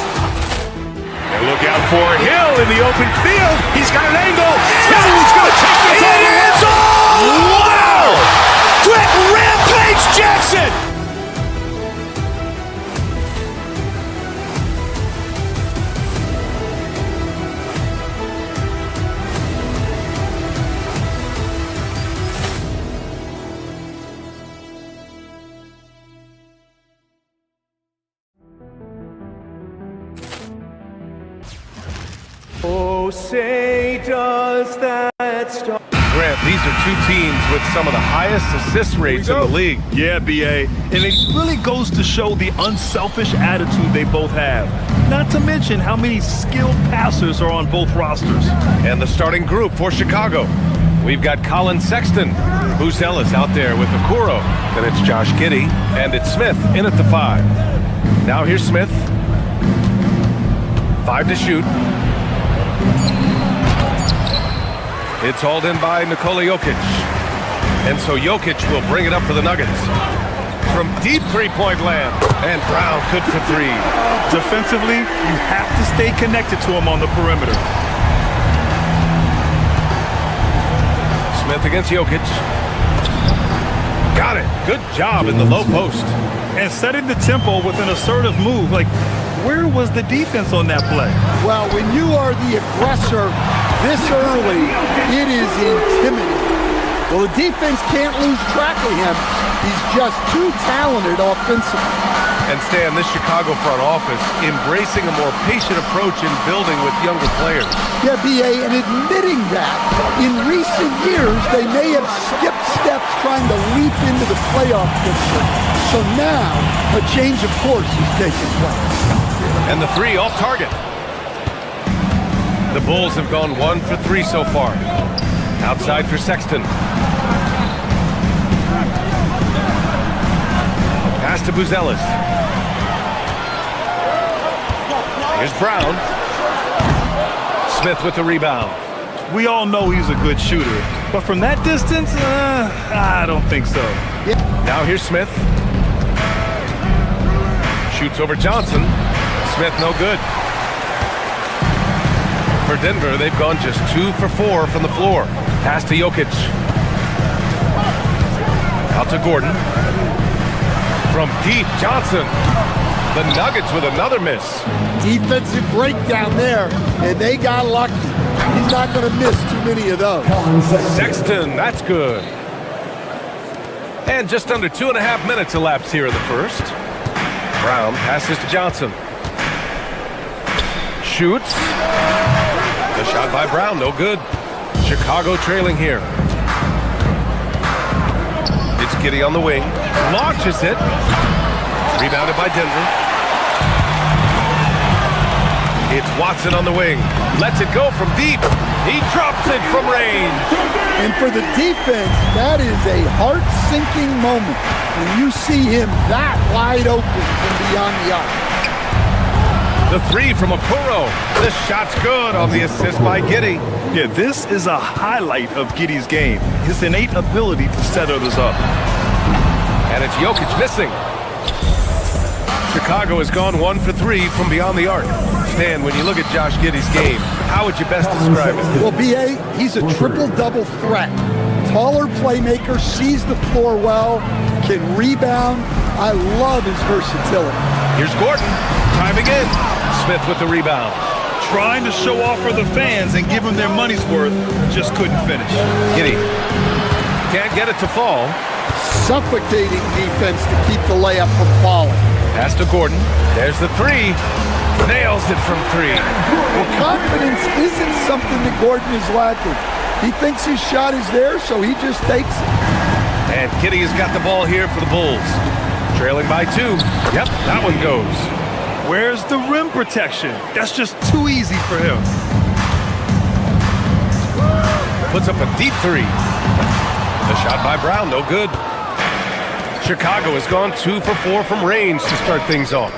And look out for Hill in the open field. He's got an angle. Hill's going to take this all the way. Wow! Quick Rampage Jackson! Oh, say does that start? Grant, these are two teams with some of the highest assist rates in the league. Yeah, BA. And it really goes to show the unselfish attitude they both have. Not to mention how many skilled passers are on both rosters. And the starting group for Chicago. We've got Colin Sexton, Buzelis out there with Okoro. Then it's Josh Giddey, and it's Smith in at the 5. Now here's Smith. 5 to shoot. It's hauled in by Nikola Jokic. And so Jokic will bring it up for the Nuggets. From deep three-point land. And Brown good for 3. Defensively, you have to stay connected to him on the perimeter. Smith against Jokic. Got it. Good job in the low post. And setting the tempo with an assertive move. Like, where was the defense on that play? Well, when you are the aggressor this early, it is intimidating. Well, the defense can't lose track of him. He's just too talented offensively. And Stan, this Chicago front office embracing a more patient approach in building with younger players. Yeah, B.A., and admitting that in recent years, they may have skipped steps trying to leap into the playoff picture. So now, a change of course is taking place. And the 3 off target. The Bulls have gone 1 for 3 so far. Outside for Sexton. Pass to Buzelis. Here's Brown. Smith with the rebound. We all know he's a good shooter, but from that distance, I don't think so. Now here's Smith. Shoots over Johnson. Smith no good. For Denver, they've gone just 2 for 4 from the floor. Pass to Jokic. Out to Gordon. From deep, Johnson. The Nuggets with another miss. Defensive breakdown there, and they got lucky. He's not going to miss too many of those. Sexton, that's good. And just under 2.5 minutes elapsed here in the first. Brown passes to Johnson. Shoots. The shot by Brown, no good. Chicago trailing here. It's Giddey on the wing. Launches it. Rebounded by Denver. It's Watson on the wing. Lets it go from deep. He drops it from range. And for the defense, that is a heart-sinking moment when you see him that wide open from beyond the arc. The 3 from Okoro. The shot's good on the assist by Giddey. Yeah, this is a highlight of Giddey's game. His innate ability to set others up. And it's Jokic missing. Chicago has gone 1 for 3 from beyond the arc. Stan, when you look at Josh Giddey's game, how would you best describe it? Well, B.A., he's a triple-double threat. Taller playmaker, sees the floor well, can rebound. I love his versatility. Here's Gordon, timing in. Smith with the rebound. Trying to show off for the fans and give them their money's worth, just couldn't finish. Giddey can't get it to fall. Suffocating defense to keep the layup from falling. Pass to Gordon. There's the 3. Nails it from 3. Well, confidence isn't something that Gordon is lacking. He thinks his shot is there, so he just takes it. And Giddey has got the ball here for the Bulls. Trailing by 2. Yep, that one goes. Where's the rim protection? That's just too easy for him. Puts up a deep 3. The shot by Brown, no good. Chicago has gone 2 for 4 from range to start things off.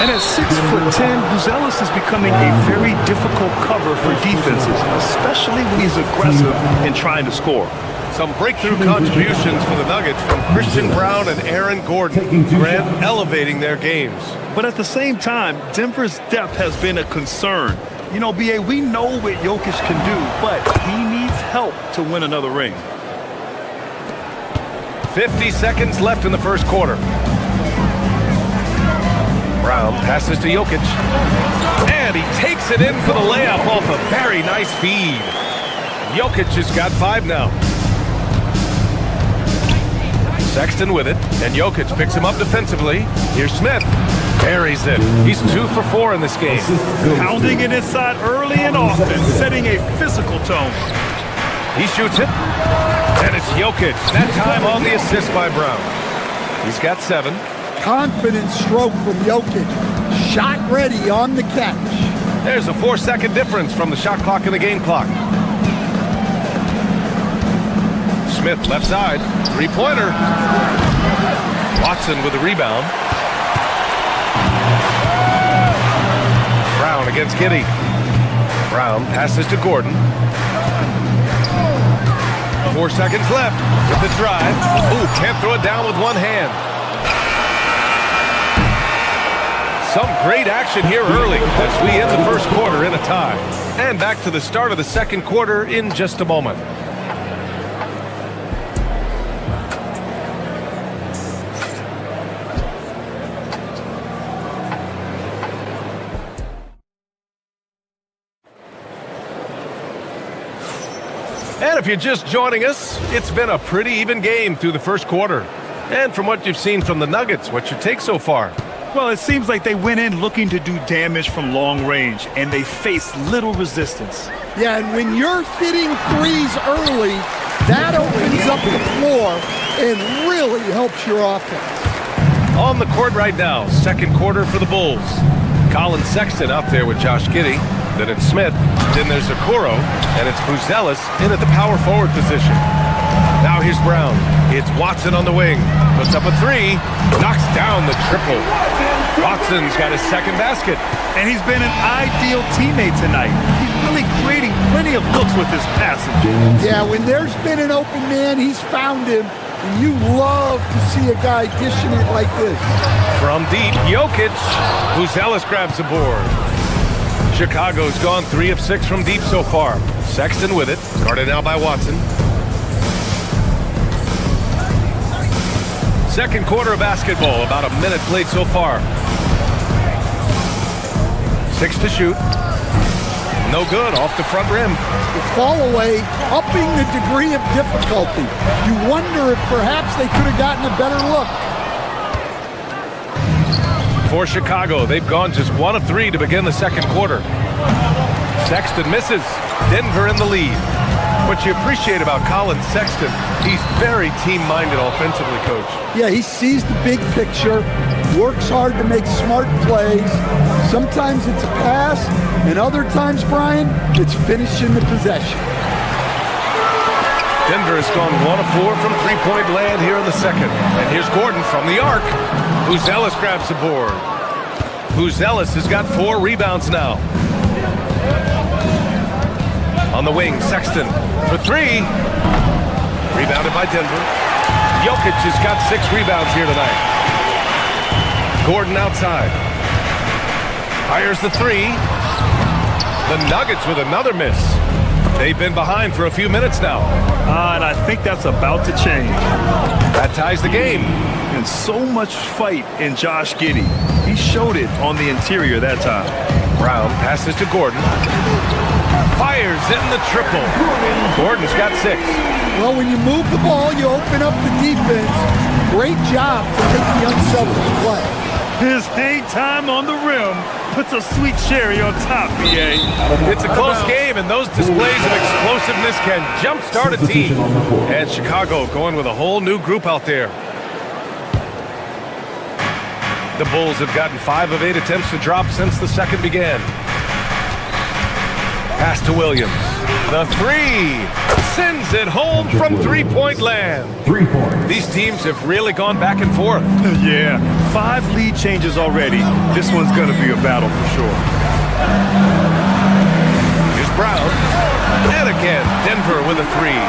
And at 6'10", Buzelis is becoming a very difficult cover for defenses, especially when he's aggressive and trying to score. Some breakthrough contributions for the Nuggets from Christian Brown and Aaron Gordon. Grant elevating their games. But at the same time, Denver's depth has been a concern. You know, B.A., we know what Jokic can do, but he needs help to win another ring. 50 seconds left in the first quarter. Brown passes to Jokic. And he takes it in for the layup off a very nice feed. Jokic has got 5 now. Sexton with it, and Jokic picks him up defensively. Here's Smith. Buries it. He's 2 for 4 in this game. Pounding it inside early and often, setting a physical tone. He shoots it, and it's Jokic. That time on the assist by Brown. He's got 7. Confident stroke from Jokic. Shot ready on the catch. There's a 4-second difference from the shot clock and the game clock. Smith left side. 3-pointer. Watson with the rebound. Brown against Giddey. Brown passes to Gordon. 4 seconds left with the drive. Ooh, can't throw it down with one hand. Some great action here early as we end the first quarter in a tie. And back to the start of the second quarter in just a moment. And if you're just joining us, it's been a pretty even game through the first quarter. And from what you've seen from the Nuggets, what's your take so far? Well, it seems like they went in looking to do damage from long range, and they faced little resistance. Yeah, and when you're hitting threes early, that opens up the floor and really helps your offense. On the court right now, second quarter for the Bulls. Colin Sexton out there with Josh Giddey. Then it's Smith, then there's Okoro, and it's Buzelis in at the power forward position. Now here's Brown. It's Watson on the wing. Puts up a 3, knocks down the triple. Watson's got his second basket. And he's been an ideal teammate tonight. He's really creating plenty of looks with his passing. Yeah, when there's been an open man, he's found him. And you love to see a guy dishing it like this. From deep, Jokic. Buzelis grabs the board. Chicago's gone 3 of 6 from deep so far. Sexton with it, guarded now by Watson. Second quarter of basketball, about a minute played so far. 6 to shoot. No good, off the front rim. The fall away, upping the degree of difficulty. You wonder if perhaps they could have gotten a better look. For Chicago, they've gone just 1 of 3 to begin the second quarter. Sexton misses. Denver in the lead. What you appreciate about Colin Sexton, he's very team-minded offensively, Coach. Yeah, he sees the big picture, works hard to make smart plays. Sometimes it's a pass, and other times, Brian, it's finishing the possession. Denver has gone 1 of 4 from three-point land here in the second. And here's Gordon from the arc. Buzelis grabs the board. Buzelis has got 4 rebounds now. On the wing, Sexton for 3. Rebounded by Denver. Jokic has got 6 rebounds here tonight. Gordon outside. Fires the 3. The Nuggets with another miss. They've been behind for a few minutes now. And I think that's about to change. That ties the game. And so much fight in Josh Giddey. He showed it on the interior that time. Brown passes to Gordon. Fires in the triple. Gordon's got 6. Well, when you move the ball, you open up the defense. Great job to make the unselfish play. His hang time on the rim puts a sweet cherry on top, B.A. It's a close game, and those displays of explosiveness can jumpstart a team. And Chicago going with a whole new group out there. The Bulls have gotten 5 of 8 attempts to drop since the second began. Pass to Williams. The three. Sends it home from three-point land. 3 points. These teams have really gone back and forth. Yeah, 5 lead changes already. This one's going to be a battle for sure. Here's Brown. And again, Denver with a three.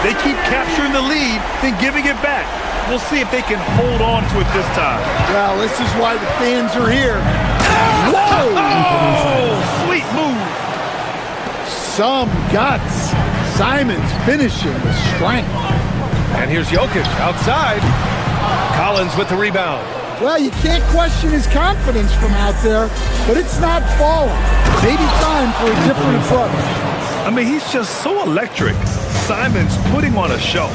They keep capturing the lead, then giving it back. We'll see if they can hold on to it this time. Well, this is why the fans are here. Whoa! Oh, sweet move. Some guts. Simons finishing with strength. And here's Jokic outside. Collins with the rebound. Well, you can't question his confidence from out there, but it's not falling. Maybe time for a different approach. I mean, he's just so electric. Simons putting on a show.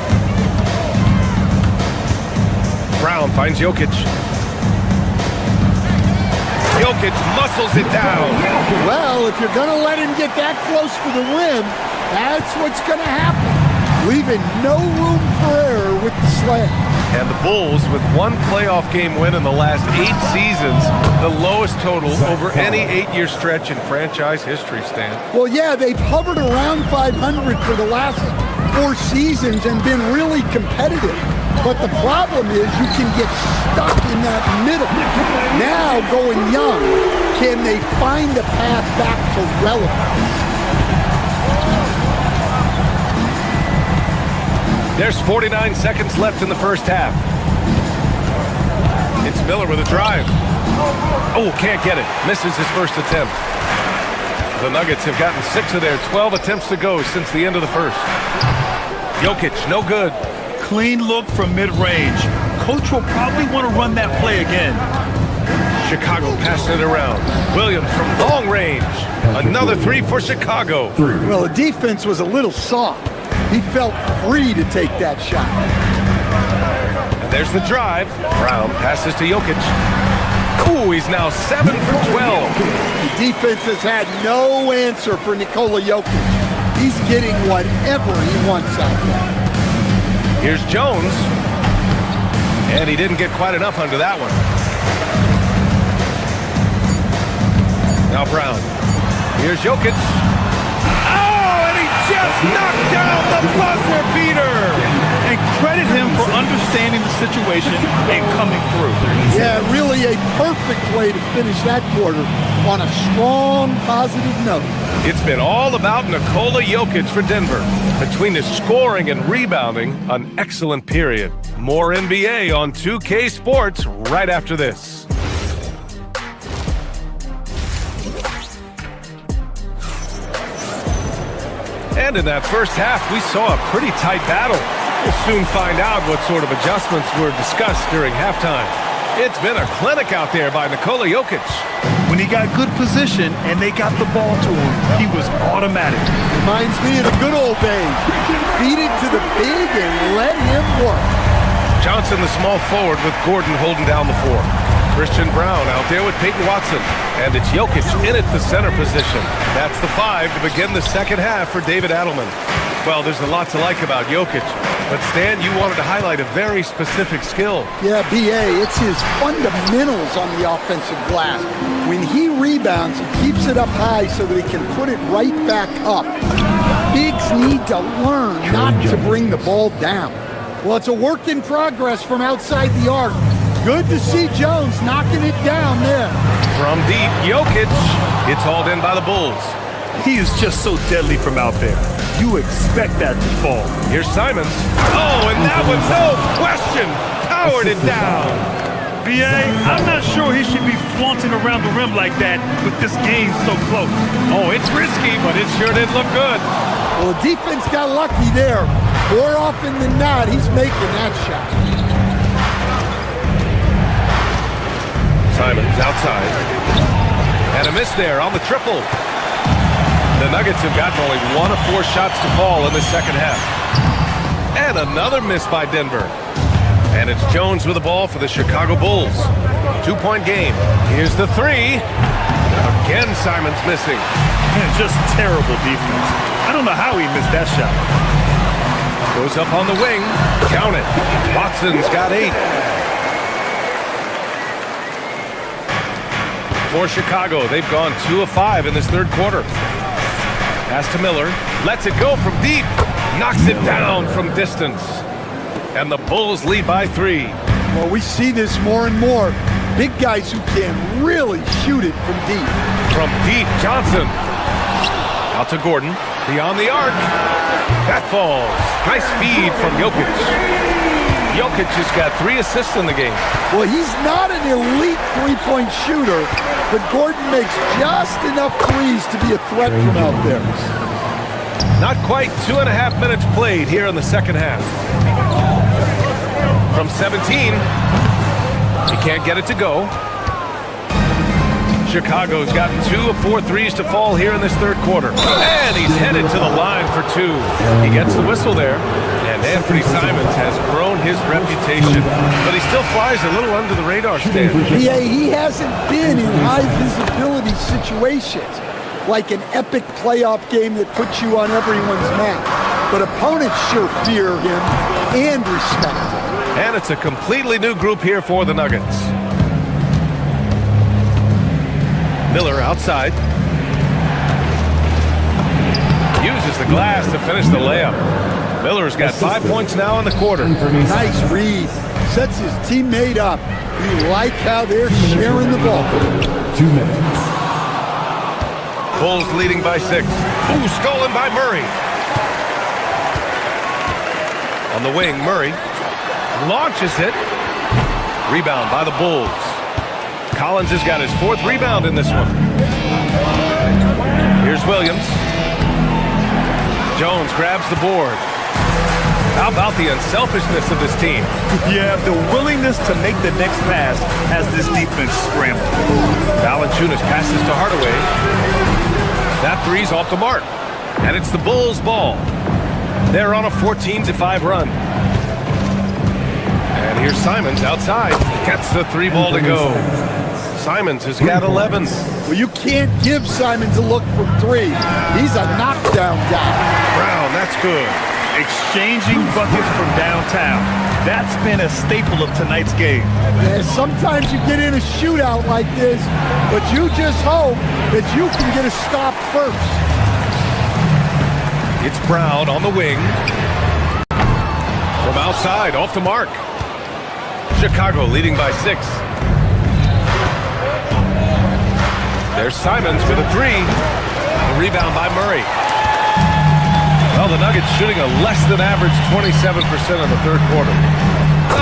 Brown finds Jokic. Jokic muscles it down. Well, if you're going to let him get that close to the rim, that's what's going to happen. Leaving no room for error with the slam. And the Bulls, with one playoff game win in the last 8 seasons, the lowest total over any 8-year stretch in franchise history, Stan. Well, yeah, they've hovered around 500 for the last 4 seasons and been really competitive. But the problem is you can get stuck in that middle. Now, going young, can they find a path back to relevance? There's 49 seconds left in the first half. It's Miller with a drive. Oh, can't get it. Misses his first attempt. The Nuggets have gotten 6 of their 12 attempts to go since the end of the first. Jokic, no good. Clean look from mid-range. Coach will probably want to run that play again. Chicago passing it around. Williams from long range. Another three for Chicago. Well, the defense was a little soft. He felt free to take that shot. And there's the drive. Brown passes to Jokic. Ooh, he's now 7 for 12. The defense has had no answer for Nikola Jokic. He's getting whatever he wants out there. Here's Jones. And he didn't get quite enough under that one. Now Brown. Here's Jokic. Oh, and he just knocked down the buzzer beater. And credit him for understanding the situation and coming through. Yeah, really a perfect way to finish that quarter on a strong, positive note. It's been all about Nikola Jokic for Denver. Between his scoring and rebounding, an excellent period. More NBA on 2K Sports right after this. And in that first half, we saw a pretty tight battle. We'll soon find out what sort of adjustments were discussed during halftime. It's been a clinic out there by Nikola Jokic. When he got good position and they got the ball to him, he was automatic. Reminds me of the good old days. Feed it to the big and let him work. Johnson, the small forward, with Gordon holding down the 4. Christian Brown out there with Peyton Watson. And it's Jokic in at the center position. That's the 5 to begin the second half for David Adelman. Well, there's a lot to like about Jokic. But Stan, you wanted to highlight a very specific skill. Yeah, B.A., it's his fundamentals on the offensive glass. When he rebounds, he keeps it up high so that he can put it right back up. Bigs need to learn not to bring the ball down. Well, it's a work in progress from outside the arc. Good to see Jones knocking it down there. From deep, Jokic. It's hauled in by the Bulls. He is just so deadly from out there. You expect that to fall. Here's Simons. Oh, and that one, no question, powered it down. B.A., I'm not sure he should be flaunting around the rim like that with this game so close. Oh, it's risky, but it sure did look good. Well, the defense got lucky there. More often than not, he's making that shot. Simons outside. And a miss there on the triple. The Nuggets have gotten only 1 of 4 shots to fall in the second half. And another miss by Denver. And it's Jones with the ball for the Chicago Bulls. 2-point game. Here's the 3. Again, Simons missing. Man, just terrible defense. I don't know how he missed that shot. Goes up on the wing. Count it. Watson's got 8. For Chicago, they've gone 2 of 5 in this third quarter. Pass to Miller. Lets it go from deep. Knocks it down from distance. And the Bulls lead by 3. Well, we see this more and more. Big guys who can really shoot it from deep. From deep, Johnson. Out to Gordon. Beyond the arc. That falls. Nice feed from Jokic. Jokic has got 3 assists in the game. Well, he's not an elite three-point shooter, but Gordon makes just enough threes to be a threat from out there. Not quite 2.5 minutes played here in the second half. From 17, he can't get it to go. Chicago's gotten 2 of 4 threes to fall here in this third quarter. And he's headed to the line for 2. He gets the whistle there. And Anthony Simons has grown his reputation, but he still flies a little under the radar, Stan. Yeah, he hasn't been in high visibility situations, like an epic playoff game that puts you on everyone's map. But opponents sure fear him and respect him. And it's a completely new group here for the Nuggets. Miller outside. Uses the glass to finish the layup. Miller's got 5 points now in the quarter. Nice read. Sets his teammate up. You like how they're sharing the ball. 2 minutes. Bulls leading by 6. Ooh, stolen by Murray. On the wing, Murray launches it. Rebound by the Bulls. Collins has got his 4th rebound in this one. Here's Williams. Jones grabs the board. How about the unselfishness of this team? Yeah, the willingness to make the next pass has this defense scrambled. Valanciunas passes to Hardaway. That three's off the mark. And it's the Bulls' ball. They're on a 14-5 run. And here's Simons outside. Gets the 3 ball to go. Simons has got 11. Well, you can't give Simons a look from 3. He's a knockdown guy. Brown, that's good. Exchanging buckets from downtown. That's been a staple of tonight's game. Yeah, sometimes you get in a shootout like this, but you just hope that you can get a stop first. It's Brown on the wing. From outside, off the mark. Chicago leading by 6. There's Simons with a 3. The rebound by Murray. Well, the Nuggets shooting a less than average 27% in the third quarter.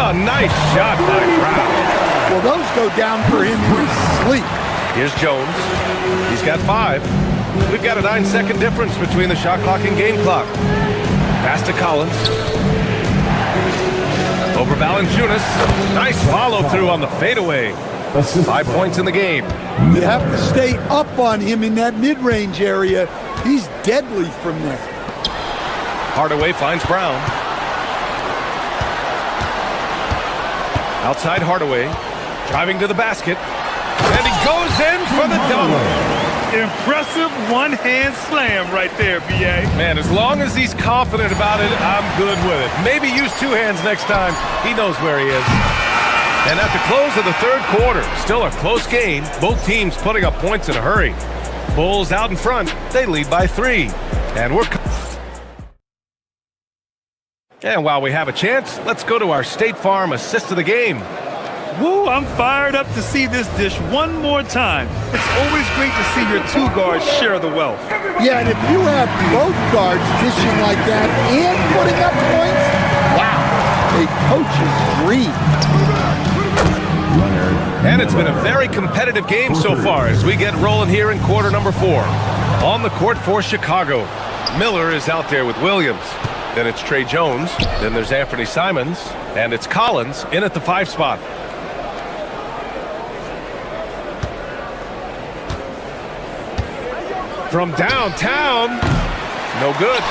Oh, nice shot by Brown. Well, those go down for him in his sleep. Here's Jones. He's got 5. We've got a 9-second difference between the shot clock and game clock. Pass to Collins. Over Valanciunas. Nice follow through on the fadeaway. 5 points in the game. You have to stay up on him in that mid-range area. He's deadly from there. Hardaway finds Brown. Outside Hardaway. Driving to the basket. And he goes in for the dunk. Impressive one-hand slam right there, B.A. Man, as long as he's confident about it, I'm good with it. Maybe use 2 hands next time. He knows where he is. And at the close of the third quarter, still a close game. Both teams putting up points in a hurry. Bulls out in front. They lead by 3. And while we have a chance, let's go to our State Farm assist of the game. Woo, I'm fired up to see this dish one more time. It's always great to see your 2 guards share the wealth. Yeah, and if you have both guards dishing like that and putting up points, wow, a coach's dream. And it's been a very competitive game so far as we get rolling here in quarter number 4. On the court for Chicago, Miller is out there with Williams. Then it's Trey Jones. Then there's Anthony Simons. And it's Collins in at the 5 spot. From downtown, no good.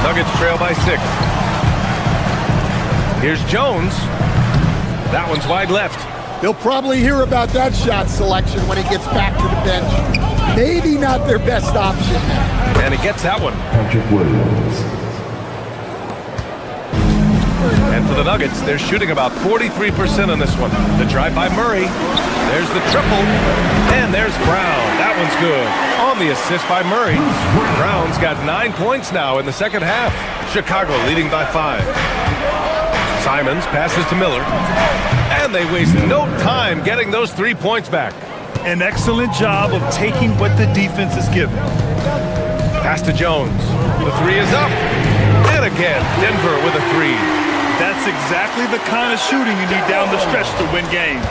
Nuggets trail by 6. Here's Jones. That one's wide left. He'll probably hear about that shot selection when he gets back to the bench. Maybe not their best option. And he gets that one. Patrick Williams. And for the Nuggets. They're shooting about 43% on this one. The drive by Murray. There's the triple. And there's Brown. That one's good. On the assist by Murray. Brown's got 9 points now in the second half. Chicago leading by 5. Simons passes to Miller. And they waste no time getting those 3 points back. An excellent job of taking what the defense is given. Pass to Jones. The three is up. And again, Denver with a three. That's exactly the kind of shooting you need down the stretch to win games.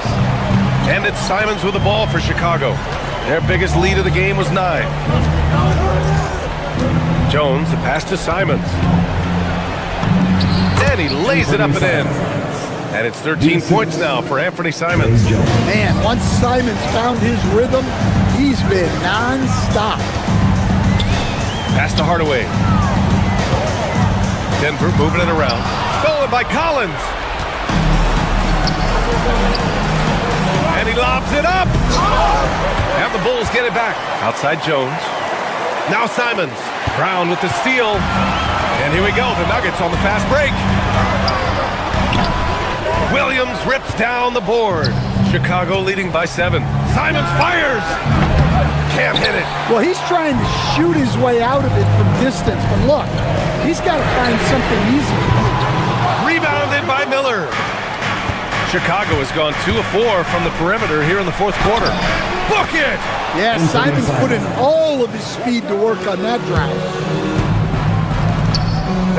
And it's Simons with the ball for Chicago. Their biggest lead of the game was 9. Jones, the pass to Simons. And he lays it up and in. And it's 13 points now for Anthony Simons. Man, once Simons found his rhythm, he's been non-stop. Pass to Hardaway. Denver moving it around. Stolen by Collins. And he lobs it up. And the Bulls get it back. Outside Jones. Now Simons. Brown with the steal. And here we go. The Nuggets on the fast break. Williams rips down the board. Chicago leading by 7. Simons fires. Can't hit it. Well, he's trying to shoot his way out of it from distance, but look, he's got to find something easy. Rebounded by Miller. Chicago has gone 2 of 4 from the perimeter here in the fourth quarter. Book it! Yeah, Simons put in all of his speed to work on that drive.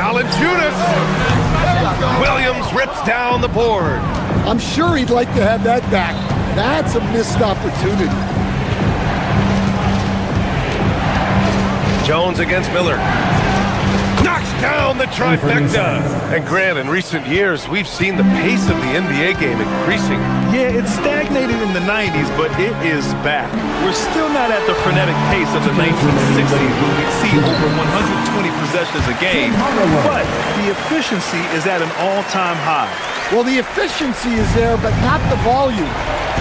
Valanciunas. Williams rips down the board. I'm sure he'd like to have that back. That's a missed opportunity. Jones against Miller. Knocks down the trifecta. And Grant, in recent years, we've seen the pace of the NBA game increasing. Yeah, it stagnated in the 90s, but it is back. We're still not at the frenetic pace of the 1960s when we'd see over 120 possessions a game, but the efficiency is at an all-time high. Well, the efficiency is there, but not the volume.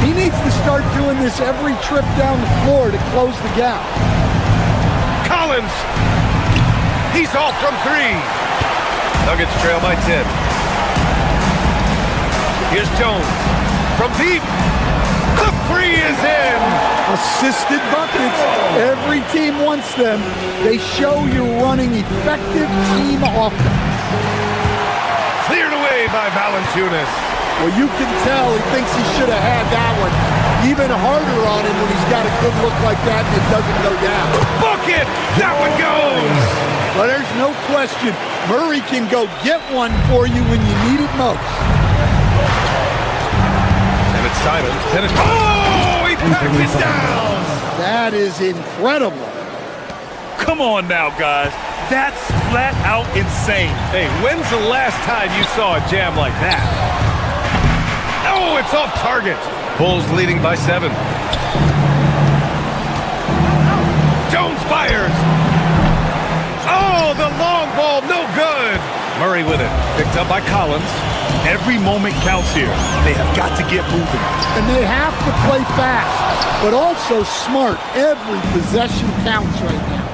He needs to start doing this every trip down the floor to close the gap. Collins. He's off from 3. Nuggets trail by 10. Here's Jones. From deep. The 3 is in. Assisted buckets. Every team wants them. They show you're running effective team offense. Cleared away by Valanciunas. Well, you can tell he thinks he should have had that one. Even harder on him when he's got a good look like that and it doesn't go down. Book it! That one goes! But there's no question. Murray can go get one for you when you need it most. And it's Simons. Oh! He packs it down! That is incredible. Come on now, guys. That's flat out insane. Hey, when's the last time you saw a jam like that? Oh, it's off target. Bulls leading by 7. Jones fires. Oh, the long ball, no good. Murray with it. Picked up by Collins. Every moment counts here. They have got to get moving. And they have to play fast, but also smart. Every possession counts right now.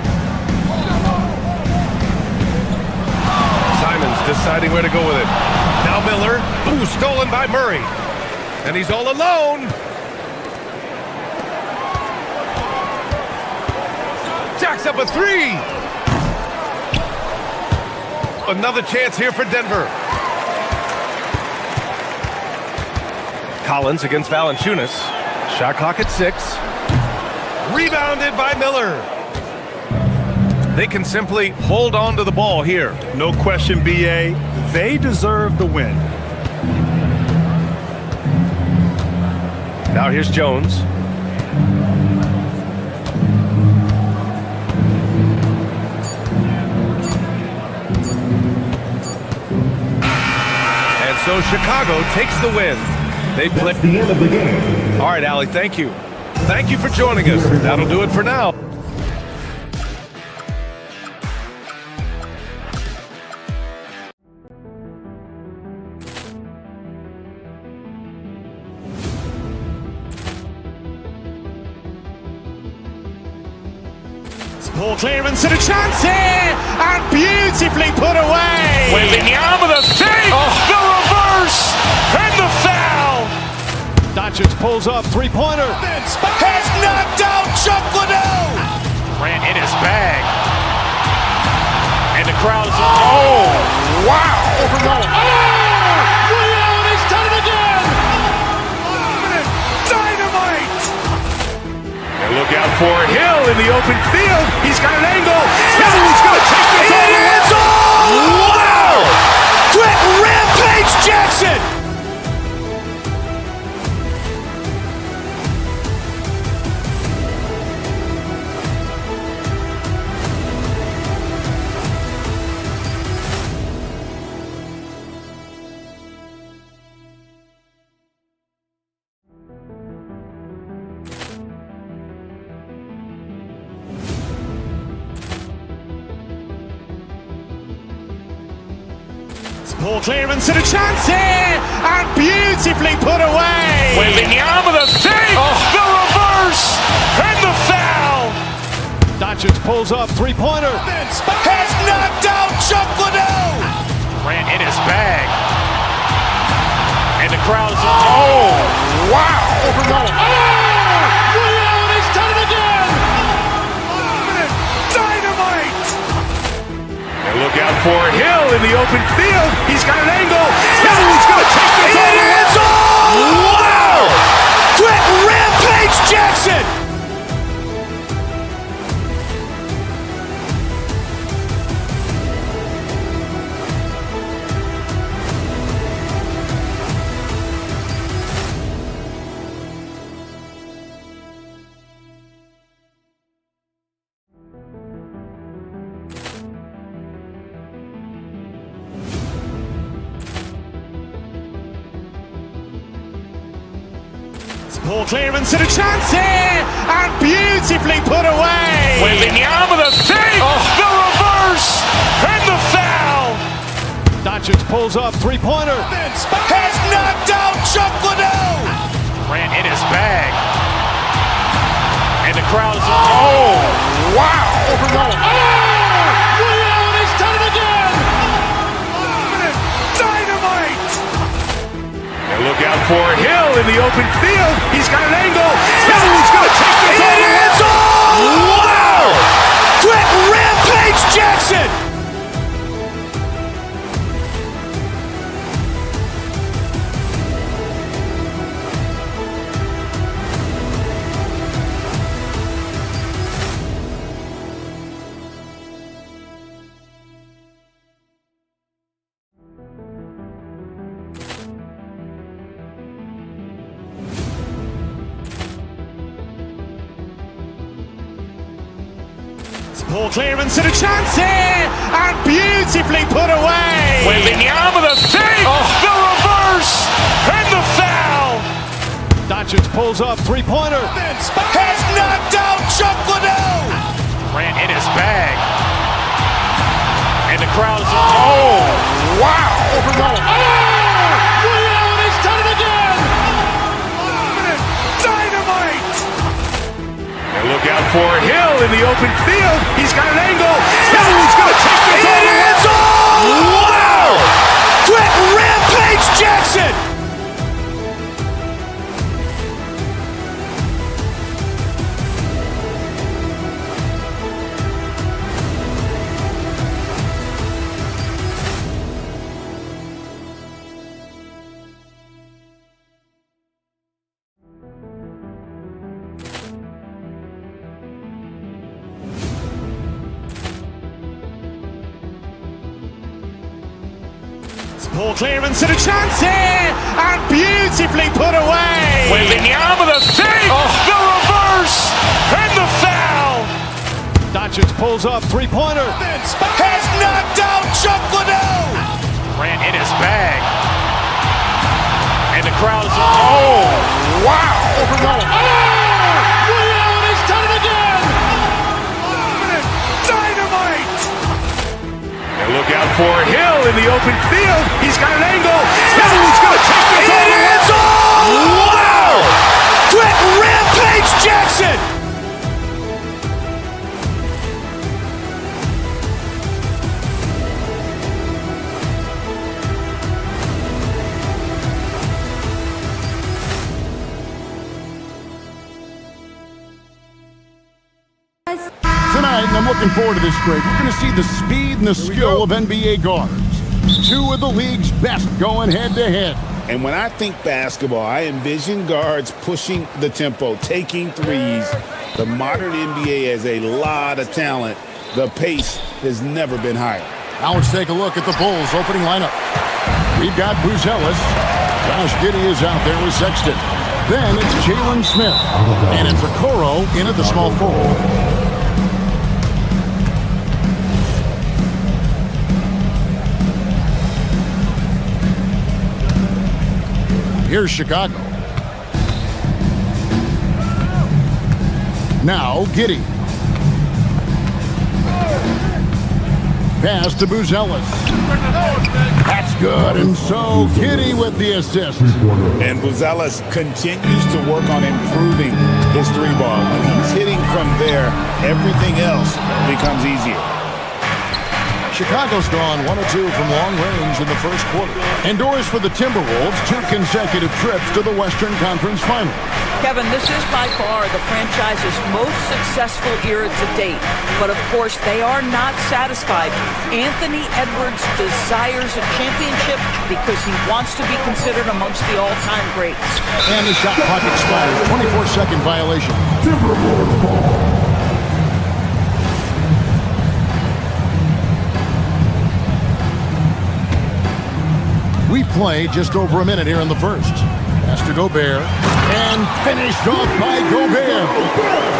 Simons deciding where to go with it. Now Miller. Ooh, stolen by Murray. And he's all alone. Jacks up a 3. Another chance here for Denver. Collins against Valanciunas. Shot clock at 6. Rebounded by Miller. They can simply hold on to the ball here. No question, B.A. They deserve the win. Now here's Jones. And so Chicago takes the win. They play. That's the end of the game. All right, Allie, thank you. Thank you for joining us. That'll do it for now. Poor clearance and a chance here, and beautifully put away. With the arm of the save, the pulls up, three-pointer. Has knocked out Chuck Liddell. Grant in his bag. And the crowd is, oh, wow. Overrun. Ray Allen has done it again. Dynamite. And look out for Hill in the open field. He's got an angle. Hill's going to take this all the way. Wow. Trent Rampage Jackson. Poor clearance and a chance here, and beautifully put away. Wembanyama the fake, the reverse, and the foul. Doncic pulls up, three-pointer. Has knocked out Chuck Liddell. Grant in his bag. And the crowd is, oh, wow. Overrun. Ray Allen has done it again. Dynamite. And look out for Hill in the open field. He's got an angle. Hill's going to take this all the way. Wow. Trent Rampage Jackson. Poor clearance and a chance here, and beautifully put away. Wembanyama the fake, the reverse, and the foul. Doncic pulls up, three-pointer. Has knocked out Chuck Liddell. Grant in his bag. And the crowd is, oh, wow. Overrun. Ray Allen has done it again. Dynamite. And look out for Hill in the open field. He's got an angle. Hill's going to take this all the way. Wow. Trent Rampage Jackson. Poor clearance and a chance here, and beautifully put away. Wembanyama the fake, the reverse, and the foul. Doncic pulls up, three-pointer. Has knocked out Chuck Liddell. Grant in his bag. And the crowd is, oh, wow. Overrun. Ray Allen has done it again. Dynamite. And look out for Hill in the open field. He's got an angle. Hill's going to take this all the way. Wow. Trent Rampage Jackson. Poor clearance and a chance here, and beautifully put away. Wembanyama the fake, the reverse, and the foul. Doncic pulls up, three-pointer. Has knocked out Chuck Liddell. Grant in his bag. And the crowd is, oh, wow. Overrun. Ray Allen has done it again. Dynamite. And look out for Hill in the open field. He's got an angle. Hill's going to take this all the way. Wow. Trent Rampage Jackson. looking forward to this trade. We're going to see the speed and the skill of NBA guards. Two of the league's best going head-to-head. And when I think basketball, I envision guards pushing the tempo, taking threes. The modern NBA has a lot of talent. The pace has never been higher. Now let's take a look at the Bulls' opening lineup. We've got Buzelis. Josh Giddey is out there with Sexton. Then it's Jalen Smith. And it's Okoro in at the small forward. Here's Chicago. Now Giddey. Pass to Buzelis. That's good, and so Giddey with the assist. And Buzelis continues to work on improving his three ball. When he's hitting from there, everything else becomes easier. Chicago's gone 1 of 2 from long range in the first quarter. Indoors for the Timberwolves, 2 consecutive trips to the Western Conference Final. Kevin, this is by far the franchise's most successful era to date. But of course, they are not satisfied. Anthony Edwards desires a championship because he wants to be considered amongst the all-time greats. And the shot clock expires. 24-second violation. Timberwolves ball. We play just over a minute here in the first. Pass to Gobert. And finished off by Gobert.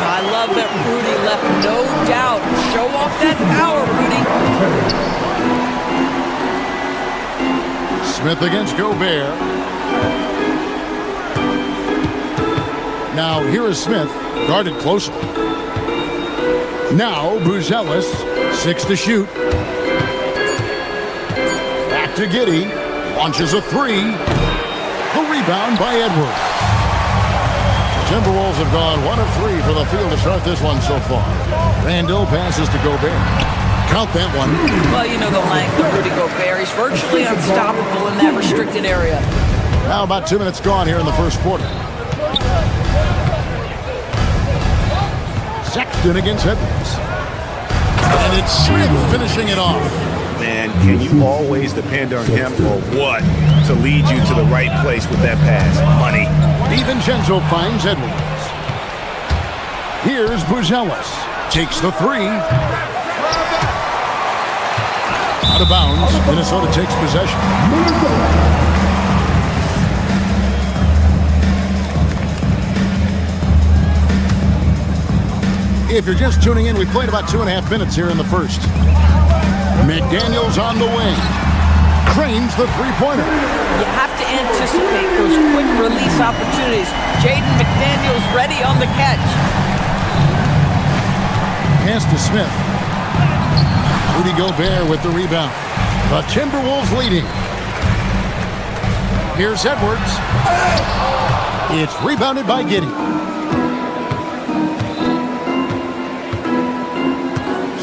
I love that Rudy left no doubt. Show off that power, Rudy. Smith against Gobert. Now here is Smith, guarded closely. Now Buzelis, 6 to shoot. Back to Giddey. Launches a 3. The rebound by Edwards. Timberwolves have gone 1 of 3 for the field to start this one so far. Randall passes to Gobert. Count that one. Well, you know the length of Rudy Gobert. He's virtually unstoppable in that restricted area. Now about 2 minutes gone here in the first quarter. Sexton against Edwards. And it's Smith finishing it off. Man, can you always depend on him or what to lead you to the right place with that pass? Money. DiVincenzo finds Edwards. Here's Buzelis. Takes the 3. Out of bounds. Minnesota takes possession. If you're just tuning in, we played about 2.5 minutes here in the first. McDaniels on the wing. Cranes the three-pointer. You have to anticipate those quick release opportunities. Jaden McDaniels ready on the catch. Pass to Smith. Rudy Gobert with the rebound. The Timberwolves leading. Here's Edwards. It's rebounded by Giddey.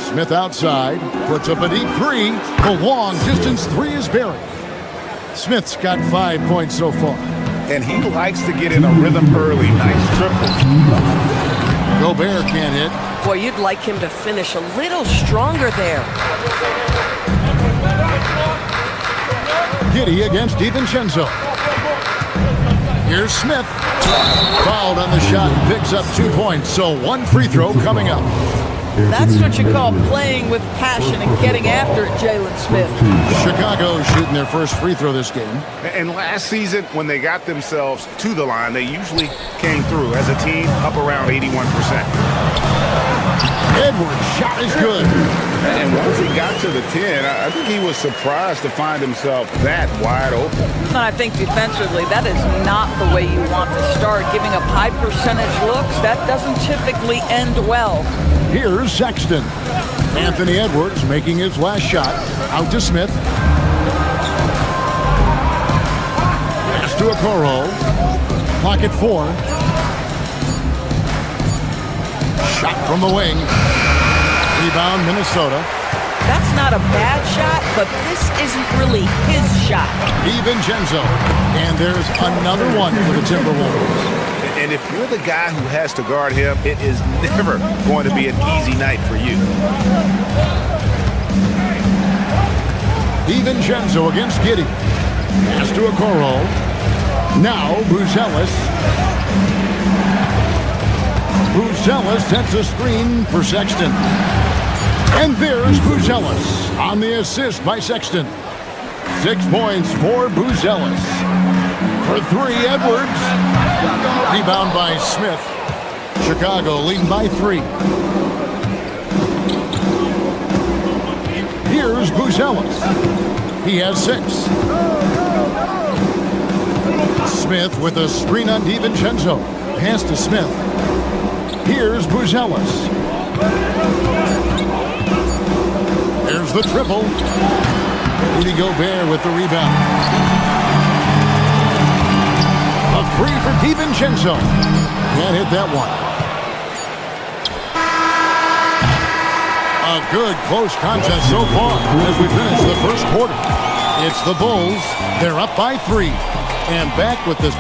Smith outside, puts up a deep 3. The long distance 3 is buried. Smith's got 5 points so far. And he likes to get in a rhythm early. Nice triple. Gobert can't hit. Boy, you'd like him to finish a little stronger there. Giddey against DiVincenzo. Here's Smith. Fouled on the shot, picks up 2 points. So 1 free throw coming up. That's what you call playing with passion and getting after it, Jalen Smith. Chicago shooting their first free throw this game. And last season, when they got themselves to the line, they usually came through as a team up around 81%. Edwards' shot is good. And once he got to the 10, I think he was surprised to find himself that wide open. And I think defensively, that is not the way you want to start. Giving up high percentage looks, that doesn't typically end well. Here's Sexton. Anthony Edwards making his last shot. Out to Smith. Pass to Okoro. Clock at 4. Shot from the wing. Rebound, Minnesota. That's not a bad shot, but this isn't really his shot. DiVincenzo. And there's another one for the Timberwolves. And And if you're the guy who has to guard him, it is never going to be an easy night for you. DiVincenzo against Giddey. Pass to Okoro. Now Buzelis. Buzelis sets a screen for Sexton. And there's Buzelis on the assist by Sexton. 6 points for Buzelis. For 3, Edwards. Rebound by Smith. Chicago leading by 3. Here's Buzelis. He has 6. Smith with a screen on DiVincenzo. Pass to Smith. Here's Buzelis. There's the triple. Rudy Gobert with the rebound. A 3 for DiVincenzo. Can't hit that one. A good close contest so far as we finish the first quarter. It's the Bulls. They're up by 3. And back with this.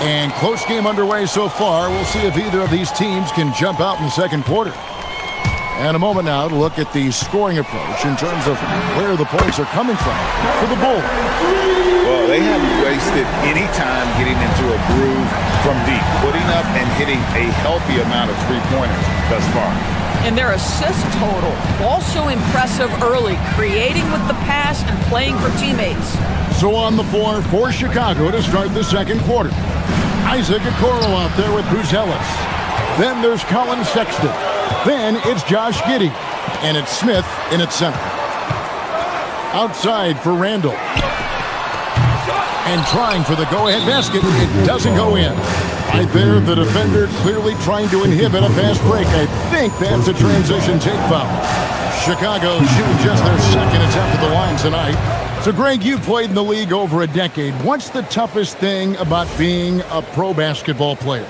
And close game underway so far. We'll see if either of these teams can jump out in the second quarter. And a moment now to look at the scoring approach in terms of where the points are coming from for the Bulls. Well, they haven't wasted any time getting into a groove from deep, putting up and hitting a healthy amount of three-pointers thus far. And their assist total, also impressive early, creating with the pass and playing for teammates. So on the floor for Chicago to start the second quarter. Isaac Okoro out there with Buzelis. Then there's Colin Sexton. Then it's Josh Giddey. And it's Smith in its center. Outside for Randall. And trying for the go-ahead basket. It doesn't go in. Right there, the defender clearly trying to inhibit a fast break. I think that's a transition take foul. Chicago shooting just their second attempt at the line tonight. So, Greg, you played in the league over a decade. What's the toughest thing about being a pro basketball player?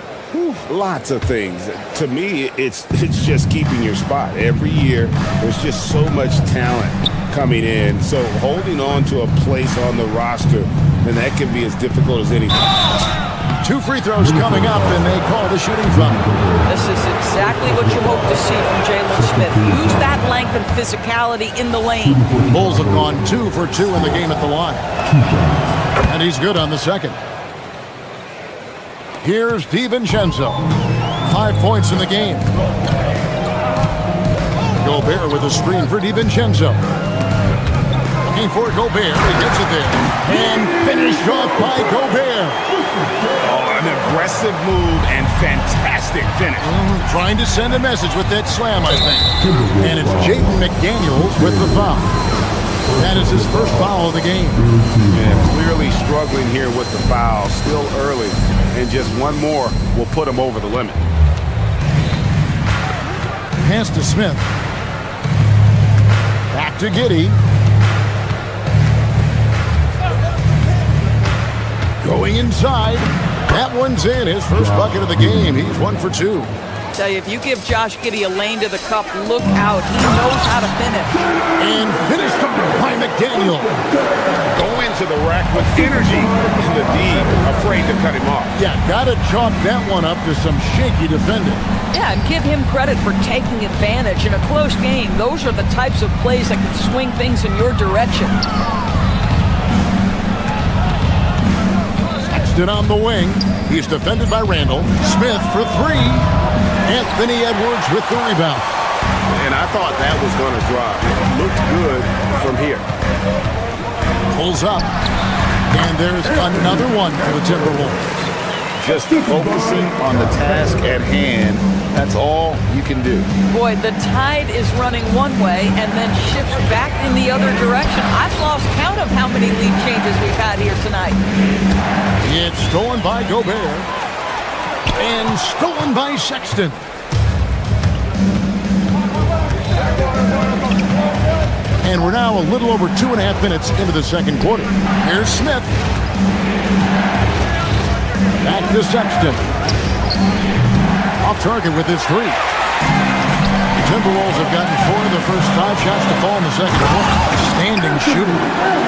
Lots of things. To me, it's just keeping your spot. Every year, there's just so much talent coming in. So holding on to a place on the roster, and that can be as difficult as anything. 2 free throws coming up, and they call the shooting foul. This is exactly what you hope to see from Jalen Smith. Use that length and physicality in the lane. Bulls have gone 2 for 2 in the game at the line. And he's good on the second. Here's DiVincenzo. 5 points in the game. Gobert with a screen for DiVincenzo. Looking for Gobert. He gets it there. And finished off by Gobert. Oh, an aggressive move and fantastic finish. Trying to send a message with that slam, I think. And it's Jaden McDaniels with the foul. That is his first foul of the game. Yeah, clearly struggling here with the foul. Still early. And just one more will put him over the limit. Pass to Smith. Back to Giddey. Going inside. That one's in. His first bucket of the game. He's 1 for 2. Tell you, if you give Josh Giddey a lane to the cup, look out. He knows how to finish. And finished by McDaniel. Go into the rack with energy. And the D afraid to cut him off. Yeah, got to chalk that one up to some shaky defending. Yeah, and give him credit for taking advantage in a close game. Those are the types of plays that can swing things in your direction. Sexton on the wing. He's defended by Randall. Smith for 3. Anthony Edwards with the rebound. And I thought that was going to drop. It looked good from here. Pulls up. And there's another one for the Timberwolves. Just focusing on the task at hand. That's all you can do. Boy, the tide is running one way and then shifts back in the other direction. I've lost count of how many lead changes we've had here tonight. It's stolen by Gobert. And stolen by Sexton. And we're now a little over 2.5 minutes into the second quarter. Here's Smith. Back to Sexton. Off target with his 3. The Timberwolves have gotten 4 of the first 5 shots to fall in the second quarter. outstanding shooter.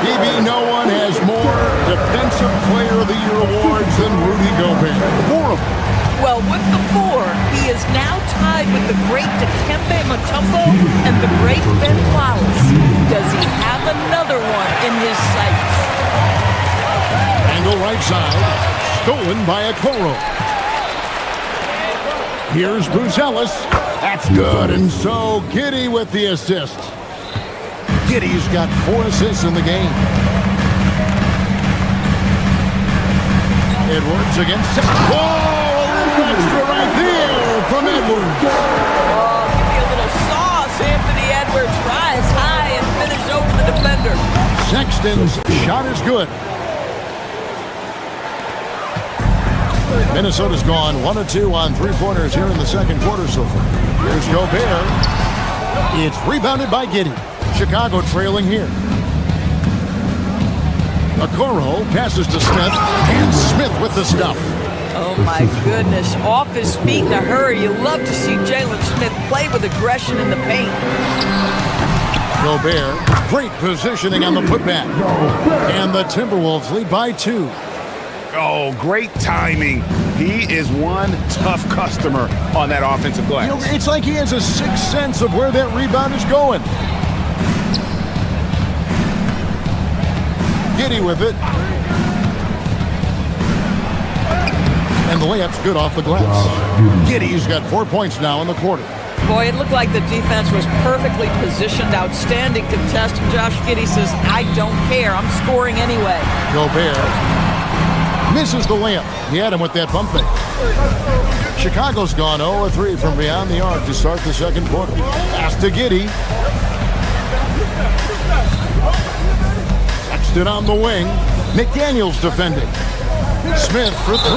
DB, no one has more Defensive Player of the Year awards than Rudy Gobert. 4 of them. Well, with the 4, he is now tied with the great Dikembe Mutombo and the great Ben Wallace. Does he have another one in his sights? Angle right side, stolen by Okoro. Here's Buzelis. That's good, and so Giddey with the assist. Giddey's got 4 assists in the game. Edwards against... Whoa! Extra right there from Edwards. Oh, give me a little sauce. Anthony Edwards rise high and finish over the defender. Sexton's shot is good. Minnesota's gone 1 of 2 on 3-pointers here in the second quarter so far. Here's Gobert. It's rebounded by Giddey. Chicago trailing here. Okoro passes to Smith, and Smith with the stuff. Oh, my goodness. Off his feet in a hurry. You love to see Jalen Smith play with aggression in the paint. Gobert, great positioning on the putback. And the Timberwolves lead by 2. Oh, great timing. He is one tough customer on that offensive glass. You know, it's like he has a sixth sense of where that rebound is going. Giddey with it. And the layup's good off the glass. Giddey's got 4 points now in the quarter. Boy, it looked like the defense was perfectly positioned. Outstanding contest. And Josh Giddey says, I don't care. I'm scoring anyway. Gobert misses the layup. He had him with that bump fake. Chicago's gone 0 of 3 from beyond the arc to start the second quarter. Pass to Giddey. Sexton on the wing. McDaniels defending. Smith for 3.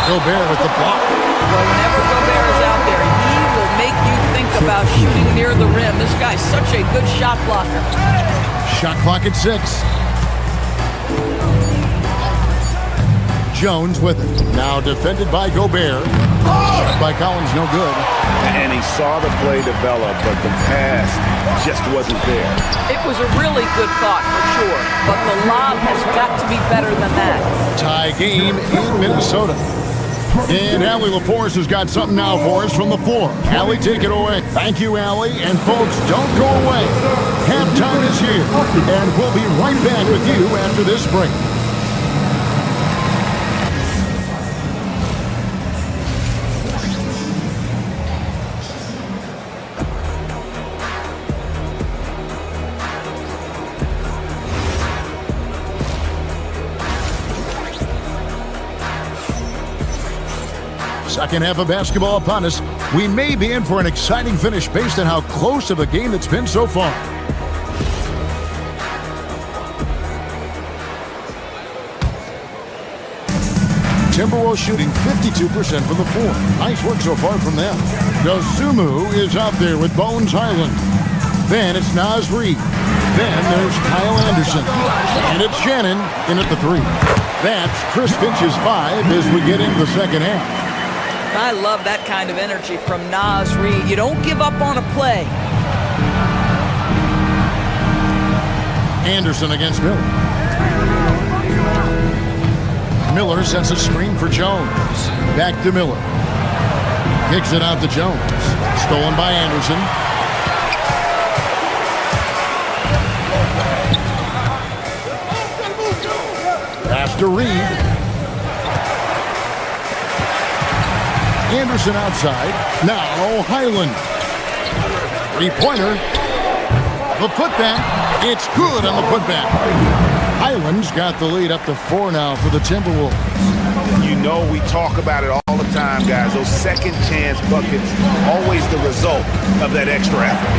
Gobert with the block. Well, whenever Gobert is out there, he will make you think about shooting near the rim. This guy's such a good shot blocker. Shot clock at 6. Jones with it. Now defended by Gobert. Shot by Collins, no good. And he saw the play develop, but the pass just wasn't there. It was a really good thought for sure, but the lob has got to be better than that. Tie game in Minnesota. And Allie LaForce has got something now for us from the floor. Allie, take it away. Thank you, Allie. And folks, don't go away. Halftime is here, and we'll be right back with you after this break. Second half of basketball upon us. We may be in for an exciting finish based on how close of a game it's been so far. Timberwolves shooting 52% from the floor. Nice work so far from them. Dosunmu is out there with Bones Highland. Then it's Naz Reid. Then there's Kyle Anderson. And it's Shannon in at the 3. That's Chris Finch's 5 as we get into the second half. I love that kind of energy from Naz Reid. You don't give up on a play. Anderson against Miller. Miller sets a screen for Jones. Back to Miller. Kicks it out to Jones. Stolen by Anderson. Pass to Reid. Anderson outside. Now Highland. 3-pointer. The putback. It's good on the putback. Highland's got the lead up to 4 now for the Timberwolves. You know we talk about it all the time, guys. Those second chance buckets, always the result of that extra effort.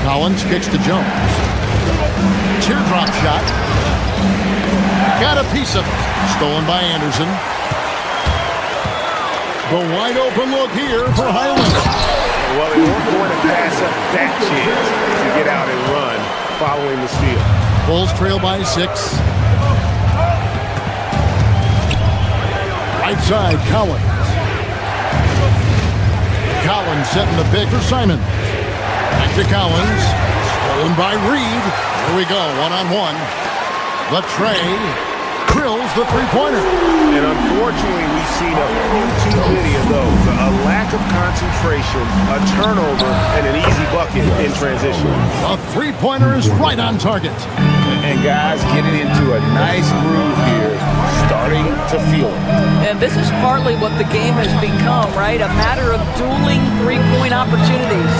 Collins kicks to Jones. Teardrop shot. Got a piece of it. Stolen by Anderson. The wide open look here for Highland. Well, they weren't going to pass up that chance to get out and run following the steal. Bulls trail by 6. Right side, Collins. Collins setting the pick for Simon. Back to Collins. Stolen by Reed. Here we go, one-on-one. The tray drills the three-pointer. And unfortunately, we've seen a few too many of those. A lack of concentration, a turnover, and an easy bucket in transition. A three-pointer is right on target. And guys getting into a nice groove here, starting to feel it. And this is partly what the game has become, right? A matter of dueling three-point opportunities.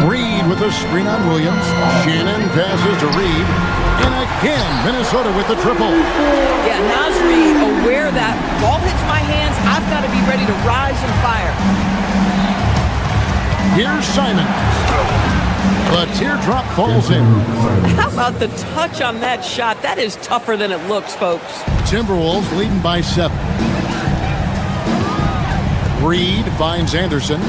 Reed with a screen on Williams. Shannon passes to Reed. And again, Minnesota with the triple. Yeah, Naz Reid, aware that ball hits my hands, I've got to be ready to rise and fire. Here's Simon. The teardrop falls in. How about the touch on that shot? That is tougher than it looks, folks. Timberwolves leading by 7. Reed finds Anderson.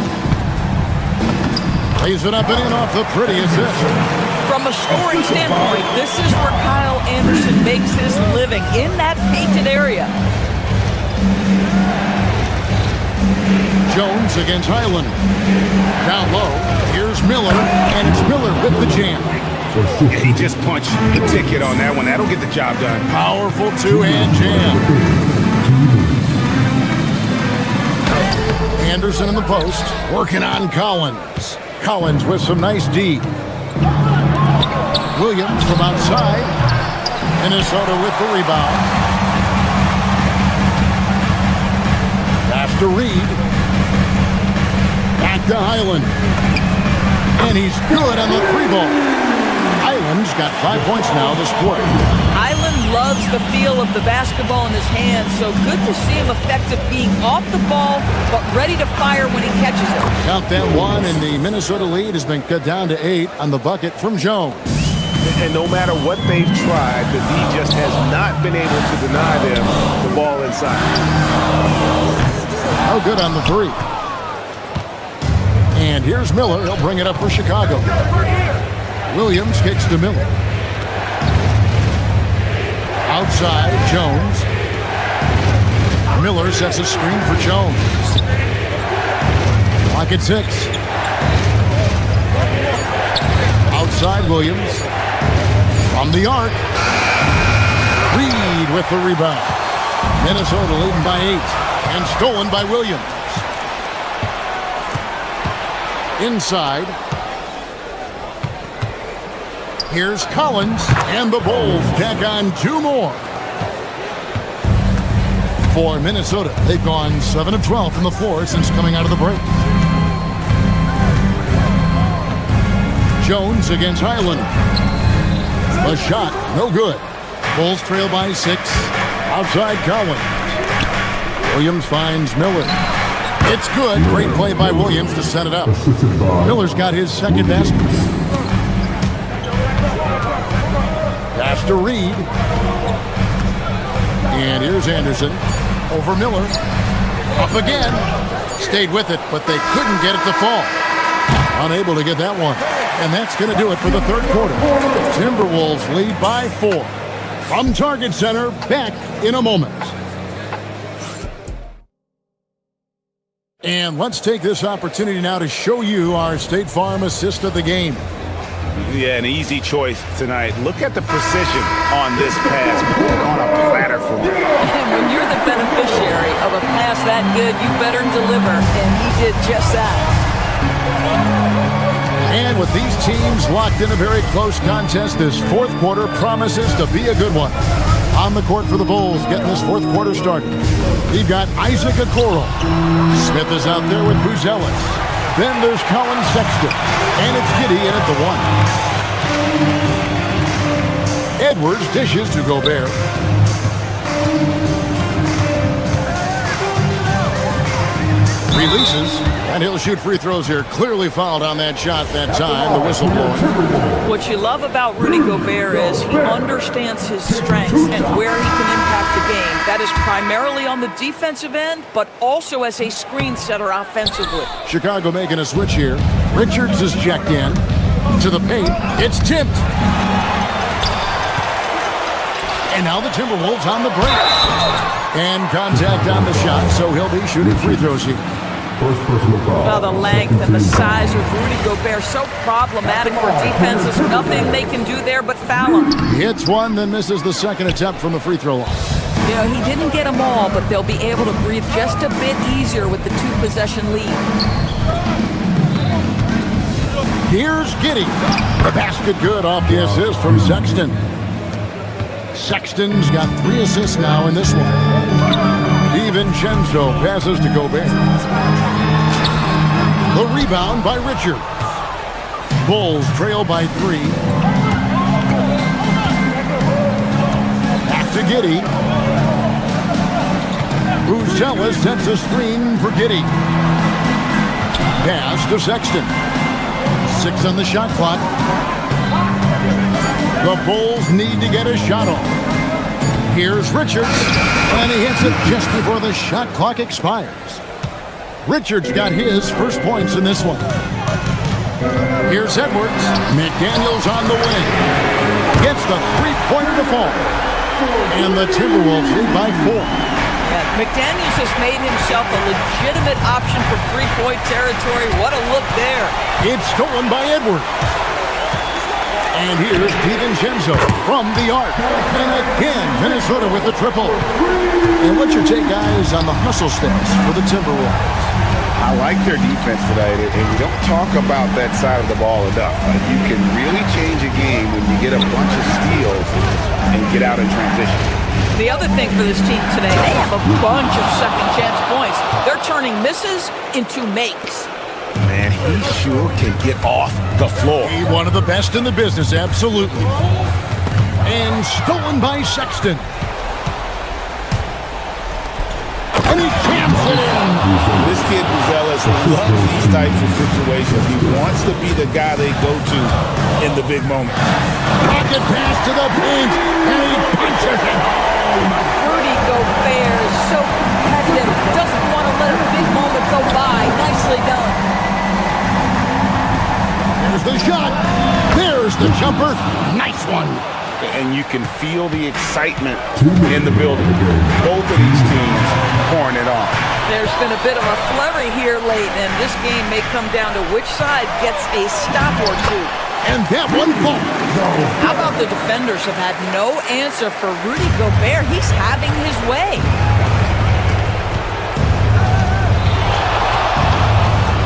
Lays it up and in off the pretty assist. From a scoring standpoint, this is where Kyle Anderson makes his living, in that painted area. Jones against Highland. Down low, here's Miller, and it's Miller with the jam. He just punched the ticket on that one. That'll get the job done. Powerful two-hand jam. Anderson in the post, working on Collins. Collins with some nice D. Williams from outside. Minnesota with the rebound. Pass to Reed. Back to Highland. And he's good on the three ball. Highland's got 5 points now this quarter. Highland loves the feel of the basketball in his hands, so good to see him effective being off the ball, but ready to fire when he catches it. Count that one, and the Minnesota lead has been cut down to 8 on the bucket from Jones. And no matter what they've tried, the D just has not been able to deny them the ball inside. How good on the three. And here's Miller. He'll bring it up for Chicago. Williams kicks to Miller. Outside, Jones. Miller sets a screen for Jones. Clock at 6. Outside, Williams. From the arc. Reed with the rebound. Minnesota leading by 8. And stolen by Williams. Inside. Here's Collins, and the Bulls tack on 2 more. For Minnesota, they've gone 7 of 12 from the floor since coming out of the break. Jones against Highland. The shot, no good. Bulls trail by 6. Outside Collins. Williams finds Miller. It's good. Great play by Williams to set it up. Miller's got his second basket. Pass to Reed. And here's Anderson. Over Miller. Up again. Stayed with it, but they couldn't get it to fall. Unable to get that one. And that's going to do it for the third quarter. Timberwolves lead by 4. From Target Center, back in a moment. And let's take this opportunity now to show you our State Farm assist of the game. Yeah, an easy choice tonight. Look at the precision on this pass. Put it on a platter for me. And when you're the beneficiary of a pass that good, you better deliver. And he did just that. And with these teams locked in a very close contest, this fourth quarter promises to be a good one. On the court for the Bulls, getting this fourth quarter started. We've got Isaac Okoro. Smith is out there with Buzelis. Then there's Colin Sexton. And it's Giddey in at the 1. Edwards dishes to Gobert. Releases, and he'll shoot free throws here. Clearly fouled on that shot that time, the whistle blowing. What you love about Rudy Gobert is he understands his strengths and where he can impact the game. That is primarily on the defensive end, but also as a screen setter offensively. Chicago making a switch here. Richards is checked in to the paint. It's tipped. And now the Timberwolves on the break. And contact on the shot, so he'll be shooting free throws here. First personal foul. Well, the length and the size of Rudy Gobert so problematic for defenses. Nothing they can do there but foul him. He hits one, then misses the second attempt from the free throw line. You know, he didn't get them all, but they'll be able to breathe just a bit easier with the two-possession lead. Here's Giddey. The basket good off the assist from Sexton. Sexton's got 3 assists now in this one. DiVincenzo passes to Gobert. The rebound by Richard. Bulls trail by 3. Back to Giddey. Buzelis sets a screen for Giddey. Pass to Sexton. 6 on the shot clock. The Bulls need to get a shot off. Here's Richards, and he hits it just before the shot clock expires. Richards got his first points in this one. Here's Edwards. McDaniels on the wing. Gets the three-pointer to fall. And the Timberwolves lead by 4. Yeah, McDaniels has made himself a legitimate option for three-point territory. What a look there. It's stolen by Edwards. And here's DiVincenzo from the arc. And again, Minnesota with the triple. And what's your take, guys, on the hustle stats for the Timberwolves? I like their defense tonight, and we don't talk about that side of the ball enough. You can really change a game when you get a bunch of steals and get out in transition. The other thing for this team today, they have a bunch of second-chance points. They're turning misses into makes. Man, he sure can get off the floor. He's one of the best in the business, absolutely. And stolen by Sexton. And he jams it in. This kid, Buzelis, loves these types of situations. He wants to be the guy they go to in the big moment. Pocket pass to the paint, and he punches it home. Rudy Gobert is so competitive. Doesn't want to let a big moment go by. Nicely done. There's the shot. There's the jumper. Nice one. And you can feel the excitement in the building. Both of these teams pouring it on. There's been a bit of a flurry here late, and this game may come down to which side gets a stop or two. And that one falls. How about the defenders have had no answer for Rudy Gobert? He's having his way.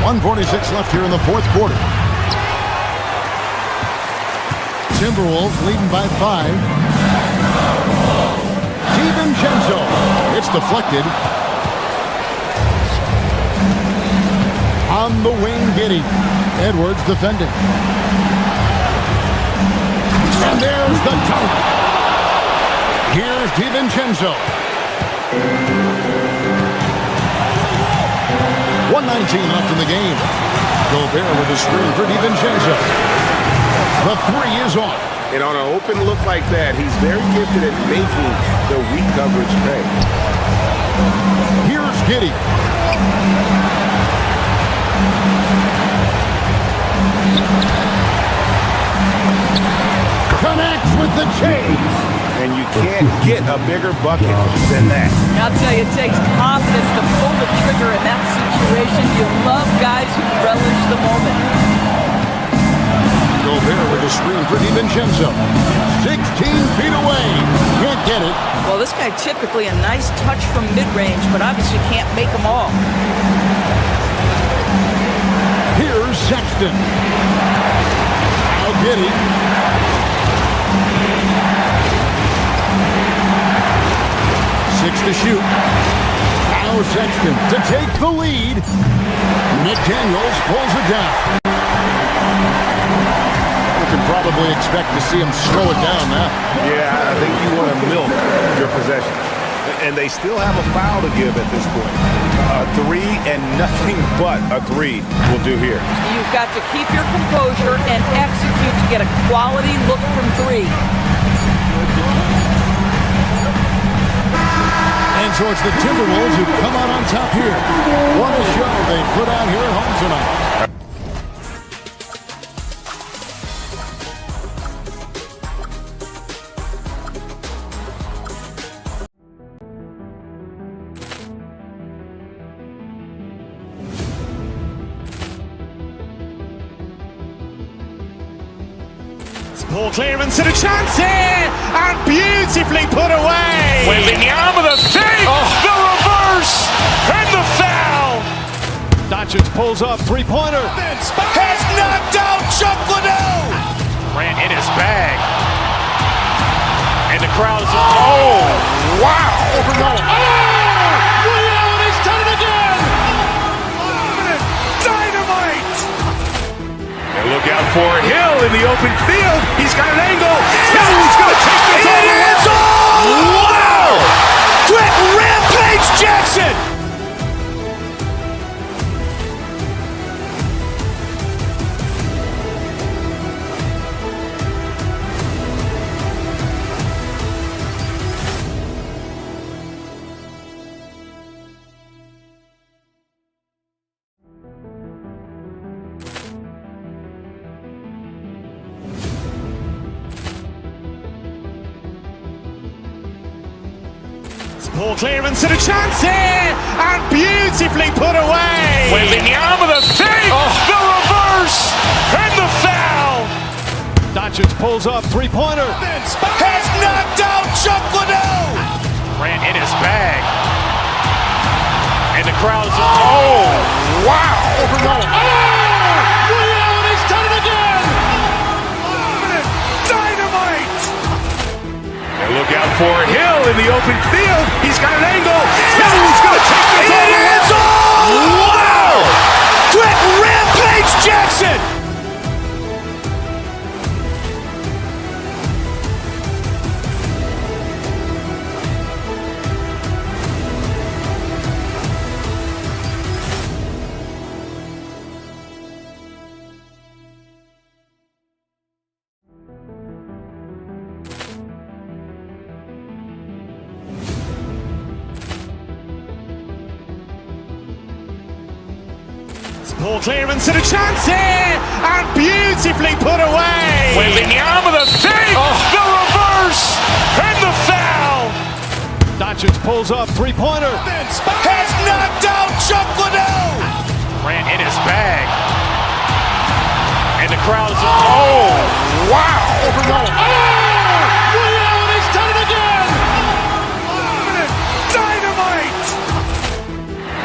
1:46 left here in the fourth quarter. Timberwolves leading by 5. DiVincenzo. It's deflected. On the wing, Giddey. Edwards defending. And there's the dunk. Here's DiVincenzo. 1:19 left in the game. Gobert with a screen for DiVincenzo. The 3 is off. And on an open look like that, he's very gifted at making the weak coverage pay. Here's Giddey. Connects with the chase. And you can't get a bigger bucket than that. I'll tell you, it takes confidence to pull the trigger in that situation. You love guys who relish the moment. Gobert with a screen for DiVincenzo. 16 feet away. Can't get it. Well, this guy typically a nice touch from mid-range, but obviously can't make them all. Here's Sexton. Now Giddey. Six to shoot. Now Sexton to take the lead. McDaniels pulls it down. Can probably expect to see him slow it down now. Yeah, I think you want to milk your possession. And they still have a foul to give at this point. A 3 and nothing but a 3 will do here. You've got to keep your composure and execute to get a quality look from 3. And so it's the Timberwolves who come out on top here. What a show they put on here at home tonight. Poor clearance and a chance here, and beautifully put away. Wembanyama with a fake, the reverse, and the foul. Doncic pulls up, three-pointer. Has knocked out Chuck Liddell. Ran in his bag. And the crowd is, oh, wow. Ray Allen has done it again. Dynamite. And look out for Hill in the open field. He's got an angle. He's going to take this all the way. Wow. Quick Rampage Jackson. Poor clearance and a chance here, and beautifully put away. Wembanyama with a fake, the reverse, and the foul. Doncic pulls up, three-pointer. Has knocked out Chuck Liddell. Ran in his bag. And the crowd is, oh, wow. Ray Allen has done it again. Dynamite. And look out for Hill in the open field. He's got an angle. He's going to take this all the way. Wow. Quick Rampage Jackson. Poor clearance and a chance here, and beautifully put away. Wembanyama with a fake, the reverse, and the foul. Doncic pulls up, three-pointer. Has knocked out Chuck Liddell. Ran in his bag. And the crowd is, oh, wow. Ray Allen has done it again. Dynamite.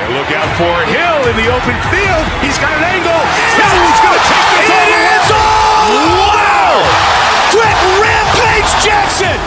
And look out for Hill in the open field. He's got an angle. He's going to take this all the way. Wow. Quick Rampage Jackson.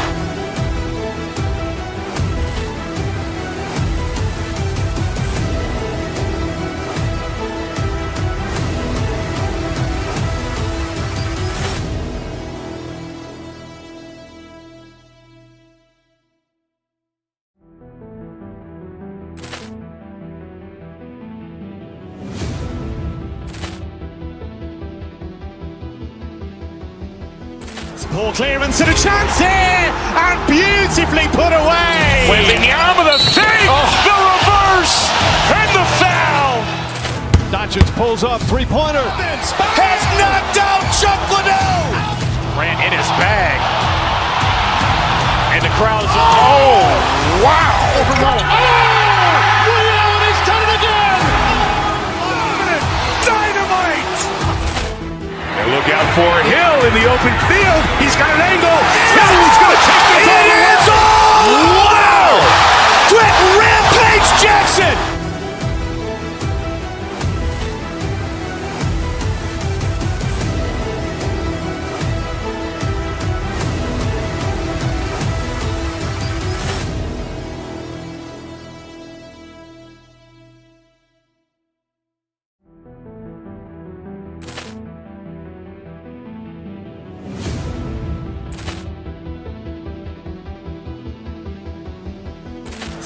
Poor clearance and a chance here, and beautifully put away. Wembanyama with a fake, the reverse, and the foul. Doncic pulls up, three-pointer. Has knocked out Chuck Liddell. Ran in his bag. And the crowd is, oh, wow. Ray Allen has done it again. Dynamite. And look out for Hill in the open field. He's got an angle. He's going to take this all the way. Wow. Quick Rampage Jackson.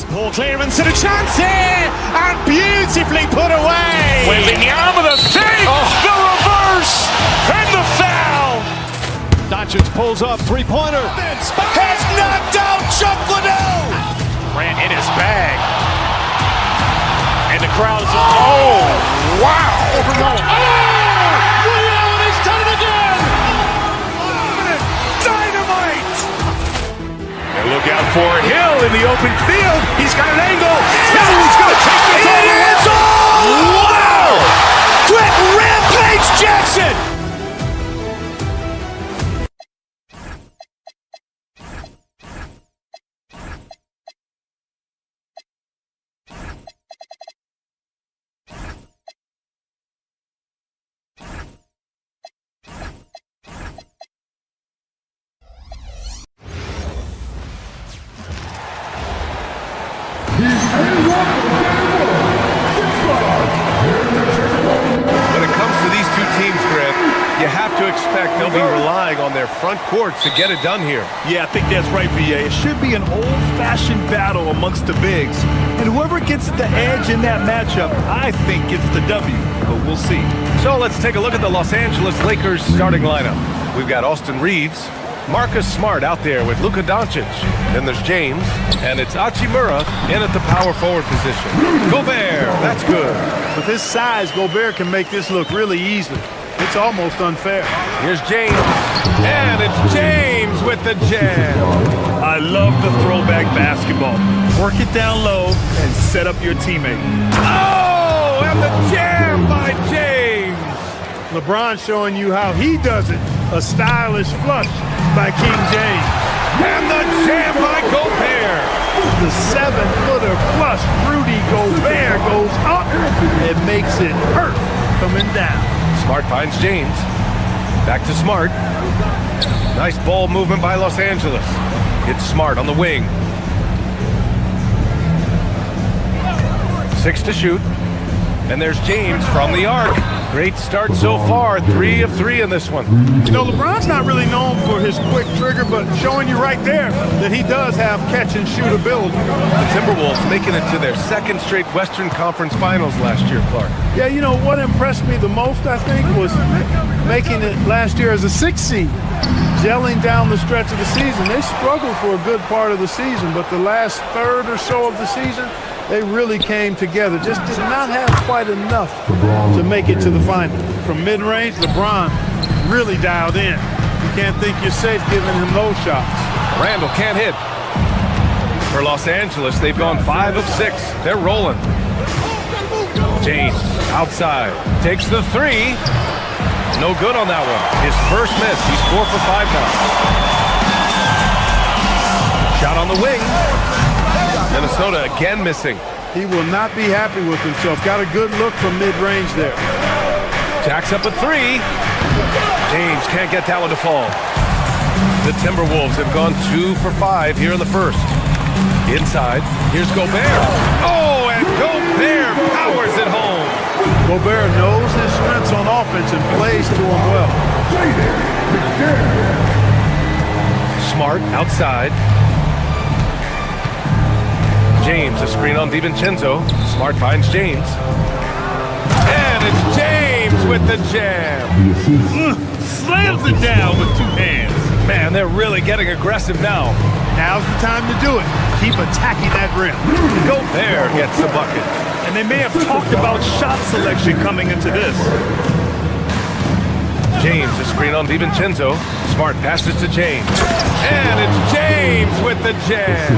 Poor clearance and a chance here, and beautifully put away. Wembanyama with a fake, the reverse, and the foul. Doncic pulls up, three-pointer. Has knocked out Chuck Liddell. Ran in his bag. And the crowd is, oh, wow. Ray Allen has done it again. Dynamite. And look out for Hill in the open field. He's got an angle. He's going to take this all the way. Wow. Quick Rampage Jackson. You have to expect they'll be relying on their front courts to get it done here. Yeah, I think that's right, B.A. It should be an old-fashioned battle amongst the bigs. And whoever gets the edge in that matchup, I think gets the W. But we'll see. So let's take a look at the Los Angeles Lakers starting lineup. We've got Austin Reeves, Marcus Smart out there with Luka Doncic. Then there's James, and it's Hachimura in at the power forward position. Gobert, that's good. With his size, Gobert can make this look really easy. It's almost unfair. Here's James, and it's James with the jam. I love the throwback basketball. Work it down low and set up your teammate. Oh, and the jam by James. LeBron showing you how he does it. A stylish flush by King James. And the jam by Gobert. The 7-footer plus Rudy Gobert goes up and makes it hurt coming down. Smart finds James. Back to Smart. Nice ball movement by Los Angeles. It's Smart on the wing. 6 to shoot. And there's James from the arc. Great start so far. 3 of 3 in this one. You know, LeBron's not really known for his quick trigger, but showing you right there that he does have catch and shoot ability. The Timberwolves making it to their second straight Western Conference Finals last year, Clark. Yeah, you know, what impressed me the most, I think, was making it last year as a 6th seed. Gelling down the stretch of the season. They struggled for a good part of the season, but the last third or so of the season, they really came together. Just did not have quite enough to make it to the final. From mid-range, LeBron really dialed in. You can't think you're safe giving him those shots. Randall can't hit. For Los Angeles, they've gone 5 of 6. They're rolling. James outside. Takes the 3. No good on that one. His first miss. He's 4 for 5 now. Shot on the wing. Minnesota again missing. He will not be happy with himself. Got a good look from mid-range there. Jacks up a 3. James can't get that one to fall. The Timberwolves have gone 2 for 5 here in the first. Inside, here's Gobert. Oh, and Gobert powers it home. Gobert knows his strengths on offense and plays to them well. Smart outside. James, a screen on DiVincenzo. Smart finds James. And it's James with the jam. Slams it down with 2 hands. Man, they're really getting aggressive now. Now's the time to do it. Keep attacking that rim. Gobert gets the bucket. And they may have talked about shot selection coming into this. James, a screen on DiVincenzo. Smart passes to James. And it's James with the jam.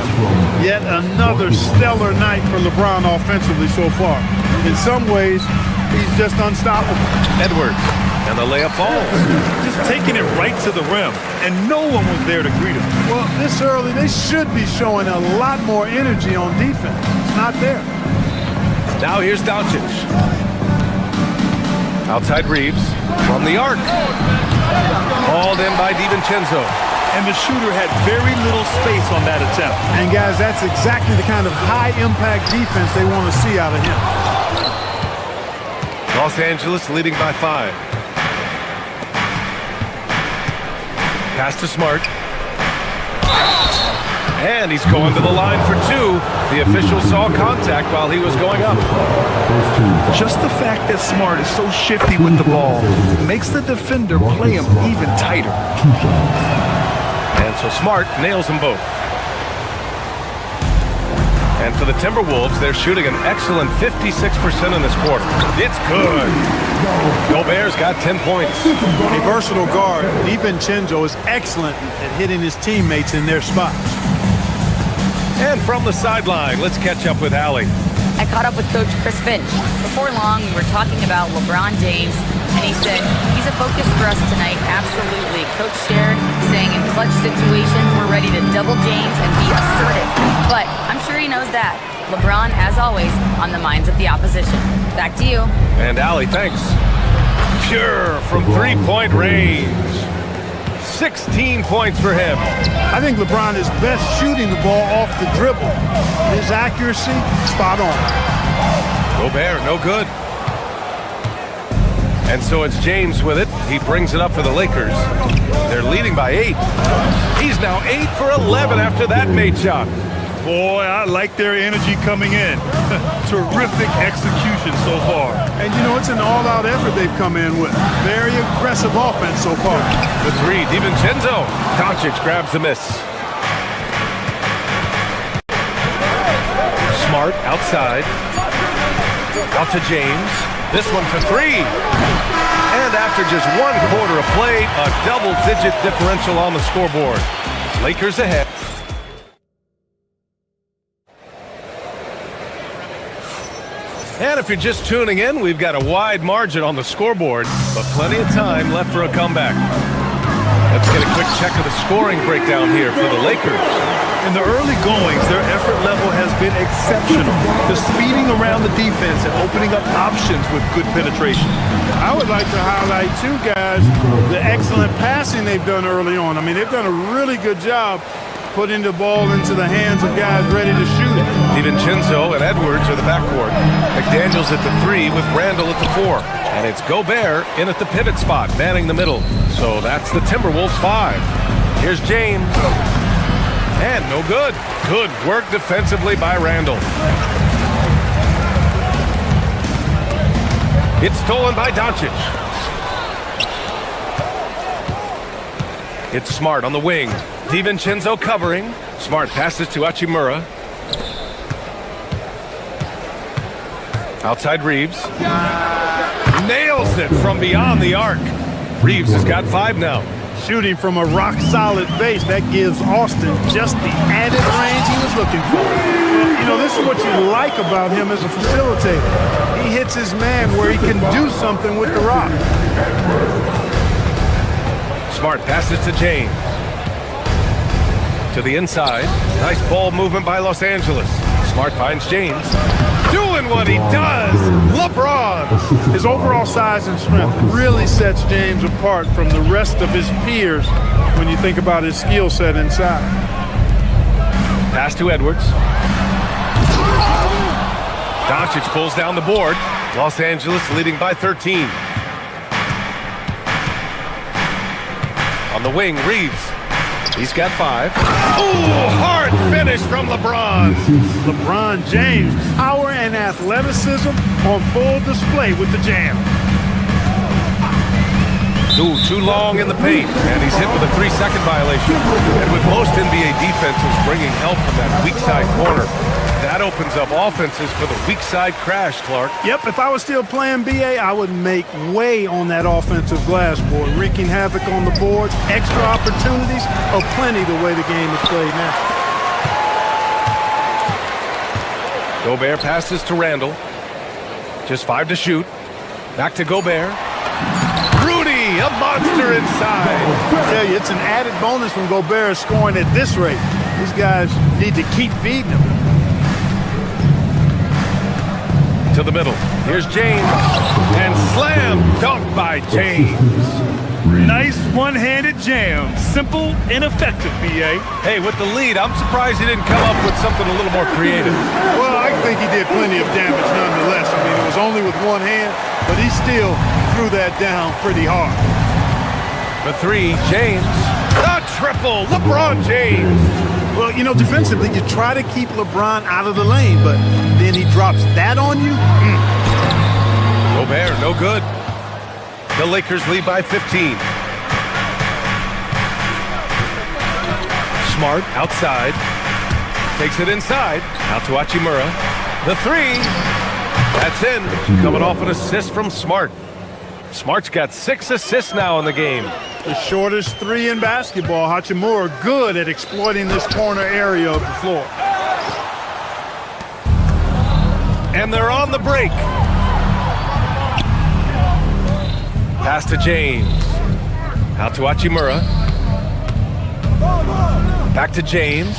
Yet another stellar night for LeBron offensively so far. In some ways, he's just unstoppable. Edwards, and the layup falls. Just taking it right to the rim, and no one was there to greet him. Well, this early, they should be showing a lot more energy on defense. It's not there. Now here's Doncic. Outside Reeves from the arc. Hauled in by DiVincenzo. And the shooter had very little space on that attempt. And guys, that's exactly the kind of high-impact defense they want to see out of him. Los Angeles leading by 5. Pass to Smart. And he's going to the line for 2. The official saw contact while he was going up. Just the fact that Smart is so shifty with the ball makes the defender play him even tighter. And so Smart nails them both. And for the Timberwolves, they're shooting an excellent 56% in this quarter. It's good. Gobert's got 10 points. A versatile guard, DiVincenzo is excellent at hitting his teammates in their spots. And from the sideline, let's catch up with Allie. I caught up with Coach Chris Finch. Before long, we were talking about LeBron James, and he said, he's a focus for us tonight, absolutely. Coach shared, saying in clutch situations, we're ready to double James and be assertive. But I'm sure he knows that. LeBron, as always, on the minds of the opposition. Back to you. And Allie, thanks. Pure from three-point range. 16 points for him. I think LeBron is best shooting the ball off the dribble. His accuracy, spot on. Gobert, no good. And so it's James with it. He brings it up for the Lakers. They're leading by 8. He's now 8 for 11 after that made shot. Boy, I like their energy coming in. Terrific execution so far. And you know, it's an all-out effort they've come in with. Very aggressive offense so far. The 3, DiVincenzo. Doncic grabs the miss. Smart outside. Out to James. This one for 3. And after just 1 quarter of play, a double-digit differential on the scoreboard. Lakers ahead. And if you're just tuning in, we've got a wide margin on the scoreboard, but plenty of time left for a comeback. Let's get a quick check of the scoring breakdown here for the Lakers. In the early goings, their effort level has been exceptional. The speeding around the defense and opening up options with good penetration. I would like to highlight, too, guys, the excellent passing they've done early on. I mean, they've done a really good job putting the ball into the hands of guys ready to shoot it. DiVincenzo and Edwards are the backcourt. McDaniels at the 3 with Randall at the 4. And it's Gobert in at the pivot spot, manning the middle. So that's the Timberwolves 5. Here's James. And no good. Good work defensively by Randall. It's stolen by Doncic. It's Smart on the wing. DiVincenzo covering. Smart passes to Hachimura. Outside Reeves. Nails it from beyond the arc. Reeves has got 5 now. Shooting from a rock-solid base, that gives Austin just the added range he was looking for. You know, this is what you like about him as a facilitator. He hits his man where he can do something with the rock. Smart passes to James. To the inside. Nice ball movement by Los Angeles. Smart finds James. Doing what he does. LeBron. His overall size and strength really sets James apart from the rest of his peers when you think about his skill set inside. Pass to Edwards. Doncic pulls down the board. Los Angeles leading by 13. On the wing, Reeves. He's got 5. Ooh, hard finish from LeBron. LeBron James, power and athleticism on full display with the jam. Ooh, too long in the paint, and he's hit with a 3-second violation. And with most NBA defenses bringing help from that weak side corner, that opens up offenses for the weak side crash, Clark. Yep, if I was still playing BA, I would make way on that offensive glass board, wreaking havoc on the boards. Extra opportunities are plenty the way the game is played now. Gobert passes to Randall. Just 5 to shoot. Back to Gobert. Rudy, a monster inside. I tell you, it's an added bonus when Gobert is scoring at this rate. These guys need to keep feeding him. To the middle. Here's James. And slam dunk by James. Nice one-handed jam. Simple and effective, B.A. Hey, with the lead, I'm surprised he didn't come up with something a little more creative. Well, I think he did plenty of damage nonetheless. I mean, it was only with one hand, but he still threw that down pretty hard. For 3, James. A triple, LeBron James. Well, you know, defensively, you try to keep LeBron out of the lane, but then he drops that on you. Gobert, no good. The Lakers lead by 15. Smart outside. Takes it inside. Out to Hachimura. The 3. That's in. Coming off an assist from Smart. Smart's got 6 assists now in the game. The shortest 3 in basketball. Hachimura good at exploiting this corner area of the floor. And they're on the break. Pass to James. Out to Hachimura. Back to James.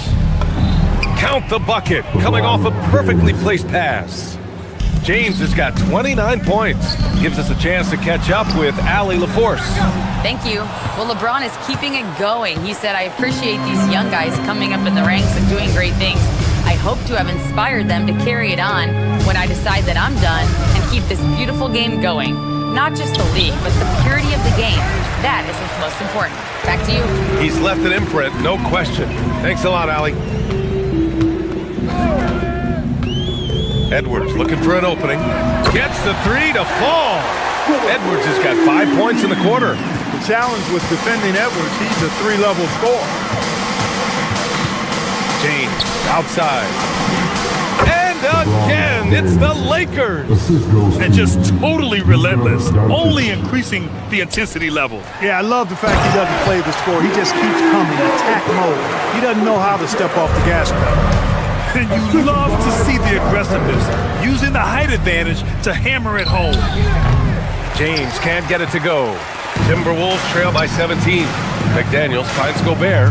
Count the bucket. Coming off a perfectly placed pass. James has got 29 points. Gives us a chance to catch up with Allie LaForce. Thank you. Well, LeBron is keeping it going. He said, I appreciate these young guys coming up in the ranks and doing great things. I hope to have inspired them to carry it on when I decide that I'm done and keep this beautiful game going. Not just the league, but the purity of the game. That is what's most important. Back to you. He's left an imprint, no question. Thanks a lot, Allie. Edwards looking for an opening. Gets the three to fall. Edwards has got 5 points in the quarter. The challenge with defending Edwards, he's a 3-level scorer. James outside. And again, it's the Lakers. And just totally relentless, only increasing the intensity level. Yeah, I love the fact he doesn't play the score. He just keeps coming, attack mode. He doesn't know how to step off the gas pedal. And you love to see the aggressiveness, using the height advantage to hammer it home. James can't get it to go. Timberwolves trail by 17. McDaniels finds Gobert.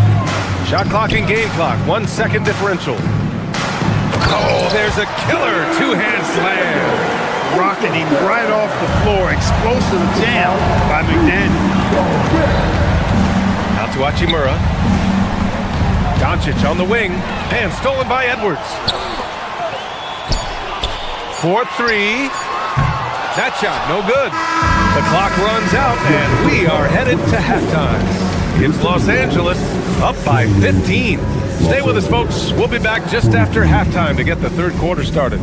Shot clock and game clock, 1 second differential. Oh, there's a killer two-hand slam. Rocking him right off the floor. Explosive jam by McDaniels. Out to Hachimura. Doncic on the wing, and stolen by Edwards. 4-3. That shot, no good. The clock runs out, and we are headed to halftime. It's Los Angeles, up by 15. Stay with us, folks. We'll be back just after halftime to get the third quarter started.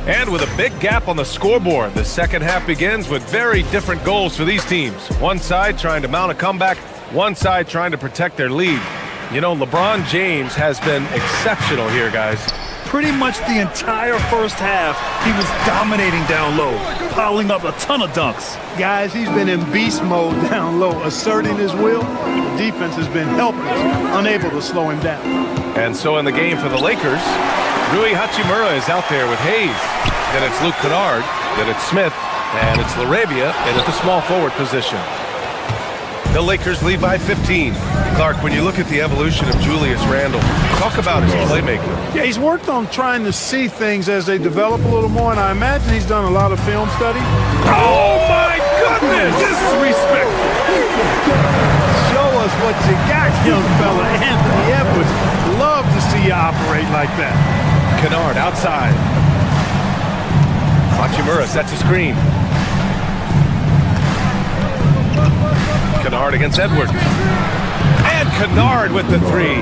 And with a big gap on the scoreboard, the second half begins with very different goals for these teams. One side trying to mount a comeback, one side trying to protect their lead. You know, LeBron James has been exceptional here, guys. Pretty much the entire first half, he was dominating down low, piling up a ton of dunks. Guys, he's been in beast mode down low, asserting his will. The defense has been helpless, unable to slow him down. And so in the game for the Lakers, Rui Hachimura is out there with Hayes. Then it's Luke Kennard. Then it's Smith. And it's LaRavia in at the small forward position. The Lakers lead by 15. Clark, when you look at the evolution of Julius Randle, talk about his playmaking. Yeah, he's worked on trying to see things as they develop a little more, and I imagine he's done a lot of film study. Oh, my goodness! Disrespectful. Show us what you got, young fella. Anthony Edwards. Love to see you operate like that. Kennard outside. Hachimura sets a screen. Kennard against Edwards. And Kennard with the three.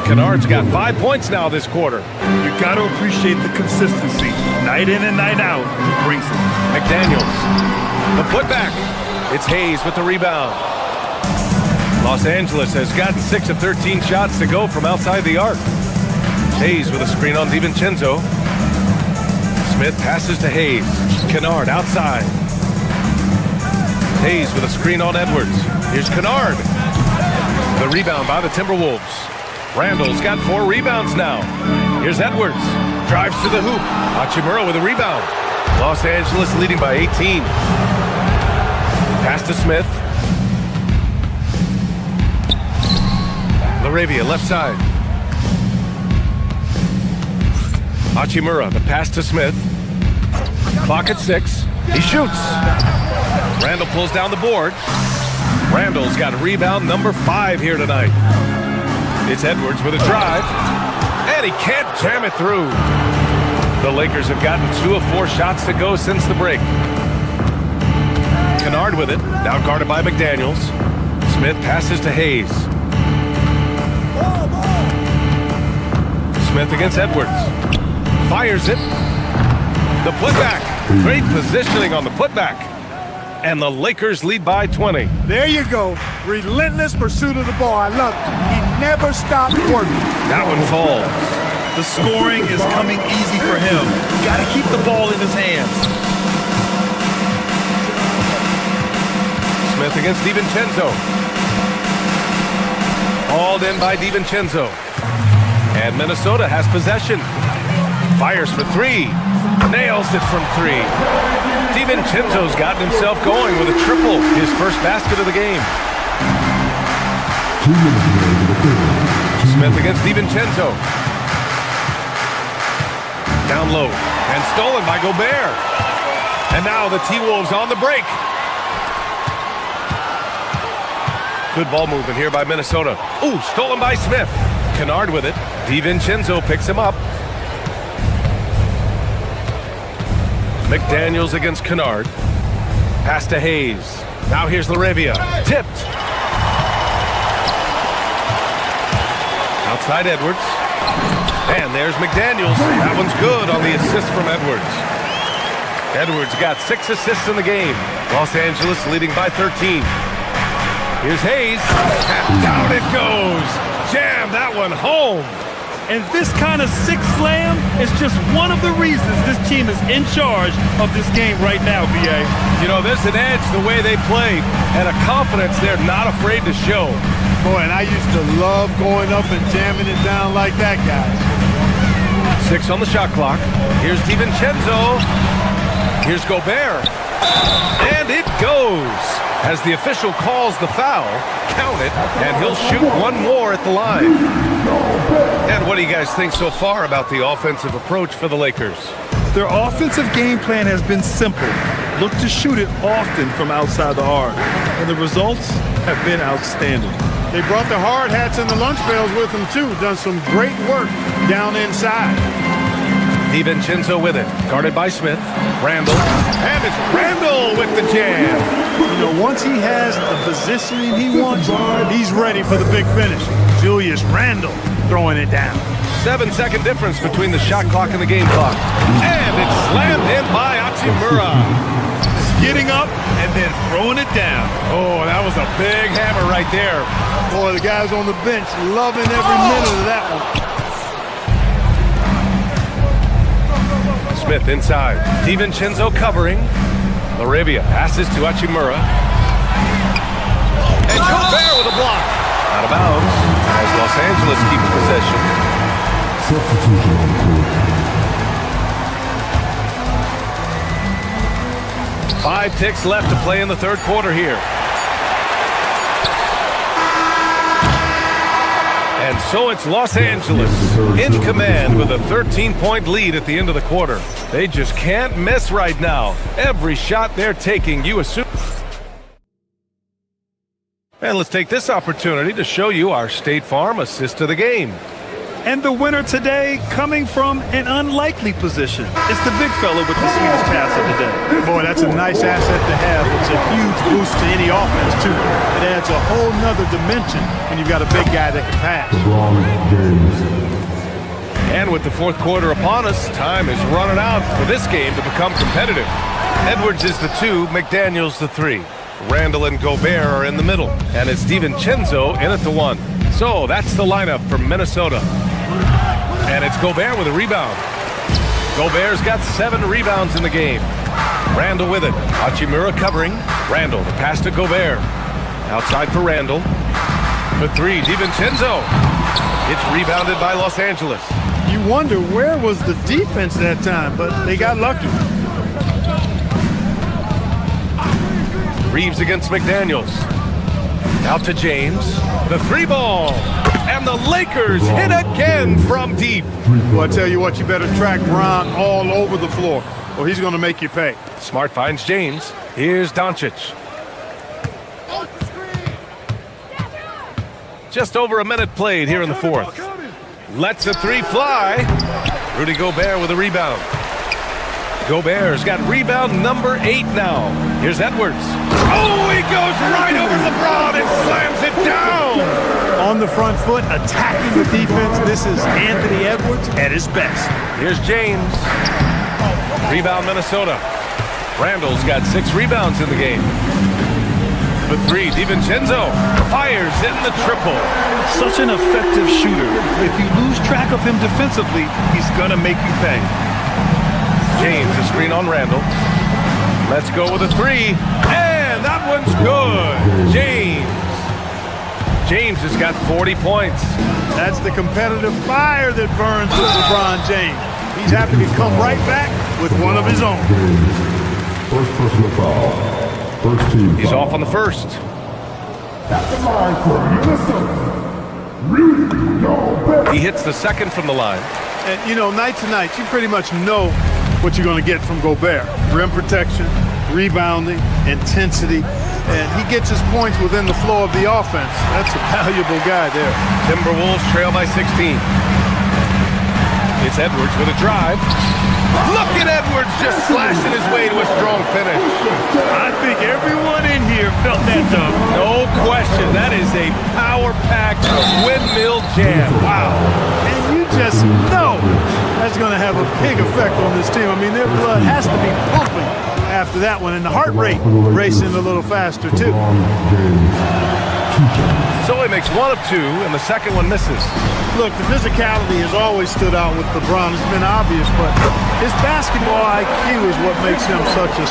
Kennard's got 5 points now this quarter. You got to appreciate the consistency. Night in and night out, he brings it. McDaniels. The putback. It's Hayes with the rebound. Los Angeles has gotten 6 of 13 shots to go from outside the arc. Hayes with a screen on DiVincenzo. Smith passes to Hayes. Kennard outside. Hayes with a screen on Edwards. Here's Kennard. The rebound by the Timberwolves. Randall's got 4 rebounds now. Here's Edwards. Drives to the hoop. Hachimura with a rebound. Los Angeles leading by 18. Pass to Smith. LaRavia left side. Hachimura, the pass to Smith. Clock at 6. He shoots. Randall pulls down the board. Randall's got rebound number 5 here tonight. It's Edwards with a drive. And he can't jam it through. The Lakers have gotten 2 of 4 shots to go since the break. Kennard with it. Now guarded by McDaniels. Smith passes to Hayes. Smith against Edwards. Fires it. The putback. Great positioning on the putback. And the Lakers lead by 20. There you go. Relentless pursuit of the ball. I love it. He never stopped working. That one falls. The scoring is coming easy for him. Got to keep the ball in his hands. Smith against DiVincenzo. Hauled in by DiVincenzo. And Minnesota has possession. Fires for 3. Nails it from three. DiVincenzo's gotten himself going with a triple, his first basket of the game. Smith against DiVincenzo. Down low and stolen by Gobert. And now the T-Wolves on the break. Good ball movement here by Minnesota. Ooh, stolen by Smith. Kennard with it. DiVincenzo picks him up. McDaniels against Kennard. Pass to Hayes. Now here's Laravia. Tipped. Outside Edwards. And there's McDaniels. That one's good on the assist from Edwards. Edwards got 6 assists in the game. Los Angeles leading by 13. Here's Hayes. And down it goes. Jam that one home. And this kind of six slam is just one of the reasons this team is in charge of this game right now, B.A. You know, there's an edge the way they play and a confidence they're not afraid to show. Boy, and I used to love going up and jamming it down like that, guys. 6 on the shot clock. Here's DiVincenzo. Here's Gobert. And it goes. As the official calls the foul, count it, and he'll shoot one more at the line. And what do you guys think so far about the offensive approach for the Lakers? Their offensive game plan has been simple. Look to shoot it often from outside the arc. And the results have been outstanding. They brought the hard hats and the lunch pails with them, too. Done some great work down inside. DiVincenzo with it. Guarded by Smith. Randall. And it's Randall with the jam. You know, once he has the positioning he wants, he's ready for the big finish. Julius Randle throwing it down. 7-second difference between the shot clock and the game clock. And it's slammed in by Hachimura. Getting up and then throwing it down. Oh, that was a big hammer right there. Boy, the guys on the bench loving every minute of that one. Smith inside. DiVincenzo covering. Laravia passes to Hachimura. And Gobert with a block. Out of bounds as Los Angeles keeps possession. Substitution on the court. 5 ticks left to play in the third quarter here. And so it's Los Angeles in command with a 13-point lead at the end of the quarter. They just can't miss right now. Every shot they're taking, you assume. And let's take this opportunity to show you our State Farm assist of the game. And the winner today coming from an unlikely position. It's the big fella with the sweetest pass of the day. Boy, that's a nice asset to have. It's a huge boost to any offense, too. It adds a whole nother dimension when you've got a big guy that can pass. And with the fourth quarter upon us, time is running out for this game to become competitive. Edwards is the 2, McDaniels the 3. Randall and Gobert are in the middle. And it's DiVincenzo in at the 1. So that's the lineup for Minnesota. And it's Gobert with a rebound. Gobert's got 7 rebounds in the game. Randall with it. Hachimura covering. Randall, the pass to Gobert. Outside for Randall. For 3, DiVincenzo. It's rebounded by Los Angeles. You wonder where was the defense that time, but they got lucky. Reeves against McDaniels. Out to James. The 3 ball. And the Lakers hit again from deep. Well, I tell you what, you better track Bron all over the floor, or he's going to make you pay. Smart finds James. Here's Doncic. Just over a minute played here in the fourth. Lets a 3 fly. Rudy Gobert with a rebound. Gobert's got rebound number 8 now. Here's Edwards. Oh, he goes right over LeBron and slams it down. On the front foot, attacking the defense. This is Anthony Edwards at his best. Here's James. Rebound Minnesota. Randall's got 6 rebounds in the game. For 3, DiVincenzo fires in the triple. Such an effective shooter. If you lose track of him defensively, he's going to make you pay. James, a screen on Randall. Let's go with a 3. And that one's good. James has got 40 points. That's the competitive fire that burns with LeBron James. He's happy to come right back with one of his own. First personal foul. First team He's foul. off on the first. At the line for Minnesota, Rudy Gobert. He hits the second from the line. And, you know, night to night, you pretty much know what you're going to get from Gobert. Rim protection, rebounding, intensity, and he gets his points within the flow of the offense. That's a valuable guy there. Timberwolves trail by 16. It's Edwards with a drive. Look at Edwards just slashing his way to a strong finish. I think everyone in here felt that, though. No question. That is a power-packed windmill jam. Wow. And you just know that's going to have a big effect on this team. I mean, their blood has to be pumping after that one, and the heart rate racing a little faster, too. So he makes one of two, and the second one misses. Look, the physicality has always stood out with LeBron. It's been obvious, but his basketball IQ is what makes him such a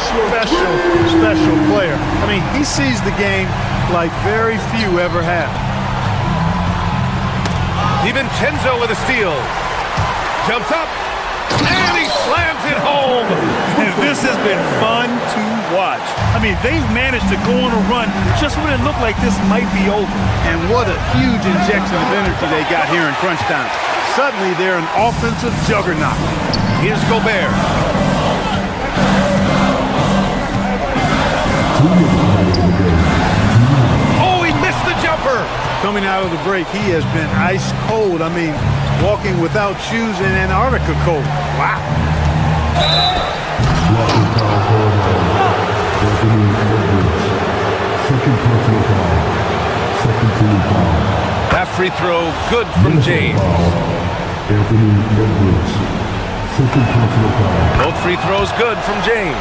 special player. I mean, he sees the game like very few ever have. DiVincenzo with a steal. Jumps up, and he slams it home. And this has been fun to watch. I mean, they've managed to go on a run just when it looked like this might be over. And what a huge injection of energy they got here in crunch time. Suddenly, they're an offensive juggernaut. Here's Gobert. Oh, he missed the jumper. Coming out of the break, he has been ice cold. I mean, walking without shoes in Antarctica cold. Wow. Second personal foul. Second team foul. That free throw good from James. Anthony Edwards. Second personal foul. Both free throws good from James.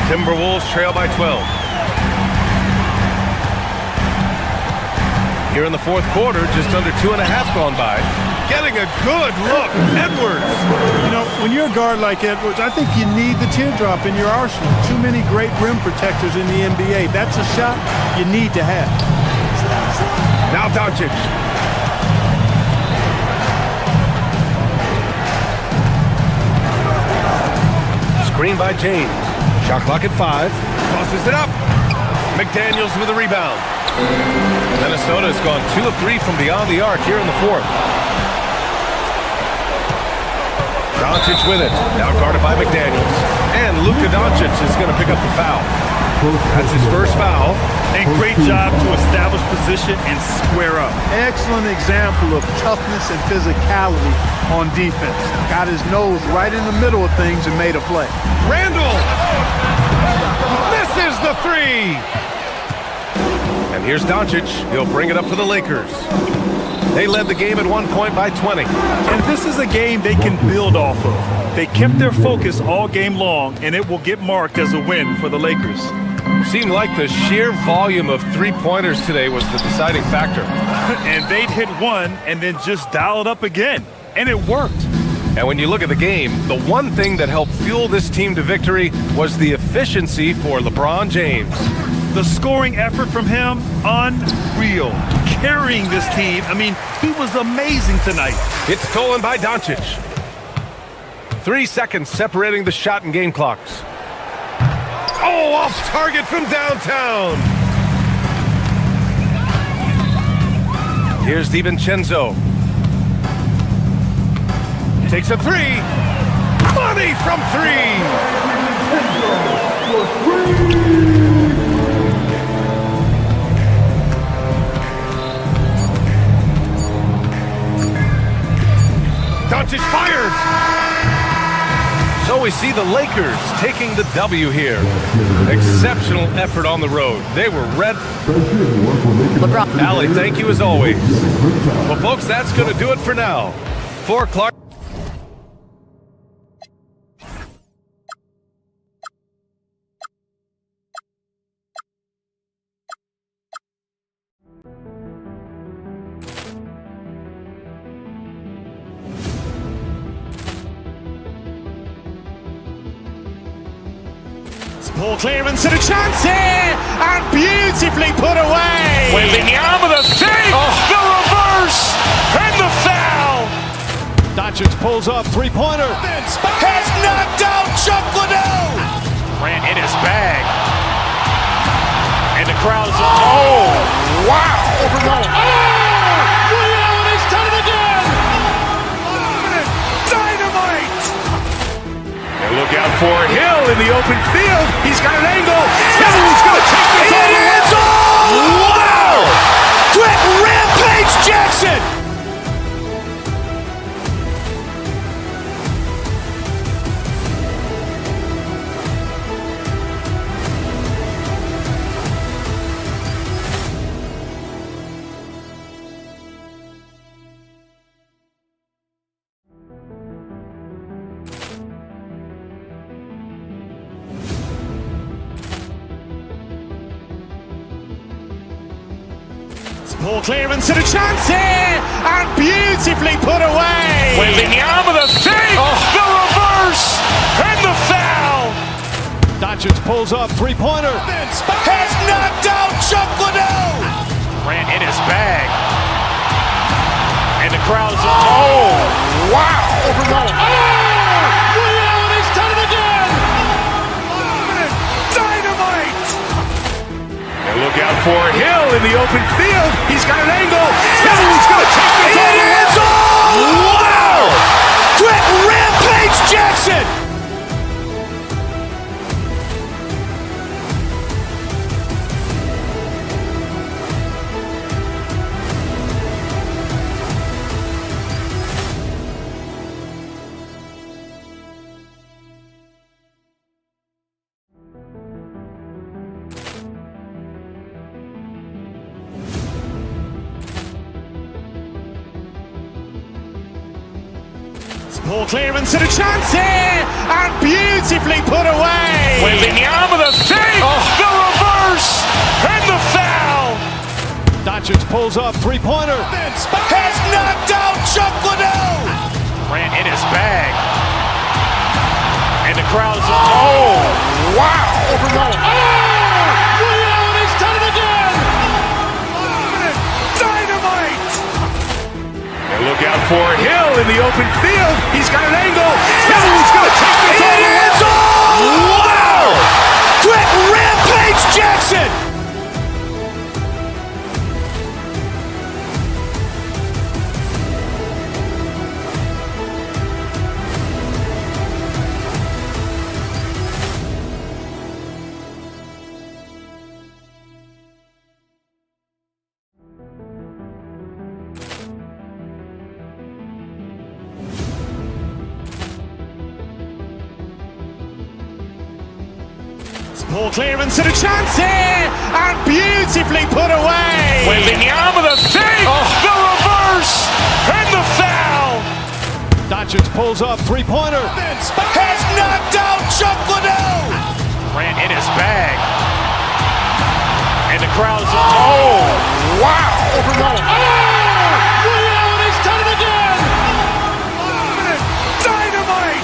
Timberwolves trail by 12. Here in the fourth quarter, just under 2.5 gone by. Getting a good look, Edwards. You know, when you're a guard like Edwards, I think you need the teardrop in your arsenal. Too many great rim protectors in the NBA. That's a shot you need to have. Now Doncic. Screen by James. Shot clock at 5. Tosses it up. McDaniels with a rebound. Minnesota's gone 2 of 3 from beyond the arc here in the fourth. Doncic with it. Now guarded by McDaniels. And Luka Doncic is going to pick up the foul. That's his first foul. And great job to establish position and square up. Excellent example of toughness and physicality on defense. Got his nose right in the middle of things and made a play. Randall misses the three. And here's Doncic. He'll bring it up for the Lakers. They led the game at one point by 20. And this is a game they can build off of. They kept their focus all game long, and it will get marked as a win for the Lakers. Seemed like the sheer volume of three-pointers today was the deciding factor. And they'd hit one and then just dial it up again. And it worked. And when you look at the game, the one thing that helped fuel this team to victory was the efficiency for LeBron James. The scoring effort from him, unreal. Carrying this team, I mean, he was amazing tonight. It's stolen by Doncic. 3 seconds separating the shot and game clocks. Oh, off target from downtown. Here's DiVincenzo. Takes a three. Money from three. Doncic fires. So we see the Lakers taking the W here. Exceptional effort on the road. They were red. LeBron. Allie, thank you as always. Well, folks, that's going to do it for now. For Clark. Ball clearance and a chance here, and beautifully put away. Wembanyama the save, the reverse, and the foul. Doncic pulls up, three-pointer. Has knocked out Chuck Liddell. Grant in his bag. And the crowd's Oh, wow. Overrun. Ray Allen has done it again. Dynamite. And look out for Hill in the open field. He's got an angle. Hill's going to take this all the way. It is all. Wow. Trent Rampage Jackson. Ball clearance and a chance here, and beautifully put away. Wembanyama the fake, the reverse, and the foul. Doncic pulls up, three-pointer. Has knocked out Chuck Liddell. Grant in his bag. And the crowd's Oh, wow. Overrun. Ray Allen has done it again. Dynamite. And look out for Hill in the open field. He's got an angle. Hill's going to take this all the way. It is all. Wow. Trent Rampage Jackson. Ball clearance and a chance here, and beautifully put away. Wembanyama the fake, the reverse, and the foul. Doncic pulls up, three-pointer. Has knocked out Chuck Liddell. Grant in his bag. And the crowd's wow. Overrun. Ray Allen has done it again. Dynamite. And look out for Hill in the open field. He's got an angle. Hill's going to take this all the way. It is all. Wow. Trent Rampage Jackson. Ball clearance and a chance here, and beautifully put away. Wembanyama the fake, the reverse, and the foul. Doncic pulls up, three-pointer. Has knocked out Chuck Liddell. Grant in his bag. And the crowd's wow. Overrun. Ray Allen has done it again. Dynamite.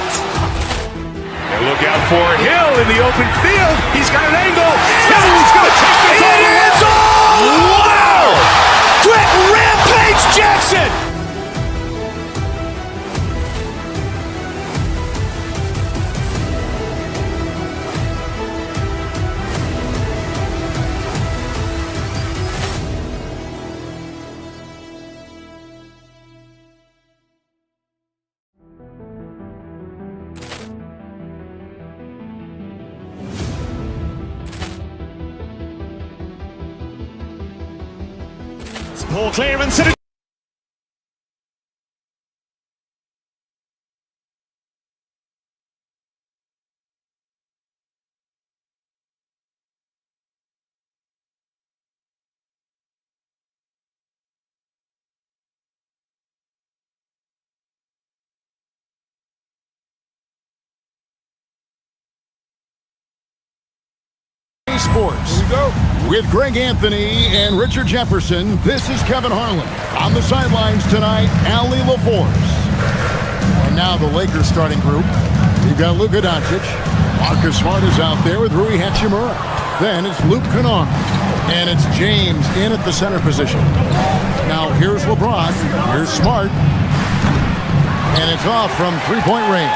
And look out for Hill in the open field. He's got an angle. Hill's going to take this all the way. It is all. Wow. Trent Rampage Jackson. Ball clearance and a Sports. With Greg Anthony and Richard Jefferson, this is Kevin Harlan. On the sidelines tonight, Ali LaForce. And now the Lakers starting group. We've got Luka Doncic. Marcus Smart is out there with Rui Hachimura. Then it's Luke Kennard. And it's James in at the center position. Now here's LeBron. Here's Smart. And it's off from three-point range.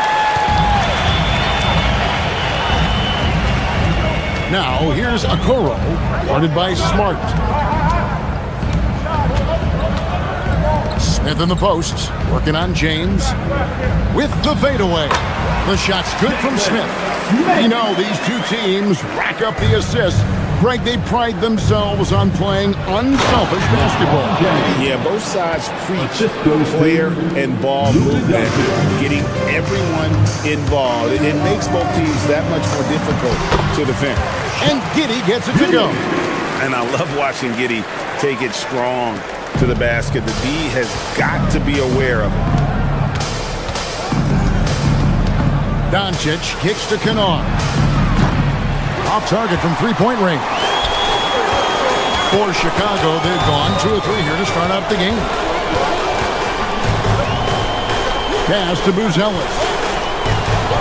Now, here's Okoro, guarded by Smart. Smith in the post, working on James with the fadeaway. The shot's good from Smith. You know, these two teams rack up the assists. Greg, they pride themselves on playing unselfish basketball. Yeah, both sides preach player and ball movement, getting everyone involved. It makes both teams that much more difficult to defend. And Giddey gets it to go. And I love watching Giddey take it strong to the basket. The D has got to be aware of it. Doncic kicks to Kennard. Off target from three-point range. For Chicago, they've gone 2 or 3 here to start out the game. Pass to Buzelis.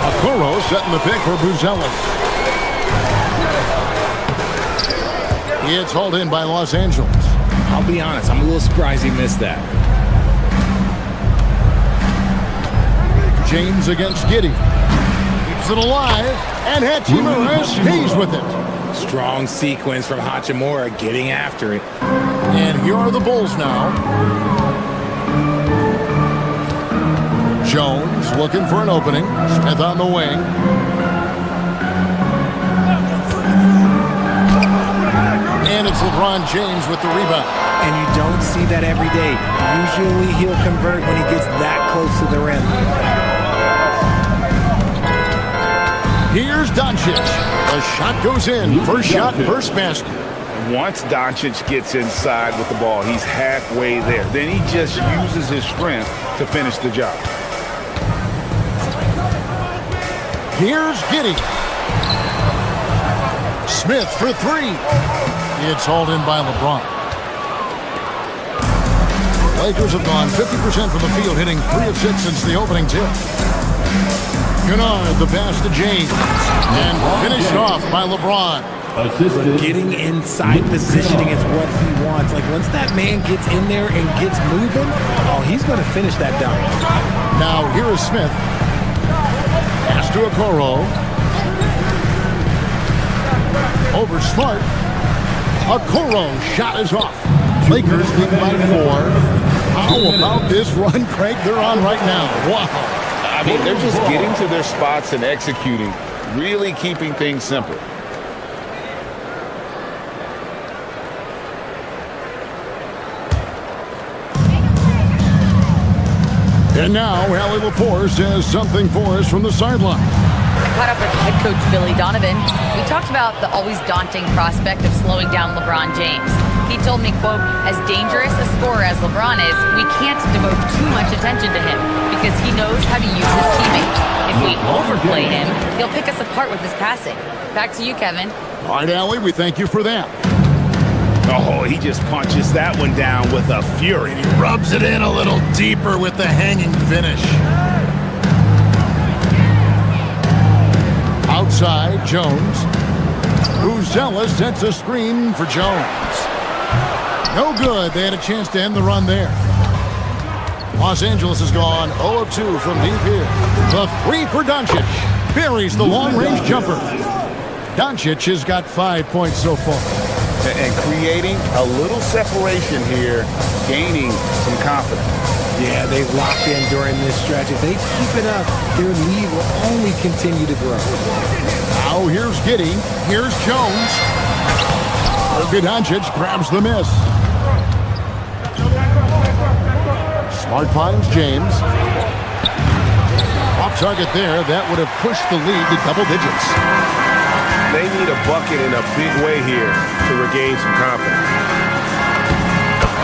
Okoro setting the pick for Buzelis. It's hauled in by Los Angeles. I'll be honest, I'm a little surprised he missed that. James against Giddey. Keeps it alive, and Hachimura stays with it. Strong sequence from Hachimura getting after it. And here are the Bulls now. Jones looking for an opening. Smith on the wing. And it's LeBron James with the rebound. And you don't see that every day. Usually he'll convert when he gets that close to the rim. Here's Doncic. The shot goes in. First shot, first basket. Once Doncic gets inside with the ball, he's halfway there. Then he just uses his strength to finish the job. Here's Giddey. Smith for 3. It's hauled in by LeBron. Lakers have gone 50% from the field, hitting 3 of 6 since the opening tip. Kennard, the pass to James. And finished off by LeBron. Getting inside positioning is what he wants. Like, once that man gets in there and gets moving, oh, he's going to finish that dunk. Now, here is Smith. Pass to Okoro. Over Smart. Okoro shot is off. Lakers lead by 4. How about this run, Craig, they're on right now? Wow. I mean, they're just getting to their spots and executing, really keeping things simple. And now, Allie Lepore says something for us from the sideline. I caught up with head coach Billy Donovan. We talked about the always daunting prospect of slowing down LeBron James. He told me, quote, as dangerous a scorer as LeBron is, we can't devote too much attention to him because he knows how to use his teammates. If we overplay him, he'll pick us apart with his passing. Back to you, Kevin. All right, Allie, we thank you for that. Oh, he just punches that one down with a fury. And he rubs it in a little deeper with the hanging finish. Outside, Jones. Buzelis sets a screen for Jones. No good. They had a chance to end the run there. Los Angeles has gone 0 of 2 from deep here. The 3 for Doncic. Buries the long-range jumper. Doncic has got 5 points so far. And creating a little separation here, gaining some confidence. Yeah, they've locked in during this stretch. If they keep it up, their lead will only continue to grow. Now here's Giddey. Here's Jones. Luka Doncic grabs the miss. Smart finds James. Off target there. That would have pushed the lead to double digits. They need a bucket in a big way here to regain some confidence.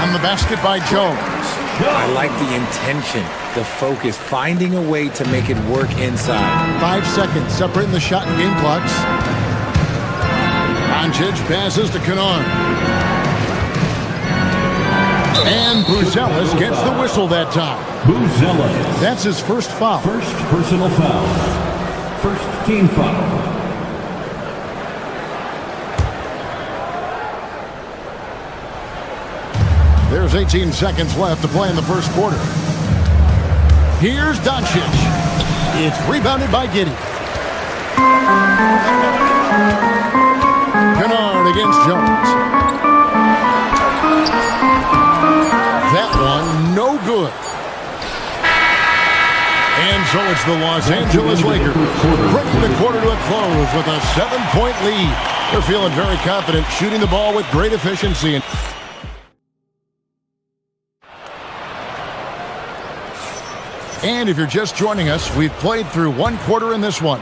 On the basket by Jones. I like the intention, the focus, finding a way to make it work inside. 5 seconds separating the shot and game clocks. Doncic passes to Kennard. And Buzelis gets the whistle that time. Buzelis. That's his first foul. First personal foul. First team foul. There's 18 seconds left to play in the first quarter. Here's Doncic. It's rebounded by Giddey. Kennard against Jones. That one, no good. And so it's the Los Angeles Lakers bringing the quarter to a close with a 7-point lead. They're feeling very confident, shooting the ball with great efficiency. And if you're just joining us, we've played through one quarter in this one.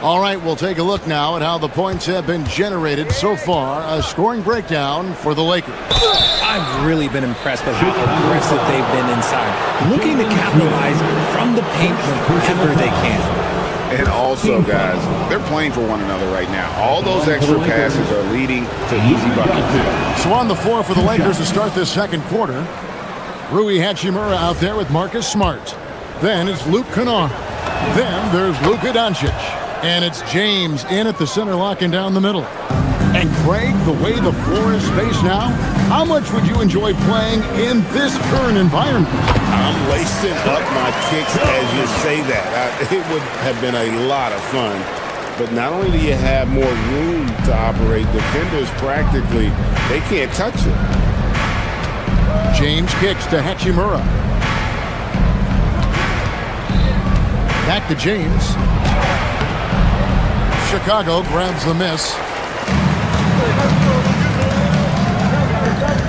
All right, we'll take a look now at how the points have been generated so far. A scoring breakdown for the Lakers. I've really been impressed with how aggressive they've been inside, looking to capitalize from the paint whenever they can. And also, guys, they're playing for one another right now. All those extra passes are leading to easy buckets. So on the floor for the Lakers to start this second quarter, Rui Hachimura out there with Marcus Smart. Then it's Luke Kennard. Then there's Luka Doncic. And it's James in at the center, locking down the middle. And Craig, the way the floor is spaced now, how much would you enjoy playing in this current environment? I'm lacing up my kicks as you say that. It would have been a lot of fun. But not only do you have more room to operate, defenders practically, they can't touch it. James kicks to Hachimura. Back to James. Chicago grabs the miss.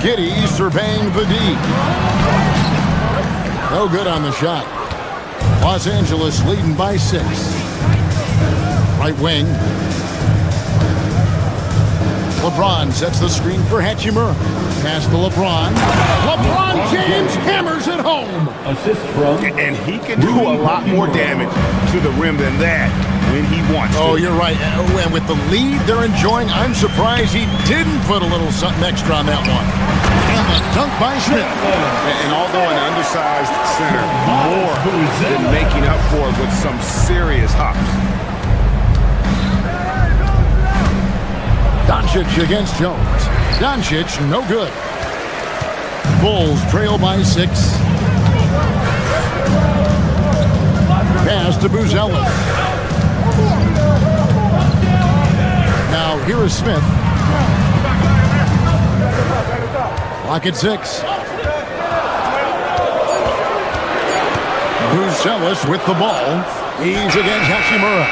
Giddey surveying the D. No good on the shot. Los Angeles leading by 6. Right wing. LeBron sets the screen for Hachimura. Pass to LeBron. LeBron James hammers it home. Assist from. And he can do a lot more damage to the rim than that when he wants to. Oh, you're right. And with the lead they're enjoying, I'm surprised he didn't put a little something extra on that one. And the dunk by Smith. And although an undersized center, more than making up for it with some serious hops. Doncic against Jones. Doncic, no good. Bulls trail by 6. Pass to Buzelis. Now here is Smith. Clock at 6. Buzelis with the ball. He's against Hachimura.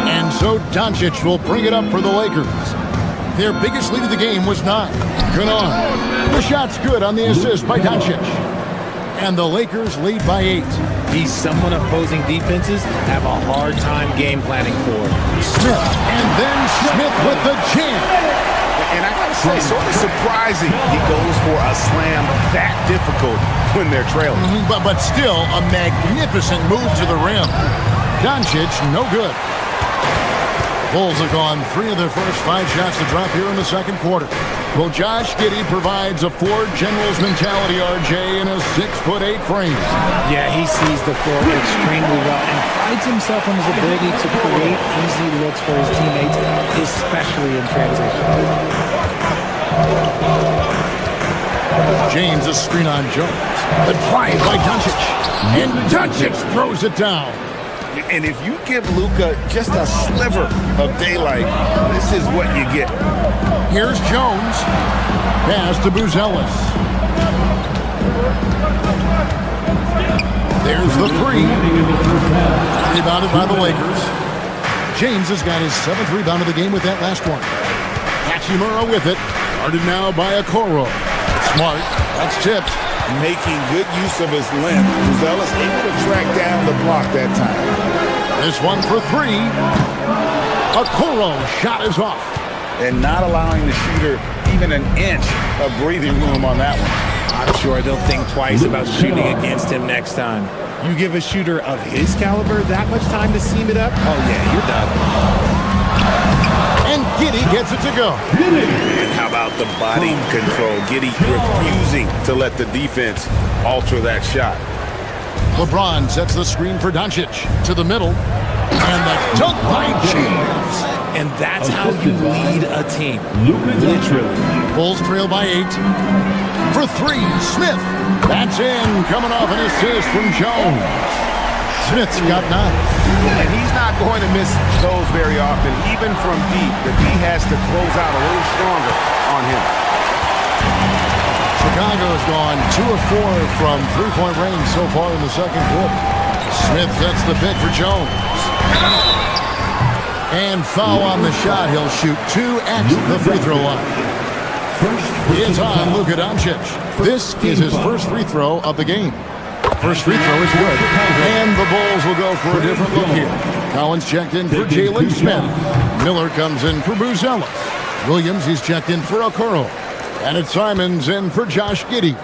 And so Doncic will bring it up for the Lakers. Their biggest lead of the game was 9. Kennard. The shot's good on the assist by Doncic. And the Lakers lead by 8. He's someone opposing defenses have a hard time game planning for. Smith. And then Smith with the jam. And I gotta say, sort of surprising he goes for a slam that difficult when they're trailing. But still a magnificent move to the rim. Doncic, no good. Bulls have gone 3 of their first 5 shots to drop here in the second quarter. Well, Josh Giddey provides a Ford General's mentality, RJ, in a 6'8" frame. Yeah, he sees the floor extremely well and prides himself on his ability to create easy looks for his teammates, especially in transition. James, a screen on Jones. The drive by Doncic. And Doncic throws it down. And if you give Luka just a sliver of daylight, this is what you get. Here's Jones. Pass to Buzelis. There's the 3. Rebounded by the Lakers. James has got his 7th rebound of the game with that last one. Hachimura with it. Guarded now by Okoro. Smart. That's tipped. Making good use of his length. Buzelis able to track down the block that time. This one for 3. Okoro shot is off. And not allowing the shooter even an inch of breathing room on that one. I'm sure they'll think twice about shooting against him next time. You give a shooter of his caliber that much time to seam it up? Oh yeah, you're done. And Giddey gets it to go. And how about the body control? Giddey refusing to let the defense alter that shot. LeBron sets the screen for Doncic to the middle. And the dunk by James. And that's how you lead a team. Literally. Bulls trail by 8. For 3, Smith. That's in. Coming off an assist from Jones. Smith's got 9. And he's not going to miss those very often, even from deep. The D has to close out a little stronger on him. Chicago's gone 2 of 4 from three-point range so far in the second quarter. Smith sets the pick for Jones. And foul on the shot. He'll shoot 2 at the free throw line. It's on Luka Doncic. This is his first free throw of the game. First free throw is good. And the Bulls will go for a different look here. Collins checked in for Jalen Smith. Miller comes in for Buzelis. Williams, he's checked in for Okoro. And it's Simons in for Josh Giddey.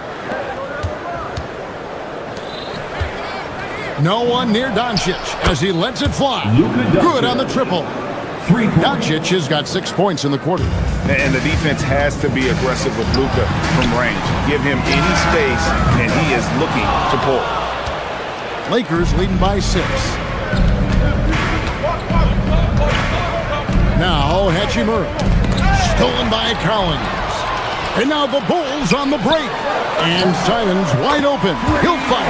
No one near Doncic as he lets it fly. Good on the triple. Doncic has got 6 points in the quarter. And the defense has to be aggressive with Luka from range. Give him any space, and he is looking to pull. Lakers leading by 6. Now Hachimura. Stolen by Collins. And now the Bulls on the break. And Simons wide open. He'll fire.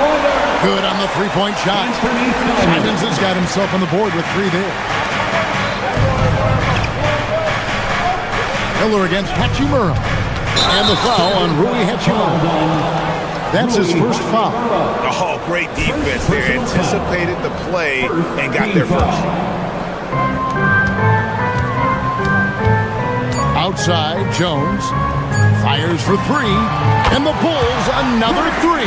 Good on the three-point shot. Simons has got himself on the board with 3 there. Miller against Hachimura. And the foul on Rui Hachimura. That's his first foul. Oh, great defense there. Anticipated the play and got there first. Outside, Jones fires for 3. And the Bulls another 3.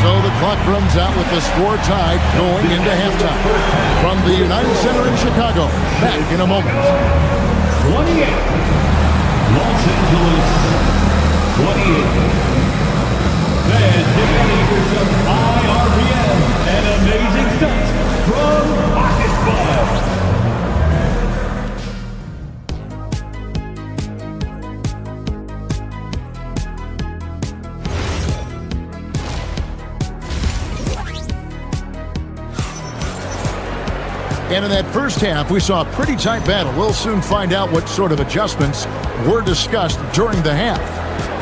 So the clock runs out with the score tied going into halftime. From the United Center in Chicago, back in a moment. 28. Los Angeles, 28. Fans, get ready for some IRBM and amazing stunts from Basketball. And in that first half, we saw a pretty tight battle. We'll soon find out what sort of adjustments were discussed during the half.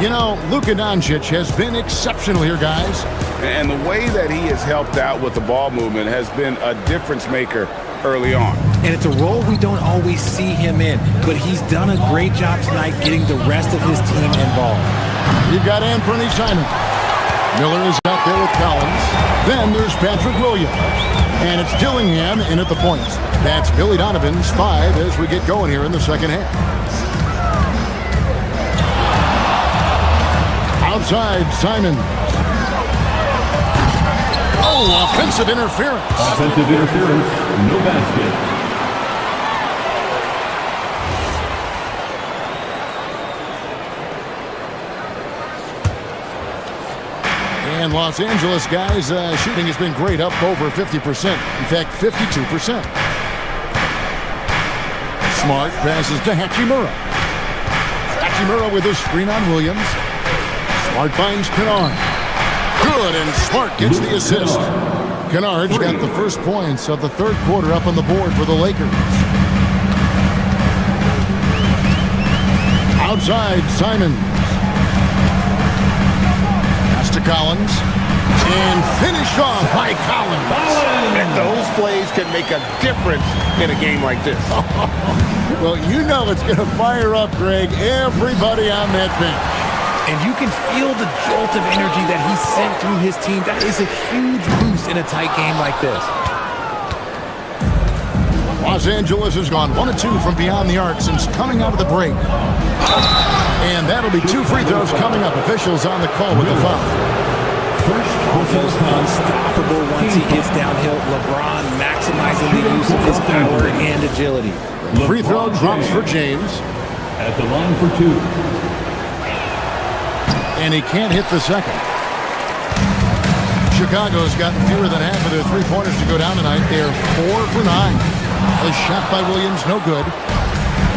You know, Luka Doncic has been exceptional here, guys. And the way that he has helped out with the ball movement has been a difference maker early on. And it's a role we don't always see him in, but he's done a great job tonight getting the rest of his team involved. You've got Anthony Simons. Miller is out there with Collins. Then there's Patrick Williams. And it's Dillingham in at the points. That's Billy Donovan's 5 as we get going here in the second half. Outside, Simon. Oh, offensive interference. Offensive interference, no basket. And Los Angeles guys, shooting has been great, up over 50%. In fact, 52%. Smart passes to Hachimura. Hachimura with a screen on Williams. Smart finds Kennard. Good, and Smart gets the assist. Kennard's got the first points of the third quarter up on the board for the Lakers. Outside, Simons. To Collins and finished off by Collins. And those plays can make a difference in a game like this. Well, you know it's going to fire up, Greg, everybody on that bench. And you can feel the jolt of energy that he sent through his team. That is a huge boost in a tight game like this. Los Angeles has gone 1 of 2 from beyond the arc since coming out of the break. And that'll be 2 free throws coming up. Officials on the call with the foul. Almost unstoppable once he gets downhill. LeBron maximizing the use of his power and agility. Free throw drops for James. At the line for 2. And he can't hit the second. Chicago's gotten fewer than half of their three-pointers to go down tonight. They're 4 for 9. A shot by Williams, no good.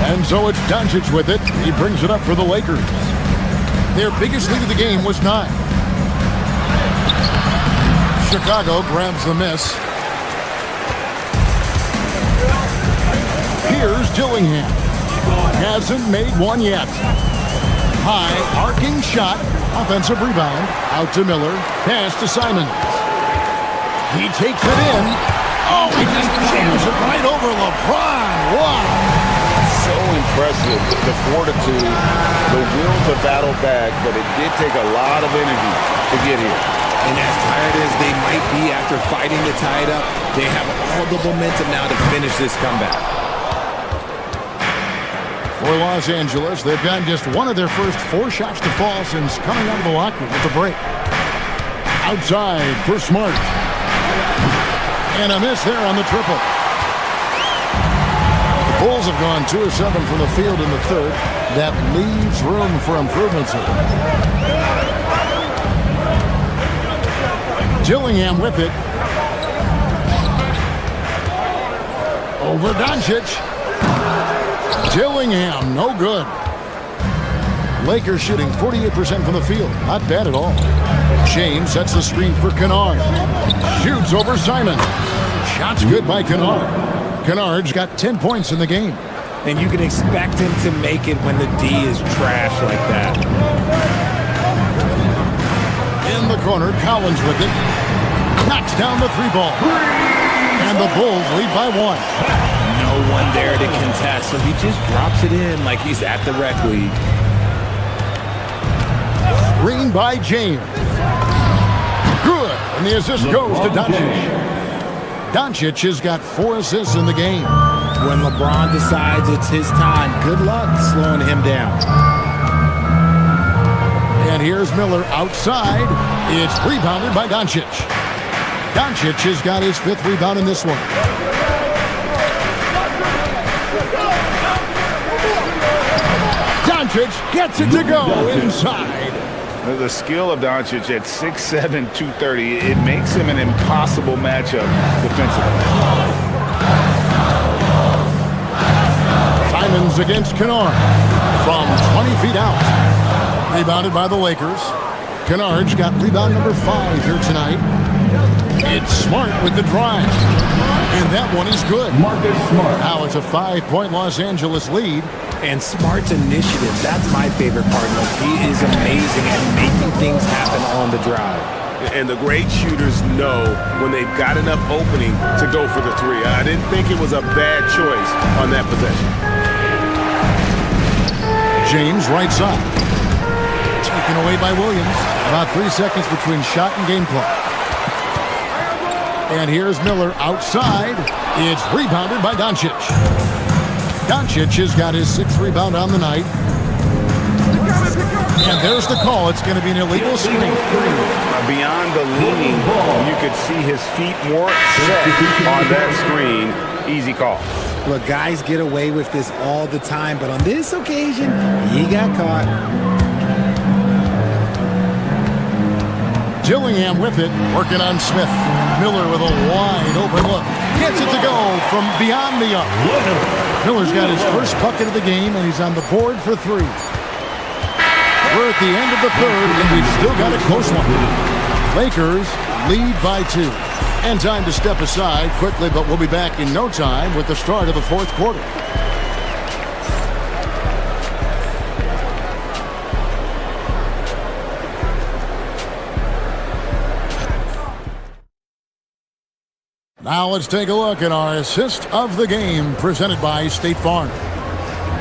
And so it's Doncic with it. He brings it up for the Lakers. Their biggest lead of the game was 9. Chicago grabs the miss. Here's Dillingham. Hasn't made one yet. High, arcing shot. Offensive rebound. Out to Miller. Pass to Simons. He takes it in. Oh, he just jams it right over LeBron. Wow. So impressive. The fortitude, the will to battle back, but it did take a lot of energy to get here. And as tired as they might be after fighting to tie it up, they have all the momentum now to finish this comeback. For Los Angeles, they've gotten just one of their first 4 shots to fall since coming out of the locker room at the break. Outside for Smart. And a miss there on the triple. The Bulls have gone 2 of 7 from the field in the third. That leaves room for improvements here. Dillingham with it. Over Doncic. Dillingham, no good. Lakers shooting 48% from the field. Not bad at all. James sets the screen for Kennard. Shoots over Simon. Shot's good by Kennard. Kennard's got 10 points in the game. And you can expect him to make it when the D is trash like that. In the corner, Collins with it. Knocks down the 3-ball. And the Bulls lead by 1. No one there to contest, so he just drops it in like he's at the rec league. Screen by James. Good. And the assist goes to Doncic. Doncic has got 4 assists in the game. When LeBron decides it's his time, good luck slowing him down. And here's Miller outside. It's rebounded by Doncic. Doncic has got his 5th rebound in this one. Doncic gets it to go inside. The skill of Doncic at 6'7", 230, it makes him an impossible matchup defensively. Simons against Kennard from 20 feet out. Rebounded by the Lakers. Kennard's got rebound number 5 here tonight. It's Smart with the drive. And that one is good. Marcus Smart. Now it's a 5-point Los Angeles lead. And Smart's initiative, that's my favorite part. Like, he is amazing at making things happen on the drive. And the great shooters know when they've got enough opening to go for the 3. I didn't think it was a bad choice on that possession. James right side. Taken away by Williams. About 3 seconds between shot and game clock. And here's Miller outside. It's rebounded by Doncic. Doncic has got his 6th rebound on the night. And there's the call. It's going to be an illegal screen. Beyond the leaning, you could see his feet more set on that screen. Easy call. Look, guys get away with this all the time, but on this occasion, he got caught. Dillingham with it, working on Smith. Miller with a wide open look. Gets it to go from beyond the arc. Miller's got his first bucket of the game, and he's on the board for 3. We're at the end of the third, and we've still got a close one. Lakers lead by 2. And time to step aside quickly, but we'll be back in no time with the start of the 4th quarter. Now let's take a look at our assist of the game presented by State Farm.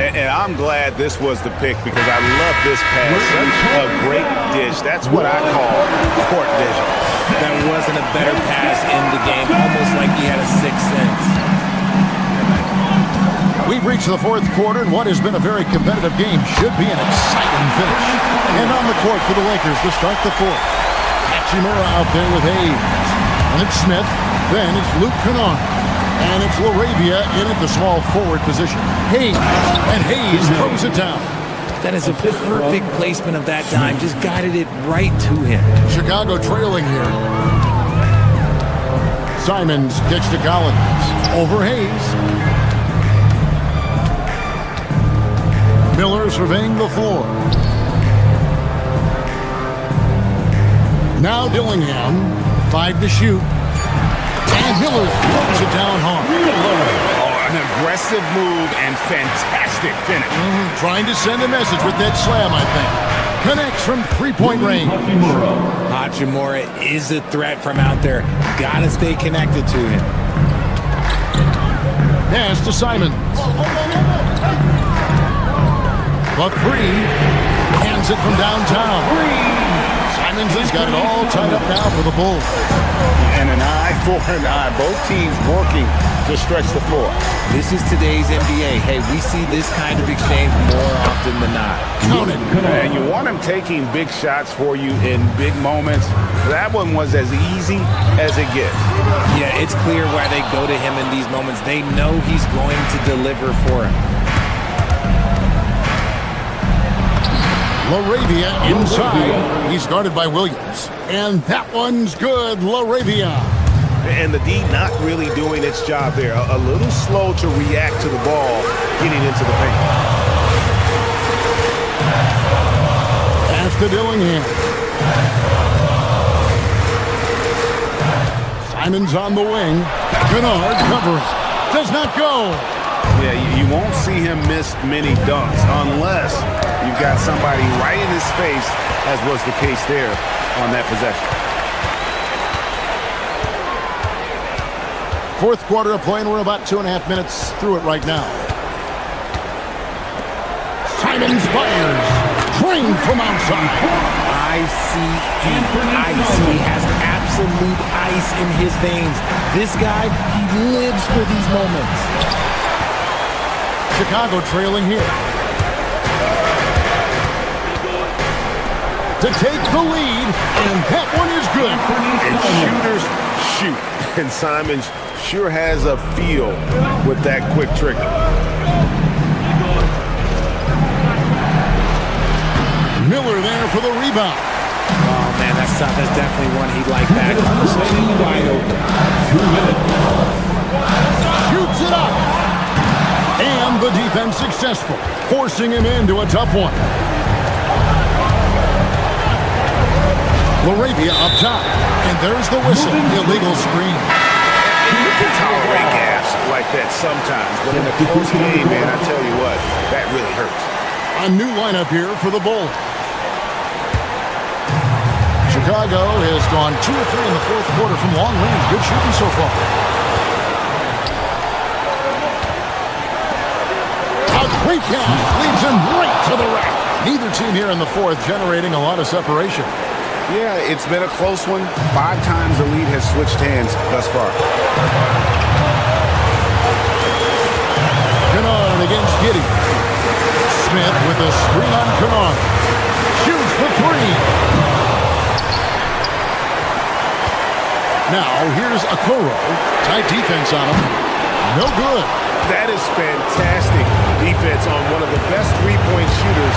And I'm glad this was the pick because I love this pass. Such a great dish. That's what I call court vision. That wasn't a better pass in the game, almost like he had a 6th sense. We've reached the 4th quarter, and what has been a very competitive game should be an exciting finish. And on the court for the Lakers to start the 4th. Hachimura out there with Hayes. And it's Smith. Then it's Luke Kennard. And it's LaRavia in at the small forward position. Hayes. And Hayes throws it down. That is a perfect placement of that dime. Just guided it right to him. Chicago trailing here. Simons kicks to Collins. Over Hayes. Miller surveying the floor. Now Dillingham. 5 to shoot. And Miller throws it down hard. Oh, an aggressive move and fantastic finish. Trying to send a message with that slam, I think. Connects from three-point range. Hachimura is a threat from out there. Gotta stay connected to him. Pass to Simons. The three. Hands it from downtown. Simons has got it all tied up now for the Bulls. And an eye for an eye. Both teams working to stretch the floor. This is today's NBA. Hey, we see this kind of exchange more often than not. Count it. And you want him taking big shots for you in big moments. That one was as easy as it gets. Yeah, it's clear why they go to him in these moments. They know he's going to deliver for him. LaRavia inside. He's guarded by Williams. And that one's good. LaRavia. And the D not really doing its job there. A little slow to react to the ball getting into the paint. Pass to Dillingham. Simons on the wing. Kennard covering. Does not go. Yeah, you won't see him miss many dunks unless you've got somebody right in his face, as was the case there on that possession. Fourth quarter of play, and we're about 2.5 minutes through it right now. Simons fires. Drained from outside. Ice. He has absolute ice in his veins. This guy, he lives for these moments. Chicago trailing here. To take the lead, and that one is good. And shooters shoot. And Simons sure has a feel with that quick trigger. Miller there for the rebound. Oh, man, that's definitely one he'd like back. Too wide open. 2 minutes. Shoots it up. And the defense successful, forcing him into a tough one. LaRavia up top. And there's the whistle. Illegal screen. You can tolerate gas like that sometimes, but in a close game, man, I tell you what, that really hurts. A new lineup here for the Bulls. Chicago has gone 2 or 3 in the fourth quarter from long range. Good shooting so far. A great pass leads him right to the rack. Neither team here in the fourth generating a lot of separation. Yeah, it's been a close one. 5 times the lead has switched hands thus far. Kennard against Giddey. Smith with a screen on Kennard. Shoots for 3. Now, here's Okoro. Tight defense on him. No good. That is fantastic defense on one of the best three-point shooters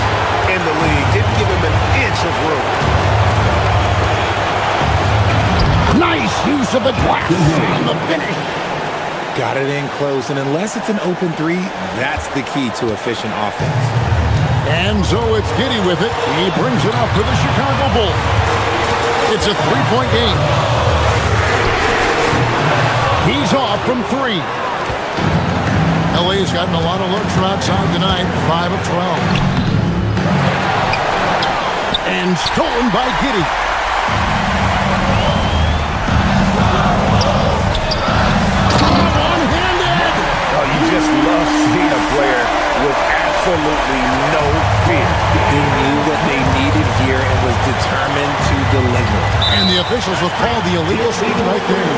in the league. Didn't give him an inch of room. Nice use of the glass on the finish. Got it in close, and unless it's an open 3, that's the key to efficient offense. And so it's Giddey with it. He brings it up for the Chicago Bulls. It's a 3-point game. He's off from 3. LA's gotten a lot of looks from outside tonight. 5 of 12. And stolen by Giddey. One-handed. Oh, you just love seeing a player with absolutely no fear. They knew what they needed here and was determined to deliver. And the officials will call the illegal screen right there.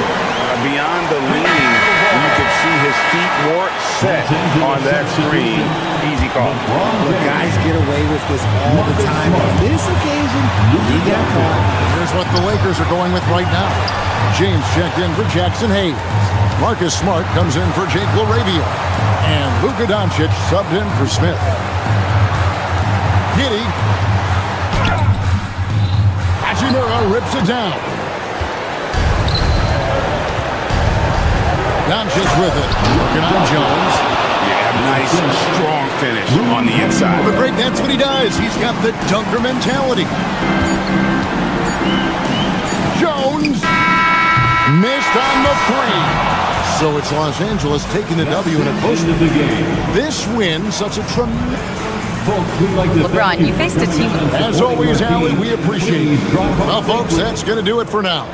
Beyond the leaning, you could see his feet weren't set on that screen. Easy call. The guys get away with this all the time. On this occasion, he got caught. Here's what the Lakers are going with right now. James checked in for Jackson Hayes. Marcus Smart comes in for Jake LaRavia. And Luka Doncic subbed in for Smith. Giddey. Hachimura rips it down. Doncic with it. Working on Jones. Yeah, nice, strong finish on the inside. But great, that's what he does. He's got the dunker mentality. Jones missed on the 3. So it's Los Angeles taking the W in a close. This win, such a tremendous. LeBron, you faced a team. As always, Allie, we appreciate it. Well, folks, that's going to do it for now.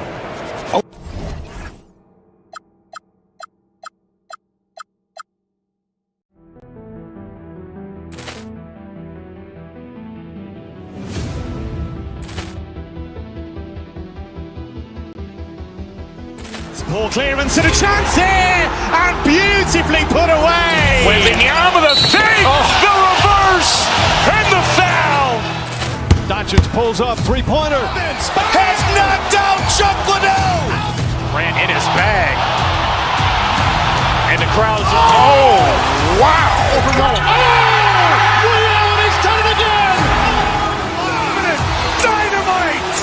Ball clearance and a chance here, and beautifully put away. Wembanyama the fake, the reverse, and the foul. Doncic pulls up, three-pointer. Has knocked out Chuck Liddell. Ran in his bag. And the crowd's, oh, wow. He's done it again. Dynamite.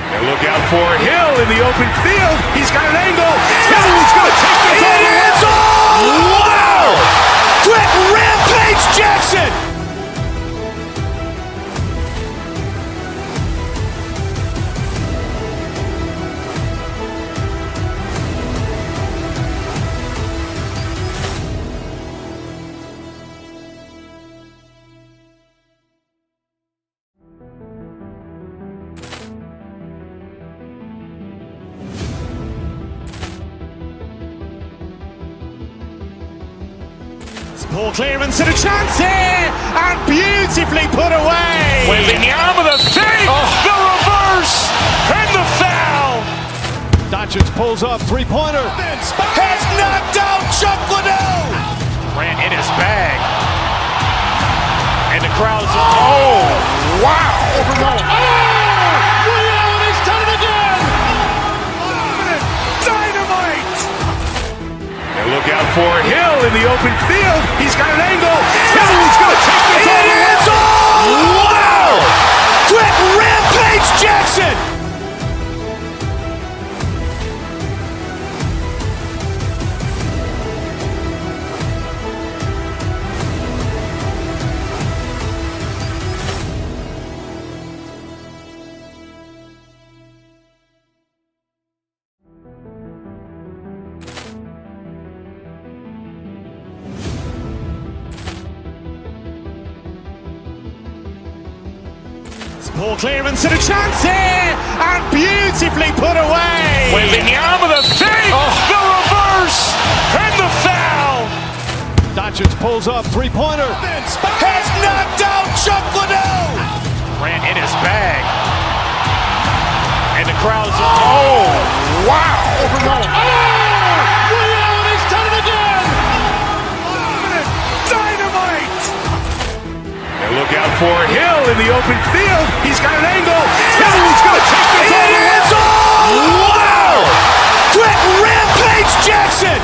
And look out for Hill in the open field. He's got an angle. He's going to take this all the way. Wow. Quick Rampage Jackson. Ball clearance and a chance here, and beautifully put away. Wembanyama the fake, the reverse, and the foul. Doncic pulls up, three-pointer. Has knocked out Chuck Liddell. Ran in his bag. And the crowd's, oh, wow. He's done it again. Dynamite. And look out for Hill in the open field. He's got an angle. He's going to take this all the way. Wow. Quick Rampage Jackson. Ball clearance and a chance here, and beautifully put away. Wembanyama the fake, the reverse, and the foul. Doncic pulls up, three-pointer. Has knocked out Chuck Liddell. Ran in his bag. And the crowd's, oh, wow. He's done it again. Dynamite. And look out for Hill in the open field. He's got an angle. He's going to take this all the way. Wow. Quick Rampage Jackson.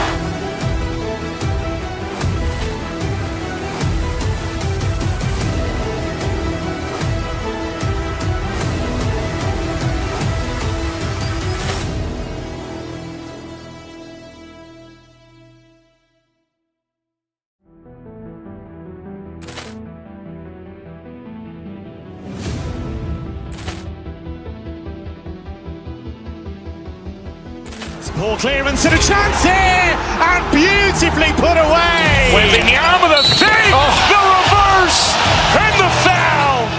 Ball clearance and a chance here, and beautifully put away. Wembanyama the fake, the reverse, and the foul.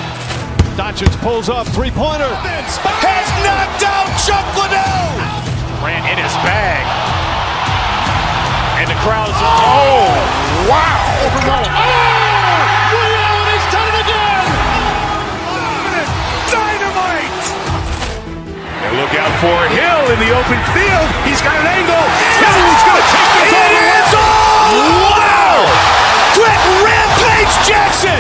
Doncic pulls up, three-pointer. Has knocked out Chuck Liddell. Ran in his bag. And the crowd's, oh, wow. He's done it again. Dynamite. And look out for Hill in the open field. He's got an angle. He's going to take this all the way. Wow. Quick Rampage Jackson.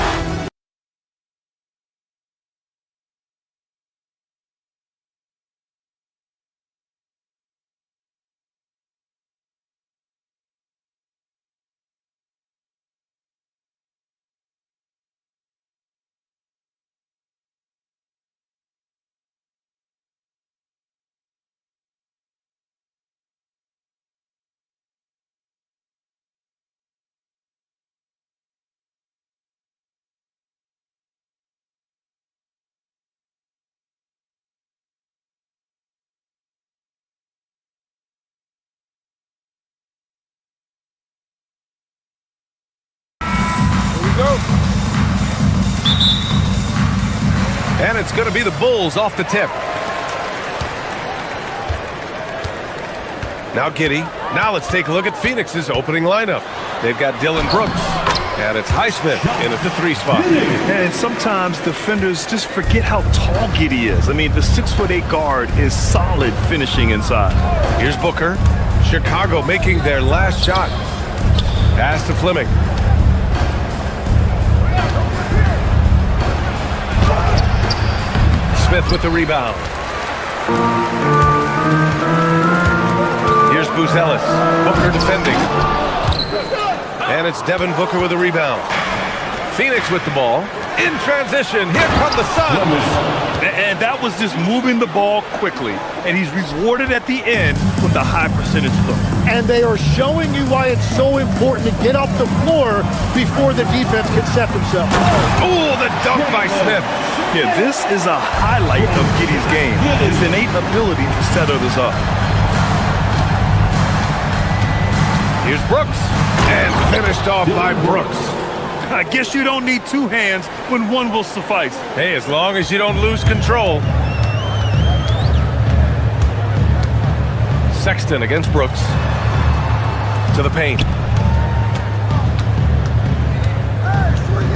And it's going to be the Bulls off the tip. Now Giddey. Now let's take a look at Phoenix's opening lineup. They've got Dylan Brooks. And it's Highsmith in at the 3 spot. And sometimes defenders just forget how tall Giddey is. I mean, the 6'8" guard is solid finishing inside. Here's Booker. Chicago making their last shot. Pass to Fleming. Smith with the rebound. Here's Buzelis. Booker defending. And it's Devin Booker with a rebound. Phoenix with the ball. In transition. Here come the Suns. And that was just moving the ball quickly. And he's rewarded at the end with a high percentage look. And they are showing you why it's so important to get off the floor before the defense can set themselves. Ooh, the dunk by Smith. Yeah, this is a highlight of Giddey's game. His innate ability to set others up. Here's Brooks. And finished off by Brooks. I guess you don't need 2 hands when 1 will suffice. Hey, as long as you don't lose control. Sexton against Brooks. To the paint.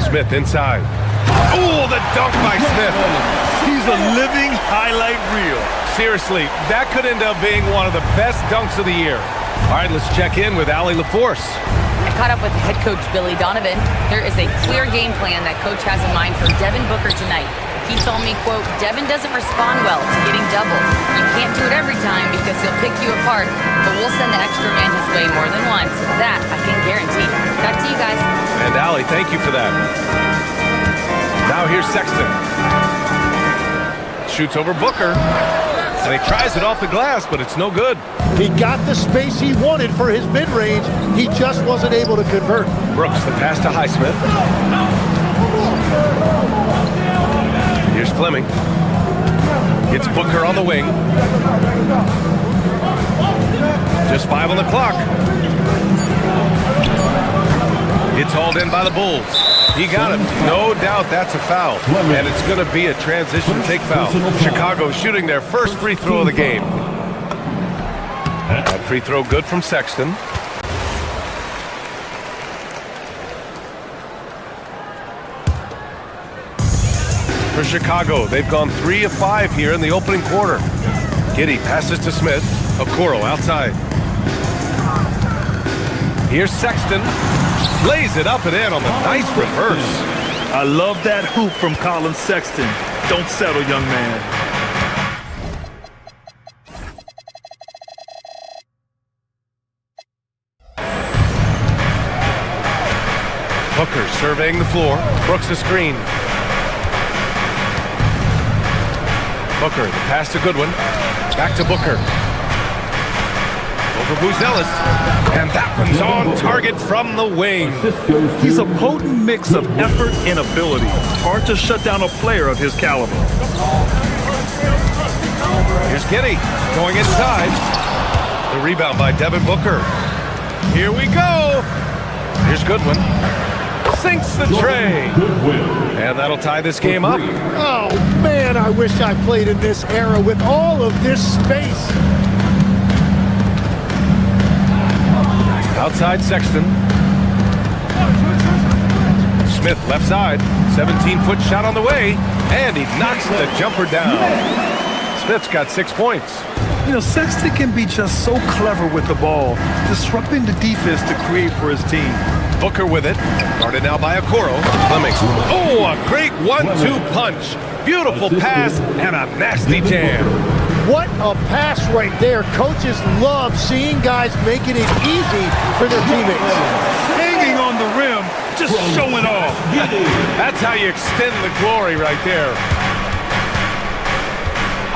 Smith inside. Oh, the dunk by Smith. He's a living highlight reel. Seriously, that could end up being one of the best dunks of the year. All right, let's check in with Allie LaForce. I caught up with head coach Billy Donovan. There is a clear game plan that coach has in mind for Devin Booker tonight. He told me, quote, Devin doesn't respond well to getting doubled. You can't do it every time because he'll pick you apart, but we'll send the extra man his way more than once. That I can guarantee. Back to you guys. And Allie, thank you for that. Now here's Sexton. Shoots over Booker. And he tries it off the glass, but it's no good. He got the space he wanted for his mid-range. He just wasn't able to convert. Brooks, the pass to Highsmith. Here's Fleming. Gets Booker on the wing. Just 5 on the clock. It's hauled in by the Bulls. He got it. No doubt that's a foul. And it's going to be a transition take foul. Chicago shooting their first free throw of the game. That free throw good from Sexton. For Chicago, they've gone 3 of 5 here in the opening quarter. Giddey passes to Smith. Okoro outside. Here's Sexton. Lays it up and in on the nice reverse. I love that hoop from Colin Sexton. Don't settle, young man. Booker surveying the floor. Brooks the screen. Booker, the pass to Goodwin. Back to Booker. Over Buzelis. And that one's on target from the wing. He's a potent mix of effort and ability. Hard to shut down a player of his caliber. Here's Giddey going inside. The rebound by Devin Booker. Here we go. Here's Goodwin. Sinks the tray. And that'll tie this game up. Oh, man, I wish I played in this era with all of this space. Outside Sexton. Smith left side. 17-foot shot on the way. And he knocks the jumper down. Smith's got 6 points. You know, Sexton can be just so clever with the ball, disrupting the defense to create for his team. Booker with it. Guarded now by Okoro. Fleming. Oh, a great 1-2 punch. Beautiful pass and a nasty jam. What a pass right there. Coaches love seeing guys making it easy for their teammates. Hanging on the rim, just showing off. That's how you extend the glory right there.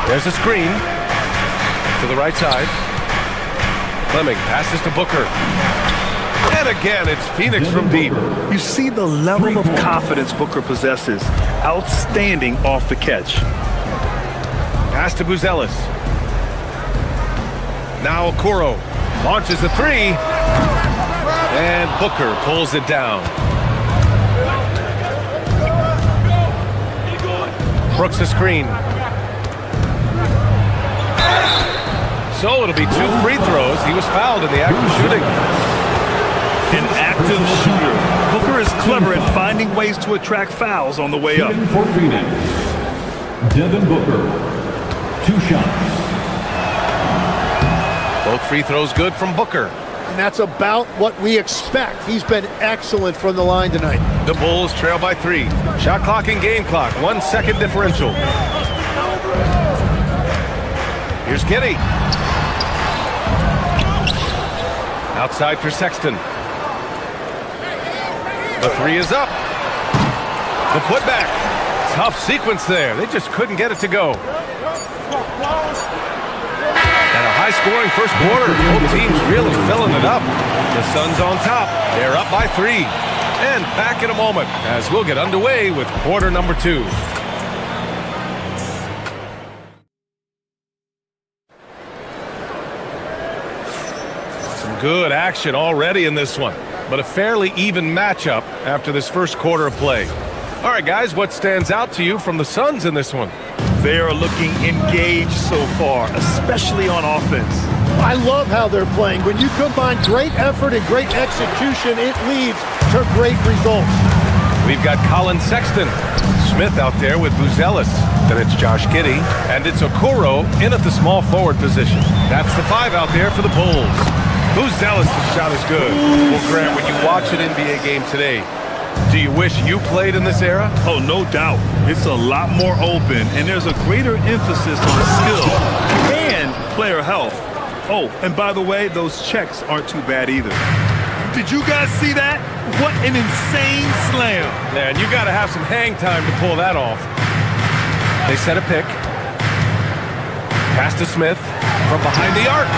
There's a screen to the right side. Fleming passes to Booker. And again, it's Phoenix from deep. You see the level of confidence Booker possesses. Outstanding off the catch. Pass to Buzelis. Now Okoro launches a 3. And Booker pulls it down. Brooks a screen. So it'll be 2 free throws. He was fouled in the act of shooting. An active shooter. Booker is clever at finding ways to attract fouls on the way up. For Phoenix, Devin Booker. 2 shots. Both free throws good from Booker. And that's about what we expect. He's been excellent from the line tonight. The Bulls trail by 3. Shot clock and game clock, 1 second differential. Here's Giddey. Outside for Sexton. The 3 is up. The putback. Tough sequence there. They just couldn't get it to go. And a high-scoring first quarter. Both teams really filling it up. The Suns on top. They're up by 3. And back in a moment as we'll get underway with quarter number 2. Some good action already in this one, but a fairly even matchup after this first quarter of play. All right, guys, what stands out to you from the Suns in this one? They are looking engaged so far, especially on offense. I love how they're playing. When you combine great effort and great execution, it leads to great results. We've got Colin Sexton. Smith out there with Buzelis. Then it's Josh Giddey. And it's Okoro in at the small forward position. That's the 5 out there for the Bulls. Buzelis' shot is good. Well, Grant, when you watch an NBA game today, do you wish you played in this era? Oh, no doubt. It's a lot more open, and there's a greater emphasis on skill and player health. Oh, and by the way, those checks aren't too bad either. Did you guys see that? What an insane slam. Man, you got to have some hang time to pull that off. They set a pick. Pass to Smith from behind the arc.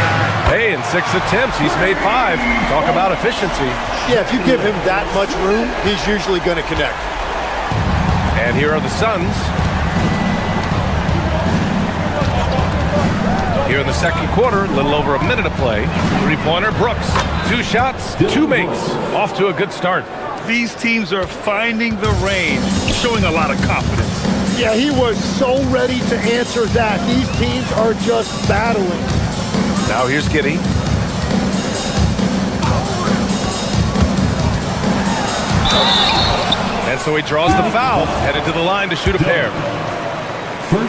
Hey, in 6 attempts, he's made 5. Talk about efficiency. Yeah, if you give him that much room, he's usually going to connect. And here are the Suns. Here in the second quarter, a little over a minute of play. 3-pointer, Brooks. 2 shots, 2 makes. Off to a good start. These teams are finding the range, showing a lot of confidence. Yeah, he was so ready to answer that. These teams are just battling. Now here's Giddey. And so he draws the foul, headed to the line to shoot a pair.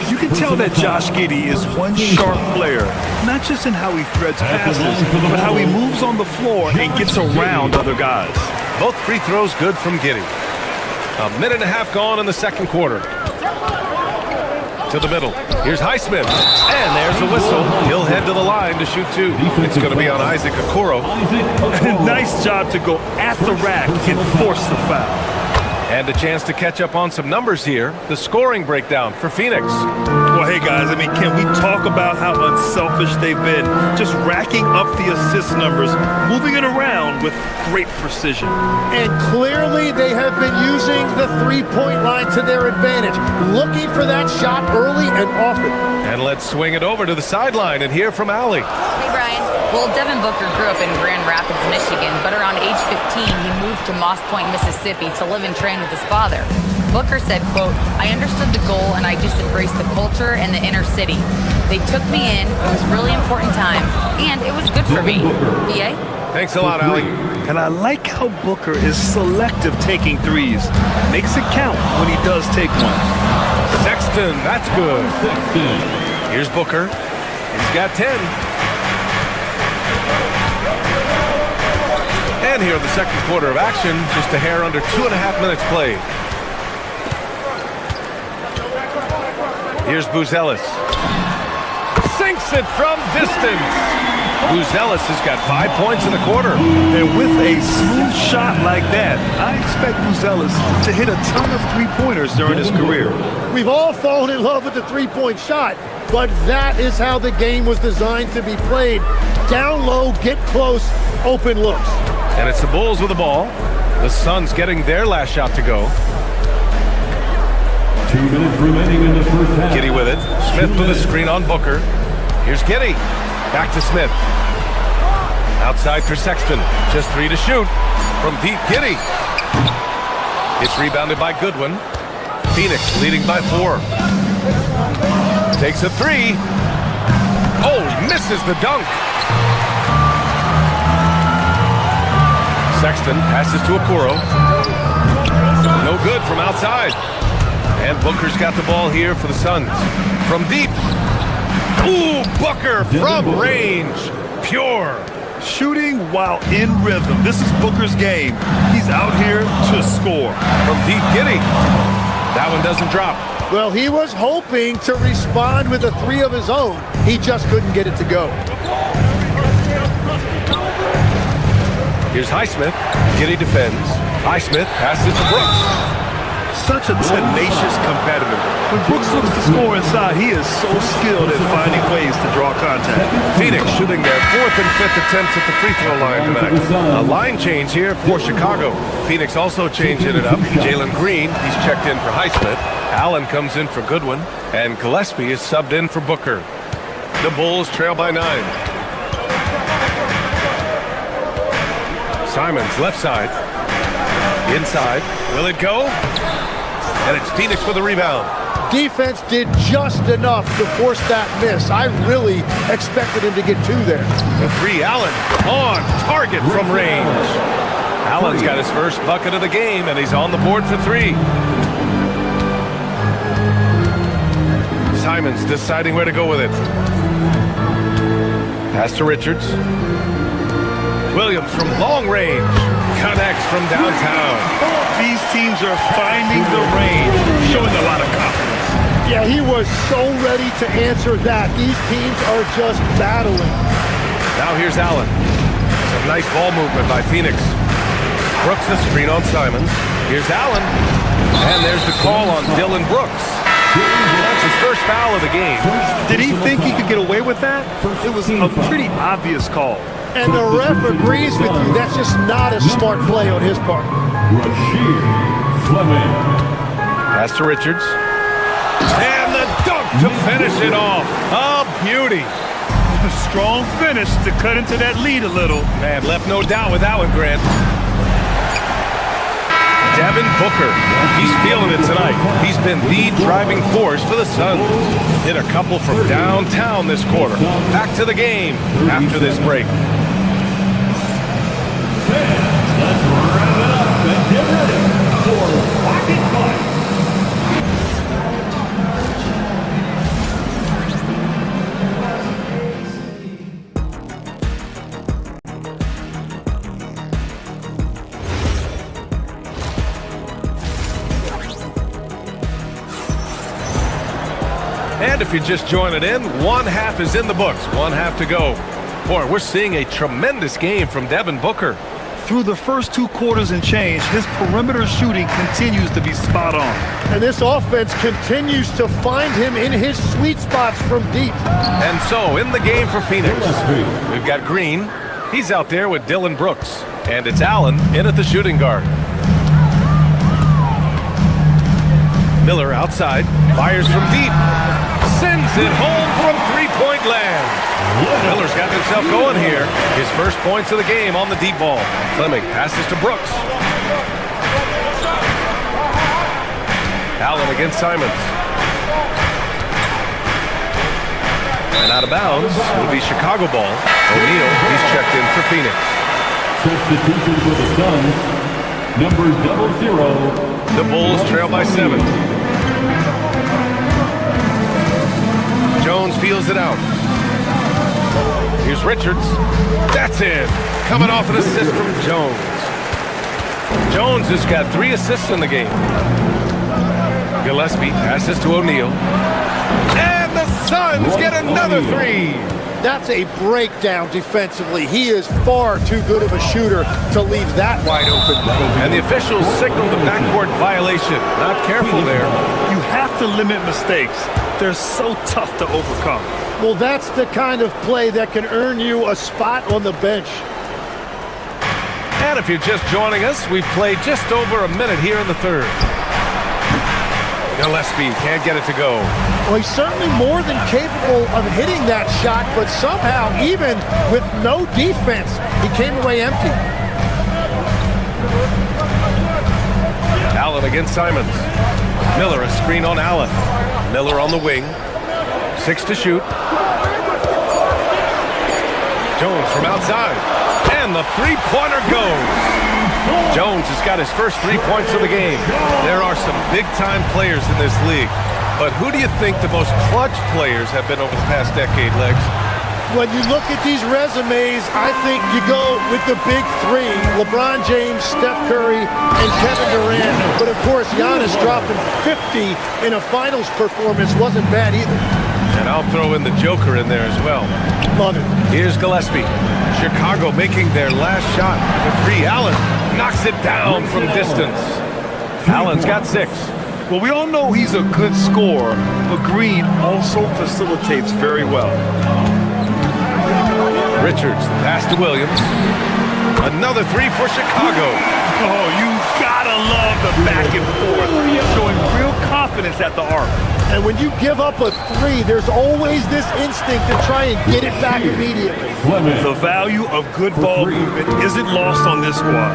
You can tell that Josh Giddey is one sharp player, not just in how he threads passes, but how he moves on the floor and gets around other guys. Both free throws good from Giddey. A minute and a half gone in the second quarter. To the middle. Here's Highsmith. And there's the whistle. He'll head to the line to shoot 2. It's going to be on Isaac Okoro. Nice job to go at the rack and force the foul. And a chance to catch up on some numbers here. The scoring breakdown for Phoenix. Well, hey, guys, I mean, can we talk about how unselfish they've been? Just racking up the assist numbers, moving it around with great precision. And clearly they have been using the three-point line to their advantage, looking for that shot early and often. And let's swing it over to the sideline and hear from Allie. Hey, Brian. Well, Devin Booker grew up in Grand Rapids, Michigan, but around age 15, he moved to Moss Point, Mississippi to live and train with his father. Booker said, quote, "I understood the goal and I just embraced the culture and the inner city. They took me in, it was a really important time, and it was good for me." BA? Thanks a lot, Allie. And I like how Booker is selective taking threes. Makes it count when he does take one. Sexton, that's good. Here's Booker. He's got 10. And here in the second quarter of action, just a hair under 2.5 minutes played. Here's Buzelis. Sinks it from distance. Buzelis has got 5 points in the quarter. And with a smooth shot like that, I expect Buzelis to hit a ton of three-pointers during his career. We've all fallen in love with the three-point shot, but that is how the game was designed to be played. Down low, get close, open looks. And it's the Bulls with the ball. The Suns getting their last shot to go. 2 minutes remaining in the first half. Giddey with it. Smith with a screen on Booker. Here's Giddey. Back to Smith. Outside for Sexton. Just 3 to shoot. From deep, Giddey. It's rebounded by Goodwin. Phoenix leading by 4. Takes a three. Oh, misses the dunk. Sexton passes to Okoro. No good from outside. And Booker's got the ball here for the Suns. From deep. Ooh, Booker from range. Pure. Shooting while in rhythm. This is Booker's game. He's out here to score. From deep, Giddey. That one doesn't drop. Well, he was hoping to respond with a three of his own. He just couldn't get it to go. Here's Highsmith. Giddey defends. Highsmith passes to Brooks. Such a tenacious competitor. When Brooks looks to score inside, he is so skilled at finding ways to draw contact. Phoenix shooting their 4th and 5th attempts at the free throw line tonight. A line change here for Chicago. Phoenix also changing it up. Jalen Green, he's checked in for Highsmith. Allen comes in for Goodwin. And Gillespie is subbed in for Booker. The Bulls trail by 9. Simons, left side. Inside. Will it go? And it's Phoenix for the rebound. Defense did just enough to force that miss. I really expected him to get two there. The three, Allen on target from range. Allen's got his first bucket of the game, and he's on the board for three. Simons deciding where to go with it. Pass to Richards. Williams from long range. Connects from downtown. These teams are finding the range, showing a lot of confidence. Yeah, he was so ready to answer that. These teams are just battling. Now here's Allen. Some nice ball movement by Phoenix. Brooks the screen on Simons. Here's Allen. And there's the call on Dylan Brooks. That's his first foul of the game. Did he think he could get away with that? It was a pretty obvious call. And the ref agrees with you. That's just not a smart play on his part. Pass to Richards. And the dunk to finish it off. A beauty. A strong finish to cut into that lead a little. Man, left no doubt with that one, Grant. Devin Booker. He's feeling it tonight. He's been the driving force for the Suns. Hit a couple from downtown this quarter. Back to the game after this break. Let's wrap it up and get ready for Pocket Fight. And if you're just joining in, one half is in the books, one half to go. Boy, we're seeing a tremendous game from Devin Booker. Through the first 2 quarters and change, his perimeter shooting continues to be spot on. And this offense continues to find him in his sweet spots from deep. And so, in the game for Phoenix, we've got Green. He's out there with Dylan Brooks. And it's Allen in at the shooting guard. Miller outside, fires from deep. Sends it home from three-point land. Miller's got himself going here. His first points of the game on the deep ball. Fleming passes to Brooks. Allen against Simons. And out of bounds will be Chicago ball. O'Neal, he's checked in for Phoenix. Substitution for the Suns, number 00. The Bulls trail by 7. Jones feels it out. Here's Richards. That's in. Coming off an assist from Jones. Jones has got 3 assists in the game. Gillespie passes to O'Neal. And the Suns get another 3. That's a breakdown defensively. He is far too good of a shooter to leave that wide open. And the officials signal the backcourt violation. Not careful there. You have to limit mistakes. They're so tough to overcome. Well, that's the kind of play that can earn you a spot on the bench. And if you're just joining us, we've played just over a minute here in the third. Gillespie can't get it to go. Well, he's certainly more than capable of hitting that shot, but somehow, even with no defense, he came away empty. Allen against Simons. Miller a screen on Allen. Miller on the wing. 6 to shoot. Jones from outside. And the three-pointer goes. Jones has got his first 3 points of the game. There are some big-time players in this league. But who do you think the most clutch players have been over the past decade, Legs? When you look at these resumes, I think you go with the big three. LeBron James, Steph Curry, and Kevin Durant. But of course, Giannis dropping 50 in a finals performance wasn't bad either. And I'll throw in the Joker in there as well. Love it. Here's Gillespie. Chicago making their last shot for 3. Allen knocks it down from distance. Allen's got 6. Well, we all know he's a good scorer, but Green also facilitates very well. Richards, the pass to Williams. Another 3 for Chicago. Oh, you gotta love the back and forth, showing real confidence at the arc. And when you give up a 3, there's always this instinct to try and get it back immediately. The value of good ball movement isn't lost on this squad.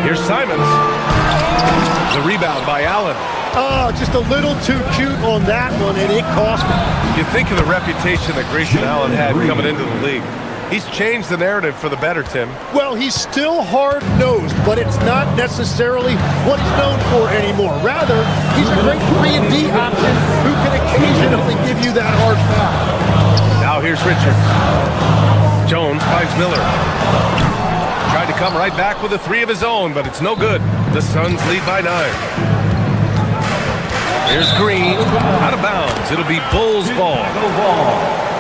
Here's Simons. The rebound by Allen. Oh, just a little too cute on that one, and it cost me. You think of the reputation that Grayson Allen had coming into the league. He's changed the narrative for the better, Tim. Well, he's still hard-nosed, but it's not necessarily what he's known for anymore. Rather, he's a great 3-and-D option who can occasionally give you that hard foul. Now here's Richards. Jones finds Miller. Tried to come right back with a 3 of his own, but it's no good. The Suns lead by 9. Here's Green, out of bounds. It'll be Bulls ball. No ball.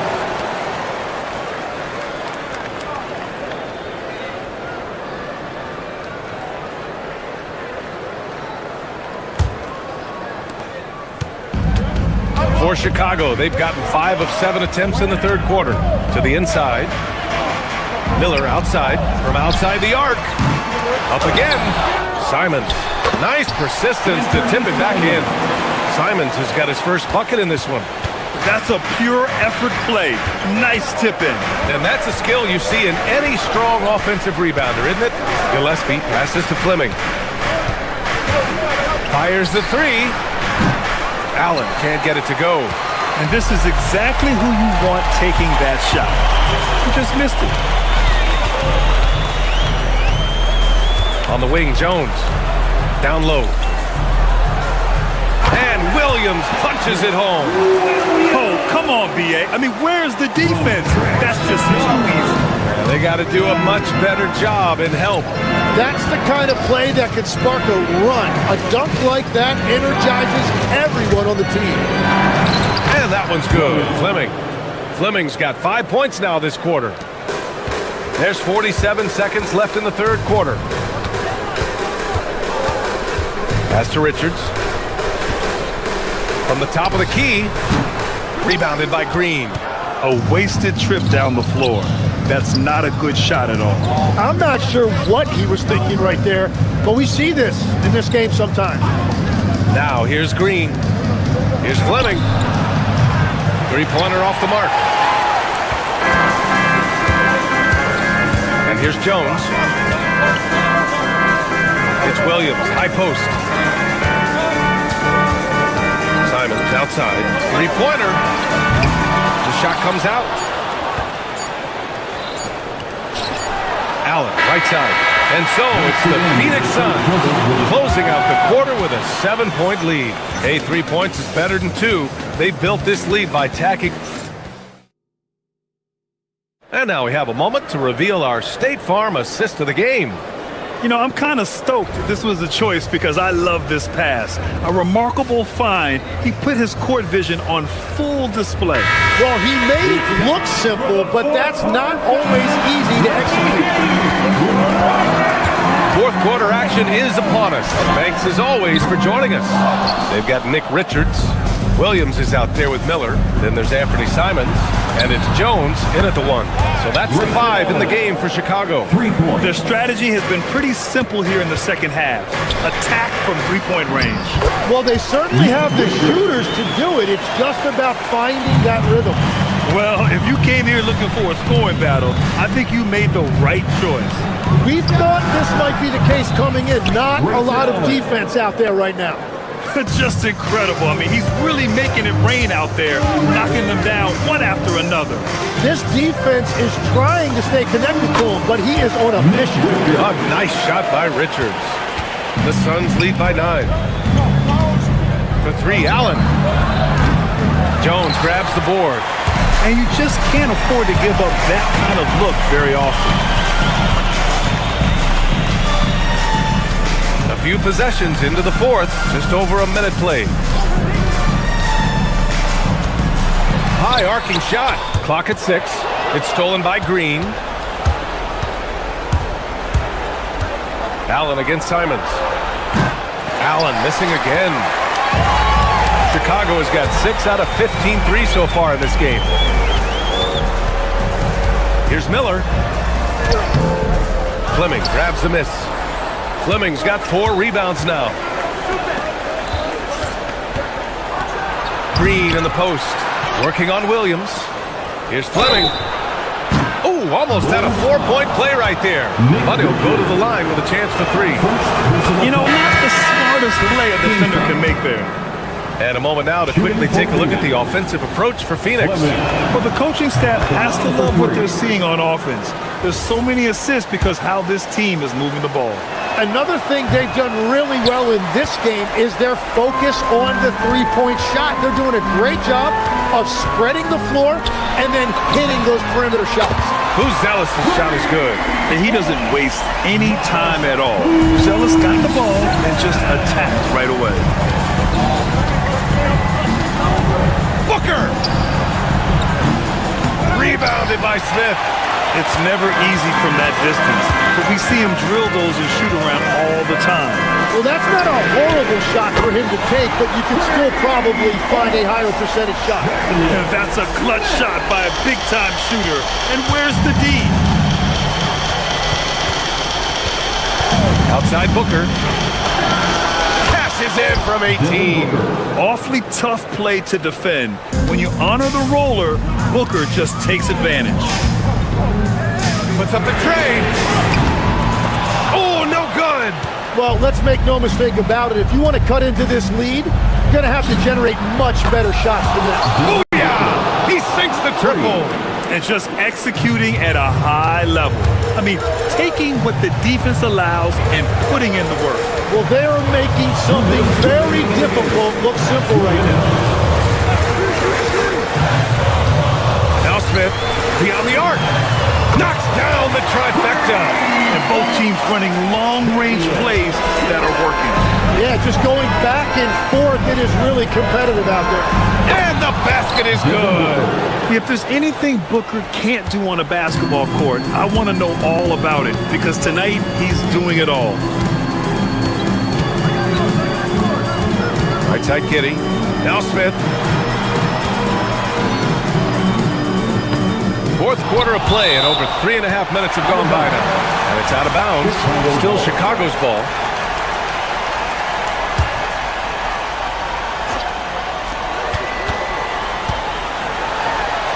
For Chicago, they've gotten 5 of 7 attempts in the third quarter. To the inside. Miller outside, from outside the arc. Up again. Simons. Nice persistence to tip it back in. Simons has got his first bucket in this one. That's a pure effort play. Nice tip in. And that's a skill you see in any strong offensive rebounder, isn't it? Gillespie passes to Fleming. Fires the 3. Allen can't get it to go. And this is exactly who you want taking that shot. You just missed it. On the wing, Jones. Down low. And Williams punches it home. Oh, come on, B.A. I mean, where's the defense? That's just too easy. Yeah, they got to do a much better job in help. That's the kind of play that can spark a run. A dunk like that energizes everyone on the team. And that one's good. Fleming's got 5 points now this quarter. There's 47 seconds left in the third quarter. Pass to Richards. From the top of the key. Rebounded by Green. A wasted trip down the floor. That's not a good shot at all. I'm not sure what he was thinking right there, but we see this in this game sometimes. Now here's Green. Here's Fleming. 3-pointer off the mark. And here's Jones. It's Williams, high post. Simons outside. 3-pointer. The shot comes out. Allen, right side. And so it's the Phoenix Suns closing out the quarter with a 7-point lead. Hey, 3 points is better than 2. They built this lead by tacking. And now we have a moment to reveal our State Farm assist of the game. You know, I'm kind of stoked this was a choice because I love this pass. A remarkable find. He put his court vision on full display. Well, he made it look simple, but that's not always easy to execute. Fourth quarter action is upon us. Thanks as always for joining us. They've got Nick Richards. Williams is out there with Miller. Then there's Anthony Simons. And it's Jones in at the 1. So that's the 5 in the game for Chicago. Their strategy has been pretty simple here in the second half. Attack from 3-point range. Well, they certainly have the shooters to do it. It's just about finding that rhythm. Well, if you came here looking for a scoring battle, I think you made the right choice. We thought this might be the case coming in. Not a lot of defense out there right now. Just incredible. I mean, he's really making it rain out there, knocking them down one after another. This defense is trying to stay connected to him, but he is on a mission. A nice shot by Richards. The Suns lead by 9. For 3, Allen. Jones grabs the board. And you just can't afford to give up that kind of look very often. A few possessions into the fourth, just over a minute played. High arcing shot. Clock at 6. It's stolen by Green. Allen against Simons. Allen missing again. Chicago has got 6 out of 15 threes so far in this game. Here's Miller. Fleming grabs the miss. Fleming's got 4 rebounds now. Green in the post. Working on Williams. Here's Fleming. Oh, almost had a 4-point play right there. But he'll go to the line with a chance for 3. You know, not the smartest play a defender can make there. And a moment now to quickly take a look at the offensive approach for Phoenix. Well, the coaching staff has to love what they're seeing on offense. There's so many assists because how this team is moving the ball. Another thing they've done really well in this game is their focus on the three-point shot. They're doing a great job of spreading the floor and then hitting those perimeter shots. Zealous' shot is good. And he doesn't waste any time at all. Zealous got the ball and just attacked right away. Booker! Rebounded by Smith. It's never easy from that distance, but we see him drill those and shoot around all the time. Well, that's not a horrible shot for him to take, but you can still probably find a higher percentage shot. And that's a clutch shot by a big-time shooter. And where's the D? Outside Booker. Cashes in from 18. Awfully tough play to defend. When you honor the roller, Booker just takes advantage. Puts up the tray. Oh, no good. Well, let's make no mistake about it. If you want to cut into this lead, you're going to have to generate much better shots than that. Booyah! He sinks the triple. And just executing at a high level. I mean, taking what the defense allows and putting in the work. Well, they're making something very difficult look simple right now. Now Smith, beyond the arc. Knocks down the trifecta. And both teams running long-range plays that are working. Yeah, just going back and forth. It is really competitive out there. And the basket is good. If there's anything Booker can't do on a basketball court, I want to know all about it, because tonight he's doing it all. Right side Kitty. Now Smith. Fourth quarter of play, and over 3.5 minutes have gone by now. And it's out of bounds. Still Chicago's ball.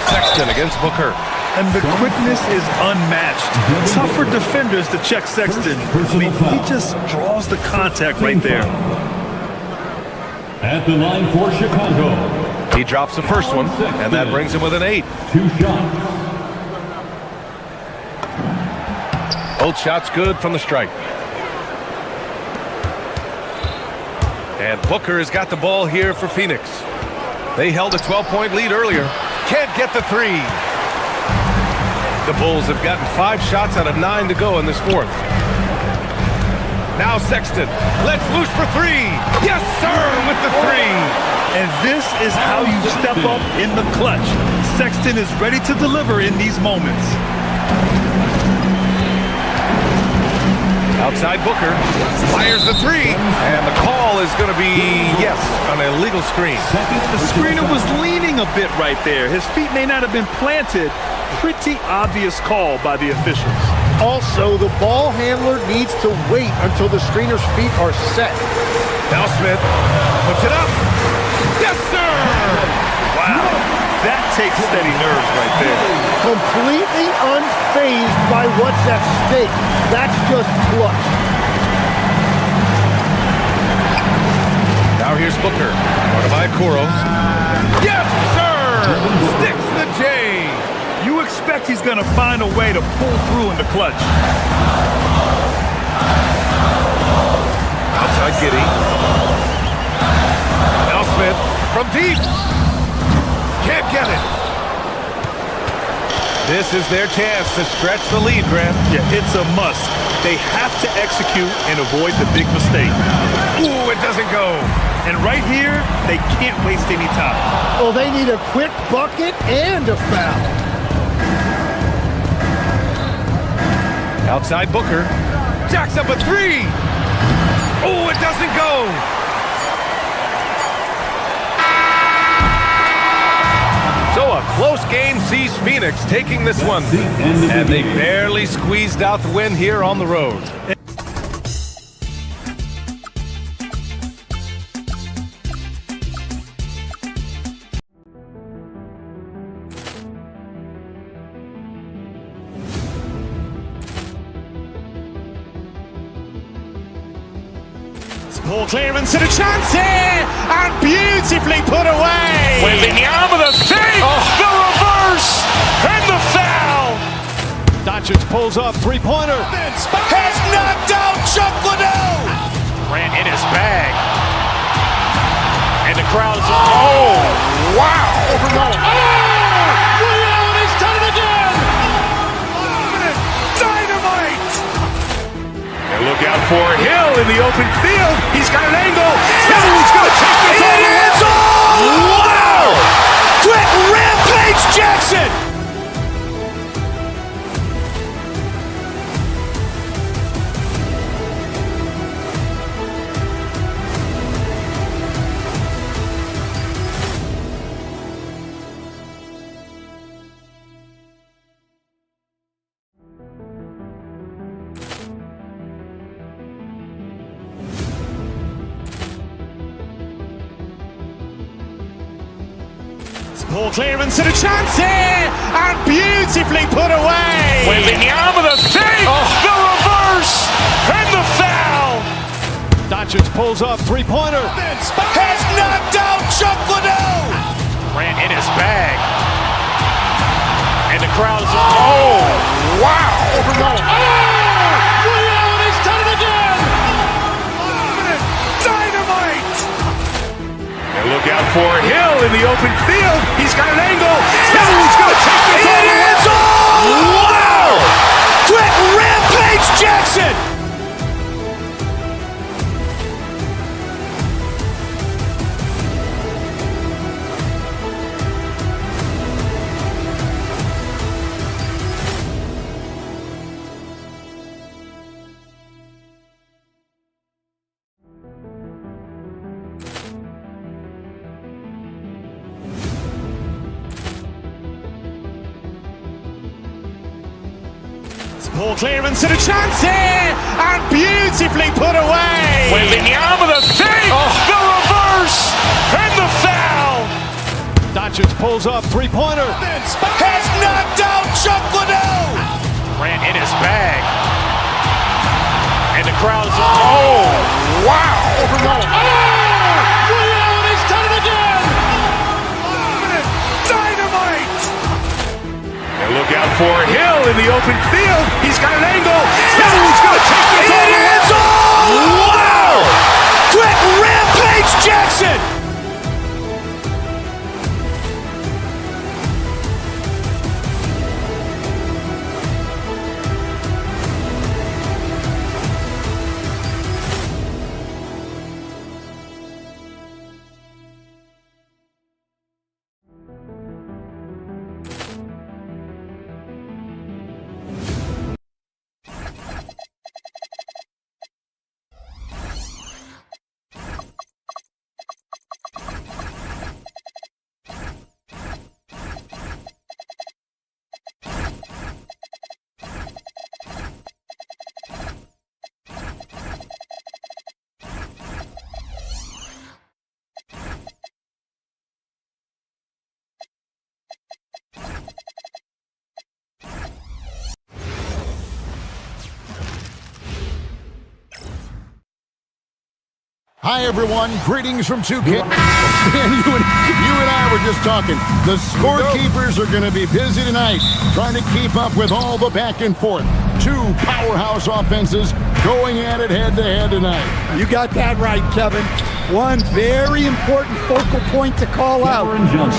Sexton against Booker. And the quickness is unmatched. Tough for defenders to check Sexton. I mean, he just draws the contact right there. At the line for Chicago. He drops the first one, and that brings him with an 8. 2 shots. Both shots good from the stripe. And Booker has got the ball here for Phoenix. They held a 12-point lead earlier. Can't get the 3. The Bulls have gotten 5 shots out of 9 to go in this fourth. Now Sexton lets loose for 3. Yes, sir, with the 3. And this is how you step up in the clutch. Sexton is ready to deliver in these moments. Outside Booker fires the 3, and the call is going to be, yes, an illegal screen. The screener was leaning a bit right there. His feet may not have been planted. Pretty obvious call by the officials. Also, the ball handler needs to wait until the screener's feet are set. Now Smith puts it up. Yes, sir! Wow, that takes steady nerves right there. Completely unfazed by what's at stake. That's just clutch. Now Now here's Booker. Guarded by Kuro. Yes, sir! Sticks the J. You expect he's going to find a way to pull through in the clutch. Outside Giddy. Now Smith from deep. Can't get it. This is their chance to stretch the lead, Grant. Yeah, it's a must. They have to execute and avoid the big mistake. Ooh, it doesn't go. And right here, they can't waste any time. Well, they need a quick bucket and a foul. Outside Booker. Jacks up a three. Oh, it doesn't go. So a close game sees Phoenix taking this one. And they barely squeezed out the win here on the road. Ball clearance and a chance here, and beautifully put away. Wembanyama the save, the reverse, and the foul. Doncic pulls up, three-pointer. Has knocked out Chuck Liddell. Ran in his bag. And the crowd is, oh, wow. Ray Allen has done it again. Dynamite. And look out for Hill in the open field. He's got an angle. He's going to take this all the way. Wow! Quick Rampage Jackson. Ball clearance and a chance here, and beautifully put away. Wembanyama the save, the reverse, and the foul. Doncic pulls up, three-pointer. Has knocked out Chuck Liddell. Ran in his bag. And the crowd is, oh, wow. Ray Allen has done it again. Dynamite. And look out for Hill in the open field. He's got an angle. He's going to take this all the way. Wow! Quick Rampage Jackson. Ball clearance and a chance here, and beautifully put away. Wembanyama the save, the reverse, and the foul. Doncic pulls up, three-pointer. Has knocked out Chuck Liddell. Ran in his bag. And the crowd is, oh, wow. Ray Allen has done it again. Dynamite. And look out for Hill in the open field. He's got an angle. He's going to take this all the way. Wow! Quick Rampage Jackson. Hi, everyone. Greetings from 2K. Stan, you and I were just talking. The scorekeepers are going to be busy tonight trying to keep up with all the back and forth. Two powerhouse offenses going at it head-to-head tonight. You got that right, Kevin. One very important focal point to call out,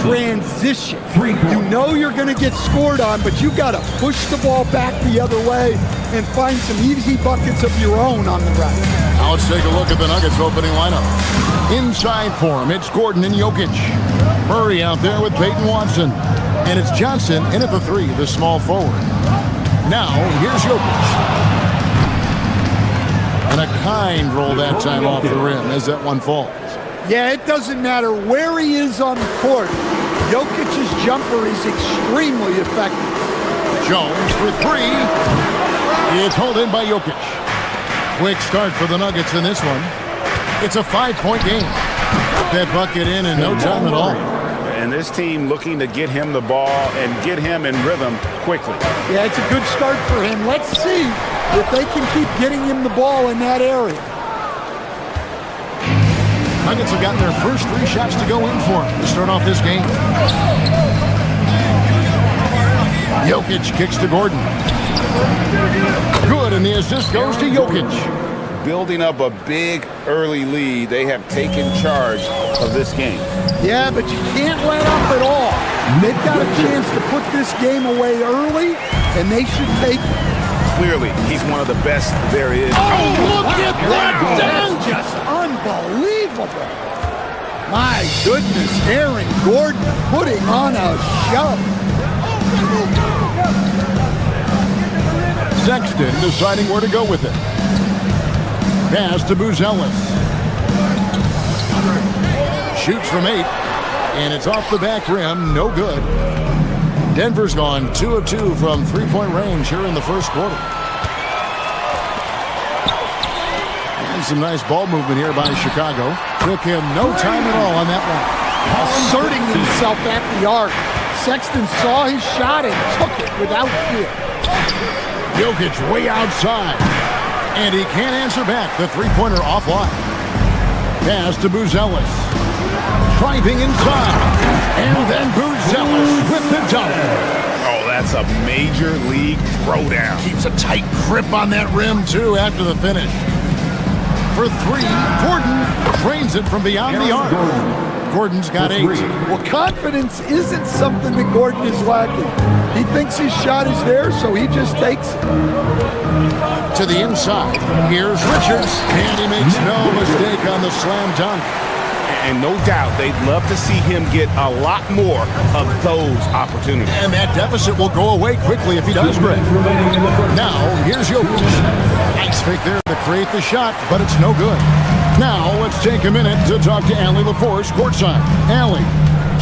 transition. You know you're going to get scored on, but you got to push the ball back the other way and find some easy buckets of your own on the right. Now let's take a look at the Nuggets opening lineup. Inside for him, it's Gordon and Jokic. Murray out there with Peyton Watson. And it's Johnson in at the 3, the small forward. Now, here's Jokic. And a kind roll that time off the rim as that one falls. Yeah, it doesn't matter where he is on the court. Jokic's jumper is extremely effective. Jones for 3. It's hauled in by Jokic. Quick start for the Nuggets in this one. It's a 5-point game. Put that bucket in no time at all. And this team looking to get him the ball and get him in rhythm quickly. Yeah, it's a good start for him. Let's see if they can keep getting him the ball in that area. Nuggets have gotten their first 3 shots to go in for him to start off this game. Jokic kicks to Gordon. Good, and the assist goes to Jokic. Building up a big early lead, they have taken charge of this game. Yeah, but you can't let up at all. They've got a chance to put this game away early, and they should take it. Clearly, he's one of the best there is. Oh, look at that down! Just unbelievable. My goodness, Aaron Gordon putting on a show. Sexton deciding where to go with it. Pass to Buzelis. Shoots from 8, and it's off the back rim, no good. Denver's gone 2 of 2 from 3-point range here in the first quarter. And some nice ball movement here by Chicago. Took him no time at all on that one. Asserting himself at the arc. Sexton saw his shot and took it without fear. Jokic way outside. And he can't answer back. The three-pointer offline. Pass to Buzelis. Driving inside. And then Buzelis with the dunk. Oh, that's a major league throwdown. Keeps a tight grip on that rim, too, after the finish. For 3, Gordon drains it from beyond the arc. Gordon's got 8. Well, confidence isn't something that Gordon is lacking. He thinks his shot is there, so he just takes it. To the inside. Here's Richards. And he makes no mistake on the slam dunk. And no doubt, they'd love to see him get a lot more of those opportunities. And that deficit will go away quickly if he does, Greg. Now, here's Jokic. Nice fake there to create the shot, but it's no good. Now, let's take a minute to talk to Allie LaForce courtside. Allie.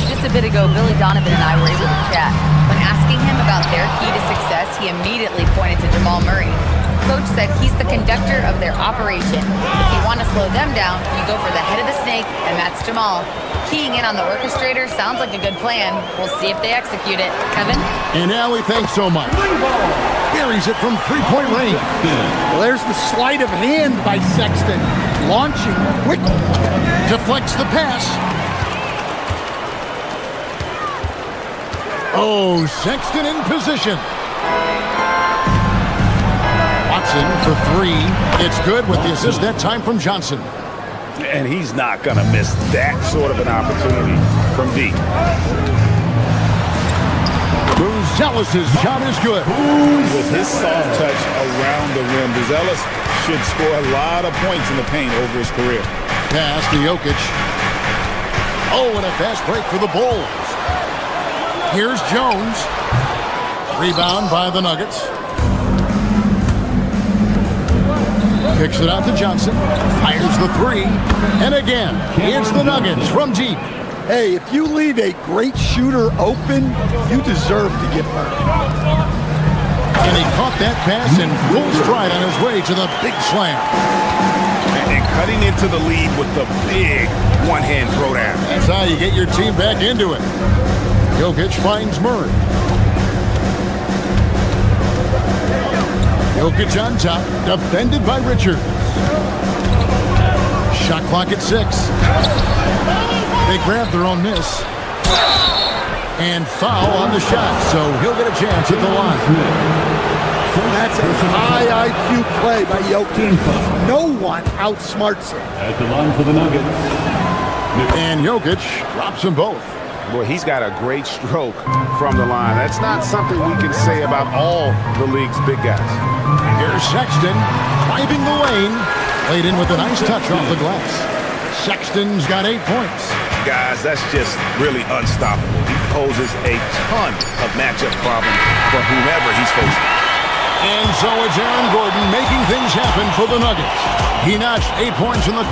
Just a bit ago, Billy Donovan and I were able to chat. When asking him about their key to success, he immediately pointed to Jamal Murray. Coach said he's the conductor of their operation. If you want to slow them down, you go for the head of the snake, and that's Jamal. Keying in on the orchestrator sounds like a good plan. We'll see if they execute it. Kevin? And Allie, thanks so much. Carries it from 3-point range. Well, there's the sleight of hand by Sexton. Launching quickly. Deflects the pass. Oh, Sexton in position. Watson for 3. It's good with the assist that time from Johnson. And he's not going to miss that sort of an opportunity from deep. Buzelis' shot is good. With his soft touch around the rim, Buzelis should score a lot of points in the paint over his career. Pass to Jokic. Oh, and a fast break for the Bulls. Here's Jones. Rebound by the Nuggets. Kicks it out to Johnson. Fires the 3. And again, it's the Nuggets from deep. Hey, if you leave a great shooter open, you deserve to get burned. And he caught that pass in full stride on his way to the big slam. And cutting into the lead with the big one-hand throwdown. That's how you get your team back into it. Jokic finds Murray. Jokic on top, defended by Richards. Shot clock at 6. They grab their own miss. And foul on the shot, so he'll get a chance at the line. That's a high IQ play by Jokic. No one outsmarts him. At the line for the Nuggets. And Jokic drops them both. Boy, he's got a great stroke from the line. That's not something we can say about all the league's big guys. Here's Sexton driving the lane. Played in with a nice touch off the glass. Sexton's got 8 points. Guys, that's just really unstoppable. He poses a ton of matchup problems for whomever he's facing. And so it's Aaron Gordon making things happen for the Nuggets. He notched 8 points in the...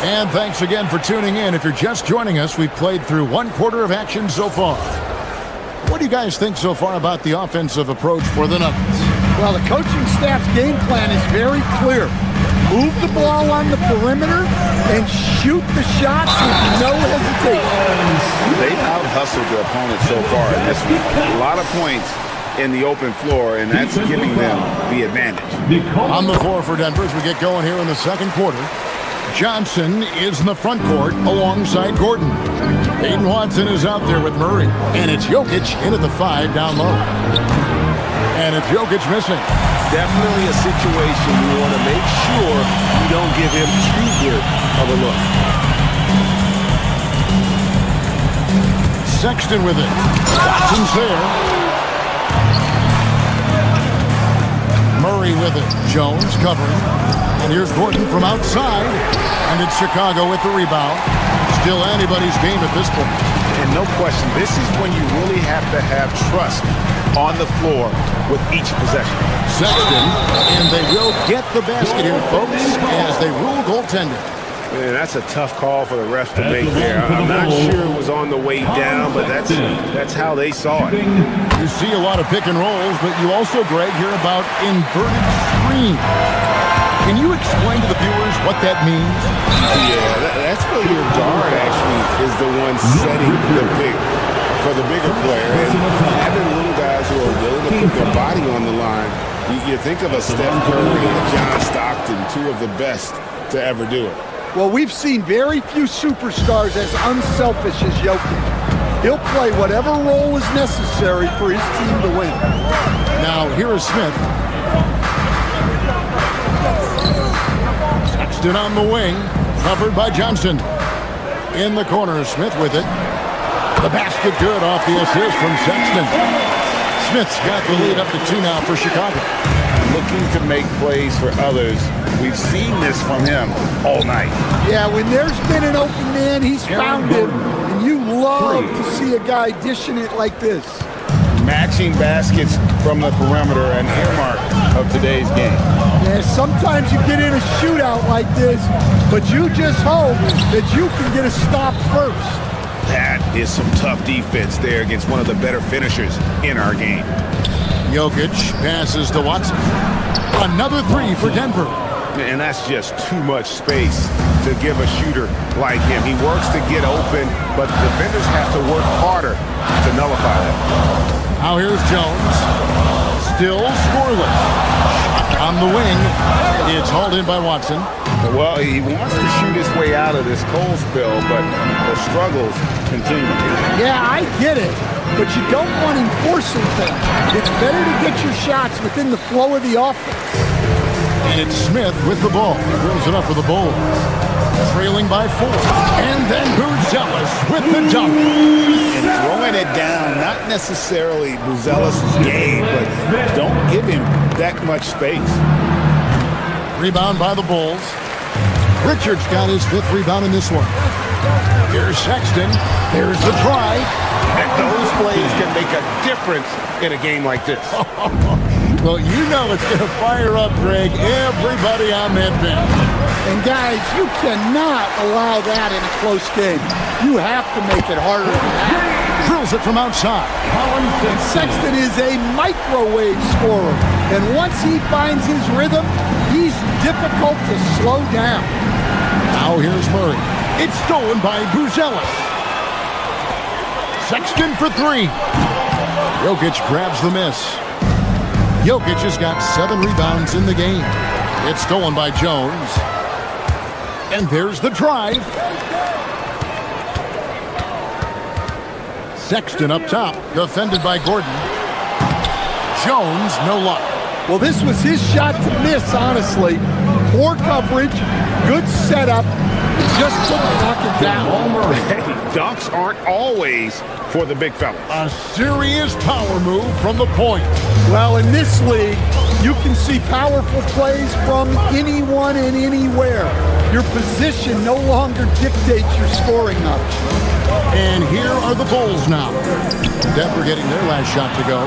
And thanks again for tuning in. If you're just joining us, we've played through 1 quarter of action so far. What do you guys think so far about the offensive approach for the Nuggets? Well, the coaching staff's game plan is very clear. Move the ball on the perimeter and shoot the shots with no hesitation. They've out-hustled their opponent so far, and that's a lot of points in the open floor, and that's giving them the advantage. On the floor for Denver as we get going here in the second quarter. Johnson is in the front court alongside Gordon. Peyton Watson is out there with Murray. And it's Jokic in at the 5 down low. And it's Jokic missing. Definitely a situation we want to make sure we don't give him too good of a look. Sexton with it. Watson's there. Murray with it. Jones covering. And here's Gordon from outside. And it's Chicago with the rebound. Still anybody's game at this point. And no question, this is when you really have to have trust on the floor with each possession. Sexton, and they will get the basket here, folks, as they rule goaltender. Man, that's a tough call for the refs to make there. I'm not sure it was on the way down, but that's how they saw it. You see a lot of pick and rolls, but you also, Greg, hear about inverted screen. Can you explain to the viewers what that means? Yeah, that's where your guard actually is the one setting the pick for the bigger player. And having little guys who are willing to put their body on the line, you think of a Steph Curry and John Stockton, 2 of the best to ever do it. Well, we've seen very few superstars as unselfish as Jokic. He'll play whatever role is necessary for his team to win. Now, here is Smith. Sexton on the wing, covered by Johnson. In the corner, Smith with it. The basket good off the assist from Sexton. Smith's got the lead up to 2 now for Chicago. Looking to make plays for others. We've seen this from him all night. Yeah, when there's been an open man, he's found him. And you love to see a guy dishing it like this. Matching baskets from the perimeter, an earmark of today's game. Yeah, sometimes you get in a shootout like this, but you just hope that you can get a stop first. That is some tough defense there against one of the better finishers in our game. Jokic passes to Watson. Another 3 for Denver. And that's just too much space to give a shooter like him. He works to get open, but the defenders have to work harder to nullify that. Now here's Jones. Still scoreless. On the wing. It's hauled in by Watson. Well, he wants to shoot his way out of this cold spill, but the struggles continue. Yeah, I get it. But you don't want him forcing things. It's better to get your shots within the flow of the offense. And it's Smith with the ball. He brings it up for the Bulls. Trailing by 4. And then Buzelis with the dunk. And throwing it down, not necessarily Buzelis' game, but don't give him that much space. Rebound by the Bulls. Richards got his 5th rebound in this one. Here's Sexton. Here's the drive. And those plays can make a difference in a game like this. Well, you know it's going to fire up, Greg, everybody on that bench. And guys, you cannot allow that in a close game. You have to make it harder than that. Drills it from outside. And Sexton is a microwave scorer. And once he finds his rhythm, he's difficult to slow down. Now here's Murray. It's stolen by Buzelis. Sexton for 3. Jokic grabs the miss. Jokic has got 7 rebounds in the game. It's stolen by Jones. And there's the drive. Sexton up top, defended by Gordon. Jones, no luck. Well, this was his shot to miss, honestly. Poor coverage, good setup, just couldn't knock it down. Hey, dunks aren't always for the big fella. A serious power move from the point. Well, in this league, you can see powerful plays from anyone and anywhere. Your position no longer dictates your scoring option. And here are the Bulls now. Denver getting their last shot to go.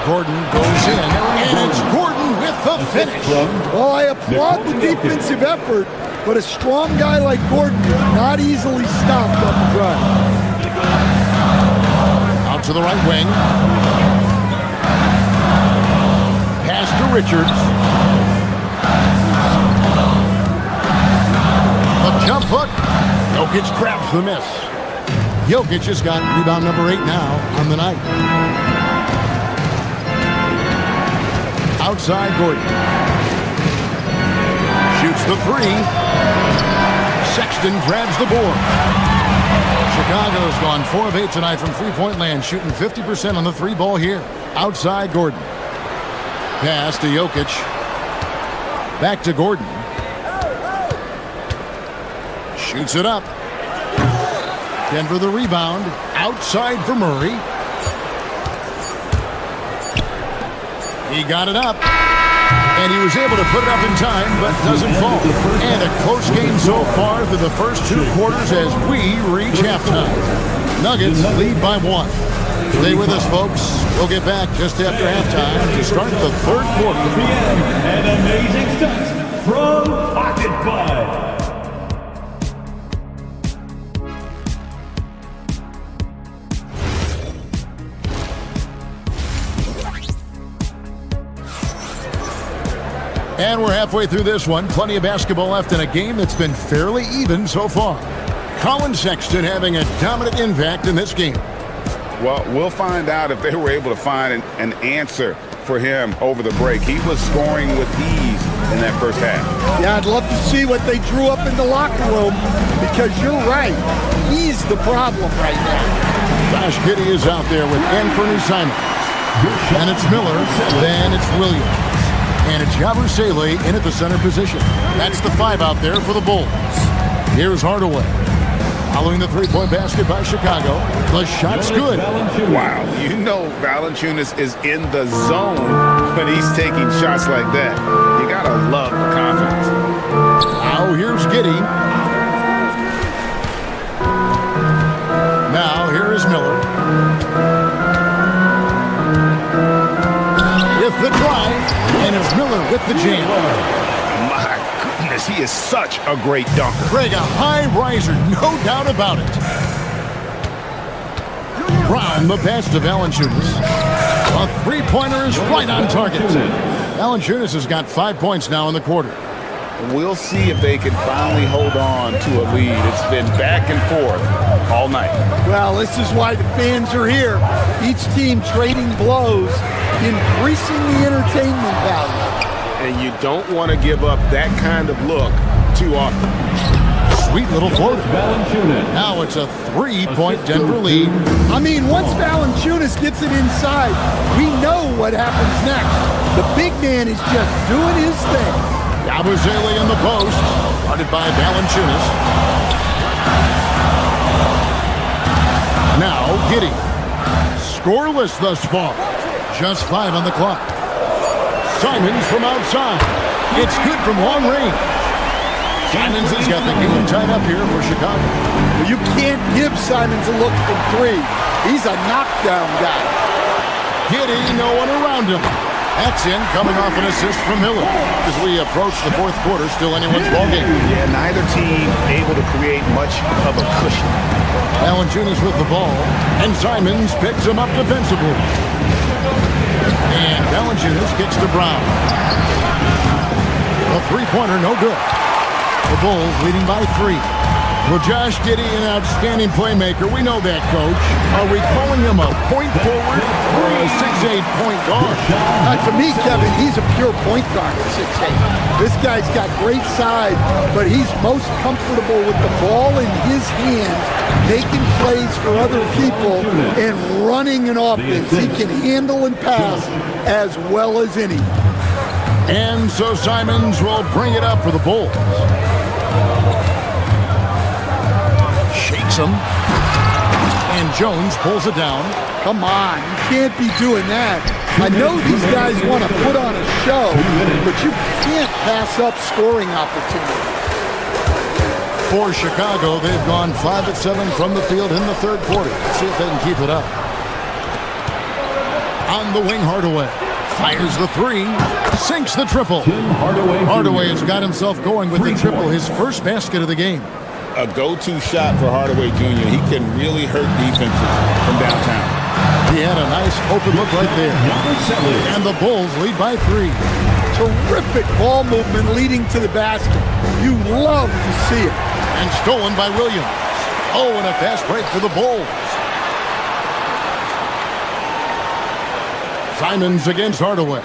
Gordon goes in, and it's Gordon with the finish. Well, I applaud the defensive effort, but a strong guy like Gordon is not easily stopped on the drive. Out to the right wing. Pass to Richards. A jump hook. Jokic grabs the miss. Jokic has got rebound number 8 now on the night. Outside Gordon. Shoots the 3. Sexton grabs the board. Chicago's gone 4 of 8 tonight from three-point land, shooting 50% on the 3 ball here. Outside Gordon. Pass to Jokic. Back to Gordon. Shoots it up. Denver the rebound. Outside for Murray. He got it up. And he was able to put it up in time, but doesn't fall. And a close game so far through the first 2 quarters as we reach halftime. Nuggets lead by 1. Stay with us, folks. We'll get back just after halftime to start the 3rd quarter. And amazing stunts from Pocket Bud. And we're halfway through this one. Plenty of basketball left in a game that's been fairly even so far. Colin Sexton having a dominant impact in this game. Well, we'll find out if they were able to find an answer for him over the break. He was scoring with ease in that first half. Yeah, I'd love to see what they drew up in the locker room, because you're right. He's the problem right now. Josh Giddey is out there with Anthony Simon. Then it's Miller. Then it's Williams. And it's Yabusele in at the center position. That's the 5 out there for the Bulls. Here's Hardaway. Following the 3-point basket by Chicago. The shot's good. Wow, you know Valanciunas is in the zone when he's taking shots like that. You gotta love the confidence. Now here's Giddey. Now here is Miller. With the drive, and it's Miller with the jam. My goodness, he is such a great dunker. Greg, a high riser, no doubt about it. Brown, the pass to Valanciunas. A 3-pointer is right on target. Valanciunas has got 5 points now in the quarter. We'll see if they can finally hold on to a lead. It's been back and forth all night. Well, this is why the fans are here. Each team trading blows, increasing the entertainment value. And you don't want to give up that kind of look too often. Sweet little floater. Now it's a 3-point Denver lead. I mean, once Valanciunas gets it inside, we know what happens next. The big man is just doing his thing. Yabusele in the post, guarded by Valanciunas. Now Giddey. Scoreless thus far. Just 5 on the clock. Simons from outside. It's good from long range. Simons has got the game tied up here for Chicago. Well, you can't give Simons a look from 3. He's a knockdown guy. Giddey, no one around him. That's in, coming off an assist from Miller. As we approach the 4th quarter, still anyone's ballgame. Yeah, neither team able to create much of a cushion. Valanciunas with the ball, and Simons picks him up defensively. And Valanciunas gets to Brown. A 3-pointer, no good. The Bulls leading by 3. Well, Josh Giddey, an outstanding playmaker. We know that, Coach. Are we calling him a point forward or a 6'8" point guard? To me, Kevin, he's a pure point guard at 6'8". This guy's got great size, but he's most comfortable with the ball in his hands, making plays for other people and running an offense. He can handle and pass as well as any. And so Simons will bring it up for the Bulls. Shakes him. And Jones pulls it down. Come on, you can't be doing that. I know these guys want to put on a show, but you can't pass up scoring opportunities. For Chicago, they've gone 5 of 7 from the field in the third quarter. Let's see if they can keep it up. On the wing, Hardaway. Fires the three. Sinks the triple. Hardaway has got himself going with the triple, his first basket of the game. A go-to shot for Hardaway Jr. He can really hurt defenses from downtown. He had a nice open look right there. And the Bulls lead by 3. Terrific ball movement leading to the basket. You love to see it. And stolen by Williams. Oh, and a fast break for the Bulls. Simons against Hardaway.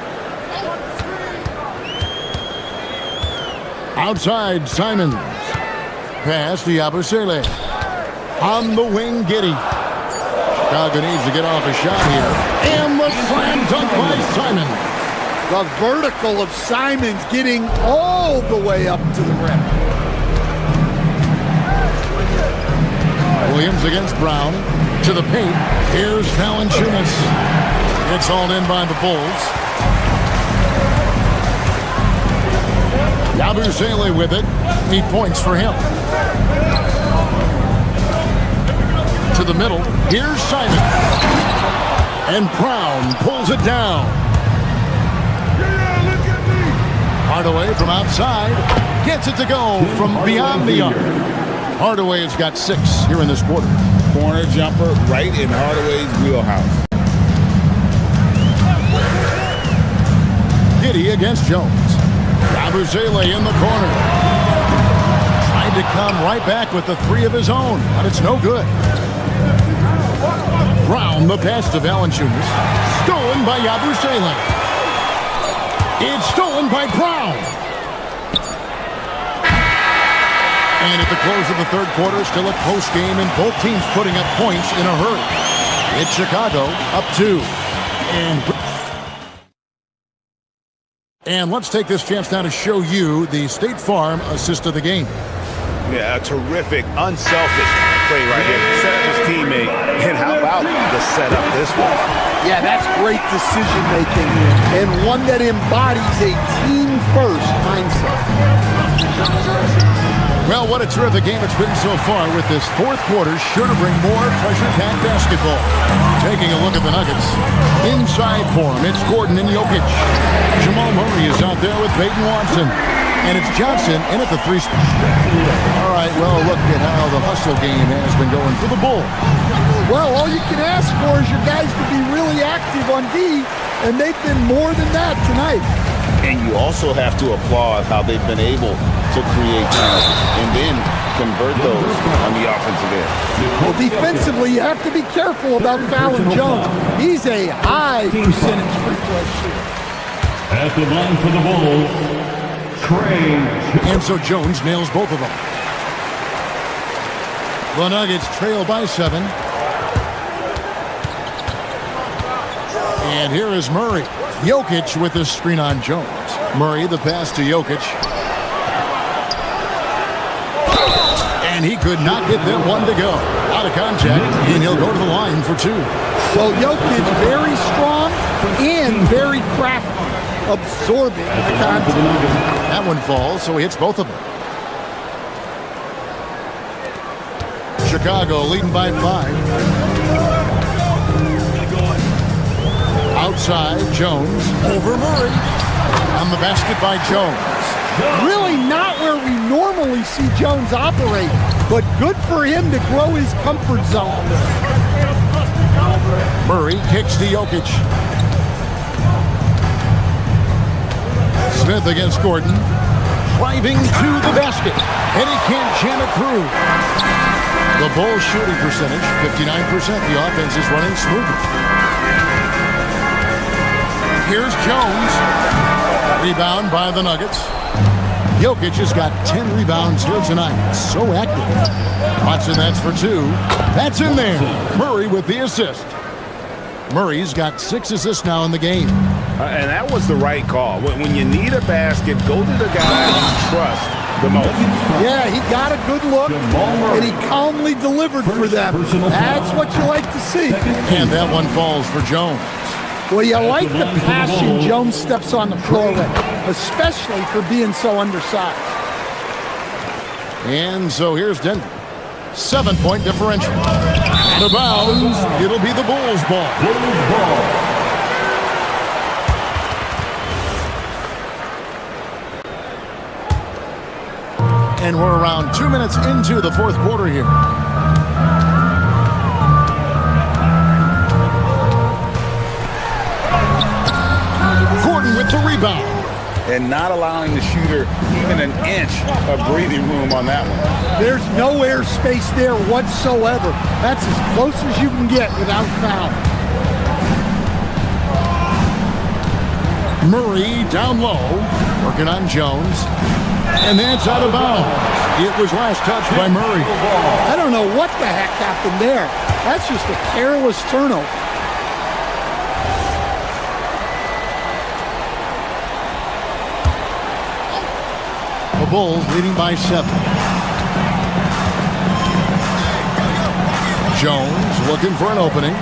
Outside, Simons. Pass to Yabusele. On the wing, Giddey. Chicago needs to get off a shot here. And the slam dunk by Simons. The vertical of Simons getting all the way up to the rim. Williams against Brown. To the paint. Here's Valanciunas. It's hauled in by the Bulls. Yabusele with it. 8 points for him. To the middle. Here's Simon. And Brown pulls it down. Hardaway from outside. Gets it to go from beyond the arc. Hardaway has got 6 here in this quarter. Corner jumper right in Hardaway's wheelhouse. Giddey against Jones. Yabusele in the corner. Trying to come right back with the 3 of his own, but it's no good. Brown, the pass to Valanciunas. Stolen by Yabusele. It's stolen by Brown. And at the close of the third quarter, still a close game, and both teams putting up points in a hurry. It's Chicago up 2. And let's take this chance now to show you the State Farm assist of the game. Yeah, a terrific, unselfish play right here. Set up his teammate. And how about the setup this one? Yeah, that's great decision making and one that embodies a team-first mindset. Well, what a terrific game it's been so far, with this fourth quarter sure to bring more pressure-packed basketball. Taking a look at the Nuggets. Inside for him, it's Gordon and Jokic. Jamal Murray is out there with Peyton Watson. And it's Johnson in at the 3 spot. All right, well, look at how the hustle game has been going for the Bulls. Well, all you can ask for is your guys to be really active on D, and they've been more than that tonight. And you also have to applaud how they've been able to create chances and then convert those on the offensive end. Well, defensively, you have to be careful about fouling Jones. He's a high percentage free throw shooter. At the line for the Bulls, Trey. And so Jones nails both of them. The Nuggets trail by 7. And here is Murray. Jokic with the screen on Jones. Murray, the pass to Jokic. And he could not get that one to go. Out of contact, and he'll go to the line for 2. So Jokic very strong and very crafty, absorbing the contact. That one falls, so he hits both of them. Chicago leading by 5. Outside, Jones over Murray. On the basket by Jones. Really not where we normally see Jones operate, but good for him to grow his comfort zone. Murray kicks to Jokic. Smith against Gordon. driving to the basket, and he can't jam it through. The Bulls' shooting percentage, 59%. The offense is running smoothly. Here's Jones. Rebound by the Nuggets. Jokic has got 10 rebounds here tonight. So active. Watson, that's for 2. That's in there. Murray with the assist. Murray's got 6 assists now in the game. And that was the right call. When you need a basket, go to the guy you trust the most. Yeah, he got a good look, and he calmly delivered for them. That's what you like to see. And that one falls for Jones. Well, you like the passion Jones steps on the floor with, especially for being so undersized. And so here's Denver. 7-point differential. Out of bounds. It'll be the Bulls' ball. And we're around 2 minutes into the fourth quarter here. Gordon with the rebound. And not allowing the shooter even an inch of breathing room on that one. There's no air space there whatsoever. That's as close as you can get without foul. Murray down low, working on Jones. And that's out of bounds. It was last touched by Murray. I don't know what the heck happened there. That's just a careless turnover. The Bulls leading by 7. Jones looking for an opening.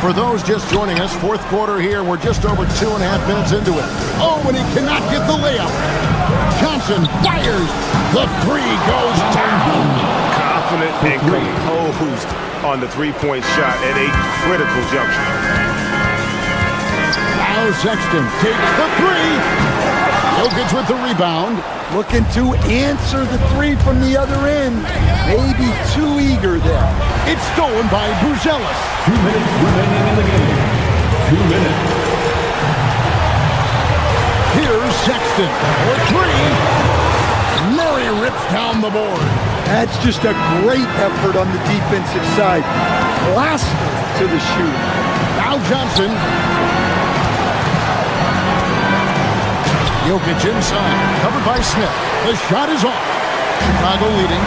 For those just joining us, fourth quarter here. We're just over 2.5 minutes into it. Oh, and he cannot get the layup. Johnson fires. The 3 goes down. Confident and composed on the three-point shot at a critical juncture. Now Sexton takes the 3. Jokic with the rebound. Looking to answer the 3 from the other end. Maybe too eager there. It's stolen by Buzelis. 2 minutes remaining in the game. 2 minutes. Here's Sexton for 3. Murray rips down the board. That's just a great effort on the defensive side. Plastered to the shooter. Now Johnson. Jokic inside, covered by Smith. The shot is off. Chicago leading.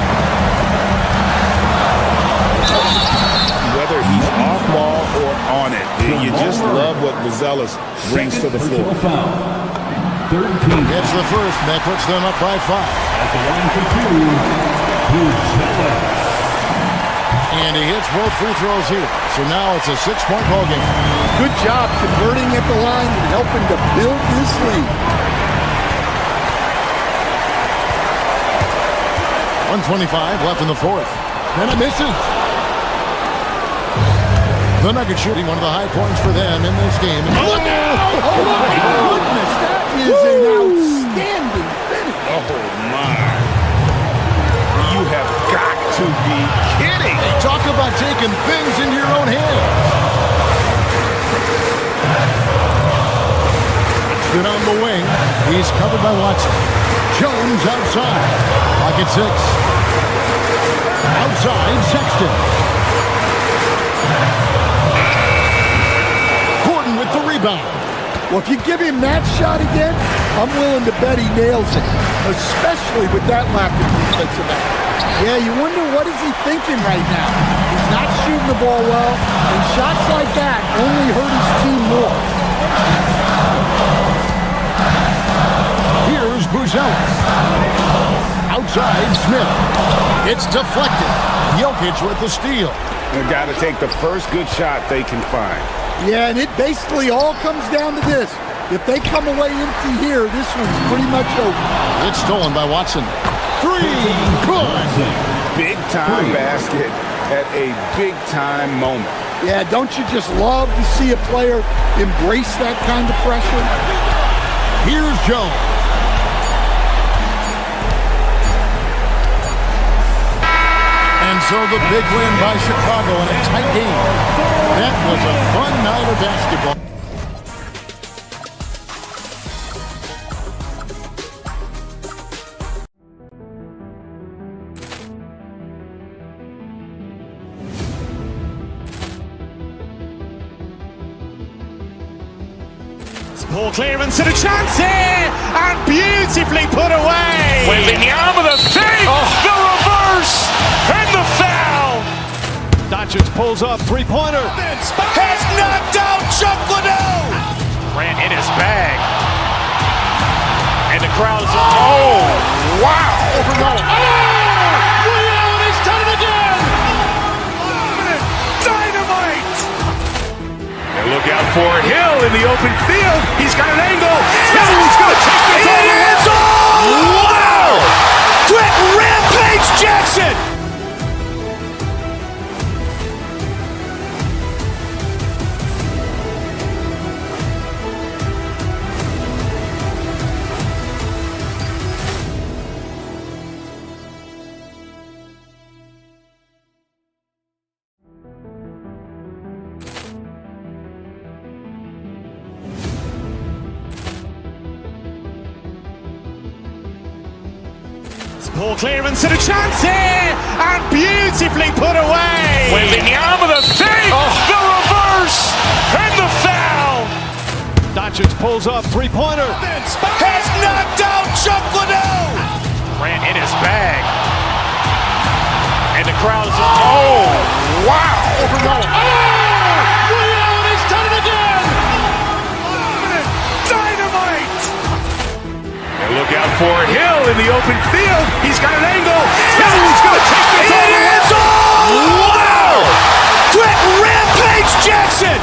Whether he's off ball or on it, you just love what Buzelis brings to the floor. Gets the first, and that puts them up by 5. At the line for 2, Buzelis. And he hits both free throws here. So now it's a 6-point ball game. Good job converting at the line and helping to build this lead. 1:25 left in the fourth. And it misses. The Nuggets shooting one of the high points for them in this game. Look out! Oh, my goodness! That is an outstanding finish. Oh, my. You have got to be kidding. Hey, talk about taking things into your own hands. Good on the wing. He's covered by Watson. Jones outside. Pocket 6. Outside, Sexton. Gordon with the rebound. Well, if you give him that shot again, I'm willing to bet he nails it, especially with that lack of defensive effort. Yeah, you wonder what is he thinking right now. He's not shooting the ball well, and shots like that only hurt his team more. Here's Buzelis. Outside, Smith. It's deflected. Jokic with the steal. They've got to take the first good shot they can find. Yeah, and it basically all comes down to this. If they come away empty here, this one's pretty much over. It's stolen by Watson. 3, good. Big-time basket at a big-time moment. Yeah, don't you just love to see a player embrace that kind of pressure? Here's Jones. And so the big win by Chicago in a tight game. That was a fun night of basketball. Ball clearance and a chance here, and beautifully put away. Wembanyama the save, the reverse, and the foul. Doncic pulls up, three-pointer. Has knocked out Chuck Liddell. Grant in his bag. And the crowd is, oh, wow. Ray Allen has done it again. Dynamite. And look out for Hill in the open field. He's got an angle. He's going to take this all the way. Wow! Quick Rampage Jackson. Ball clearance and a chance here, and beautifully put away. Wembanyama the save, the reverse, and the foul. Doncic pulls up, three-pointer. Has knocked out Chuck Liddell. Grant in his bag. And the crowd is, oh, wow. Ray Allen has done it again. Dynamite. And look out for Hill in the open field. He's got an angle. He's going to take this all the way. Wow! Quick Rampage Jackson.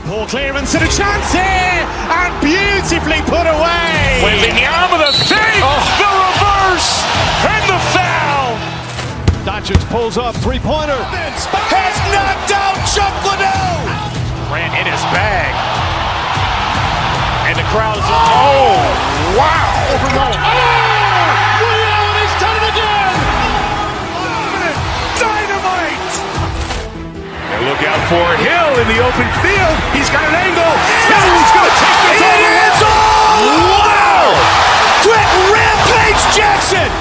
Ball clearance and a chance here, and beautifully put away. Wembanyama the save, the reverse, and the foul. Doncic pulls up, three-pointer. Has knocked out Chuck Liddell. Grant in his bag. And the crowd is, oh, wow. Ray Allen has done it again. Dynamite. And look out for Hill in the open field. He's got an angle. He's going to take this all the way. Wow! Quick Rampage Jackson.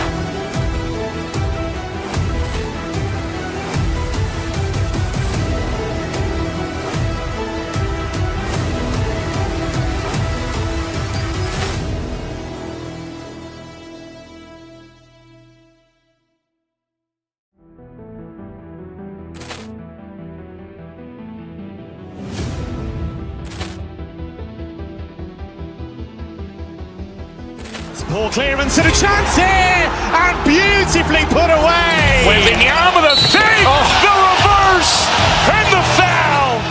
Ball clearance and a chance here, and beautifully put away. Wembanyama the save, the reverse, and the foul.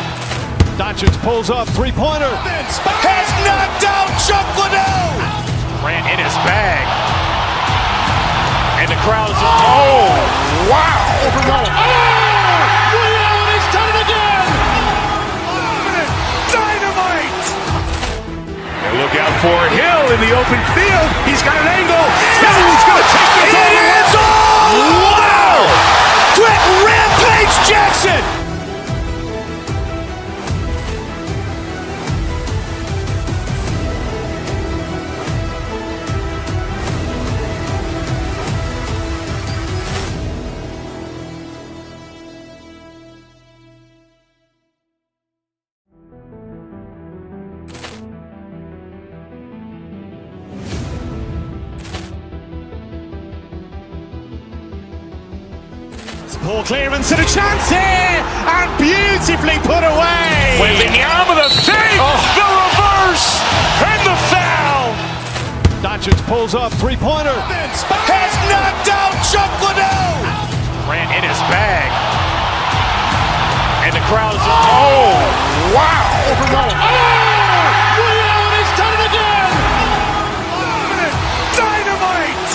Doncic pulls up, three-pointer. Has knocked out Chuck Liddell. Grant in his bag. And the crowd is, oh, wow. Ray Allen has done it again. Dynamite. And look out for Hill in the open field. He's got an angle. He's going to take this all the way. Wow! Quick Rampage Jackson. Ball clearance and a chance here, and beautifully put away. Wembanyama the save, the reverse, and the foul. Doncic pulls up, three-pointer. Has knocked out Chuck Liddell. Grant in his bag. And the crowd is, oh, wow. Ray Allen has done it again. Dynamite.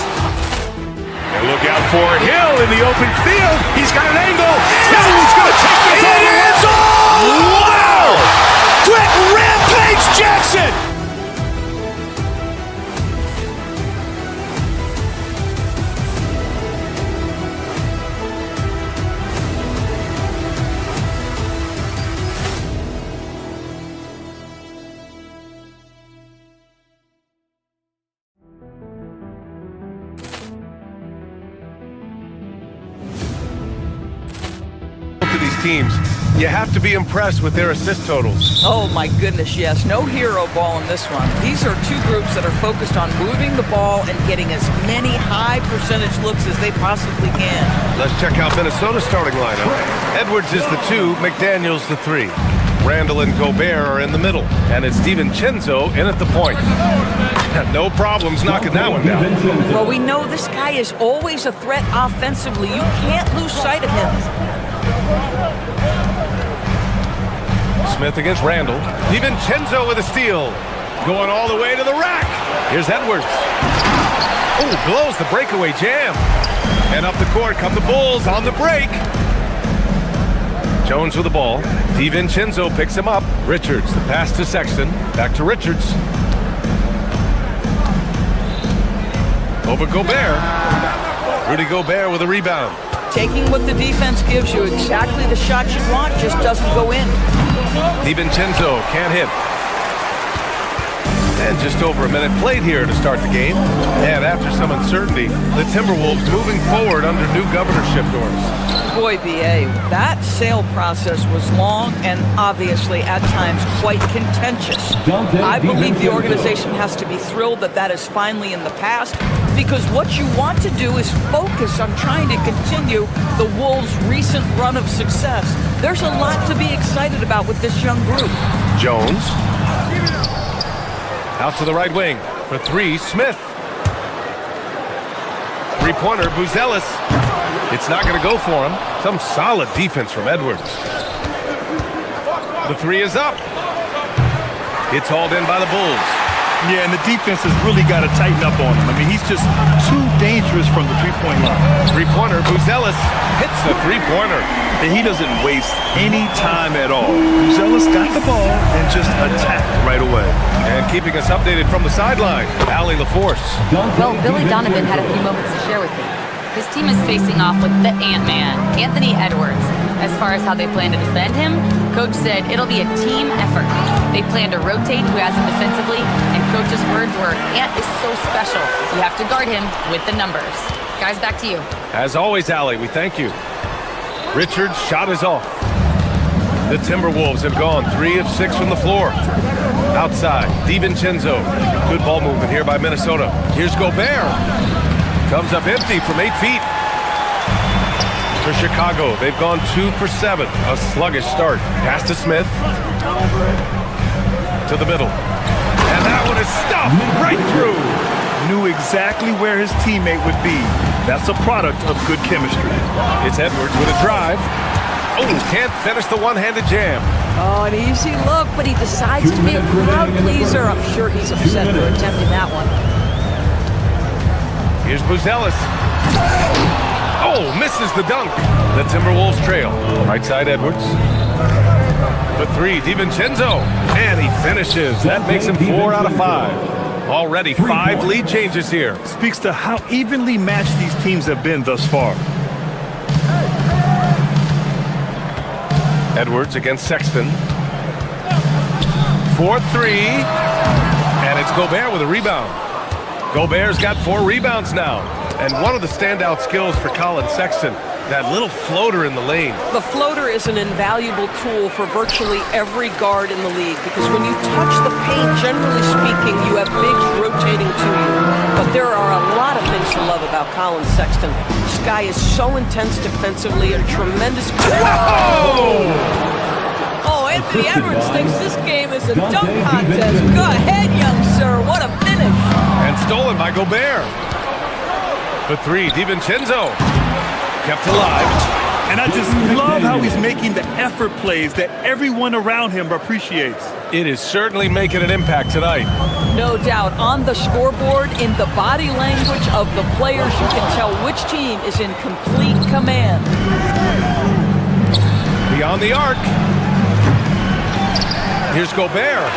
And look out for Hill in the open field. He's got an angle. He's going to take this all the way. Wow! Quick Rampage Jackson. teams, you have to be impressed with their assist totals. Oh my goodness, yes. No hero ball in this one. These are two groups that are focused on moving the ball and getting as many high percentage looks as they possibly can. Let's check out Minnesota's starting lineup. Edwards is the 2, McDaniels the 3. Randall and Gobert are in the middle, and it's DiVincenzo in at the point. No problems knocking that one down. Well, we know this guy is always a threat offensively. You can't lose sight of him. Smith against Randall. DiVincenzo with a steal. Going all the way to the rack. Here's Edwards. Oh, blows the breakaway jam. And up the court come the Bulls on the break. Jones with the ball. DiVincenzo picks him up. Richards, the pass to Sexton. Back to Richards. Over Gobert. Rudy Gobert with a rebound. Taking what the defense gives you, exactly the shot you want, just doesn't go in. DiVincenzo can't hit. And just over a minute played here to start the game. And after some uncertainty, the Timberwolves moving forward under new governorship norms. Boy, B.A., that sale process was long and obviously at times quite contentious. I believe the organization has to be thrilled that that is finally in the past, because what you want to do is focus on trying to continue the Wolves' recent run of success. There's a lot to be excited about with this young group. Jones. Out to the right wing. For 3, Smith. Three-pointer, Buzelis. It's not going to go for him. Some solid defense from Edwards. The 3 is up. It's hauled in by the Bulls. Yeah, and the defense has really got to tighten up on him. I mean, he's just too dangerous from the three-point line. Three-pointer, Buzelis hits the three-pointer. And he doesn't waste any time at all. Buzelis got the ball and just attacked right away. And keeping us updated from the sideline, Allie LaForce. Well, Billy Donovan had a few moments to share with me. His team is facing off with the Ant-Man, Anthony Edwards. As far as how they plan to defend him, Coach said it'll be a team effort. They plan to rotate who has him defensively, and Coach's words were, Ant is so special. You have to guard him with the numbers. Guys, back to you. As always, Allie, we thank you. Richards' shot is off. The Timberwolves have gone 3 of 6 from the floor. Outside, DiVincenzo. Good ball movement here by Minnesota. Here's Gobert. Comes up empty from 8 feet. For Chicago, they've gone 2 for 7. A sluggish start. Pass to Smith. To the middle. And that one is stuffed right through. Knew exactly where his teammate would be. That's a product of good chemistry. It's Edwards with a drive. Oh, can't finish the one-handed jam. Oh, an easy look, but he decides to be a crowd pleaser. I'm sure he's upset for attempting that one. Here's Buzelis. Oh, misses the dunk. The Timberwolves trail. Right side, Edwards. For 3, DiVincenzo. And he finishes. That makes him 4 out of 5. Already 5 lead changes here. Speaks to how evenly matched these teams have been thus far. Edwards against Sexton. 4-3. And it's Gobert with a rebound. Gobert's got 4 rebounds now. And one of the standout skills for Colin Sexton, that little floater in the lane. The floater is an invaluable tool for virtually every guard in the league, because when you touch the paint, generally speaking, you have bigs rotating to you. But there are a lot of things to love about Colin Sexton. This guy is so intense defensively, a tremendous... Whoa! Oh, Anthony Edwards thinks this game is a dunk contest. Go ahead, young sir. What a finish. And stolen by Gobert. For 3, DiVincenzo. Kept alive. And I just love how he's making the effort plays that everyone around him appreciates. It is certainly making an impact tonight. No doubt. On the scoreboard, in the body language of the players, you can tell which team is in complete command. Beyond the arc. Here's Gobert.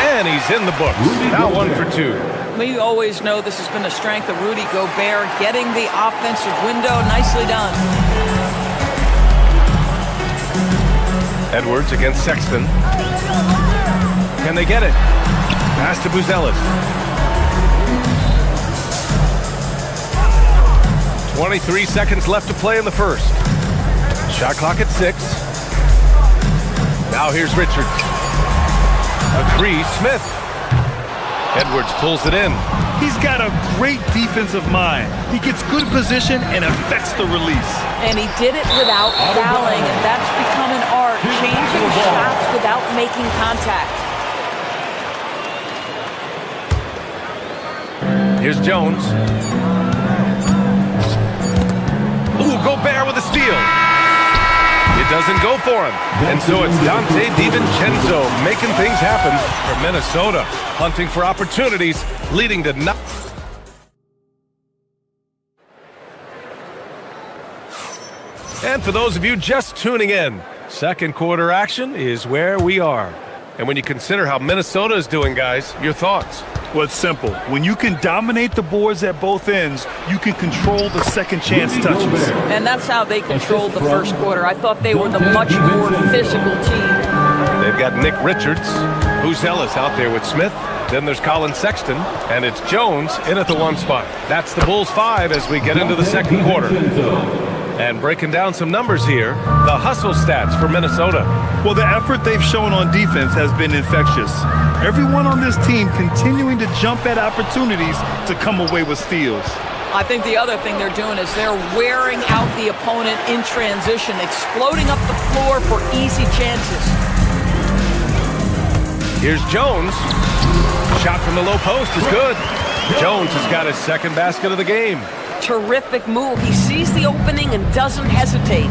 And he's in the books. Now 1 for 2. We always know this has been a strength of Rudy Gobert, getting the offensive window. Nicely done. Edwards against Sexton. Can they get it? Pass to Buzelis. 23 seconds left to play in the first. Shot clock at 6. Now here's Richards. A three, Smith. Edwards pulls it in. He's got a great defensive mind. He gets good position and affects the release. And he did it without fouling, and that's become an art, changing shots without making contact. Here's Jones. Ooh, Gobert with a steal. It doesn't go for him. And so it's Dante DiVincenzo making things happen for Minnesota, hunting for opportunities, leading to nothing. And for those of you just tuning in, second quarter action is where we are. And when you consider how Minnesota is doing, guys, your thoughts? Well, it's simple. When you can dominate the boards at both ends, you can control the second chance touches. And that's how they controlled the first quarter. I thought they were the much more physical team. They've got Nick Richards, Buzelis out there with Smith. Then there's Colin Sexton, and it's Jones in at the one spot. That's the Bulls 5 as we get into the second quarter. And breaking down some numbers here, the hustle stats for Minnesota. Well, the effort they've shown on defense has been infectious. Everyone on this team continuing to jump at opportunities to come away with steals. I think the other thing they're doing is they're wearing out the opponent in transition, exploding up the floor for easy chances. Here's Jones. Shot from the low post is good. Jones has got his second basket of the game. Terrific move. He sees the opening and doesn't hesitate.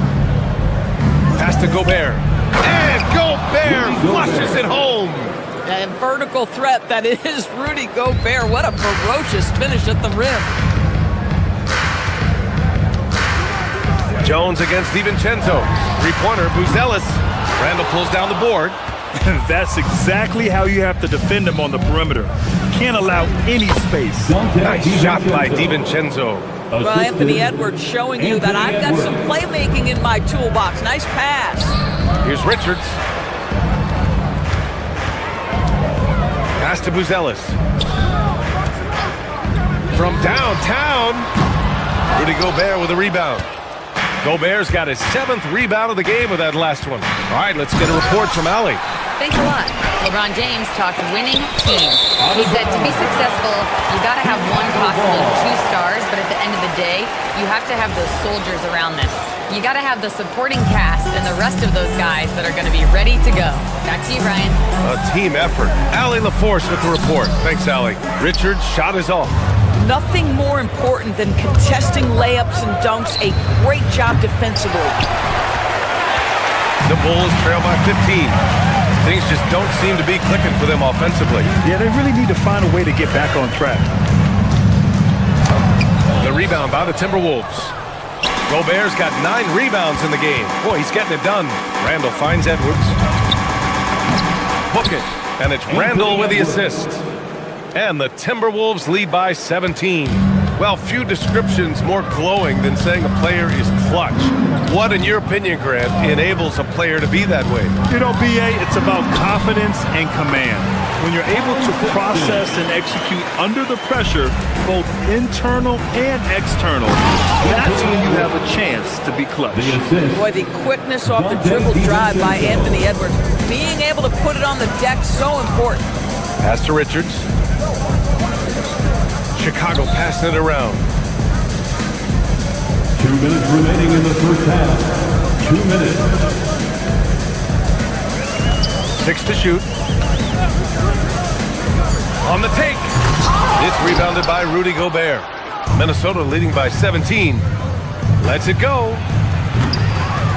Pass to Gobert. And Gobert flushes it home. And vertical threat that is Rudy Gobert. What a ferocious finish at the rim. Jones against DiVincenzo. Three-pointer, Buzelis. Randall pulls down the board. That's exactly how you have to defend him on the perimeter. Can't allow any space. Nice shot by DiVincenzo. Well, Anthony Edwards showing you that I've got some playmaking in my toolbox. Nice pass. Here's Richards. Pass to Buzelis. From downtown, Rudy Gobert with a rebound. Gobert's got his 7th rebound of the game with that last one. All right, let's get a report from Allie. Thanks a lot. LeBron James talked winning teams. He said to be successful, you got to have one, possibly 2 stars, but at the end of the day, you have to have those soldiers around them. You got to have the supporting cast and the rest of those guys that are going to be ready to go. Back to you, Ryan. A team effort. Allie LaForce with the report. Thanks, Allie. Richard's shot is off. Nothing more important than contesting layups and dunks. A great job defensively. The Bulls trail by 15. Things just don't seem to be clicking for them offensively. Yeah, they really need to find a way to get back on track. The rebound by the Timberwolves. Gobert's got 9 rebounds in the game. Boy, he's getting it done. Randall finds Edwards. Book it. And it's Randall with the assist. And the Timberwolves lead by 17. Well, few descriptions more glowing than saying a player is clutch. What, in your opinion, Grant, enables a player to be that way? You know, BA, it's about confidence and command. When you're able to process and execute under the pressure, both internal and external, that's when you have a chance to be clutch. Boy, the quickness off the dribble drive by Anthony Edwards. Being able to put it on the deck, so important. Pass to Richards. Chicago passing it around. 2 minutes remaining in the first half. 2 minutes. 6 to shoot. On the take. It's rebounded by Rudy Gobert. Minnesota leading by 17. Lets it go.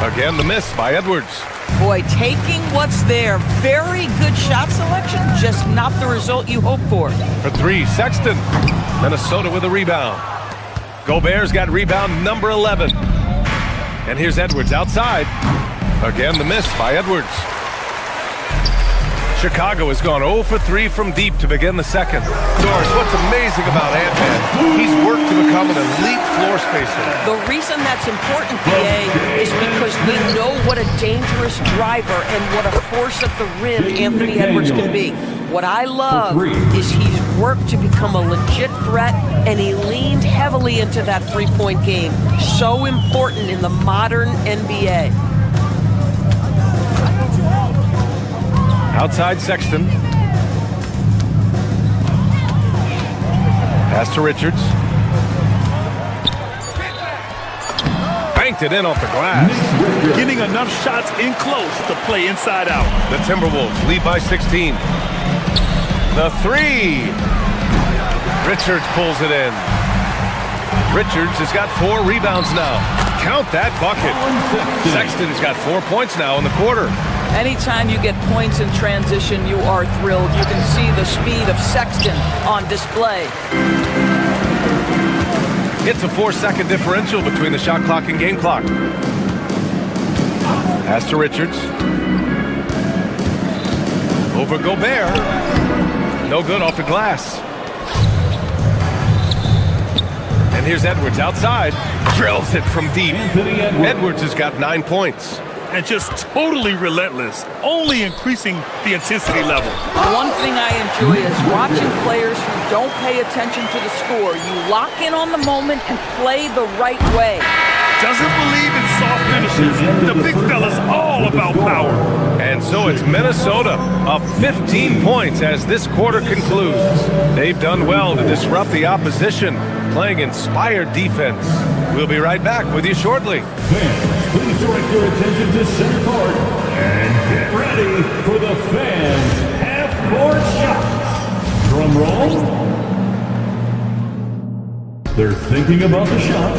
Again, the miss by Edwards. Boy, taking what's there. Very good shot selection, just not the result you hope for. For 3, Sexton. Minnesota with a rebound. Gobert's got rebound number 11. And here's Edwards outside. Again, the miss by Edwards. Chicago has gone 0 for 3 from deep to begin the second. Doris, what's amazing about Ant-Man, he's worked to become an elite floor spacer. The reason that's important, PA, is because we know what a dangerous driver and what a force at the rim Anthony Edwards can be. What I love is he's worked to become a legit threat, and he leaned heavily into that three-point game. So important in the modern NBA. Outside Sexton. Pass to Richards. Banked it in off the glass. Getting enough shots in close to play inside out. The Timberwolves lead by 16. The three. Richards pulls it in. Richards has got 4 rebounds now. Count that bucket. Sexton's got 4 points now in the quarter. Anytime you get points in transition, you are thrilled. You can see the speed of Sexton on display. It's a 4-second differential between the shot clock and game clock. Pass to Richards. Over Gobert. No good off the glass. And here's Edwards outside. Drills it from deep. Edwards has got 9 points. And just totally relentless, only increasing the intensity level. One thing I enjoy is watching players who don't pay attention to the score. You lock in on the moment and play the right way. Doesn't believe in soft finishes. The big fella's all about power. And so it's Minnesota up 15 points as this quarter concludes. They've done well to disrupt the opposition, playing inspired defense. We'll be right back with you shortly. Fans, please direct your attention to center court and get ready for the fans' half-court shots. Drum roll. They're thinking about the shot.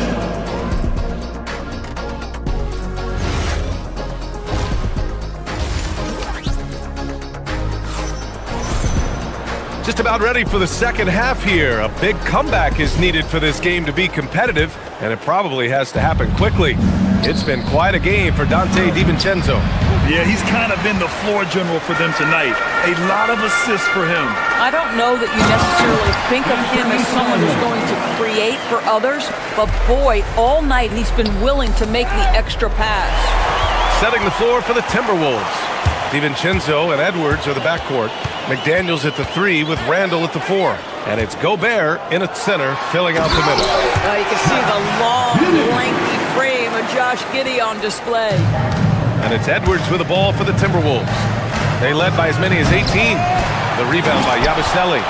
Just about ready for the second half here. A big comeback is needed for this game to be competitive, and it probably has to happen quickly. It's been quite a game for Dante DiVincenzo. Yeah, he's kind of been the floor general for them tonight. A lot of assists for him. I don't know that you necessarily think of him as someone who's going to create for others, but boy, all night he's been willing to make the extra pass. Setting the floor for the Timberwolves. DiVincenzo and Edwards are the backcourt. McDaniels at the 3 with Randall at the 4. And it's Gobert in at center, filling out the middle. You can see the long, lengthy frame of Josh Giddey on display. And it's Edwards with the ball for the Timberwolves. They led by as many as 18. The rebound by Yabusele.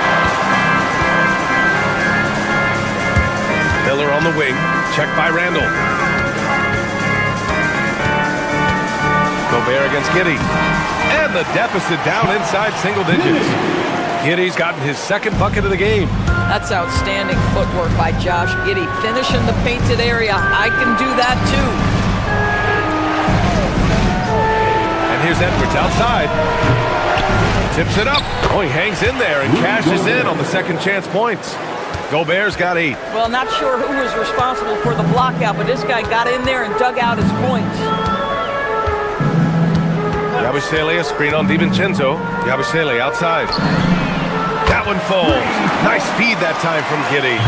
Miller on the wing, checked by Randall. Gobert against Giddey. And the deficit down inside single digits. Giddey's gotten his second bucket of the game. That's outstanding footwork by Josh Giddey. Finishing the painted area. I can do that too. And here's Edwards outside. Tips it up. Oh, he hangs in there and cashes in on the second chance points. Gobert's got 8. Well, not sure who was responsible for the block out, but this guy got in there and dug out his points. Yabusele, a screen on DiVincenzo. Yabusele outside. That one falls. Nice feed that time from Giddey.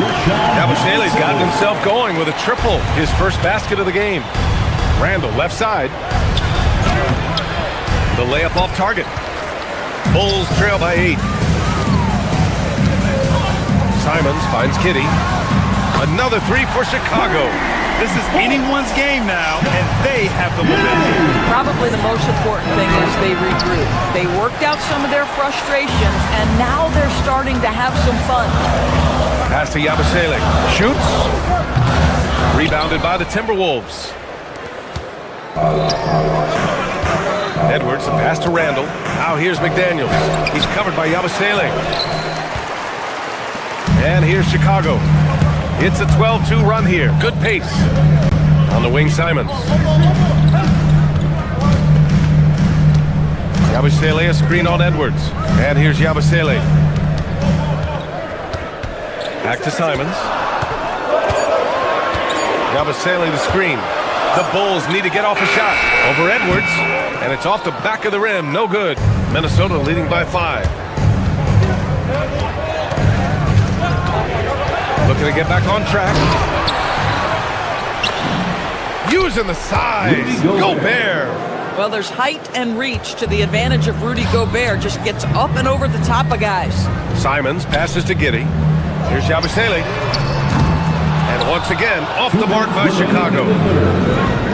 Yabusele's gotten himself going with a triple, his first basket of the game. Randall left side. The layup off target. Bulls trail by 8. Simons finds Giddey. Another 3 for Chicago. This is anyone's game now, and they have the momentum. Probably the most important thing is they regroup. They worked out some of their frustrations, and now they're starting to have some fun. Pass to Yabusele. Shoots. Rebounded by the Timberwolves. Edwards, the pass to Randall. Now here's McDaniels. He's covered by Yabusele. And here's Chicago. It's a 12-2 run here. Good pace. On the wing, Simons. Yabusele, a screen on Edwards. And here's Yabusele. Back to Simons. Yabusele, the screen. The Bulls need to get off a shot. Over Edwards. And it's off the back of the rim. No good. Minnesota leading by 5. Looking to get back on track. Using the size. Gobert. Well, there's height and reach to the advantage of Rudy Gobert. Just gets up and over the top of guys. Simons passes to Giddey. Here's Yabusele. And once again, off the mark by Chicago.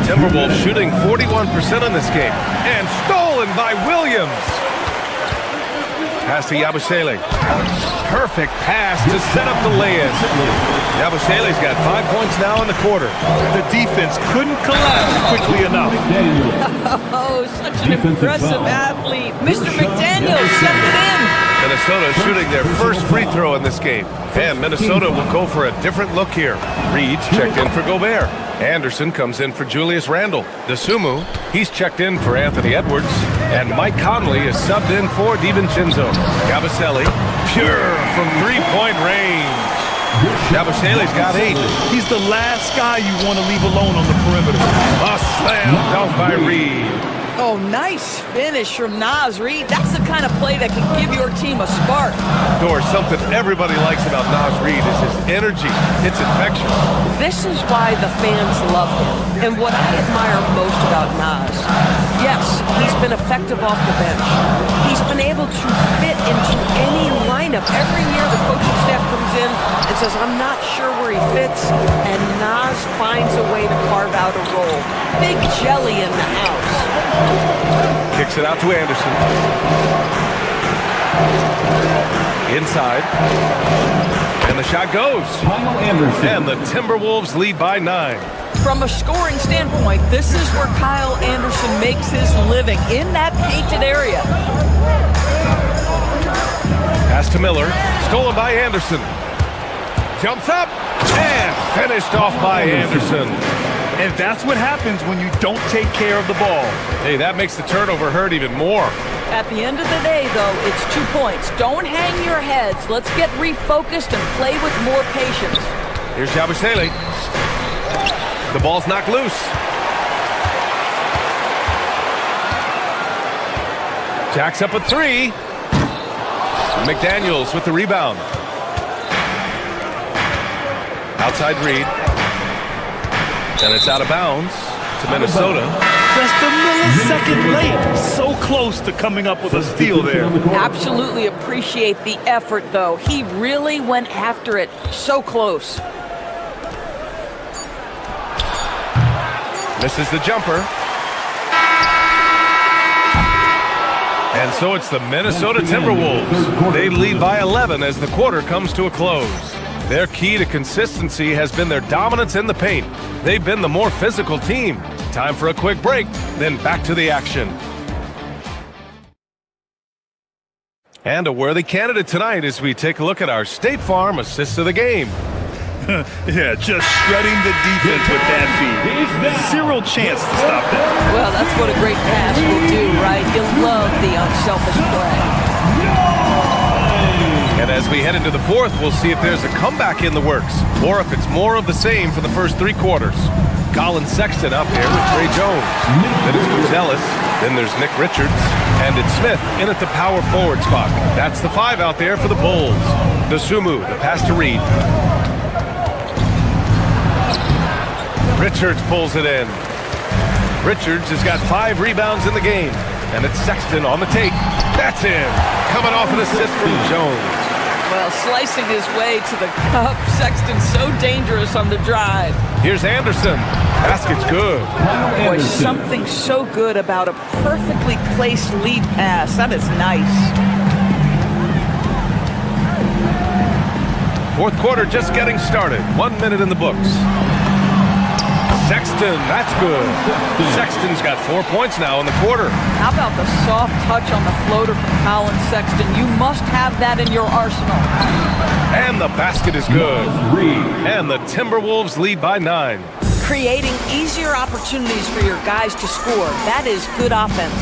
Timberwolves shooting 41% in this game. And stolen by Williams. Pass to Yabusele. Perfect pass to set up the lay-in. Yabusele's got 5 points now in the quarter. The defense couldn't collapse quickly enough. Oh, such an impressive athlete. Mr. McDaniels sent it in. Minnesota shooting their first free throw in this game. And Minnesota will go for a different look here. Reed's checked in for Gobert. Anderson comes in for Julius Randle. DeSumo, he's checked in for Anthony Edwards. And Mike Conley is subbed in for DiVincenzo. Yabusele, pure from three-point range. Yabusele's got 8. He's the last guy you want to leave alone on the perimeter. A slam dunk by Reed. Oh, nice finish from Naz Reid. That's the kind of play that can give your team a spark. Or something everybody likes about Naz Reid is his energy. It's infectious. This is why the fans love him. And what I admire most about Naz, yes, he's been effective off the bench. He's been able to fit into any lineup. Every year the coaching staff comes in and says, I'm not sure where he fits, and Naz finds a way to carve out a role. Big jelly in the house. Kicks it out to Anderson. Inside. And the shot goes. And the Timberwolves lead by 9. From a scoring standpoint, this is where Kyle Anderson makes his living, in that painted area. Pass to Miller. Stolen by Anderson. Jumps up. And finished off by Anderson. And that's what happens when you don't take care of the ball. Hey, that makes the turnover hurt even more. At the end of the day, though, it's 2 points. Don't hang your heads. Let's get refocused and play with more patience. Here's Yabusele. The ball's knocked loose. Jacks up a 3. McDaniels with the rebound. Outside Reed. And it's out of bounds to Minnesota. Just a millisecond late. So close to coming up with a steal there. Absolutely appreciate the effort, though. He really went after it. So close. Misses the jumper. And so it's the Minnesota Timberwolves. They lead by 11 as the quarter comes to a close. Their key to consistency has been their dominance in the paint. They've been the more physical team. Time for a quick break, then back to the action. And a worthy candidate tonight as we take a look at our State Farm assists of the game. Yeah, just shredding the defense with that feed. Zero chance to stop that. Well, that's what a great pass will do, right? You love the unselfish play. And as we head into the fourth, we'll see if there's a comeback in the works, or if it's more of the same for the first 3 quarters. Colin Sexton up here with Trey Jones. Then it's Buzelis. Then there's Nick Richards. And it's Smith in at the power forward spot. That's the 5 out there for the Bulls. DeSumo, the pass to Reed. Richards pulls it in. Richards has got 5 rebounds in the game. And it's Sexton on the take. That's in. Coming off an assist from Jones. Well, slicing his way to the cup. Sexton's so dangerous on the drive. Here's Anderson. Basket's good. Boy, something so good about a perfectly placed lead pass. That is nice. Fourth quarter just getting started. 1 minute in the books. Sexton, that's good. Sexton's got 4 points now in the quarter. How about the soft touch on the floater from Colin Sexton? You must have that in your arsenal. And the basket is good. And the Timberwolves lead by 9. Creating easier opportunities for your guys to score. That is good offense.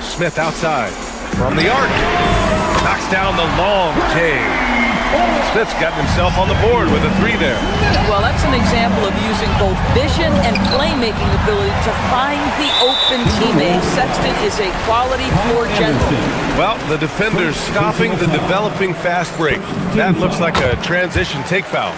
Smith outside. From the arc. Knocks down the long J. Smith's gotten himself on the board with a 3 there. Well, that's an example of using both vision and playmaking ability to find the open teammate. Sexton is a quality floor general. Well, the defender's stopping the developing fast break. That looks like a transition take foul.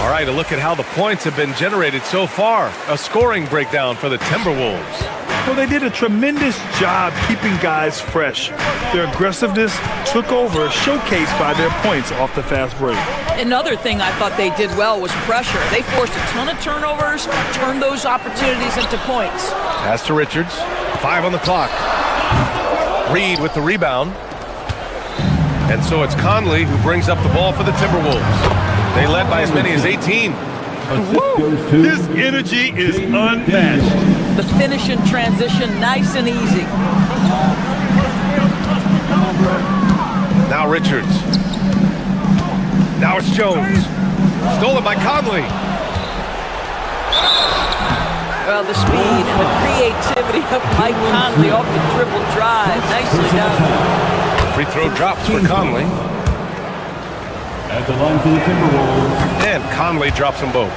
All right, a look at how the points have been generated so far. A scoring breakdown for the Timberwolves. Well, they did a tremendous job keeping guys fresh. Their aggressiveness took over, showcased by their points off the fast break. Another thing I thought they did well was pressure. They forced a ton of turnovers, turned those opportunities into points. Pass to Richards. 5 on the clock. Reed with the rebound. And so it's Conley who brings up the ball for the Timberwolves. They led by as many as 18. His energy is unmatched. The finish in transition, nice and easy. Now Richards. Now it's Jones. Stolen by Conley. Well, the speed and the creativity of Mike Conley off the dribble drive. Nicely done. Free throw drops for Conley. At the line for the Timberwolves. And Conley drops them both.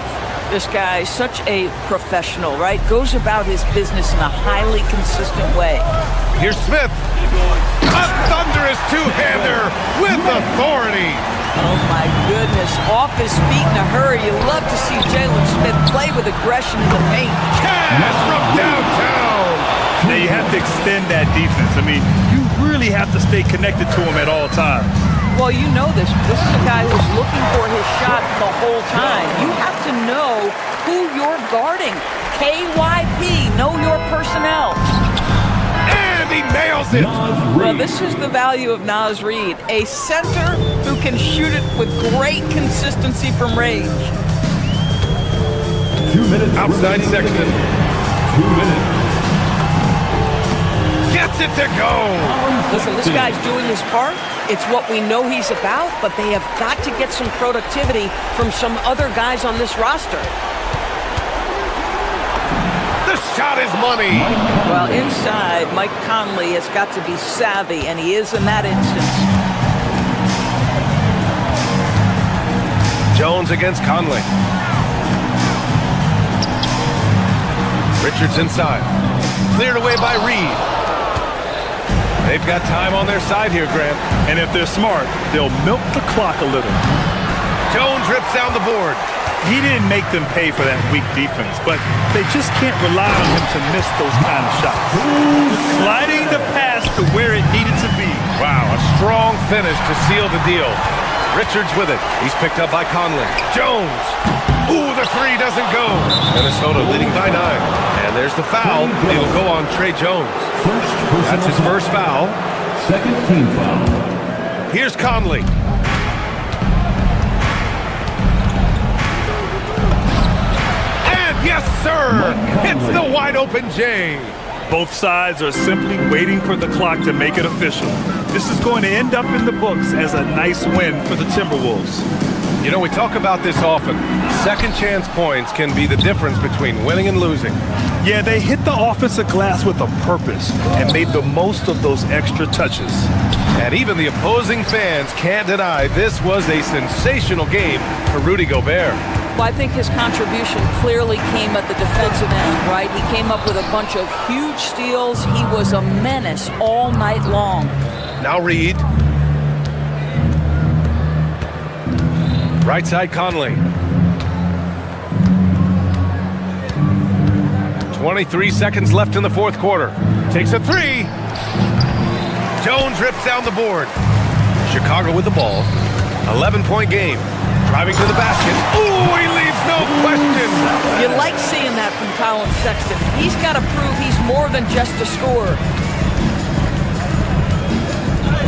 This guy is such a professional, right? Goes about his business in a highly consistent way. Here's Smith. A thunderous two-hander with authority. Oh, my goodness. Off his feet in a hurry. You love to see Jalen Smith play with aggression in the paint. Cash from downtown. Now you have to extend that defense. I mean, you really have to stay connected to him at all times. Well, you know this. This is a guy who's looking for his shot the whole time. You have to know who you're guarding. KYP, know your personnel. And he nails it. Well, this is the value of Naz Reid, a center who can shoot it with great consistency from range. 2 minutes. Outside Sexton. 2 minutes. Gets it to go. Listen, this guy's doing his part. It's what we know he's about, but they have got to get some productivity from some other guys on this roster. The shot is money. Well, inside, Mike Conley has got to be savvy, and he is in that instance. Jones against Conley. Richards inside. Cleared away by Reed. They've got time on their side here, Grant. And if they're smart, they'll milk the clock a little. Jones rips down the board. He didn't make them pay for that weak defense, but they just can't rely on him to miss those kind of shots. Sliding the pass to where it needed to be. Wow, a strong finish to seal the deal. Richards with it. He's picked up by Conley. Jones. Ooh, the three doesn't go. Minnesota leading by 9. And there's the foul. It'll go on Trey Jones. That's his first foul. Second team foul. Here's Conley. And yes, sir. Hits the wide open J. Both sides are simply waiting for the clock to make it official. This is going to end up in the books as a nice win for the Timberwolves. You know, we talk about this often. Second chance points can be the difference between winning and losing. Yeah, they hit the offensive glass with a purpose and made the most of those extra touches. And even the opposing fans can't deny this was a sensational game for Rudy Gobert. Well, I think his contribution clearly came at the defensive end, right? He came up with a bunch of huge steals. He was a menace all night long. Now Reed. Right side Conley. 23 seconds left in the fourth quarter. Takes a three. Jones rips down the board. Chicago with the ball. 11-point game. Driving to the basket. Ooh, he leaves no question. You like seeing that from Colin Sexton. He's got to prove he's more than just a scorer.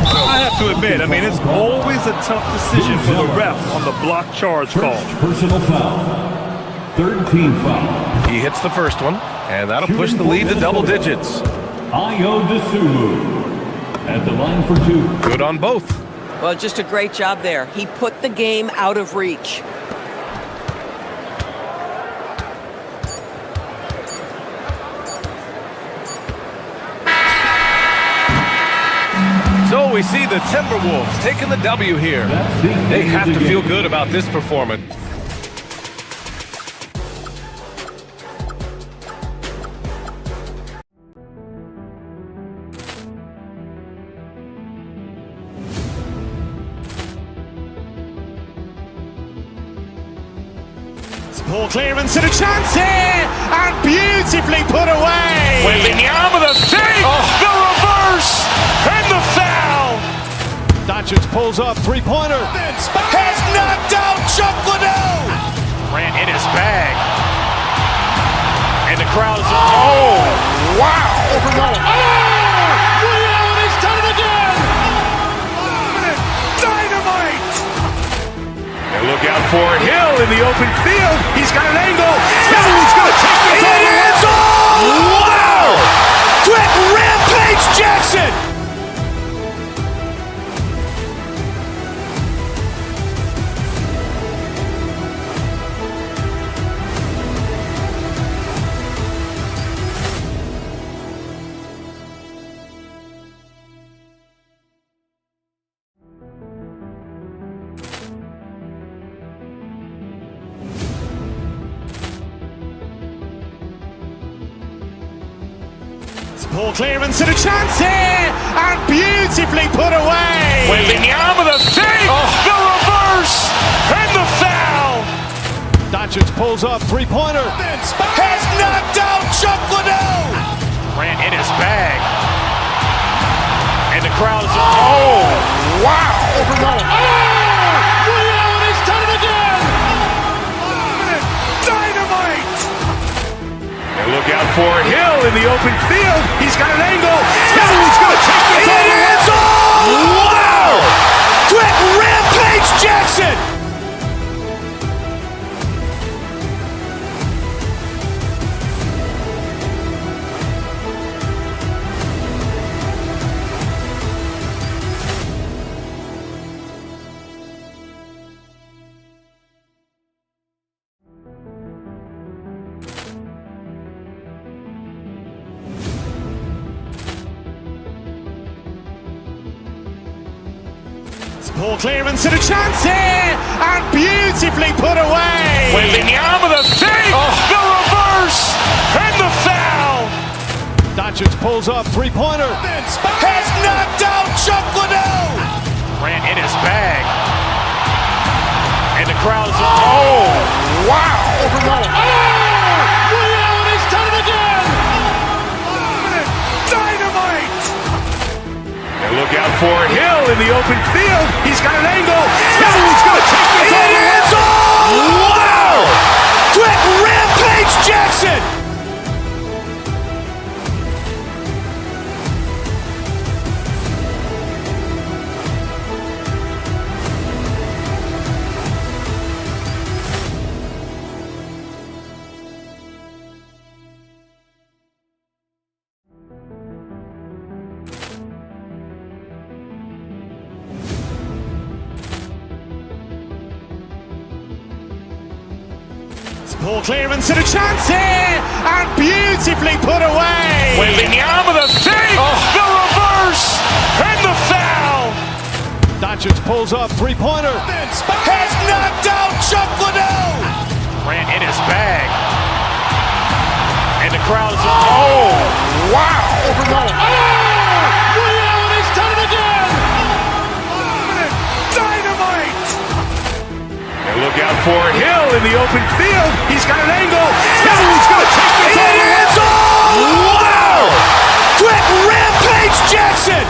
I have to admit, I mean, it's always a tough decision for the ref on the block charge call. Personal foul. Third team foul. He hits the first one, and that'll push the lead to double digits. Ayo Dosunmu at the line for 2. Good on both. Well, just a great job there. He put the game out of reach. So we see the Timberwolves taking the W here. They have to feel good about this performance. Ball clearance and a chance here, and beautifully put away. Wembanyama the save, the reverse, and the foul. Doncic pulls up, three-pointer. Has knocked out Chuck Liddell. Ran in his bag. And the crowd is, oh, wow. Oh, Ray Allen is open field. He's got an angle. He's going to take this all the way. Wow! Quick Rampage Jackson! Poor clearance and a chance here, and beautifully put away. Wembanyama the save, the reverse, and the foul. Doncic pulls up, three-pointer. Has knocked out Chuck Liddell. Grant in his bag, and the crowd is Wow! He's done it again. Dynamite. Look out for Hill in the open field. He's got an angle. He's going to take this all the way. Wow! Quick Rampage Jackson! Poor clearance and a chance here, and beautifully put away. Wembanyama the save, the reverse, and the foul. Doncic pulls up, three-pointer. Has knocked out Chuck Liddell. Grant in his bag, and the crowd is Wow! He's done it again. Dynamite. And look out for Hill in the open field. He's got an angle. He's going to take this all the way. Wow! Quick Rampage Jackson! Poor clearance and a chance here, and beautifully put away. Wembanyama the save, the reverse, and the foul. Doncic pulls up, three-pointer. Has knocked out Chuck Liddell. Grant in his bag, and the crowd is Wow! He's done it again. Dynamite. And look out for Hill in the open field. He's got an angle. He's going to take this all the way. Wow! Quick Rampage Jackson!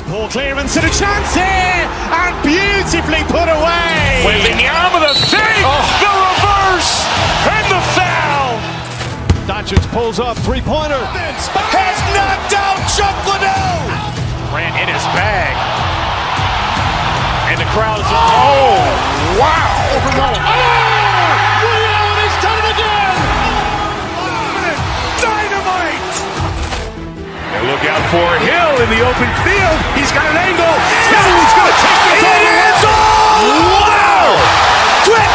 Poor clearance and a chance here, and beautifully put away. Wembanyama the save, the reverse, and the foul. Doncic pulls up, three-pointer. Has knocked out Chuck Liddell. Grant in his bag, and the crowd is Wow! He's done it again. Dynamite. And look out for Hill in the open field. He's got an angle. He's going to take this all the way. Wow! Quick